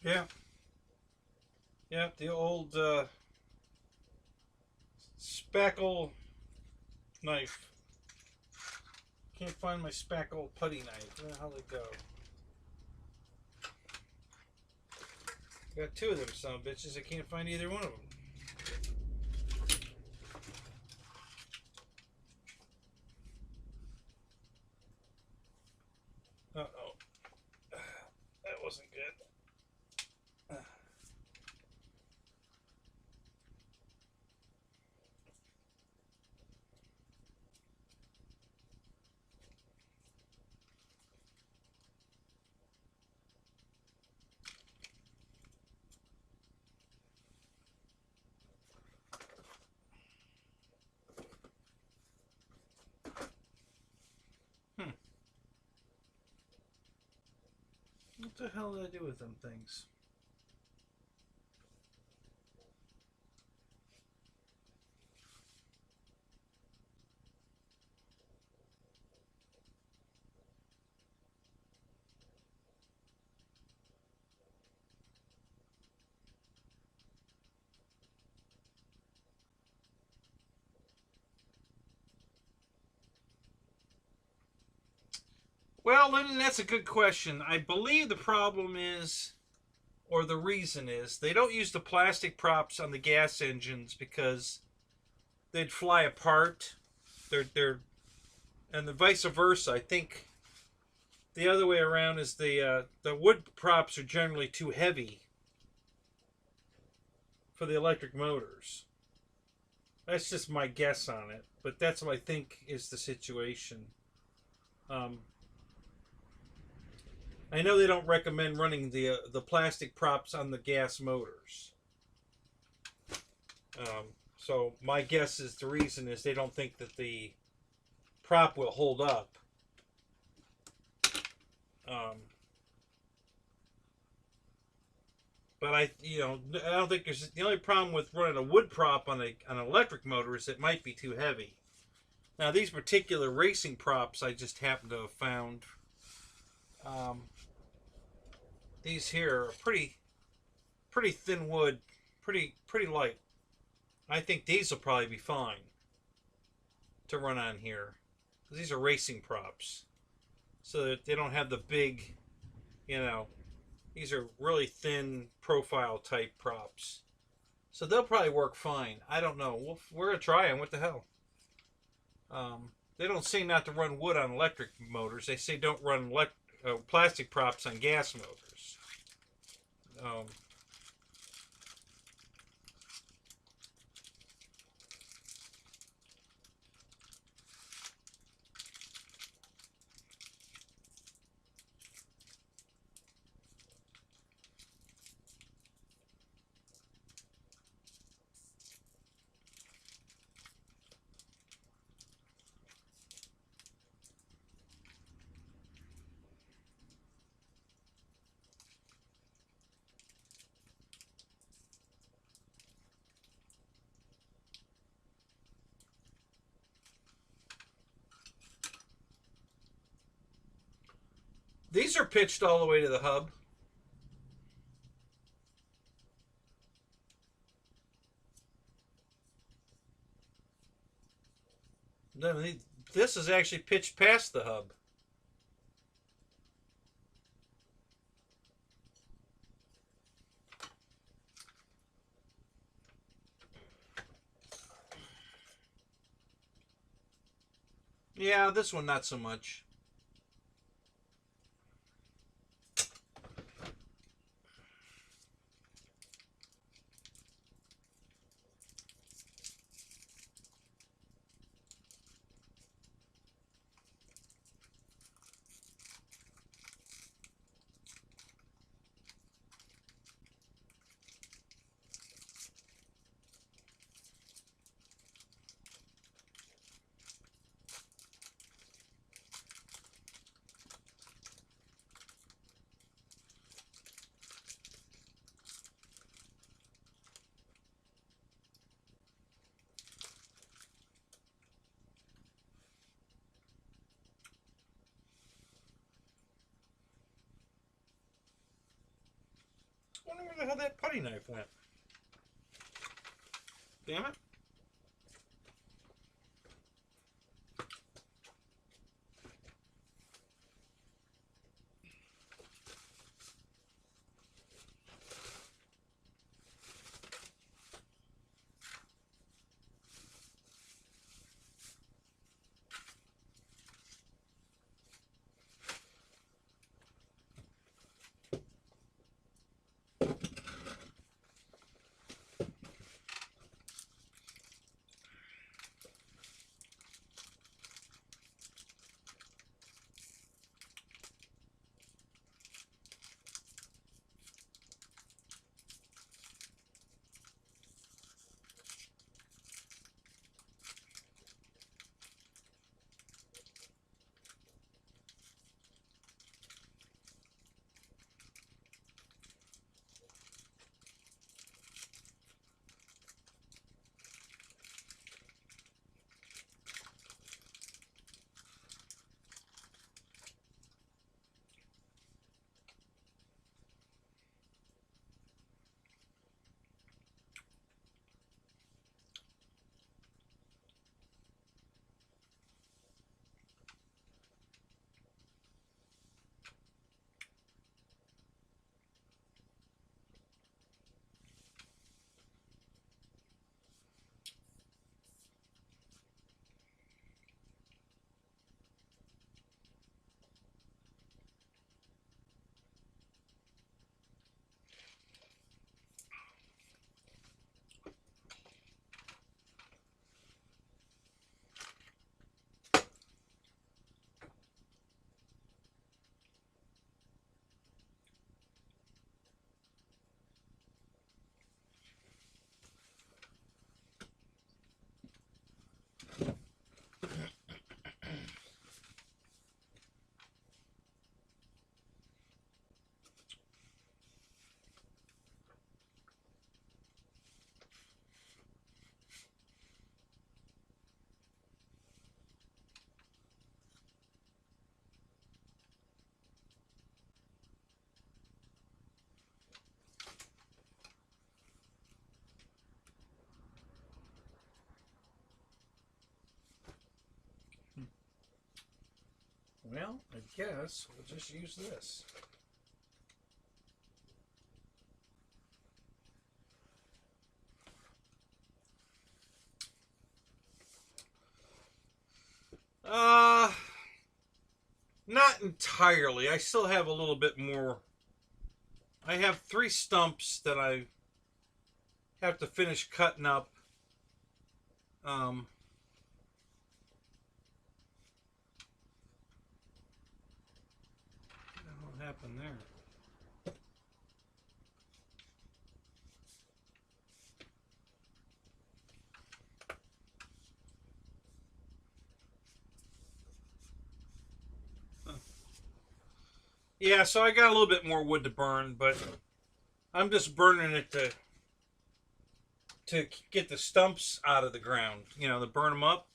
[SPEAKER 1] Yeah. Yeah, the old spackle knife. Can't find my spackle putty knife. Where the hell did it go? Got two of them son of bitches. I can't find either one of them. Uh-oh. That wasn't good. What the hell did I do with them things? Well, Lyndon, that's a good question. I believe the problem is, or the reason is, they don't use the plastic props on the gas engines because they'd fly apart. And the vice versa. I think the other way around is the wood props are generally too heavy for the electric motors. That's just my guess on it, but that's what I think is the situation. I know they don't recommend running the plastic props on the gas motors. So my guess is the reason is they don't think that the prop will hold up. But I don't think there's the only problem with running a wood prop on an electric motor is it might be too heavy. Now these particular racing props I just happen to have found. These here are pretty thin wood, pretty light. I think these will probably be fine to run on here. These are racing props, so that they don't have the big, these are really thin profile type props. So they'll probably work fine. I don't know. We're going to try them. What the hell? They don't say not to run wood on electric motors. They say don't run plastic props on gas motors. These are pitched all the way to the hub. This is actually pitched past the hub. Yeah, this one not so much. I wonder where the hell that putty knife went. Damn it. Well, I guess we'll just use this. Not entirely. I still have a little bit more. I have 3 stumps that I have to finish cutting up. What happened there? Yeah, so I got a little bit more wood to burn, but I'm just burning it to get the stumps out of the ground, you know, to burn them up.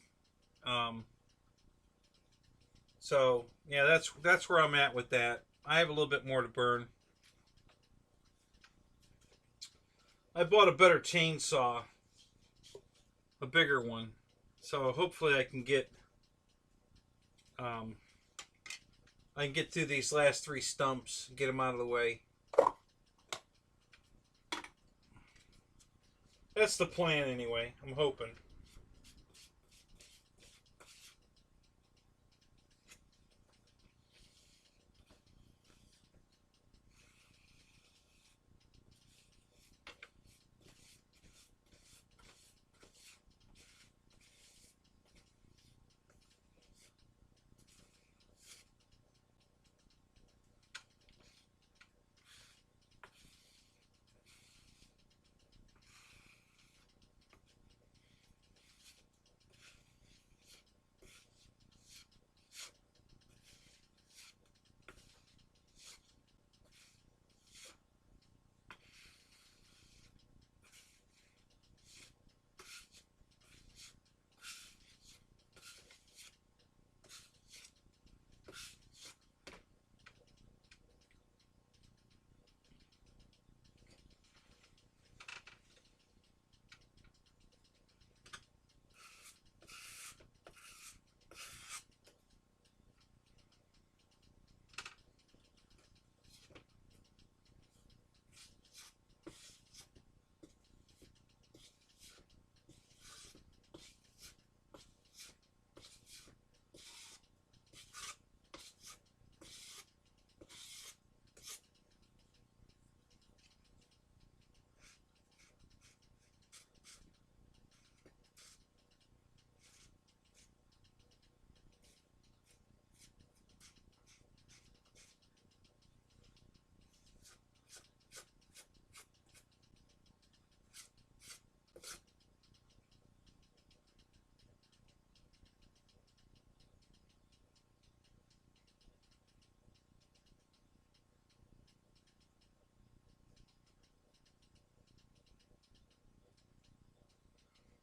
[SPEAKER 1] So yeah, that's where I'm at with that. I have a little bit more to burn. I bought a better chainsaw, a bigger one, so hopefully I can get through these last 3 stumps and get them out of the way. That's the plan anyway. I'm hoping.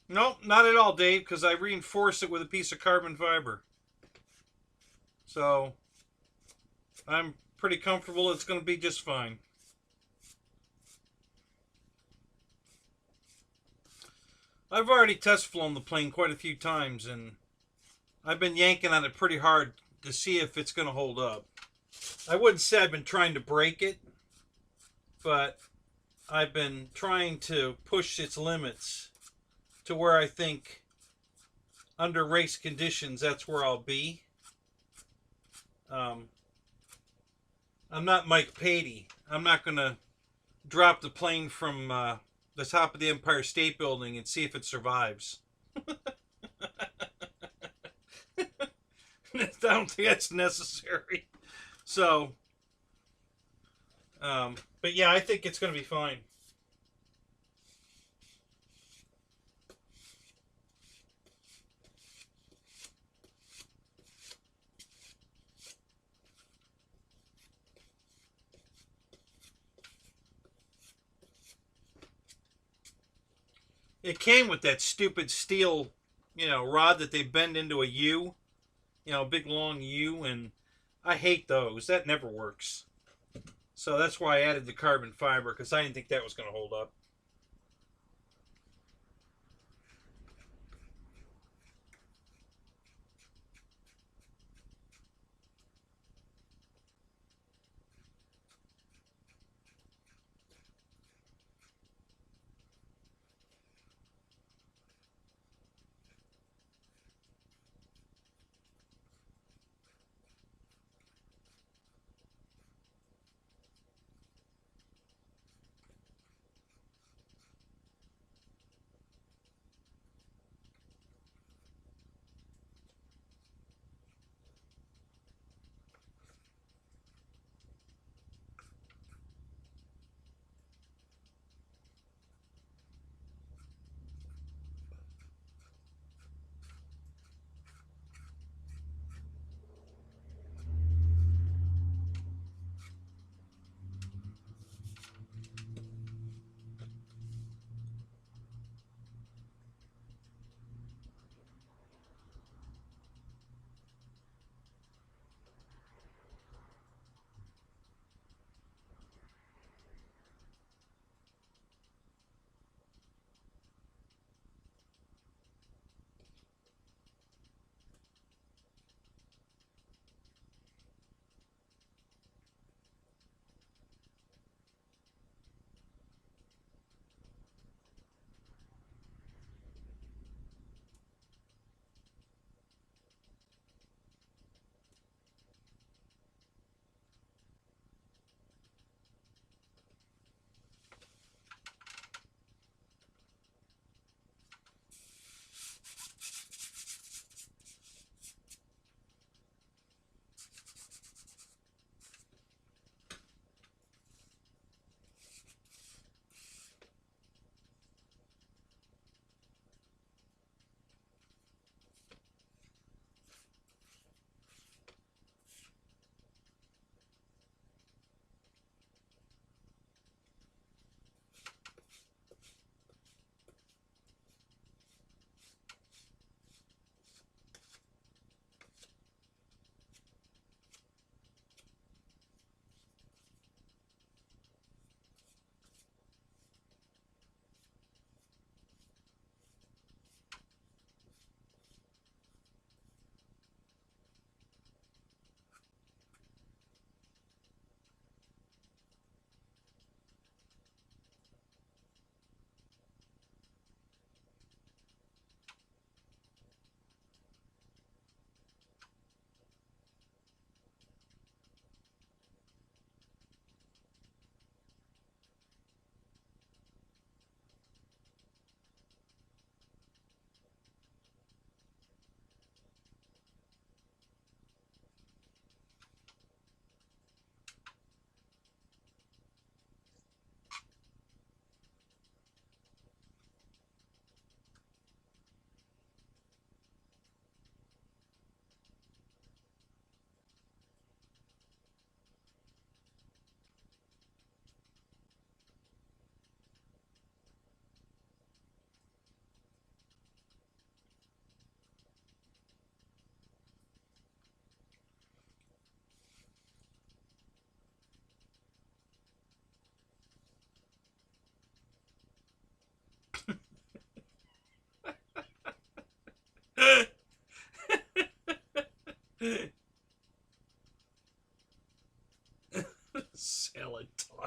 [SPEAKER 1] Nope, not at all, Dave, because I reinforced it with a piece of carbon fiber. So, I'm pretty comfortable it's going to be just fine. I've already test flown the plane quite a few times, and I've been yanking on it pretty hard to see if it's going to hold up. I wouldn't say I've been trying to break it, but I've been trying to push its limits to where I think under race conditions that's where I'll be. I'm not Mike Patey. I'm not going to drop the plane from the top of the Empire State Building and see if it survives. I don't think that's necessary. So, but yeah, I think it's going to be fine. It came with that stupid steel, rod that they bend into a U, a big long U, and I hate those. That never works. So that's why I added the carbon fiber, because I didn't think that was going to hold up.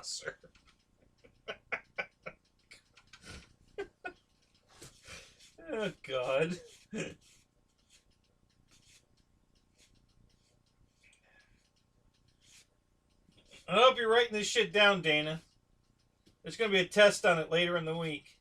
[SPEAKER 1] saucer. Oh, God. I hope you're writing this shit down, Dana. There's going to be a test on it later in the week.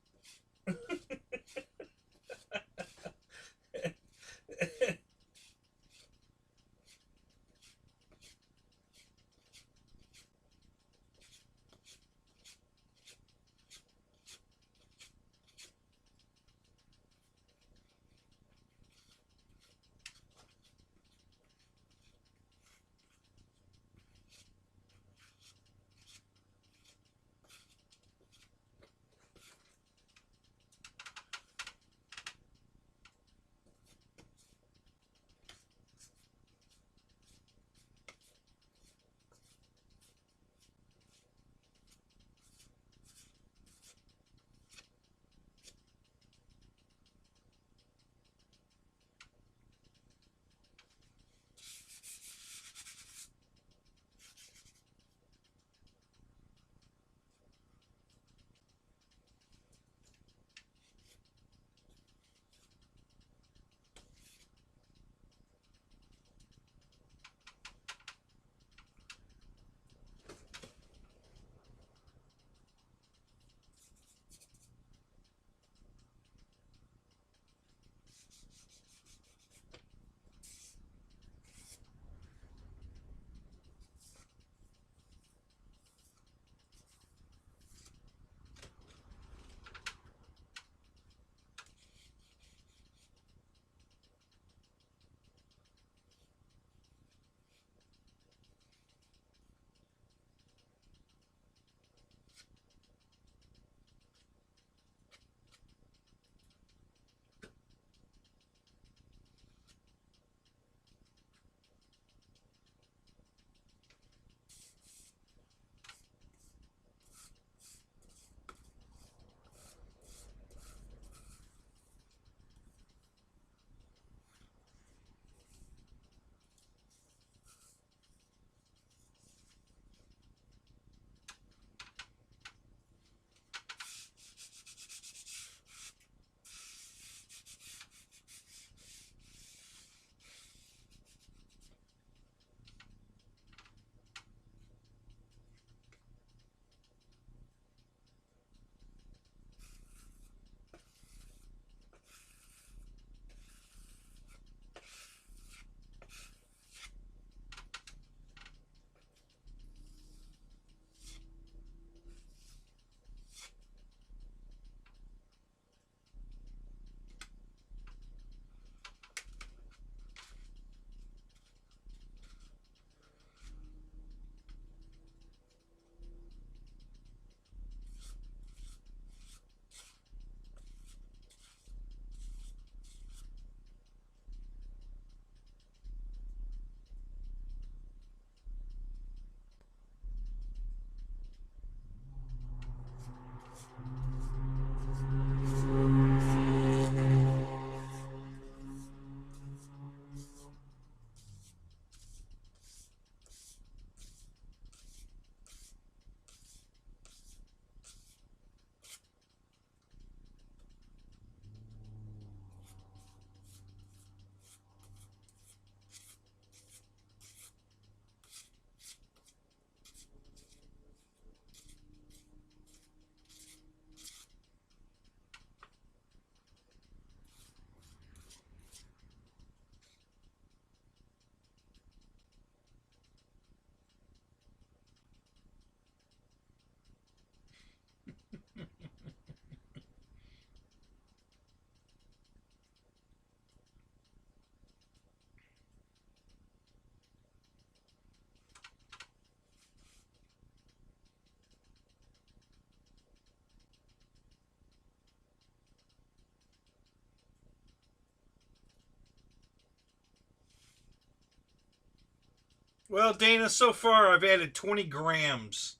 [SPEAKER 1] Well, Dana, so far I've added 20 grams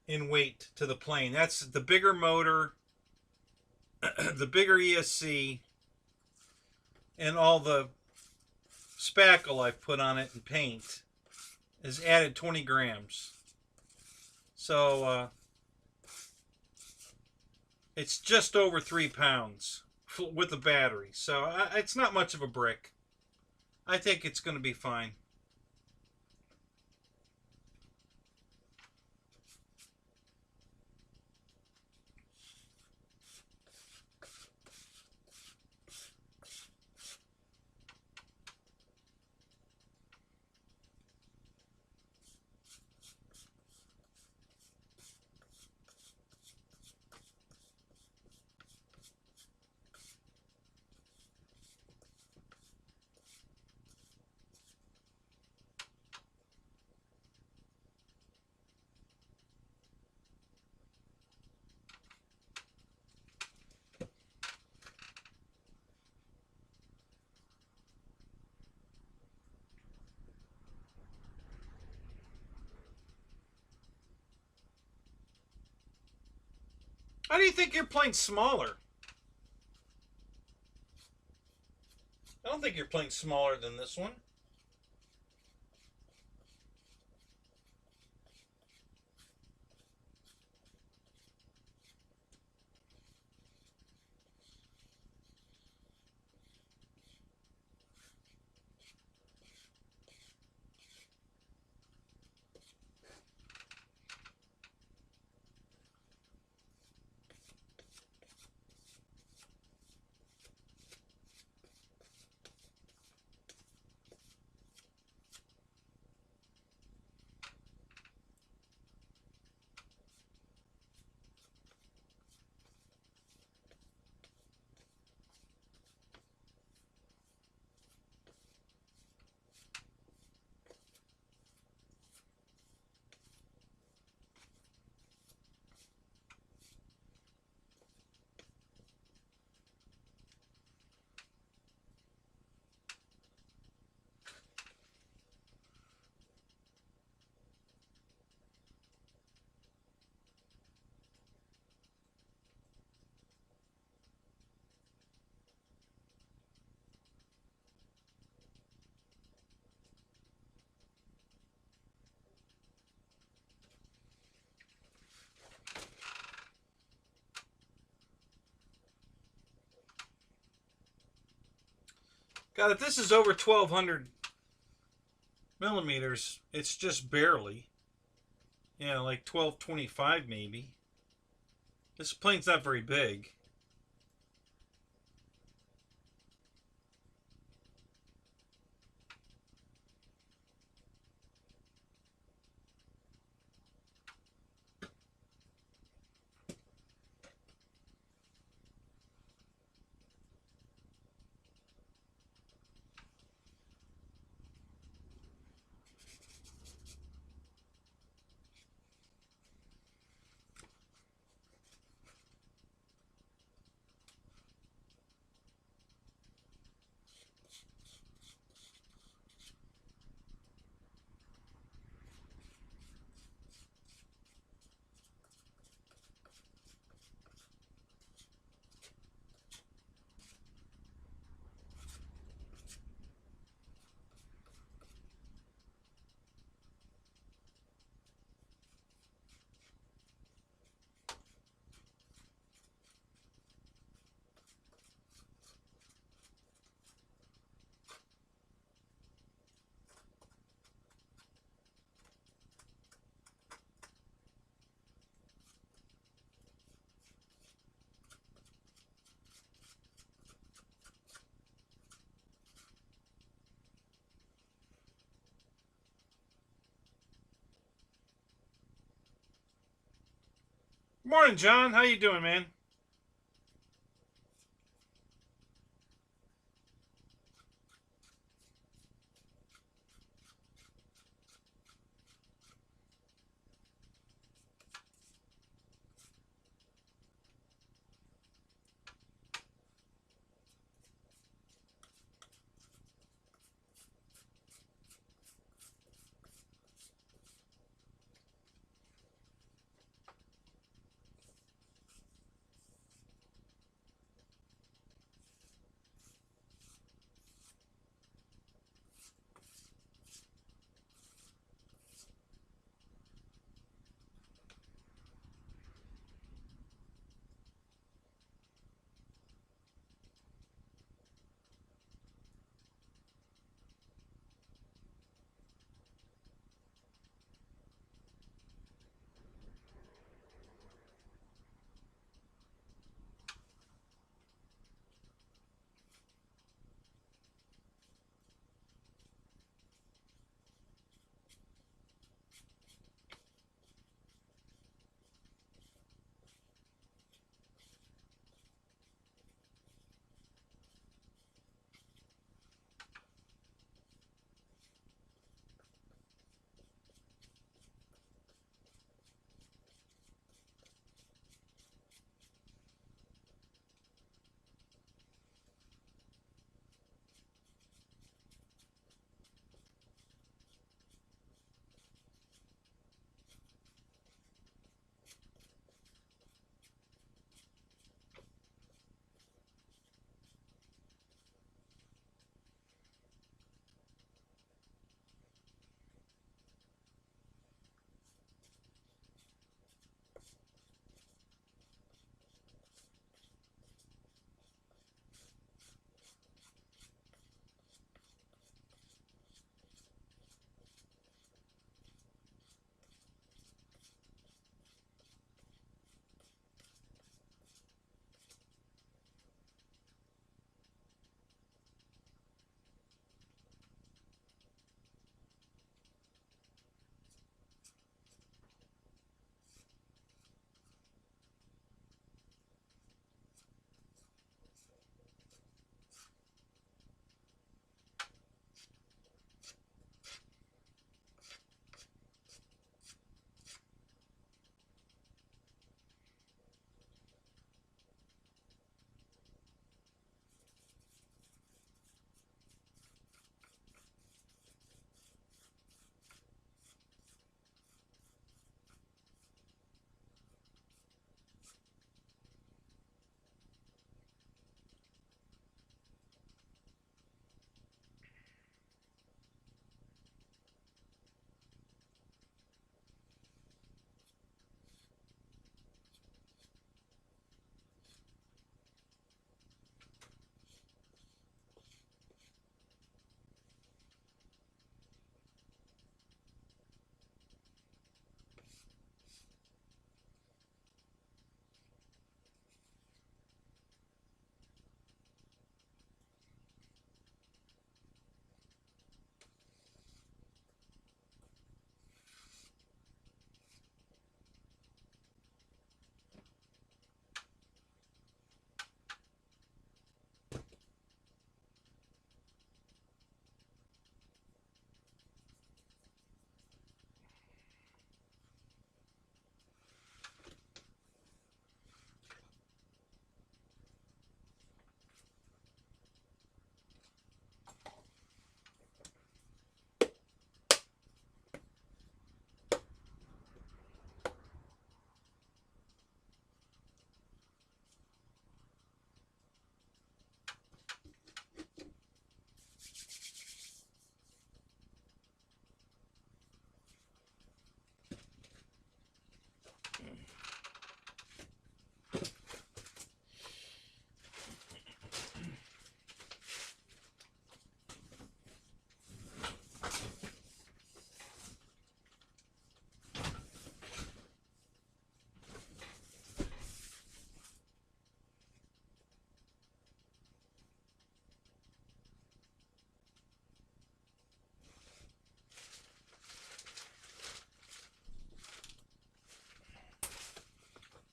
[SPEAKER 1] in weight to the plane. That's the bigger motor, the bigger ESC, and all the spackle I've put on it and paint has added 20 grams. So it's just over 3 pounds with the battery. So it's not much of a brick. I think it's going to be fine. How do you think your plane's smaller? I don't think your plane's smaller than this one. God, if this is over 1,200 millimeters, it's just barely. Yeah, like 1225 maybe. This plane's not very big. Morning, John. How you doing, man?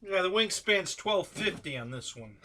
[SPEAKER 1] Yeah, the wingspan's 1250 on this one.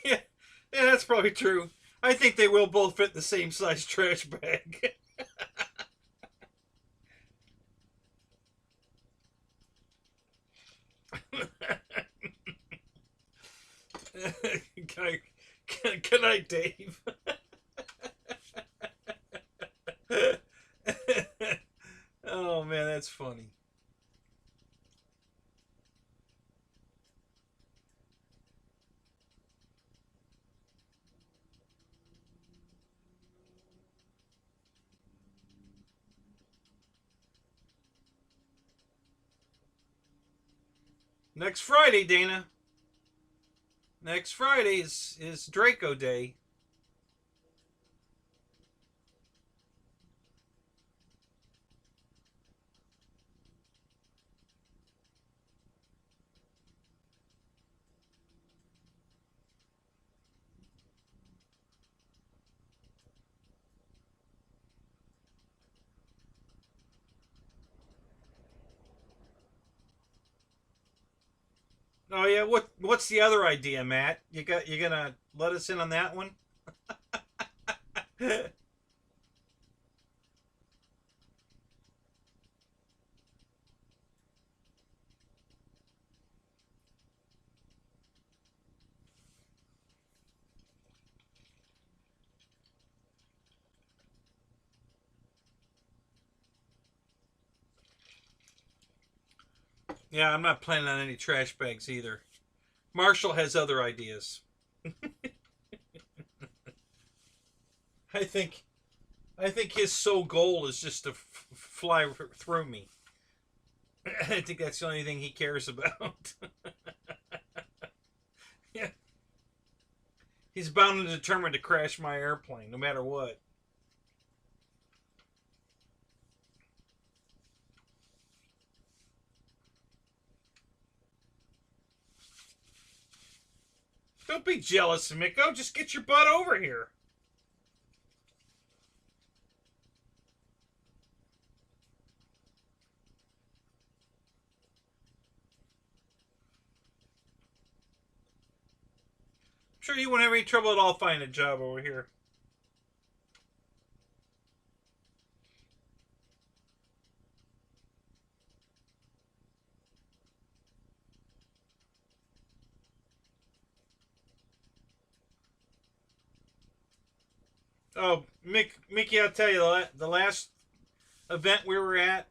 [SPEAKER 1] Yeah, yeah, that's probably true. I think they will both fit the same size trash bag. Good night, Dave. Oh man, that's funny. Next Friday, Dana. Next Friday is Draco Day. Oh yeah, what's the other idea, Matt? You gonna let us in on that one? Yeah, I'm not planning on any trash bags either. Marshall has other ideas. I think I think his sole goal is just to fly through me. I think that's the only thing he cares about. Yeah, he's bound and determined to crash my airplane, no matter what. Don't be jealous, Miko. Just get your butt over here. sure you won't have any trouble at all finding a job over here. Oh, Mickey, I'll tell you, the last event we were at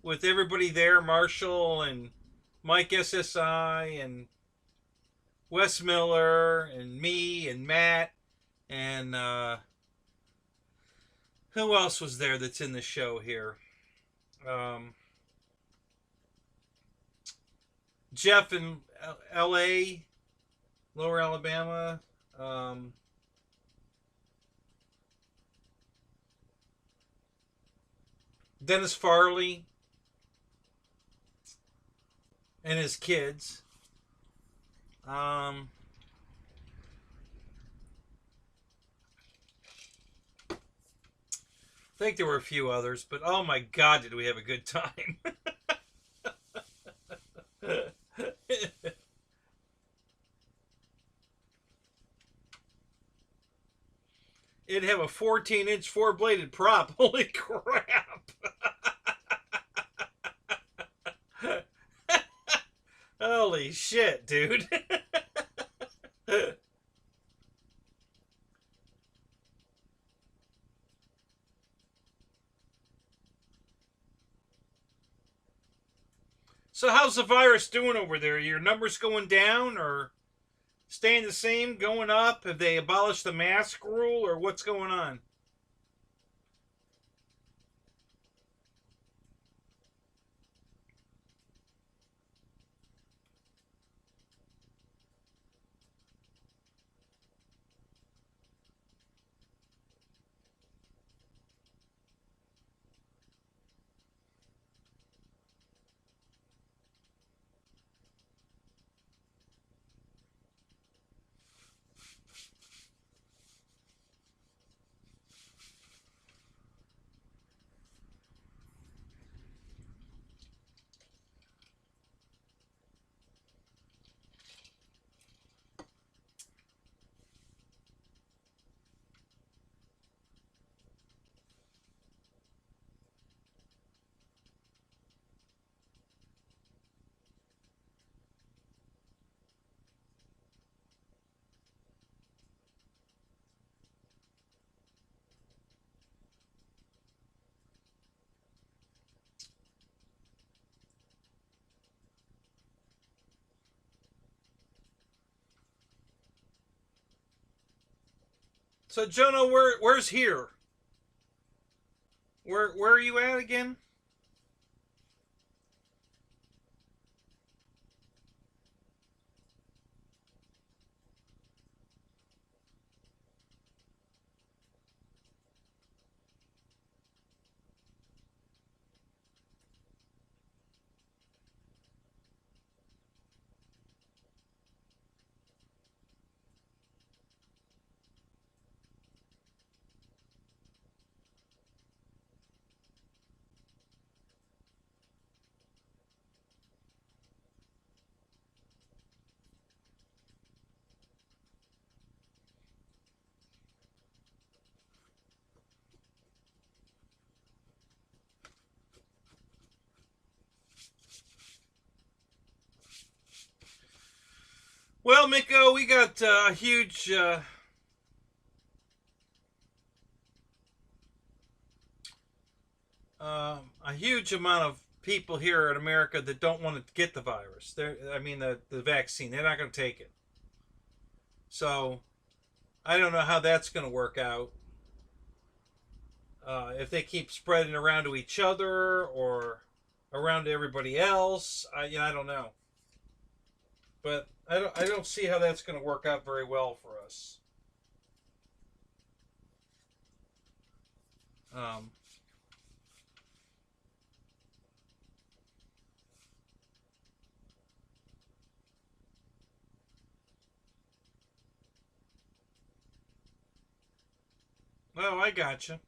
[SPEAKER 1] with everybody there, Marshall and Mike SSI and Wes Miller and me and Matt and who else was there that's in the show here? Um, Jeff in L.A., Lower Alabama. Um, Dennis Farley and his kids. I think there were a few others, but oh my God, did we have a good time! It'd have a 14-inch four-bladed prop. Holy crap! Holy shit, dude! So how's the virus doing over there? Are your numbers going down or staying the same, going up? Have they abolished the mask rule or what's going on? So Jono, where's here? Where are you at again? Well, Miko, we got a huge amount of people here in America that don't want to get the virus. I mean, the vaccine. They're not going to take it. So I don't know how that's going to work out. If they keep spreading around to each other or around to everybody else, I don't know. But I don't see how that's going to work out very well for us. Um, well, I gotcha.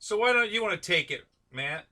[SPEAKER 1] So why don't you want to take it, Matt?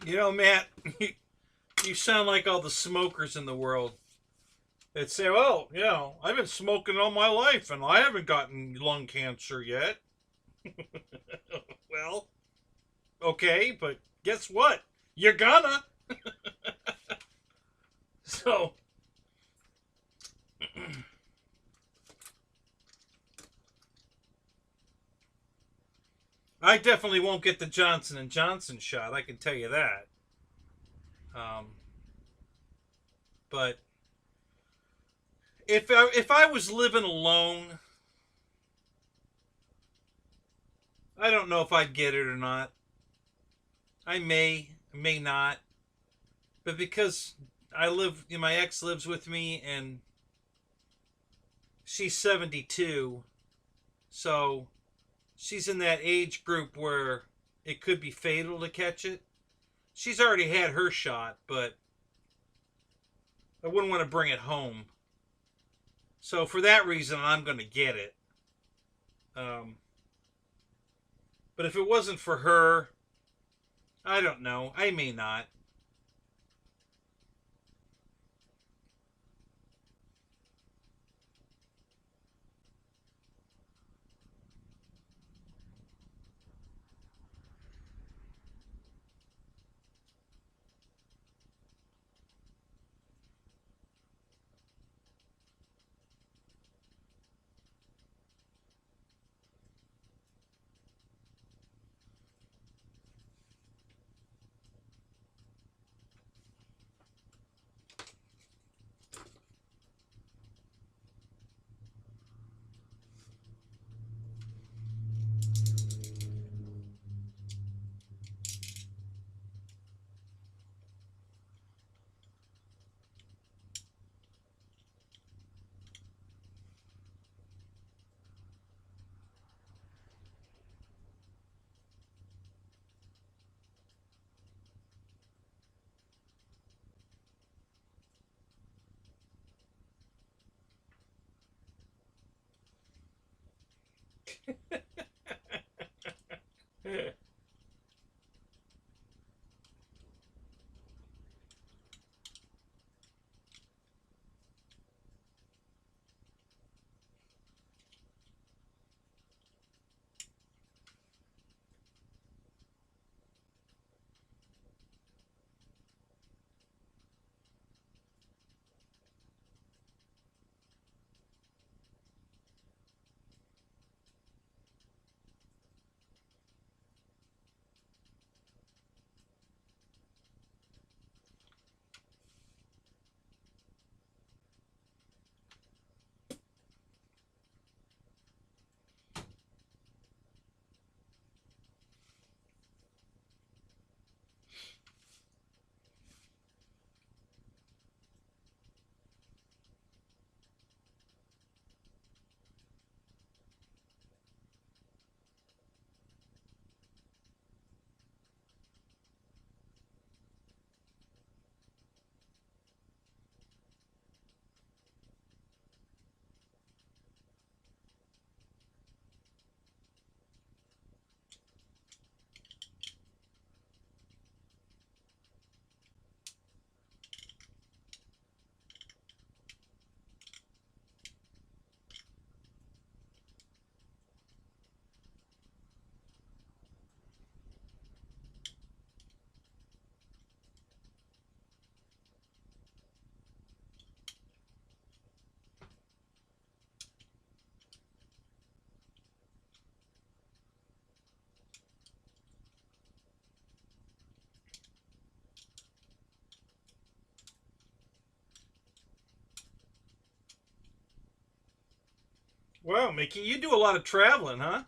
[SPEAKER 1] You know, Matt, you sound like all the smokers in the world that say, well, you know, I've been smoking all my life and I haven't gotten lung cancer yet. Well, okay, but guess what? You're gonna. So, I definitely won't get the Johnson and Johnson shot. I can tell you that. Um, but if I was living alone, I don't know if I'd get it or not. I may not. But because my ex lives with me and she's 72, so she's in that age group where it could be fatal to catch it. She's already had her shot, but I wouldn't want to bring it home. So for that reason, I'm going to get it. Um, but if it wasn't for her, I don't know. I may not. Wow, Mickey, you do a lot of traveling, huh?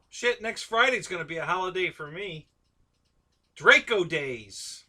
[SPEAKER 1] Shit, next Friday's going to be a holiday for me. Draco Days.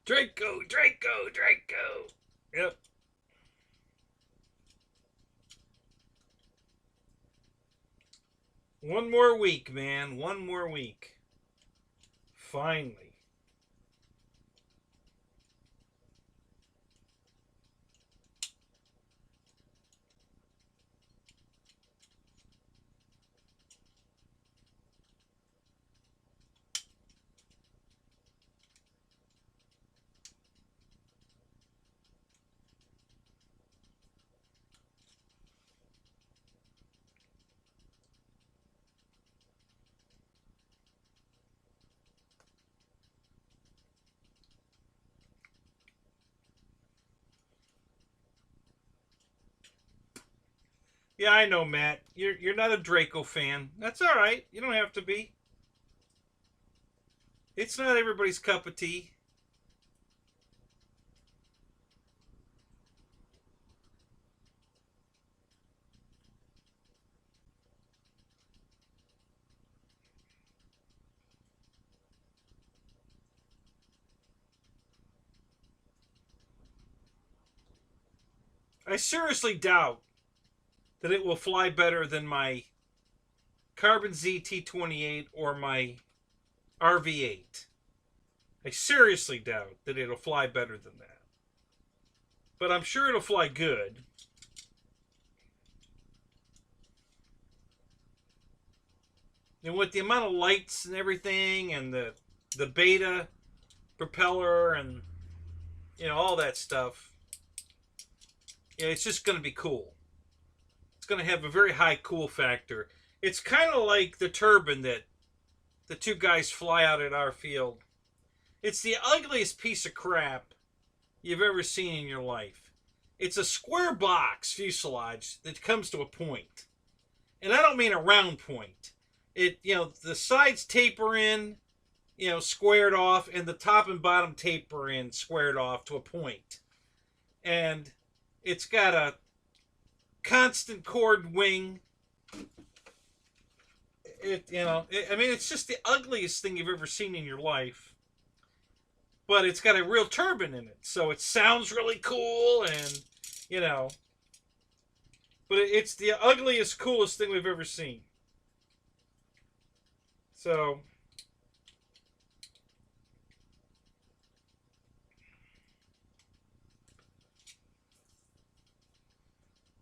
[SPEAKER 1] Draco, Draco, Draco. Yep. One more week, man. One more week. Finally. Yeah, I know, Matt. You're not a Draco fan. That's all right. You don't have to be. It's not everybody's cup of tea. I seriously doubt that it will fly better than my Carbon ZT28 or my RV8. I seriously doubt that it'll fly better than that. But I'm sure it'll fly good. And with the amount of lights and everything and the beta propeller and all that stuff, it's just going to be cool. It's going to have a very high cool factor. It's kind of like the turbine that the two guys fly out at our field. It's the ugliest piece of crap you've ever seen in your life. It's a square box fuselage that comes to a point. And I don't mean a round point. The sides taper in, squared off, and the top and bottom taper in, squared off to a point. And it's got a constant chord wing. It's just the ugliest thing you've ever seen in your life. But it's got a real turbine in it, so it sounds really cool, and but it's the ugliest, coolest thing we've ever seen. So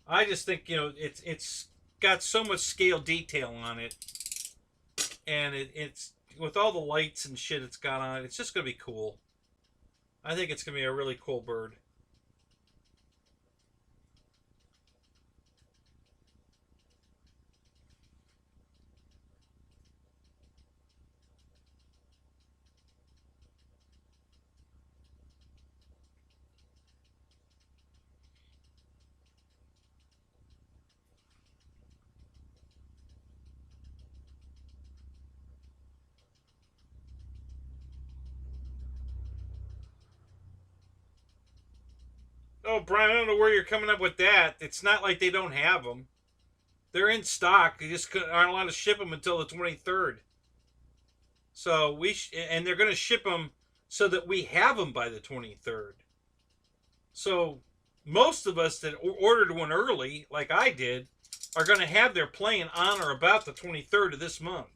[SPEAKER 1] I just think it's got so much scale detail on it. and it's with all the lights and shit it's got on it. It's just gonna be cool. I think it's gonna be a really cool bird. Oh, Brian, I don't know where you're coming up with that. It's not like they don't have them. They're in stock. They just aren't allowed to ship them until the 23rd. So and they're going to ship them so that we have them by the 23rd. So most of us that ordered one early, like I did, are going to have their plane on or about the 23rd of this month.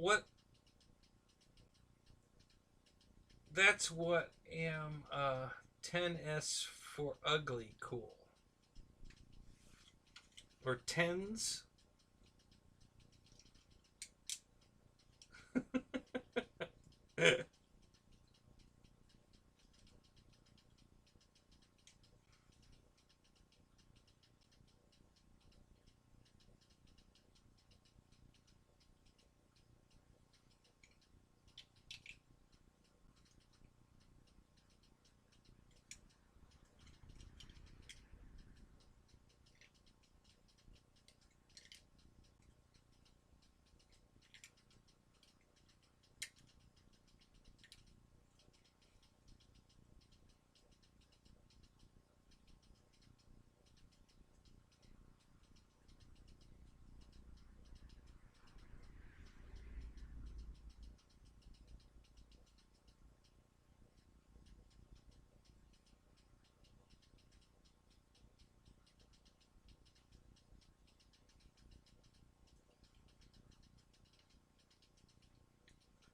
[SPEAKER 1] What that's what am 10s for ugly cool or tens.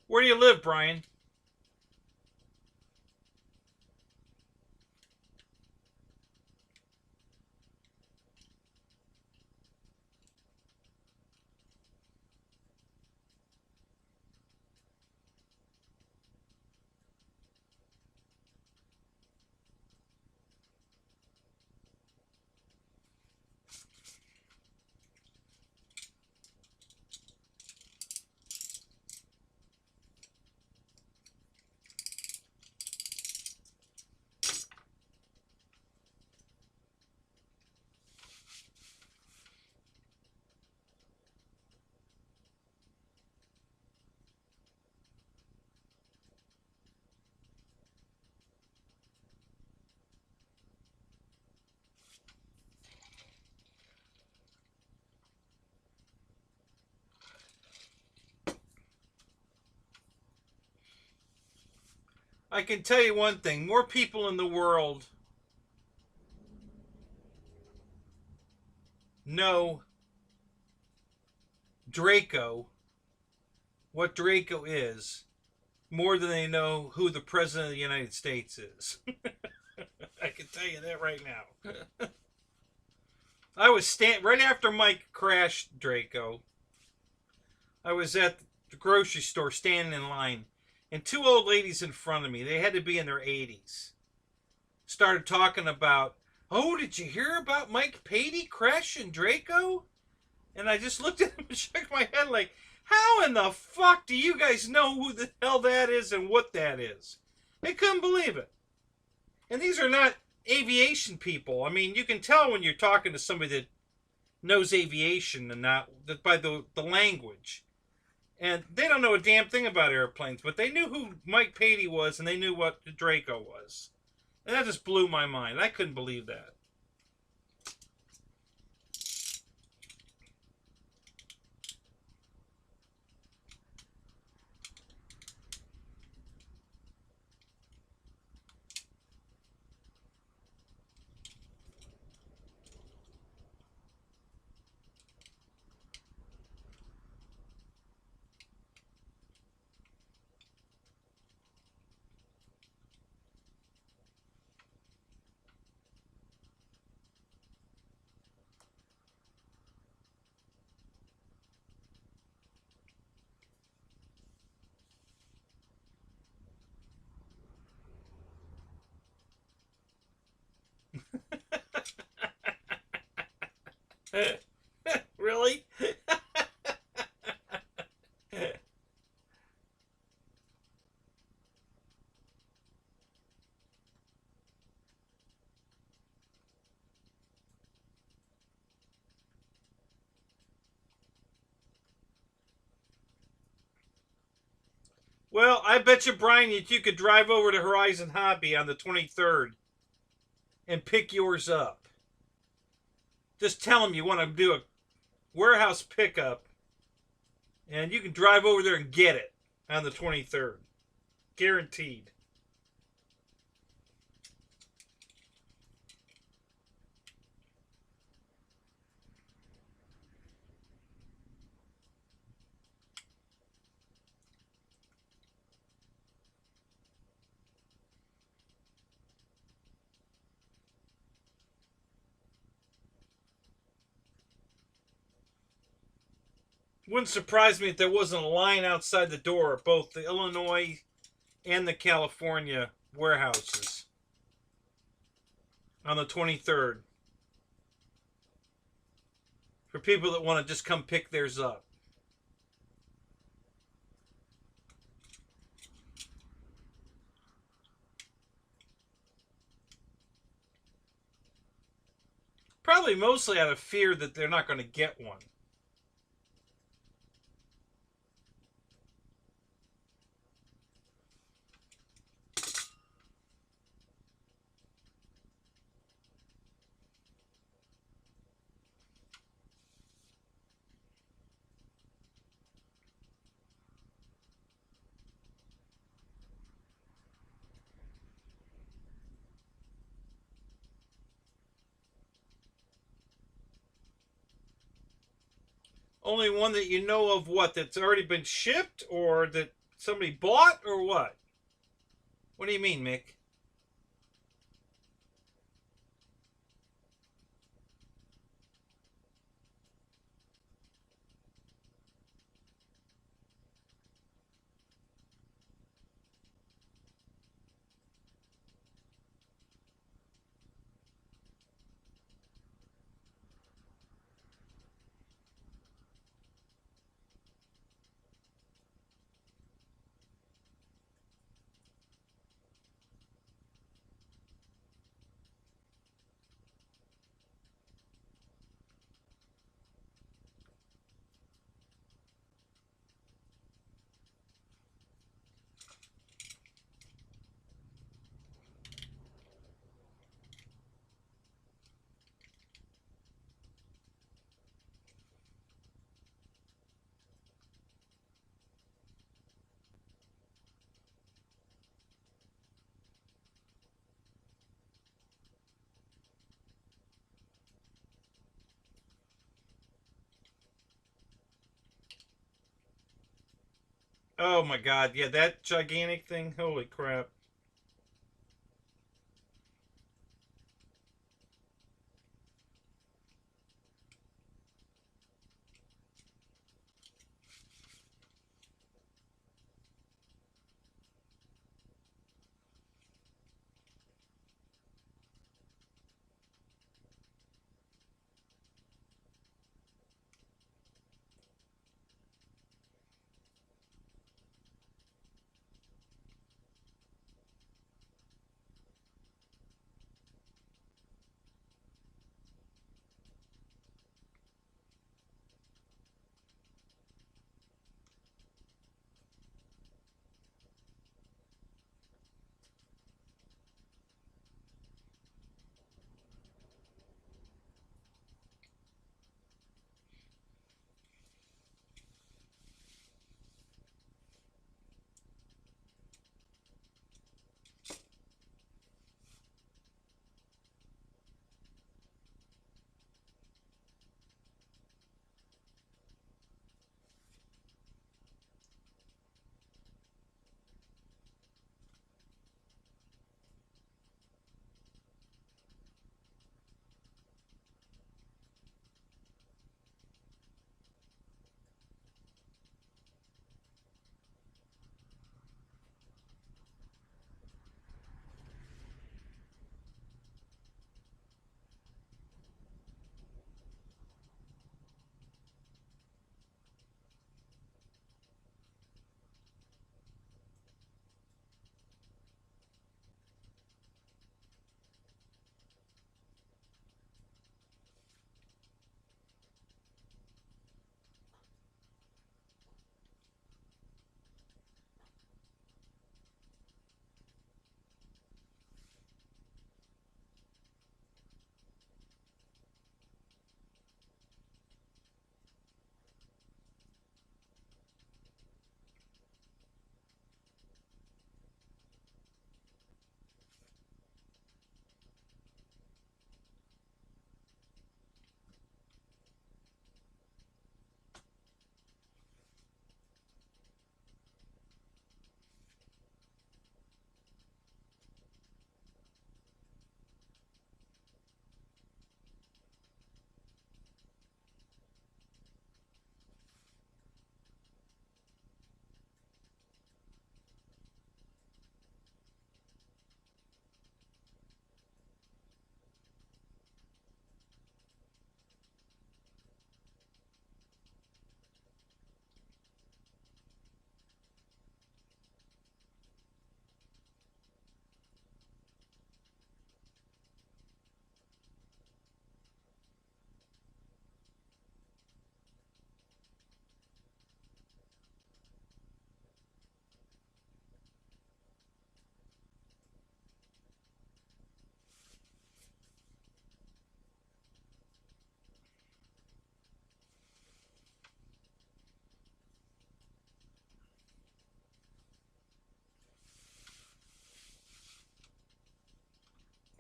[SPEAKER 1] Where do you live, Brian? I can tell you one thing. More people in the world know Draco, what Draco is, more than they know who the President of the United States is. I can tell you that right now. I was right after Mike crashed Draco. I was at the grocery store standing in line, and two old ladies in front of me, they had to be in their 80s, started talking about, oh, did you hear about Mike Patey crashing Draco? And I just looked at him and shook my head like, how in the fuck do you guys know who the hell that is and what that is? I couldn't believe it. And these are not aviation people. I mean, you can tell when you're talking to somebody that knows aviation and not by the language. And they don't know a damn thing about airplanes, but they knew who Mike Patey was and they knew what the Draco was. And that just blew my mind. I couldn't believe that. Really? Well, I bet you, Brian, that you could drive over to Horizon Hobby on the 23rd and pick yours up. Just tell them you want to do a warehouse pickup, and you can drive over there and get it on the 23rd. Guaranteed. Wouldn't surprise me if there wasn't a line outside the door of both the Illinois and the California warehouses on the 23rd for people that want to just come pick theirs up. Probably mostly out of fear that they're not going to get one. Only one that you know of, what, that's already been shipped or that somebody bought, or what? What do you mean, Mick? Oh my god, yeah, that gigantic thing. Holy crap.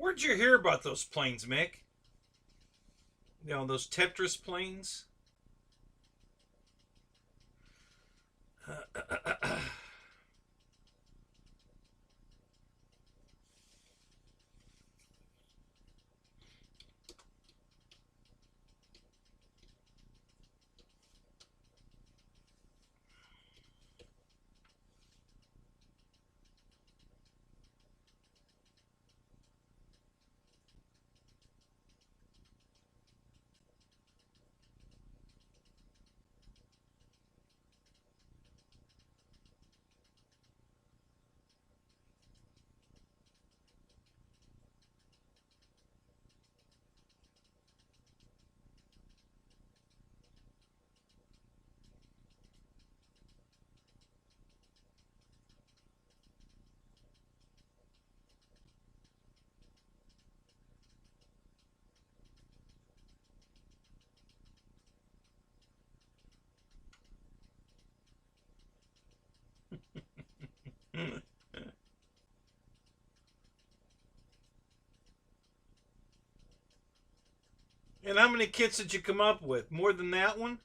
[SPEAKER 1] Where'd you hear about those planes, Mick? You know, those Tetris planes? And how many kits did you come up with? More than that one?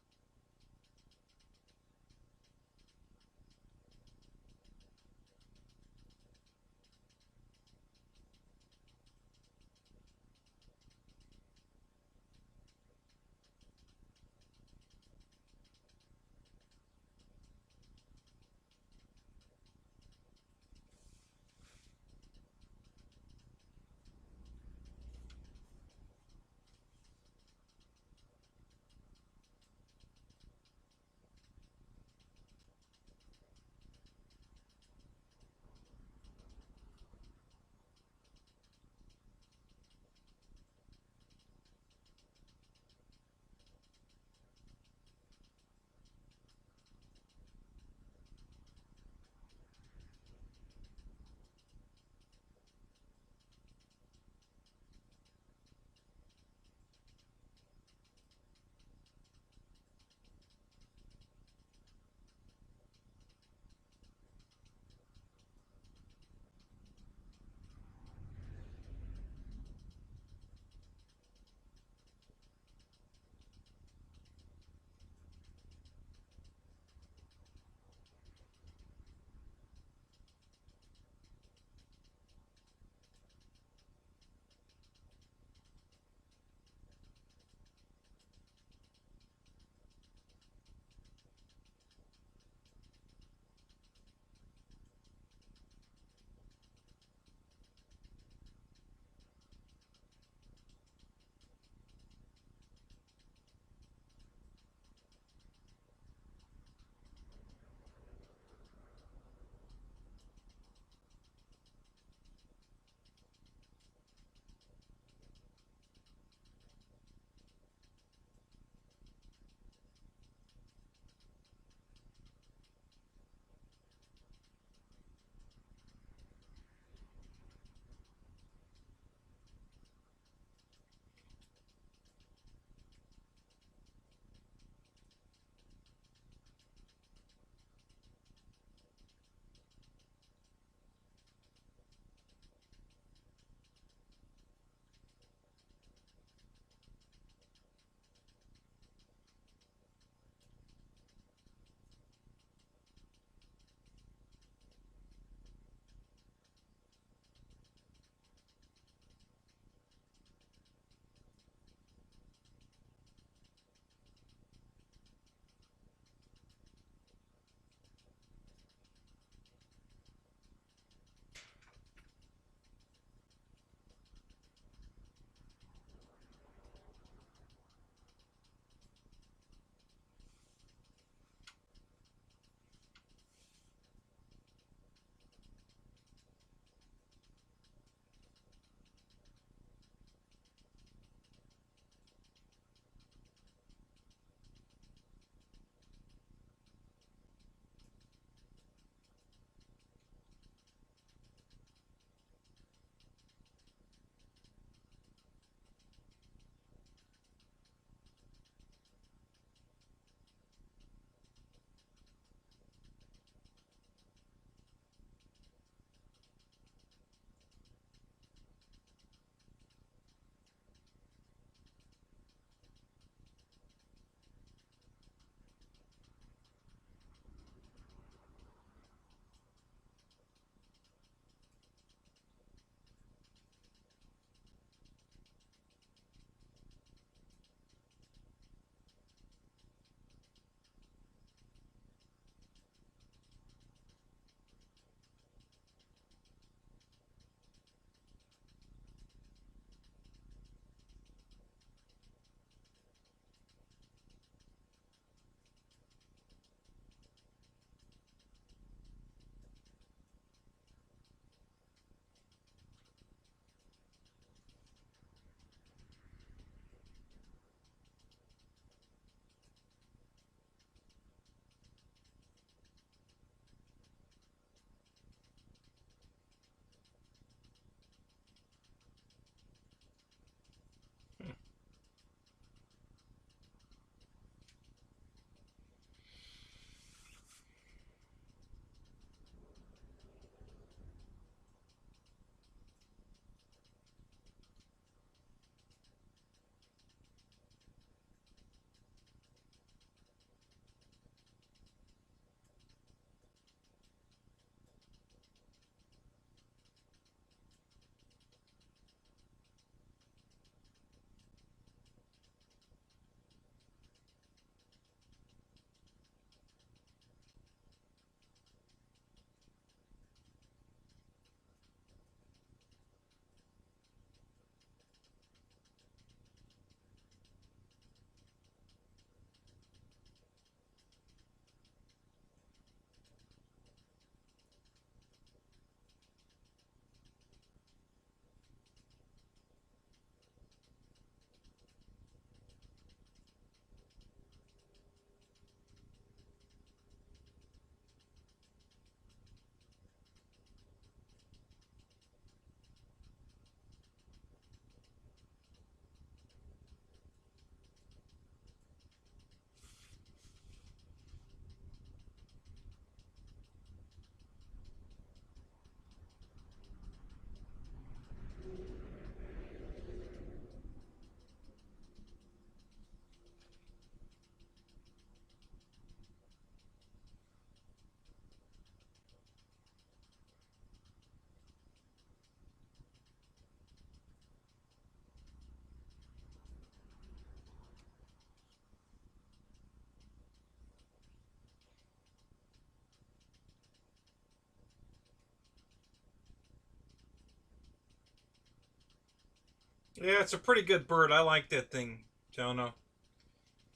[SPEAKER 1] Yeah, it's a pretty good bird. I like that thing, Jonah.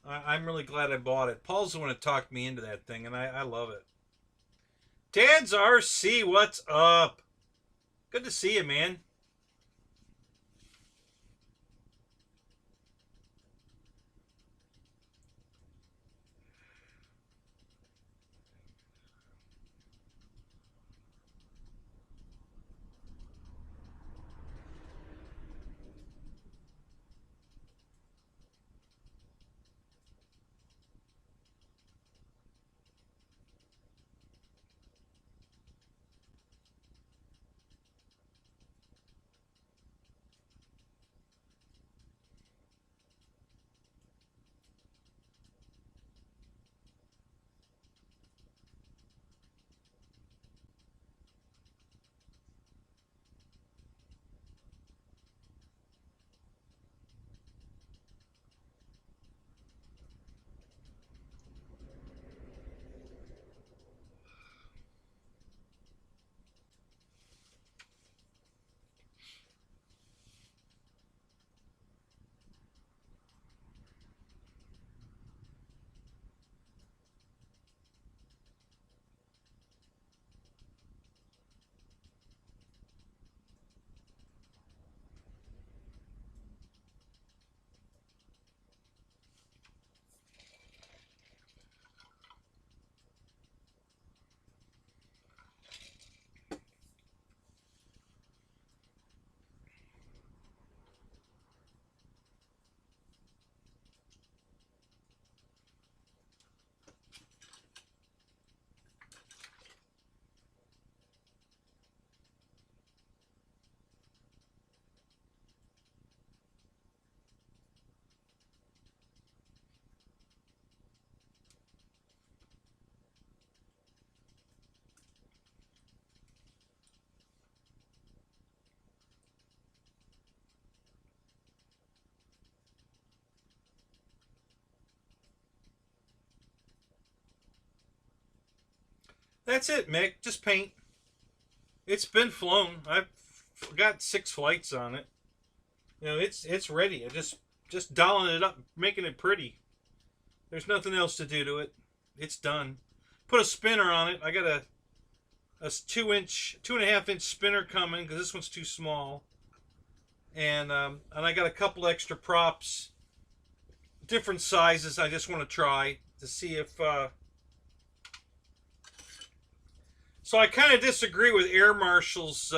[SPEAKER 1] I'm really glad I bought it. Paul's the one that talked me into that thing, and I love it. Dad's RC, what's up? Good to see you, man. That's it, Mick. Just paint. It's been flown. I've got 6 flights on it. You know, it's ready. I just dolling it up, making it pretty. There's nothing else to do to it. It's done. Put a spinner on it. I got a 2-inch, 2.5-inch spinner coming because this one's too small. And I got a couple extra props, different sizes. I just want to try to see if. So I kind of disagree with Air Marshal's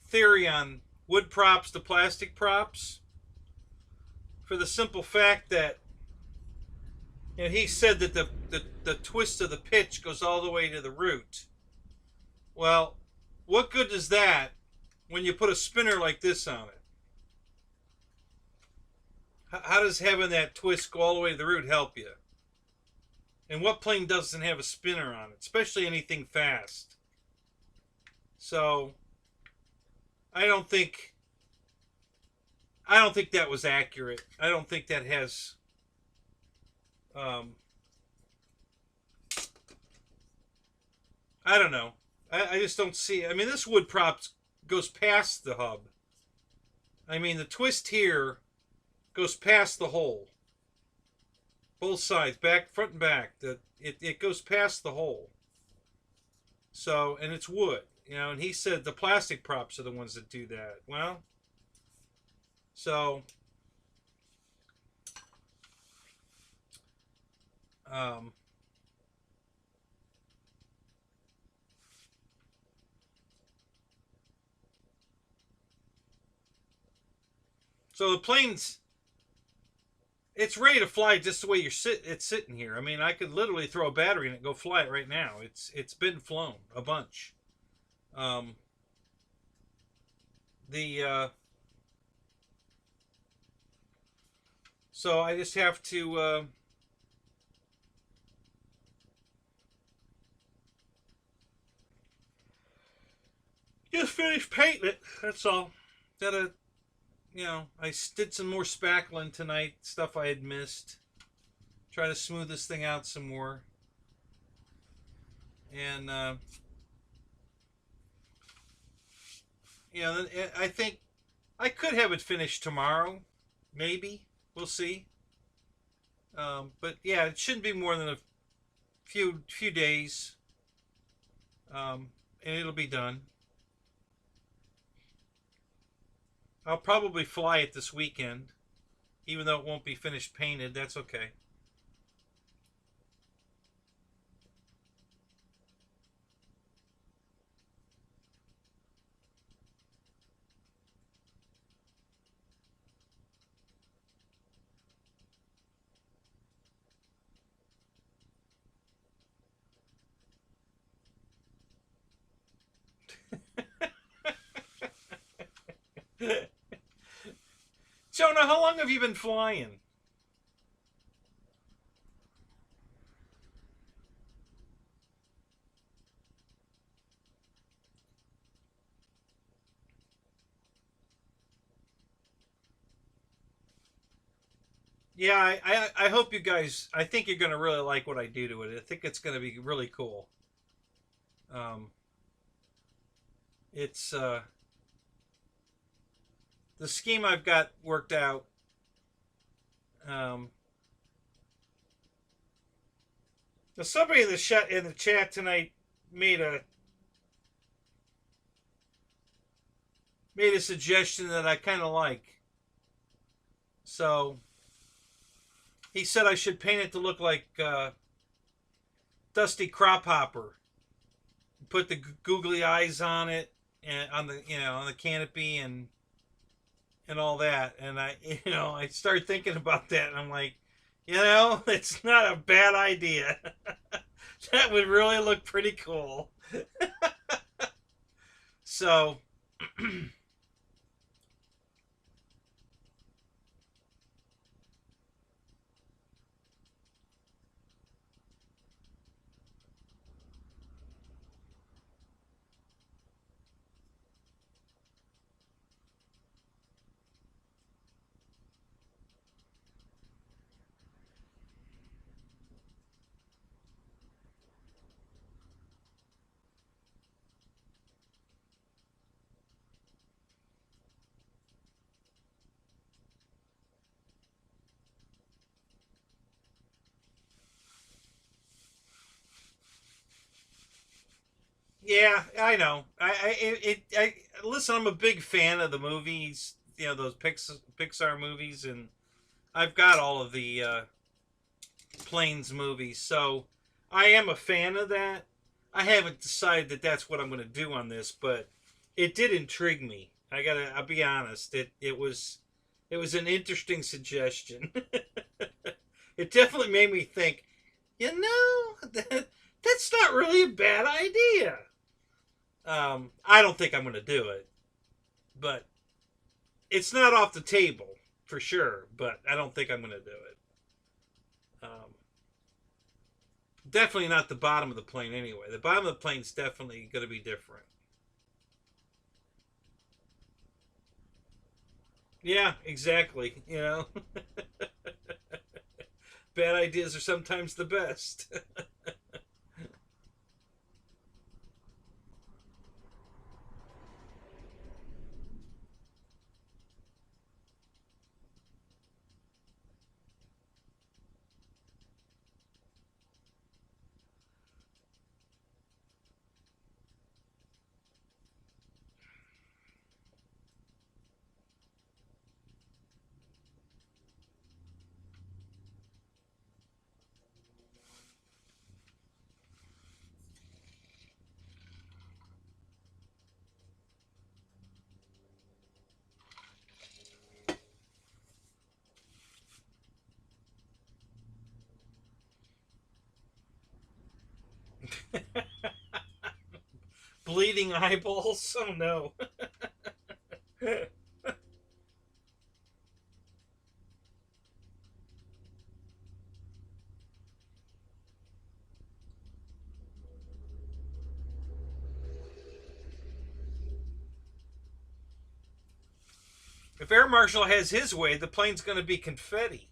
[SPEAKER 1] theory on wood props to plastic props, for the simple fact that, you know, he said that the twist of the pitch goes all the way to the root. Well, what good is that when you put a spinner like this on it? How does having that twist go all the way to the root help you? And what plane doesn't have a spinner on it, especially anything fast? So I don't think that was accurate. I don't think that has I don't know. I just don't see it. I mean, this wood prop goes past the hub. I mean, the twist here goes past the hole. Both sides, back, front, and back. It goes past the hole. So, and it's wood, you know. And he said the plastic props are the ones that do that. Well, so um, so the plane's, it's ready to fly just the way it's sitting here. I mean, I could literally throw a battery in it and go fly it right now. It's been flown a bunch. Um, the so I just have to just finish painting it. That's all. Gotta, you know, I did some more spackling tonight, stuff I had missed. Try to smooth this thing out some more. And, you know, I think I could have it finished tomorrow, maybe. We'll see. But yeah, it shouldn't be more than a few days, and it'll be done. I'll probably fly it this weekend, even though it won't be finished painted. That's okay. Jonah, how long have you been flying? Yeah, I hope you guys. I think you're going to really like what I do to it. I think it's going to be really cool. Um, it's the scheme I've got worked out. Um, somebody in the chat tonight made a suggestion that I kind of like. So he said I should paint it to look like Dusty Crop Hopper. Put the googly eyes on it and on the on the canopy and all that. And I started thinking about that, and I'm like, it's not a bad idea. That would really look pretty cool. So yeah, I know. I listen. I'm a big fan of the movies. Those Pixar movies, and I've got all of the planes movies, so I am a fan of that. I haven't decided that that's what I'm going to do on this, but it did intrigue me. I'll be honest. It was an interesting suggestion. It definitely made me think. That's not really a bad idea. I don't think I'm going to do it, but it's not off the table for sure. But I don't think I'm going to do it. Definitely not the bottom of the plane anyway. The bottom of the plane's definitely going to be different. Yeah, exactly. Bad ideas are sometimes the best. Bleeding eyeballs? Oh no. If Air Marshal has his way, the plane's going to be confetti.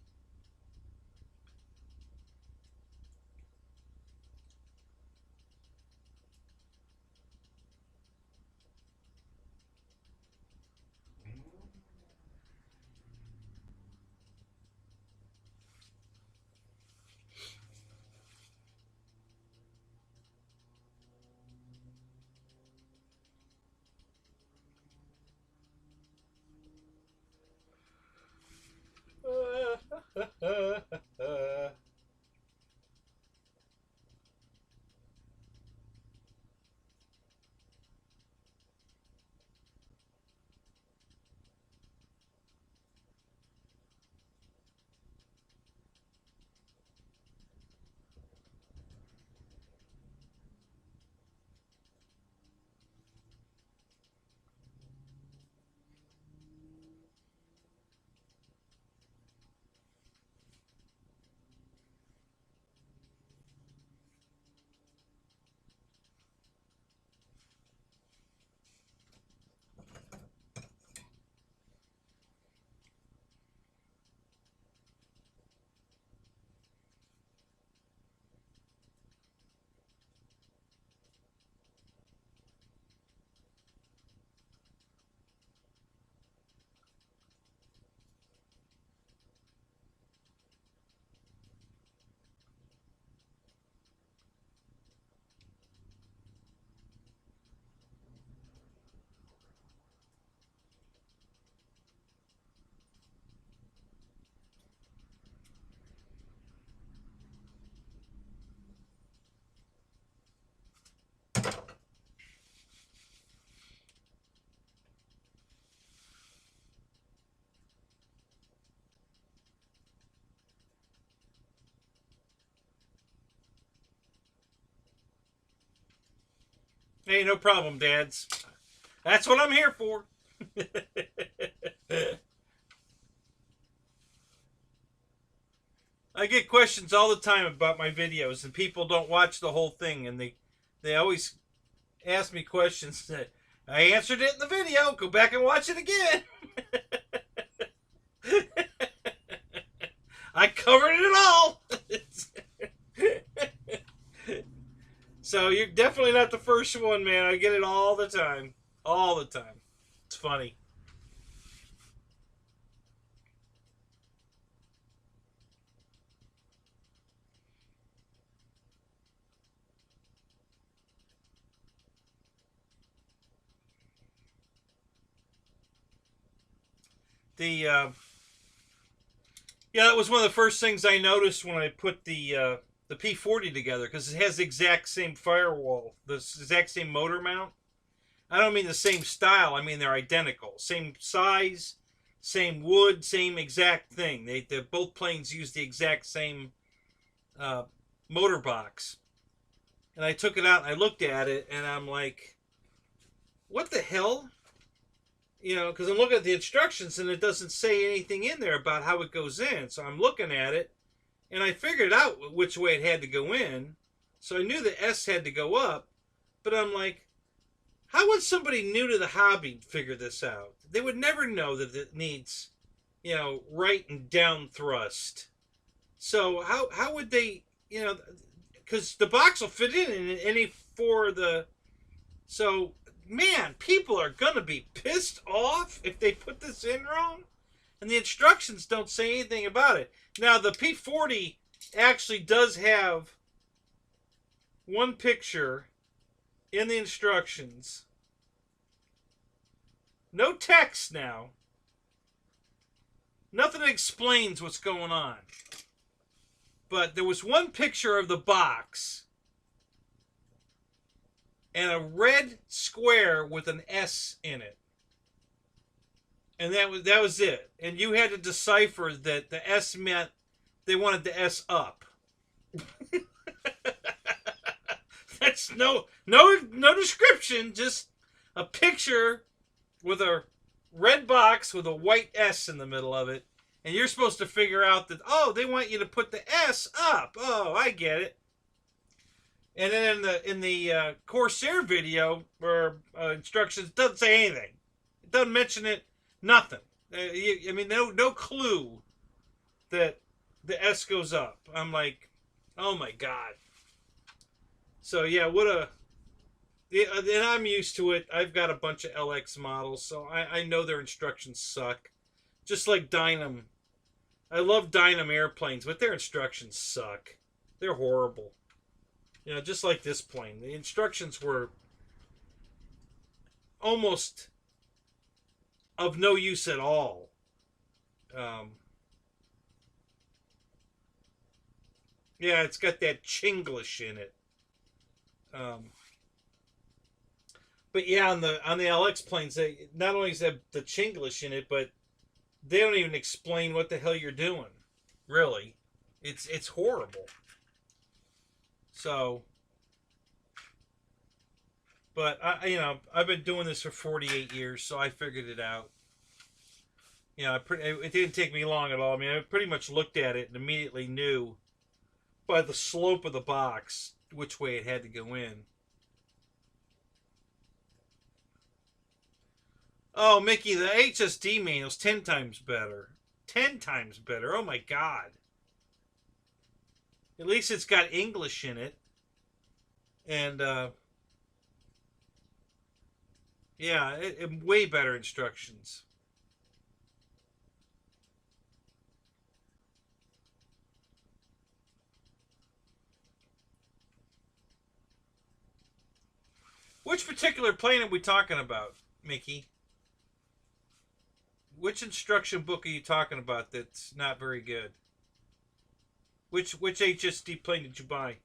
[SPEAKER 1] Hey, no problem, dads. That's what I'm here for. I get questions all the time about my videos, and people don't watch the whole thing, and they always ask me questions. I answered it in the video. Go back and watch it again. I covered it all. So you're definitely not the first one, man. I get it all the time. All the time. It's funny. The yeah, that was one of the first things I noticed when I put the P40 together, because it has the exact same firewall, the exact same motor mount. I don't mean the same style. I mean they're identical, same size, same wood, same exact thing. They both planes use the exact same uh, motor box. And I took it out and I looked at it and I'm like, what the hell? You know, because I'm looking at the instructions and it doesn't say anything in there about how it goes in. So I'm looking at it and I figured out which way it had to go in. So I knew the S had to go up, but I'm like, how would somebody new to the hobby figure this out? They would never know that it needs, you know, right and down thrust. So how would they, you know, because the box will fit in any four of the. So man, people are gonna be pissed off if they put this in wrong, and the instructions don't say anything about it. Now the P40 actually does have one picture in the instructions. No text now. Nothing explains what's going on. But there was one picture of the box and a red square with an S in it. And that was it. And you had to decipher that the S meant they wanted the S up. That's no description, just a picture with a red box with a white S in the middle of it. And you're supposed to figure out that, oh, they want you to put the S up. Oh, I get it. And then in the Corsair video or instructions, it doesn't say anything. It doesn't mention it. Nothing. I mean, no clue that the S goes up. I'm like, oh my god. So yeah, what a. And I'm used to it. I've got a bunch of LX models, so I know their instructions suck. Just like Dynam. I love Dynam airplanes, but their instructions suck. They're horrible. You know, just like this plane. The instructions were almost of no use at all. Um, yeah, it's got that Chinglish in it. Um, but yeah, on the LX planes, they not only is that the Chinglish in it, but they don't even explain what the hell you're doing. Really, it's horrible. So, but you know, I've been doing this for 48 years, so I figured it out. You know, it didn't take me long at all. I mean, I pretty much looked at it and immediately knew by the slope of the box which way it had to go in. Oh, Mickey, the HSD manual's 10 times better. 10 times better. Oh my god. At least it's got English in it. And yeah, way better instructions. Which particular plane are we talking about, Mickey? Which instruction book are you talking about that's not very good? Which HSD plane did you buy?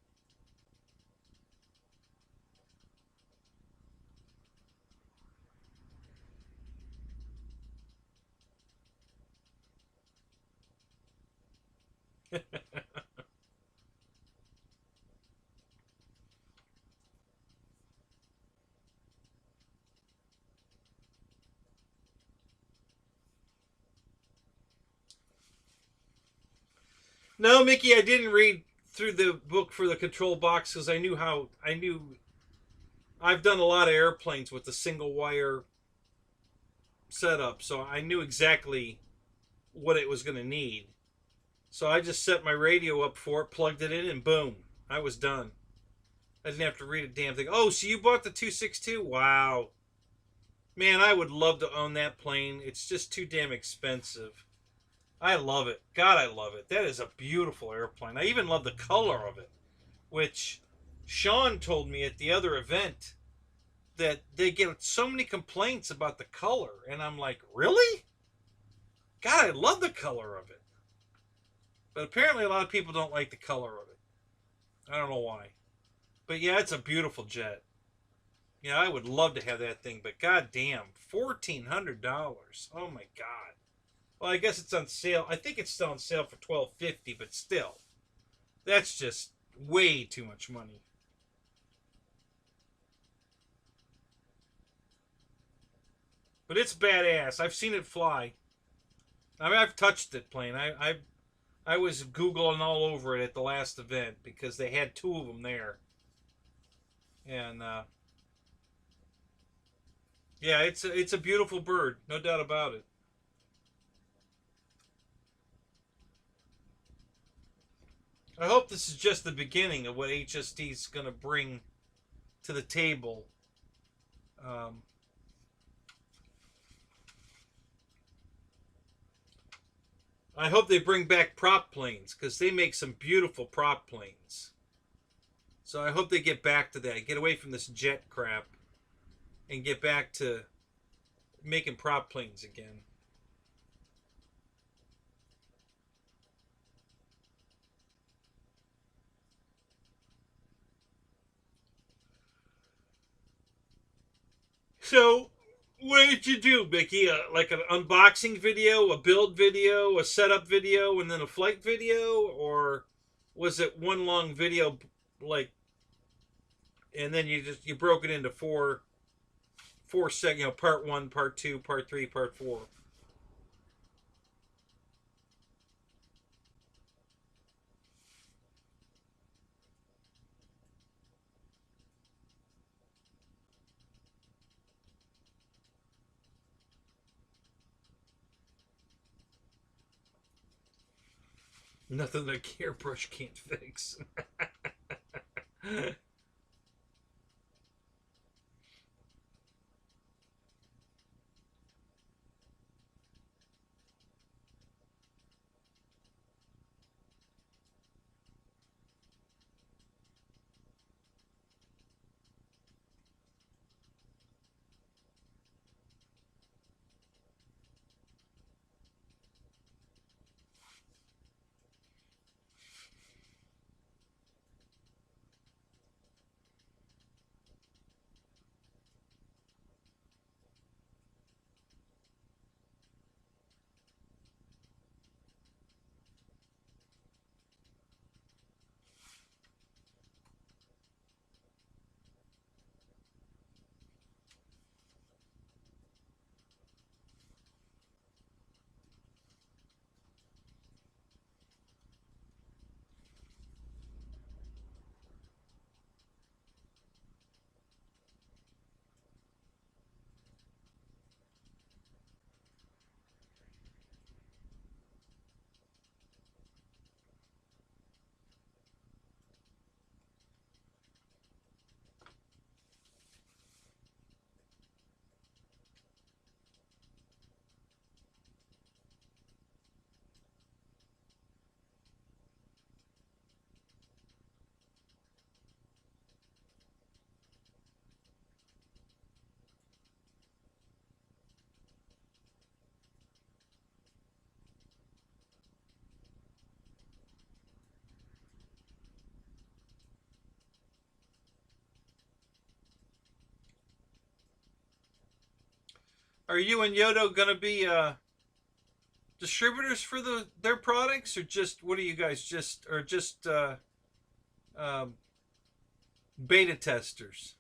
[SPEAKER 1] No, Mickey, I didn't read through the book for the control box because I've done a lot of airplanes with the single wire setup, so I knew exactly what it was going to need. So I just set my radio up for it, plugged it in, and boom, I was done. I didn't have to read a damn thing. Oh, so you bought the 262? Wow. Man, I would love to own that plane. It's just too damn expensive. I love it. God, I love it. That is a beautiful airplane. I even love the color of it, which Sean told me at the other event that they get so many complaints about the color. And I'm like, really? God, I love the color of it. But apparently a lot of people don't like the color of it. I don't know why. But yeah, it's a beautiful jet. Yeah, I would love to have that thing, but goddamn, $1,400. Oh my god. Well, I guess it's on sale. I think it's still on sale for $1,250, but still, that's just way too much money. But it's badass. I've seen it fly. I mean, I've touched it plane. I was Googling all over it at the last event because they had two of them there, and yeah, it's a beautiful bird, no doubt about it. I hope this is just the beginning of what HST is going to bring to the table. Um, I hope they bring back prop planes because they make some beautiful prop planes. So I hope they get back to that, get away from this jet crap, and get back to making prop planes again. So, what did you do, Mickey? Like an unboxing video, a build video, a setup video, and then a flight video, or was it one long video, like, and then you broke it into four segments, part one, part two, part three, part four. Nothing that airbrush can't fix. Are you and Yodo gonna be distributors for their products, or just what are you guys just or just um, beta testers?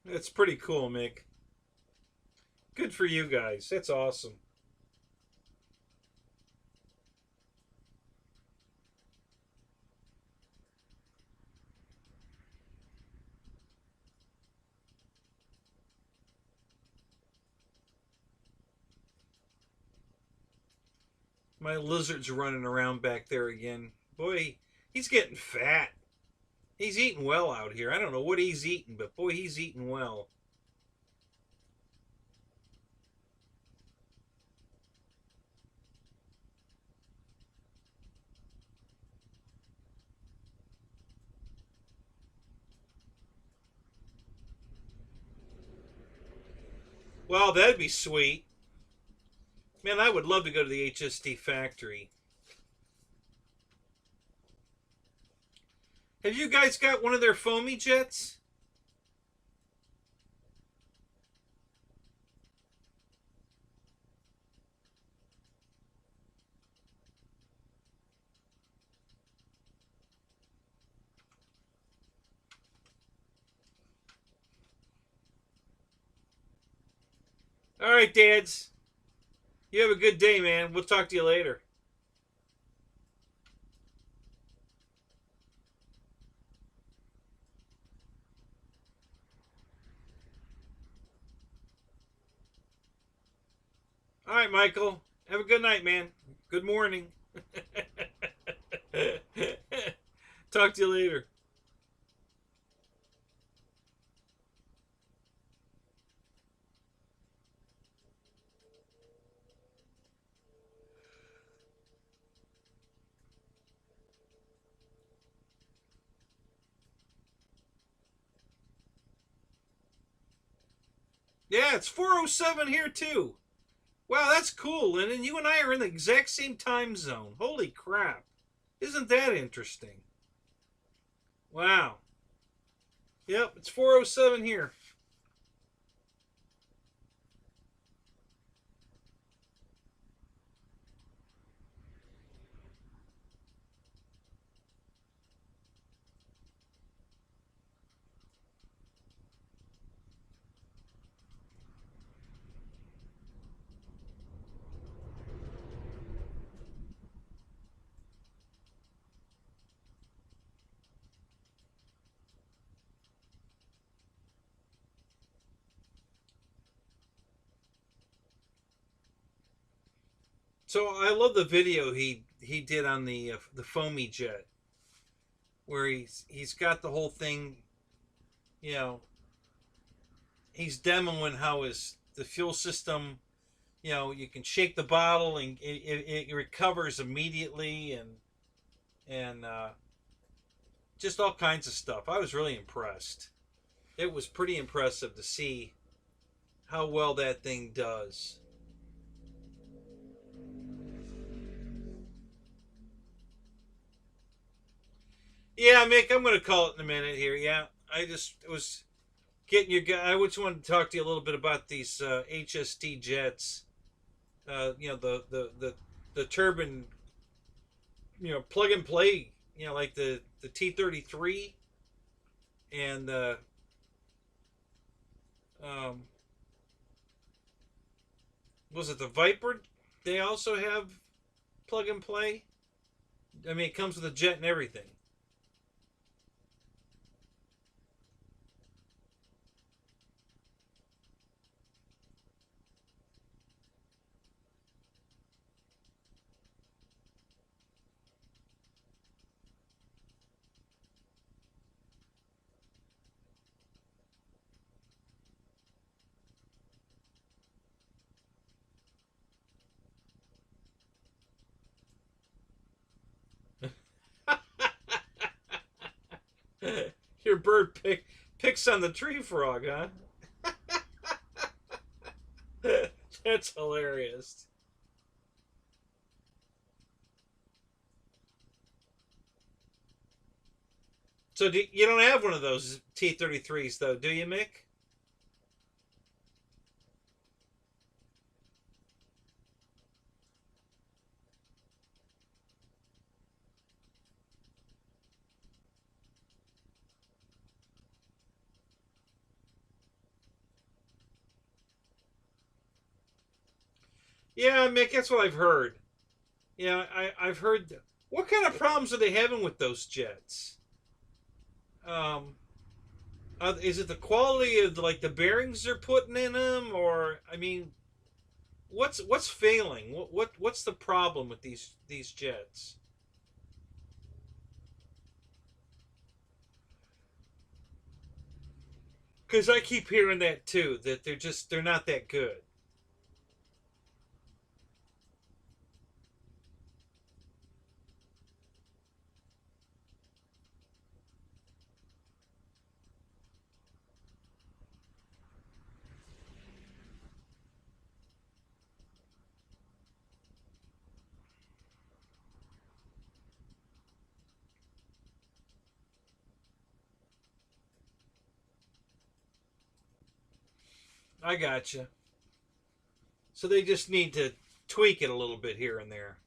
[SPEAKER 1] That's pretty cool, Mick. Good for you guys. That's awesome. My lizard's running around back there again. Boy, he's getting fat. He's eating well out here. I don't know what he's eating, but boy, he's eating well. Well, that'd be sweet. Man, I would love to go to the HST factory. Have you guys got one of their foamy jets? All right, dads. You have a good day, man. We'll talk to you later. All right, Michael. Have a good night, man. Good morning. Talk to you later. Yeah, it's 4:07 here too. Wow, that's cool, Lyndon. You and I are in the exact same time zone. Holy crap. Isn't that interesting? Wow. Yep, it's 4:07 here. So I love the video he did on the foamy jet where he's got the whole thing, you know, he's demoing how his the fuel system, you know, you can shake the bottle and it recovers immediately and just all kinds of stuff. I was really impressed. It was pretty impressive to see how well that thing does. Yeah, Mick, I'm going to call it in a minute here. Yeah, I just was getting your guy. I just wanted to talk to you a little bit about these HST jets. You know, the turbine, you know, plug and play. You know, like the T-33 and um, was it the Viper? They also have plug and play. I mean, it comes with a jet and everything. Your bird picks on the tree frog, huh? That's hilarious. So you don't have one of those T-33s though, do you, Mick? Yeah, Mick, that's what I've heard. Yeah, I've heard. What kind of problems are they having with those jets? Um, is it the quality of the bearings they're putting in them, or I mean, what's failing? What's the problem with these jets? Because I keep hearing that too, that they're not that good. I gotcha. So they just need to tweak it a little bit here and there.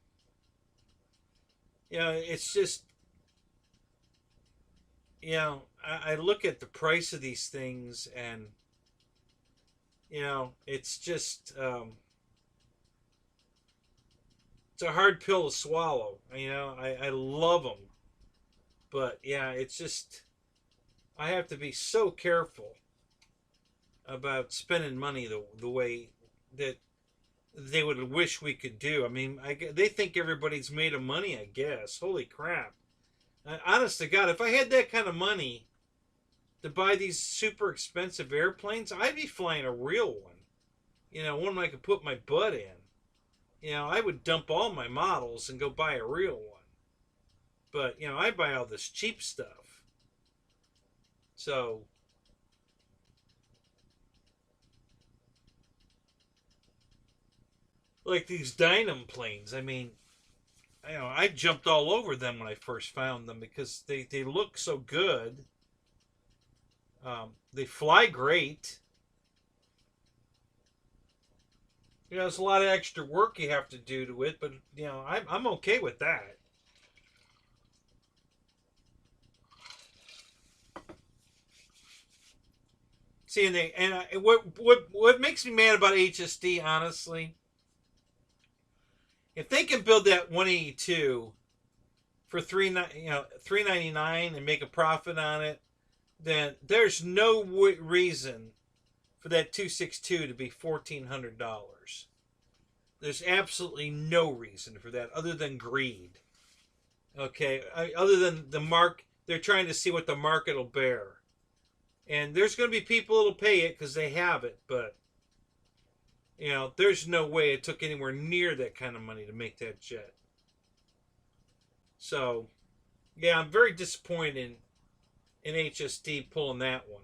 [SPEAKER 1] It's just I look at the price of these things, and it's just it's a hard pill to swallow. I love them, but yeah, it's just I have to be so careful about spending money the way that they would wish we could do. I mean, they think everybody's made of money, I guess. Holy crap. Honest to God, if I had that kind of money to buy these super expensive airplanes, I'd be flying a real one. One I could put my butt in. I would dump all my models and go buy a real one. But, I buy all this cheap stuff. So, like these Dynam planes, I mean, I jumped all over them when I first found them because they look so good. They fly great. There's a lot of extra work you have to do to it, but I'm okay with that. See, what makes me mad about HSD, honestly, if they can build that 182 for 399 and make a profit on it, then there's no reason for that 262 to be $1,400. There's absolutely no reason for that other than greed. Okay, other than they're trying to see what the market will bear, and there's going to be people that'll pay it because they have it, but there's no way it took anywhere near that kind of money to make that jet. So, yeah, I'm very disappointed in HSD pulling that one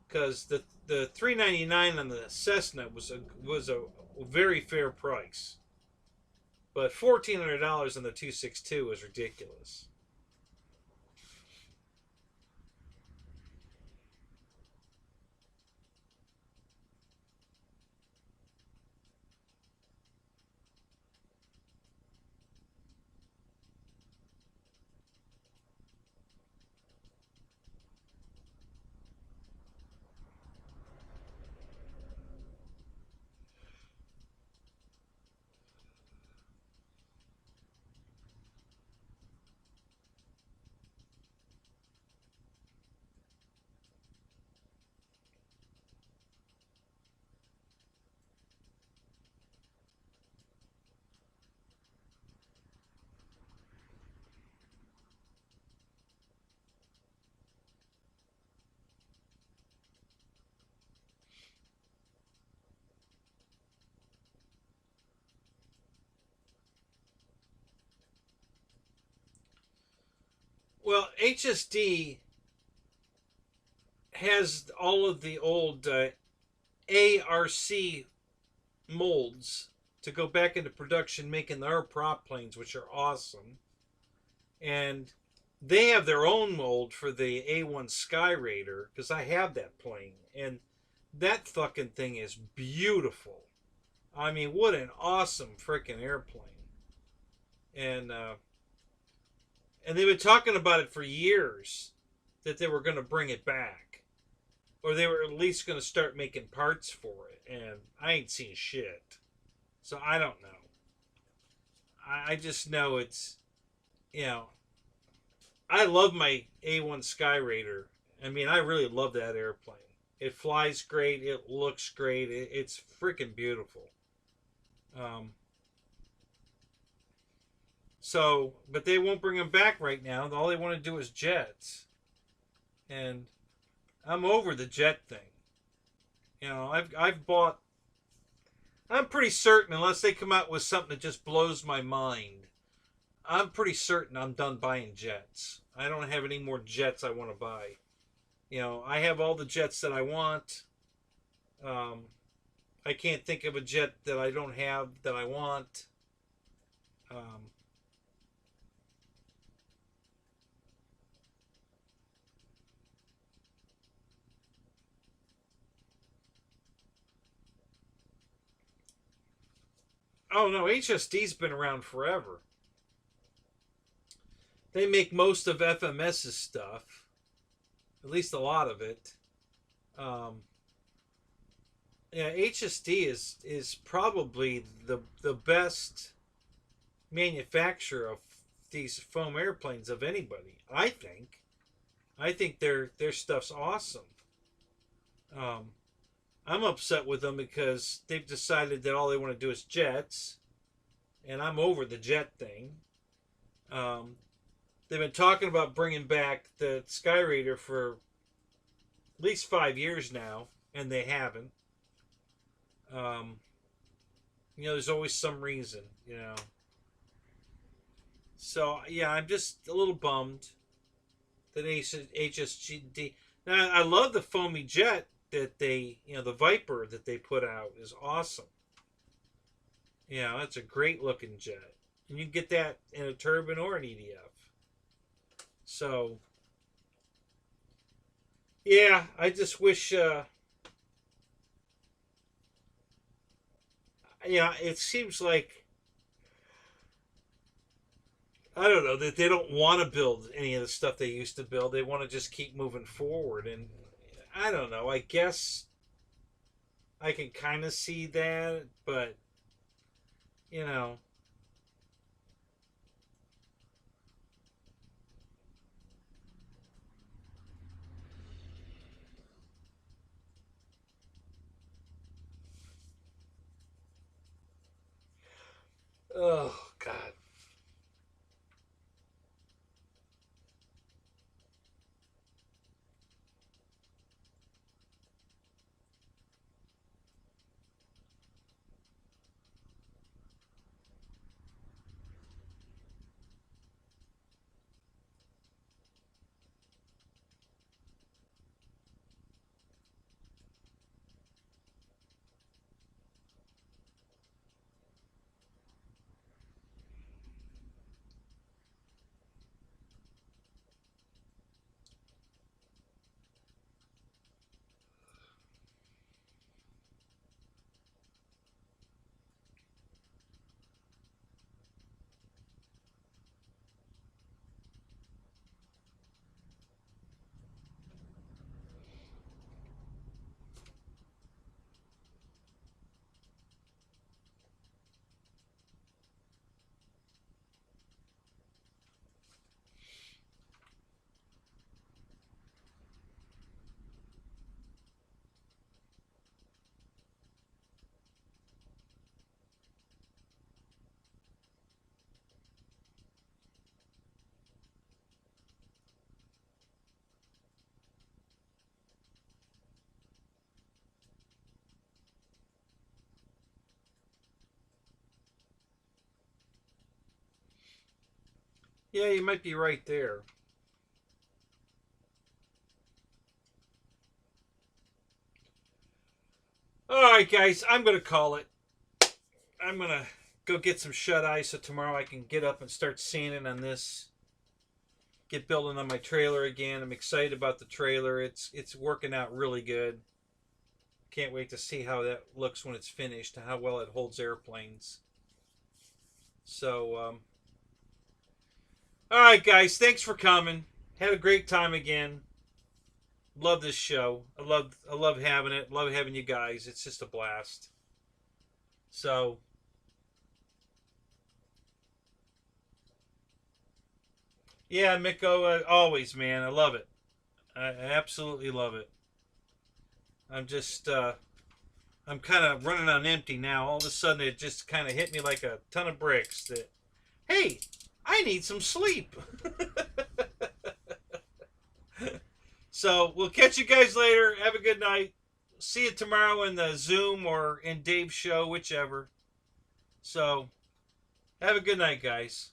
[SPEAKER 1] because the 399 on the Cessna was a very fair price, but $1,400 on the 262 was ridiculous. Well, HSD has all of the old ARC molds to go back into production making their prop planes, which are awesome. And they have their own mold for the A1 Sky Raider because I have that plane. And that fucking thing is beautiful. I mean, what an awesome freaking airplane. And and they've been talking about it for years that they were going to bring it back, or they were at least going to start making parts for it. And I ain't seen shit. So I don't know. I just know it's, you know, I love my A1 Skyraider. I mean, I really love that airplane. It flies great. It looks great. It's freaking beautiful. Um, but they won't bring them back right now. All they want to do is jets, and I'm over the jet thing. You know, I've bought. I'm pretty certain, unless they come out with something that just blows my mind, I'm pretty certain I'm done buying jets. I don't have any more jets I want to buy. You know, I have all the jets that I want. Um, I can't think of a jet that I don't have that I want. Um, oh no, HSD's been around forever. They make most of FMS's stuff, at least a lot of it. Um, yeah, HSD is probably the best manufacturer of these foam airplanes of anybody. I think. I think their stuff's awesome. Um, I'm upset with them because they've decided that all they want to do is jets, and I'm over the jet thing. Um, they've been talking about bringing back the Skyraider for at least 5 years now, and they haven't. Um, you know, there's always some reason, you know. So yeah, I'm just a little bummed that HSGD. Now I love the foamy jet that they, you know, the Viper that they put out is awesome. Yeah, that's a great looking jet, and you can get that in a turbine or an EDF. So yeah, I just wish. Yeah, it seems like I don't know that they don't want to build any of the stuff they used to build. They want to just keep moving forward, and I don't know. I guess I can kind of see that, but you know, oh God. Yeah, you might be right there. All right, guys, I'm gonna call it. I'm gonna go get some shut eye so tomorrow I can get up and start sanding on this. Get building on my trailer again. I'm excited about the trailer. It's working out really good. Can't wait to see how that looks when it's finished and how well it holds airplanes. So, all right, guys, thanks for coming. Had a great time again. Love this show. I love having it. Love having you guys. It's just a blast. So, Yeah, Miko, always, man. I love it. I absolutely love it. I'm just, I'm kind of running on empty now. All of a sudden, it just kind of hit me like a ton of bricks that, hey, I need some sleep. So we'll catch you guys later. Have a good night. See you tomorrow in the Zoom or in Dave's show, whichever. So have a good night, guys.